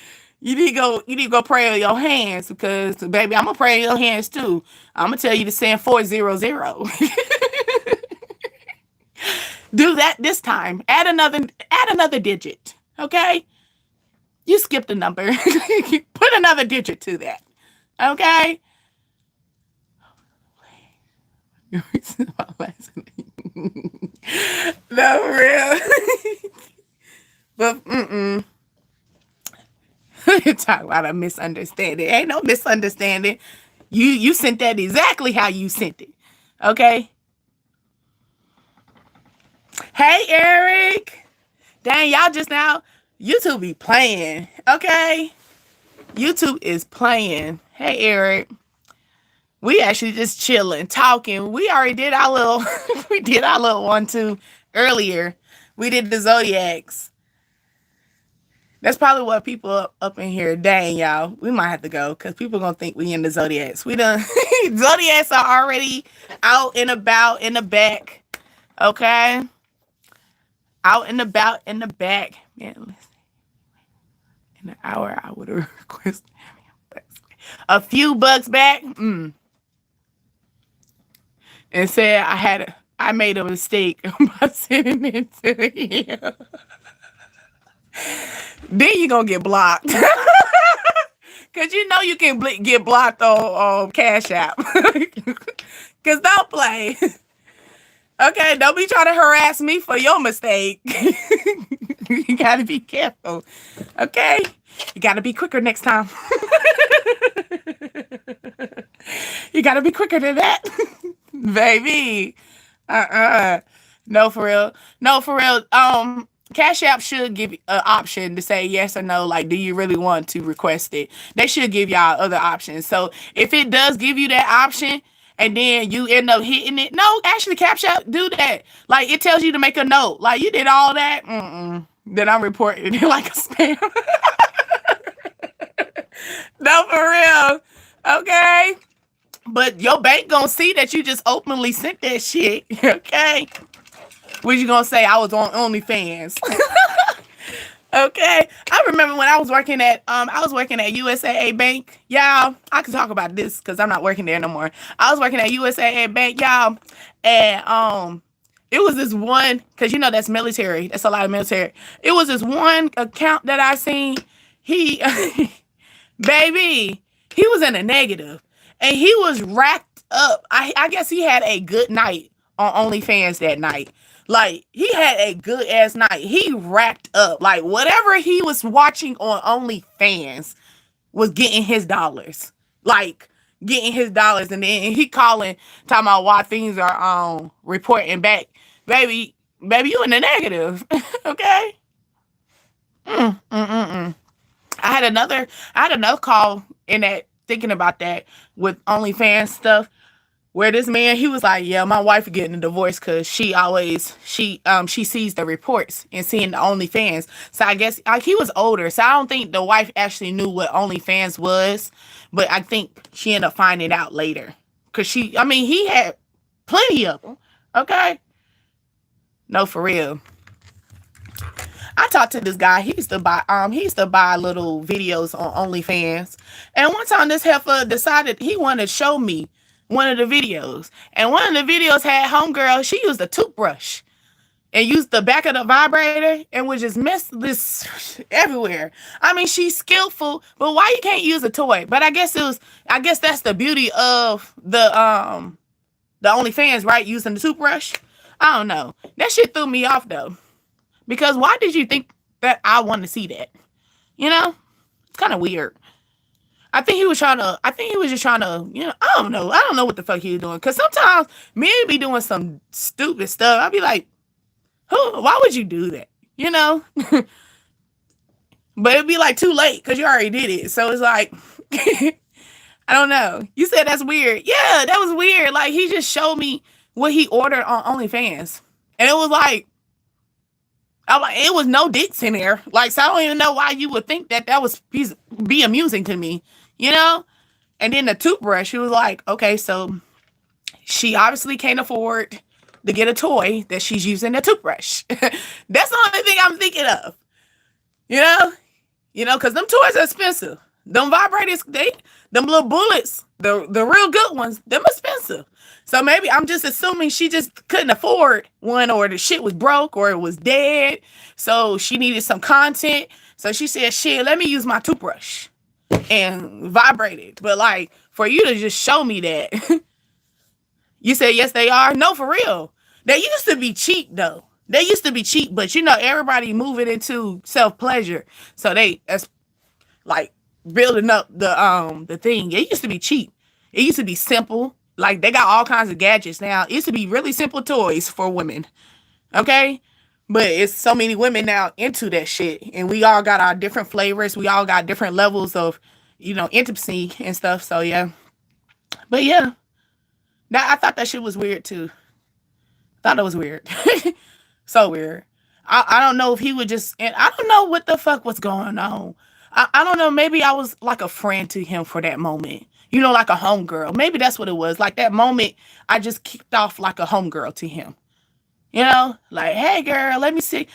You need to go pray on your hands because, baby, I'm gonna pray on your hands too. I'm gonna tell you to send 400. Do that this time. Add another digit. Okay? You skipped a number. Put another digit to that. Okay? No, real. But you talk about a misunderstanding. Ain't no misunderstanding. You sent that exactly how you sent it. Okay? Hey, Eric. Dang, y'all just now. YouTube be playing. Okay? YouTube is playing. Hey, Eric. We actually just chilling, talking. We already did our little, we did our little 1-2 earlier. We did the zodiacs. That's probably what people up in here. Dang, y'all. We might have to go because people going to think we in the zodiacs. We done, zodiacs are already out and about in the back. Okay? Out and about in the back. Man, listen. In an hour, I would have requested a few bucks back. And said I made a mistake by sending it to you. Then you gonna get blocked. Cause you know you can get blocked on Cash App. Cause don't play. Okay, don't be trying to harass me for your mistake. You gotta be careful. Okay? You gotta be quicker next time. You gotta be quicker than that. Baby. No, for real. Cash App should give an option to say yes or no. Like, do you really want to request it? They should give y'all other options. So if it does give you that option and then you end up hitting it, no, actually Cash App do that. Like, it tells you to make a note. Like, you did all that. Then I'm reporting it like a spam. No, for real. Okay? But your bank gonna see that you just openly sent that shit. Okay? What you gonna say? I was on OnlyFans. Okay? I remember when I was working at USAA Bank. Y'all, I can talk about this because I'm not working there no more. I was working at USAA Bank, y'all. And it was this one, because you know that's military. That's a lot of military. It was this one account that I seen. He baby, he was in a negative. And he was racked up. I guess he had a good night on OnlyFans that night. Like, he had a good ass night. He racked up. Like, whatever he was watching on OnlyFans was getting his dollars. Like, getting his dollars. And then he calling, talking about why things are reporting back. Baby, you in the negative. Okay? I had another call in that, thinking about that with OnlyFans stuff, where this man, he was like, yeah, my wife getting a divorce because she sees the reports and seeing the OnlyFans. So I guess he was older, so I don't think the wife actually knew what OnlyFans was, but I think she ended up finding out later because he had plenty of them. Okay, no, for real. I talked to this guy. He used to buy little videos on OnlyFans. And one time this heifer decided he wanted to show me one of the videos. And one of the videos had homegirl, she used a toothbrush and used the back of the vibrator and would just mess this everywhere. I mean, she's skillful, but why you can't use a toy? But I guess that's the beauty of the OnlyFans, right? Using the toothbrush. I don't know. That shit threw me off though. Because why did you think that I want to see that? You know? It's kind of weird. I think he was just trying to, I don't know. I don't know what the fuck he was doing. Because sometimes men be doing some stupid stuff. I'd be like, why would you do that? you know. But it'd be like too late because you already did it. So it's like, I don't know. You said that's weird. Yeah, that was weird. Like he just showed me what he ordered on OnlyFans. And it was like, it was no dicks in there. Like, so I don't even know why you would think that that was be amusing to me, you know? And then the toothbrush, he was like, okay, so she obviously can't afford to get a toy that she's using a toothbrush. That's the only thing I'm thinking of, you know? You know, because them toys are expensive. Them vibrators, them little bullets, the real good ones, them expensive. So maybe I'm just assuming she just couldn't afford one, or the shit was broke, or it was dead. So she needed some content. So she said, shit, let me use my toothbrush and vibrate it. But like, for you to just show me that, you said, yes, they are. No, for real. They used to be cheap though. They used to be cheap, but you know, everybody moving into self-pleasure. So that's like building up the thing. It used to be cheap. It used to be simple. Like they got all kinds of gadgets now. It used to be really simple toys for women. Okay? But it's so many women now into that shit. And we all got our different flavors. We all got different levels of, you know, intimacy and stuff. So yeah. But yeah. I thought that shit was weird too. Thought it was weird. So weird. I don't know if he would just, and I don't know what the fuck was going on. I don't know. Maybe I was like a friend to him for that moment. You know, like a homegirl. Maybe that's what it was. Like that moment, I just kicked off like a homegirl to him. You know, like, hey girl, let me see.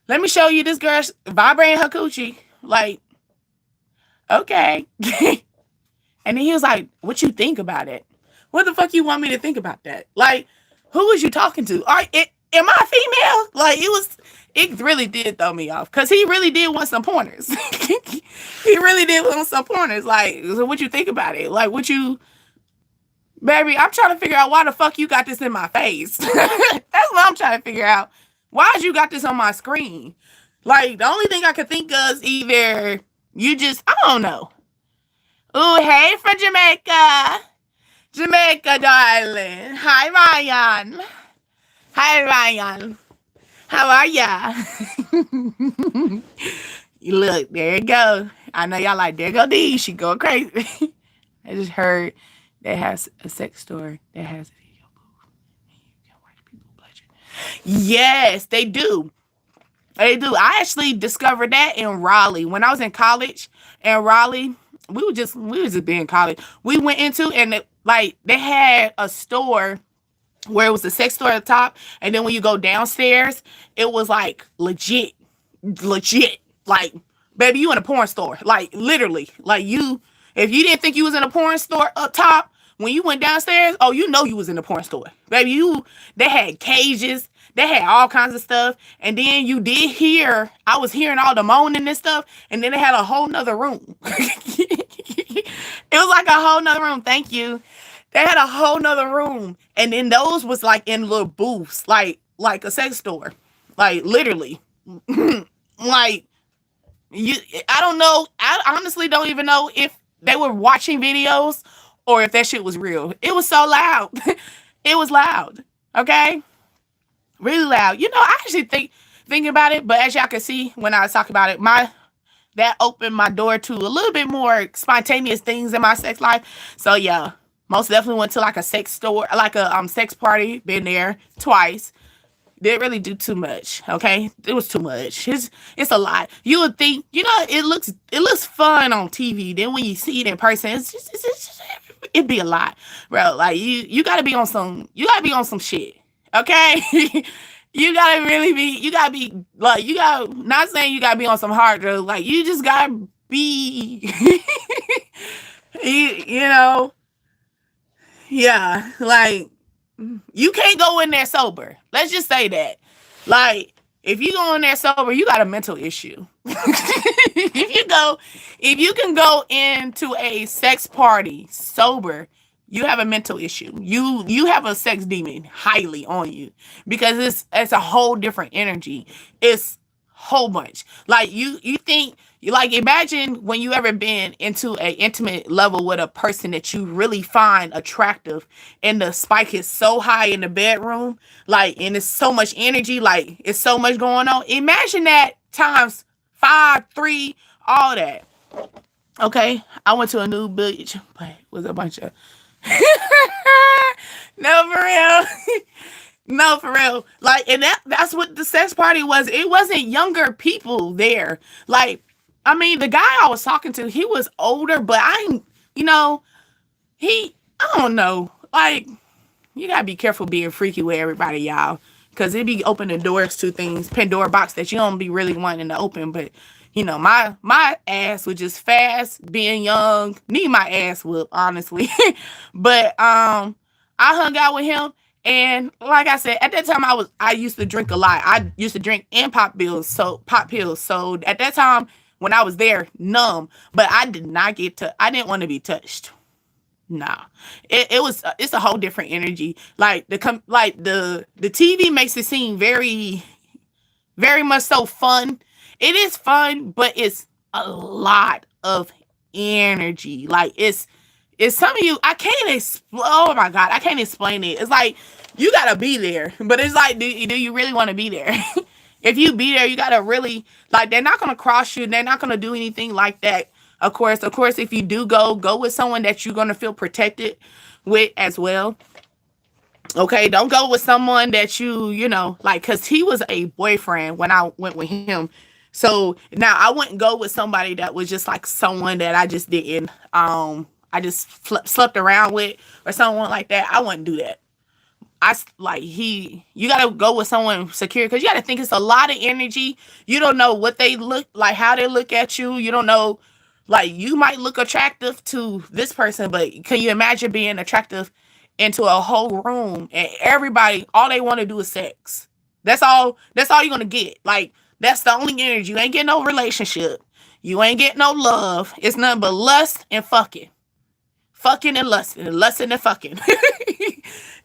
Let me show you this girl vibrating her coochie. Like, okay. And then he was like, what you think about it? What the fuck you want me to think about that? Like, who was you talking to? Am I female? Like, it really did throw me off. Because he really did want some pointers. He really did want some pointers. Like, so what you think about it? Like, baby, I'm trying to figure out why the fuck you got this in my face. That's what I'm trying to figure out. Why you got this on my screen? Like, the only thing I could think of is either you just, I don't know. Ooh, hey from Jamaica. Jamaica, darling. Hi, Ryan. Hi, Ryan. How are ya? Look, there you go. I know y'all like, there go D. She going crazy. I just heard that has a sex store that has a video booth. You can watch people pleasure. Yes, they do. They do. I actually discovered that in Raleigh. When I was in college in Raleigh, we were just being in college. We went into, and they had a store where it was a sex store at the top, and then when you go downstairs, it was like legit. Like, baby, you in a porn store. Like, literally. Like, if you didn't think you was in a porn store up top, when you went downstairs, oh, you know you was in a porn store. Baby, they had cages. They had all kinds of stuff. And then I was hearing all the moaning and stuff, and then they had a whole nother room. It was like a whole nother room. Thank you. They had a whole nother room. And then those was like in little booths, like a sex store. Like, literally. Like, I don't know. I honestly don't even know if they were watching videos or if that shit was real. It was so loud. It was loud. Okay? Really loud. You know, I actually thinking about it, but as y'all can see when I was talking about it, that opened my door to a little bit more spontaneous things in my sex life. So yeah, most definitely went to like a sex store, like a sex party. Been there twice. Didn't really do too much. Okay, it was too much. It's a lot. You would think, you know, it looks fun on TV. Then when you see it in person, it'd be a lot, bro. Like you gotta be on some shit. Okay. You gotta be like, not saying you gotta be on some hard drugs. Like, you just gotta be, you know, yeah, like, you can't go in there sober. Let's just say that. Like, if you go in there sober, you got a mental issue. If you can go into a sex party sober, you have a mental issue. You have a sex demon highly on you, because it's a whole different energy. It's whole bunch. Like, you think like, imagine when you ever been into an intimate level with a person that you really find attractive, and the spike is so high in the bedroom, like, and it's so much energy, like, it's so much going on. Imagine that times 5, 3, all that. Okay, I went to a new beach, but it was a bunch of no, for real. No, for real. Like, and that's what the sex party was. It wasn't younger people there. Like, I mean, the guy I was talking to, he was older, but you know, I don't know. Like, you gotta be careful being freaky with everybody, y'all. Because it be opening doors to things, Pandora box that you don't be really wanting to open. But, you know, my ass was just fast, being young. Need my ass whooped, honestly. But I hung out with him. And like I said, at that time I used to drink a lot. I used to drink and pop pills. So at that time when I was there, numb. But I did not I didn't want to be touched. Nah, it's a whole different energy. Like the TV makes it seem very, very much so fun. It is fun, but it's a lot of energy. Like it's some of you, I can't oh my God, I can't explain it. It's like you gotta be there, but it's like, do you really want to be there? If you be there, you gotta really, like, they're not gonna cross you. They're not gonna do anything like that. Of course, if you do go with someone that you're gonna feel protected with as well. Okay, don't go with someone that you know, like, cause he was a boyfriend when I went with him. So now I wouldn't go with somebody that was just like someone that I just didn't, I just slept around with or someone like that. I wouldn't do that. You gotta go with someone secure, because you gotta think it's a lot of energy. You don't know what they look like, how they look at you. You don't know, like, you might look attractive to this person, but can you imagine being attractive into a whole room and everybody, all they want to do is sex? That's all you're gonna get. Like, that's the only energy. You ain't getting no relationship. You ain't getting no love. It's nothing but lust and fucking. Fucking and lusting and fucking.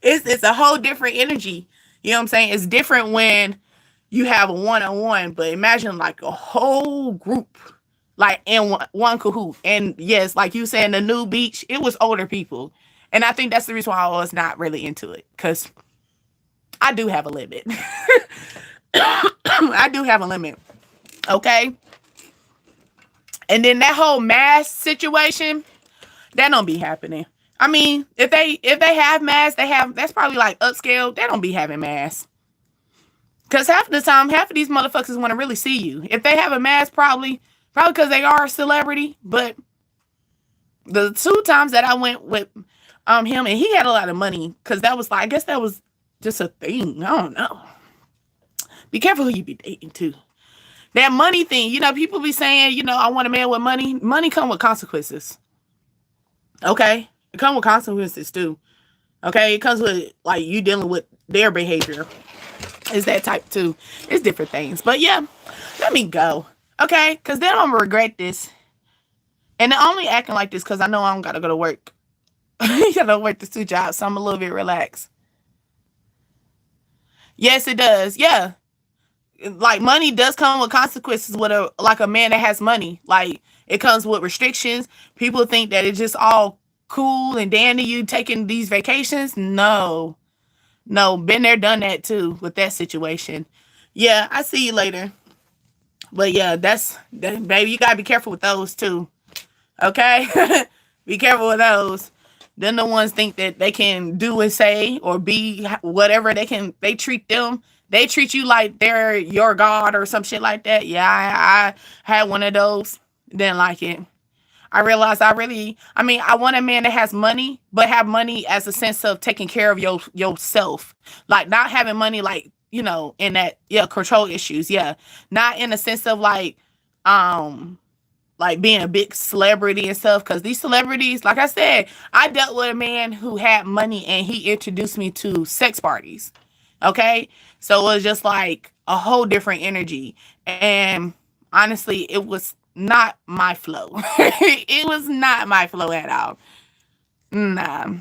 It's a whole different energy. You know what I'm saying? It's different when you have a one-on-one, but imagine like a whole group, like in one cahoot. And yes, like you said, the new beach, it was older people. And I think that's the reason why I was not really into it, because I do have a limit. I do have a limit. Okay? And then that whole mask situation, that don't be happening. I mean, if they have masks, that's probably like upscale. They don't be having masks. Because half of the time, half of these motherfuckers want to really see you. If they have a mask, probably because they are a celebrity. But the 2 times that I went with him, and he had a lot of money, because that was like, I guess that was just a thing. I don't know. Be careful who you be dating too. That money thing, you know, people be saying, you know, I want a man with money. Money come with consequences. Okay? It comes with consequences too. Okay? It comes with, like, you dealing with their behavior. It's that type too. It's different things. But yeah, let me go. Okay? Because then I'm going to regret this. And I'm only acting like this because I know I don't got to go to work. You got to work the 2 jobs, so I'm a little bit relaxed. Yes, it does. Yeah. Like, money does come with consequences with a man that has money. Like, it comes with restrictions. People think that it's just all cool and dandy, you taking these vacations. No, been there, done that too with that situation. Yeah, I see you later. But yeah, baby, you gotta be careful with those too. Okay? Be careful with those. Then the ones think that they can do and say or be whatever they treat you like they're your god or some shit like that. Yeah, I had one of those. Didn't like it. I realized I want a man that has money, but have money as a sense of taking care of yourself. Like, not having money, like, you know, in that, yeah, control issues. Yeah. Not in a sense of like being a big celebrity and stuff. Because these celebrities, like I said, I dealt with a man who had money and he introduced me to sex parties. Okay. So it was just like a whole different energy. And honestly, it was not my flow. It was not my flow at all. Nah.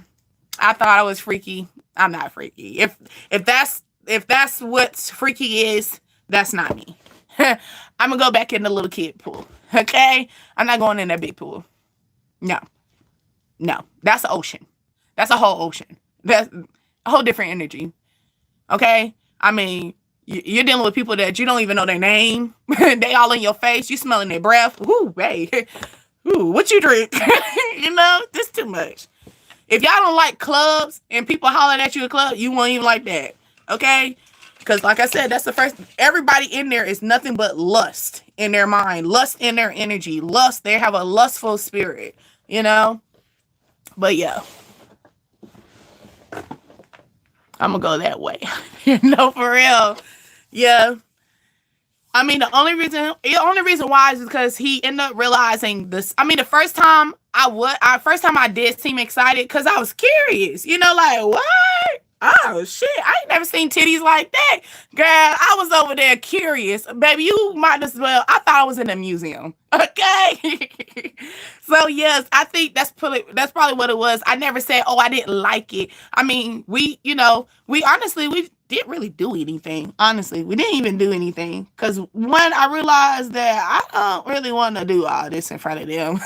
I thought I was freaky. I'm not freaky. If that's what freaky is, that's not me. I'm gonna go back in the little kid pool. Okay? I'm not going in that big pool. No. No. That's an ocean. That's a whole ocean. That's a whole different energy. Okay? I mean, you're dealing with people that you don't even know their name. They all in your face. You smelling their breath. Ooh, hey. Ooh, what you drink? You know, this too much. If y'all don't like clubs and people hollering at you at club, you won't even like that. Okay? Because like I said, that's the first. Everybody in there is nothing but lust in their mind, lust in their energy, lust. They have a lustful spirit, you know? But yeah. I'm going to go that way. No, for real. Yeah. I mean, the only reason why is because he ended up realizing this. I mean, the first time I did seem excited because I was curious. You know, like, what? Oh shit! I ain't never seen titties like that, girl. I was over there curious, baby. You might as well. I thought I was in a museum. Okay. So yes, I think that's probably what it was. I never said, oh, I didn't like it. I mean, we honestly we didn't really do anything. Honestly, we didn't even do anything because one, I realized that I don't really want to do all this in front of them.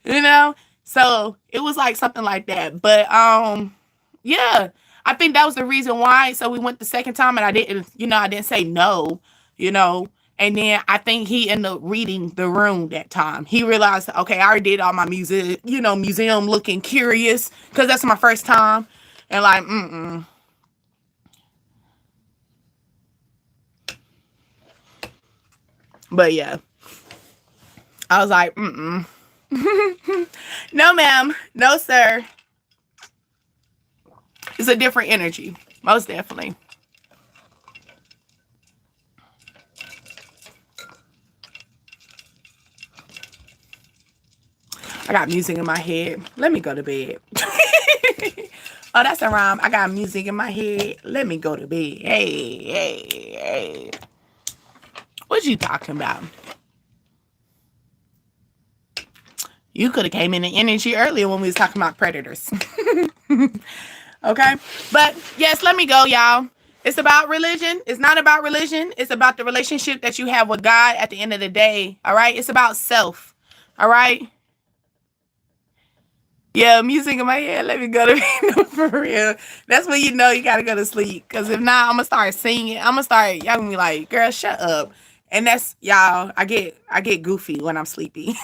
You know, so it was like something like that. But yeah, I think that was the reason why. So we went the second time, and I didn't say no. You know. And then I think he ended up reading the room that time. He realized, okay, I already did all my museum looking curious because that's my first time. And like, But yeah, I was like, no, ma'am. No, sir. It's a different energy. Most definitely. I got music in my head. Let me go to bed. Oh, that's a rhyme. I got music in my head. Let me go to bed. Hey. What you talking about? You could have came in the energy earlier when we was talking about predators. Okay? But yes, let me go, y'all. It's about religion. It's not about religion. It's about the relationship that you have with God at the end of the day. All right? It's about self. All right? Yeah, music in my head. Let me go to bed. For real. That's when you know you gotta go to sleep. Because if not, I'm gonna start singing. Y'all gonna be like, girl, shut up. And that's y'all, I get goofy when I'm sleepy.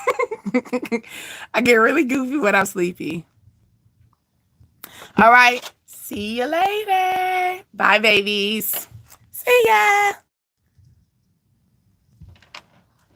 I get really goofy when I'm sleepy. All right. See you later. Bye, babies. See ya.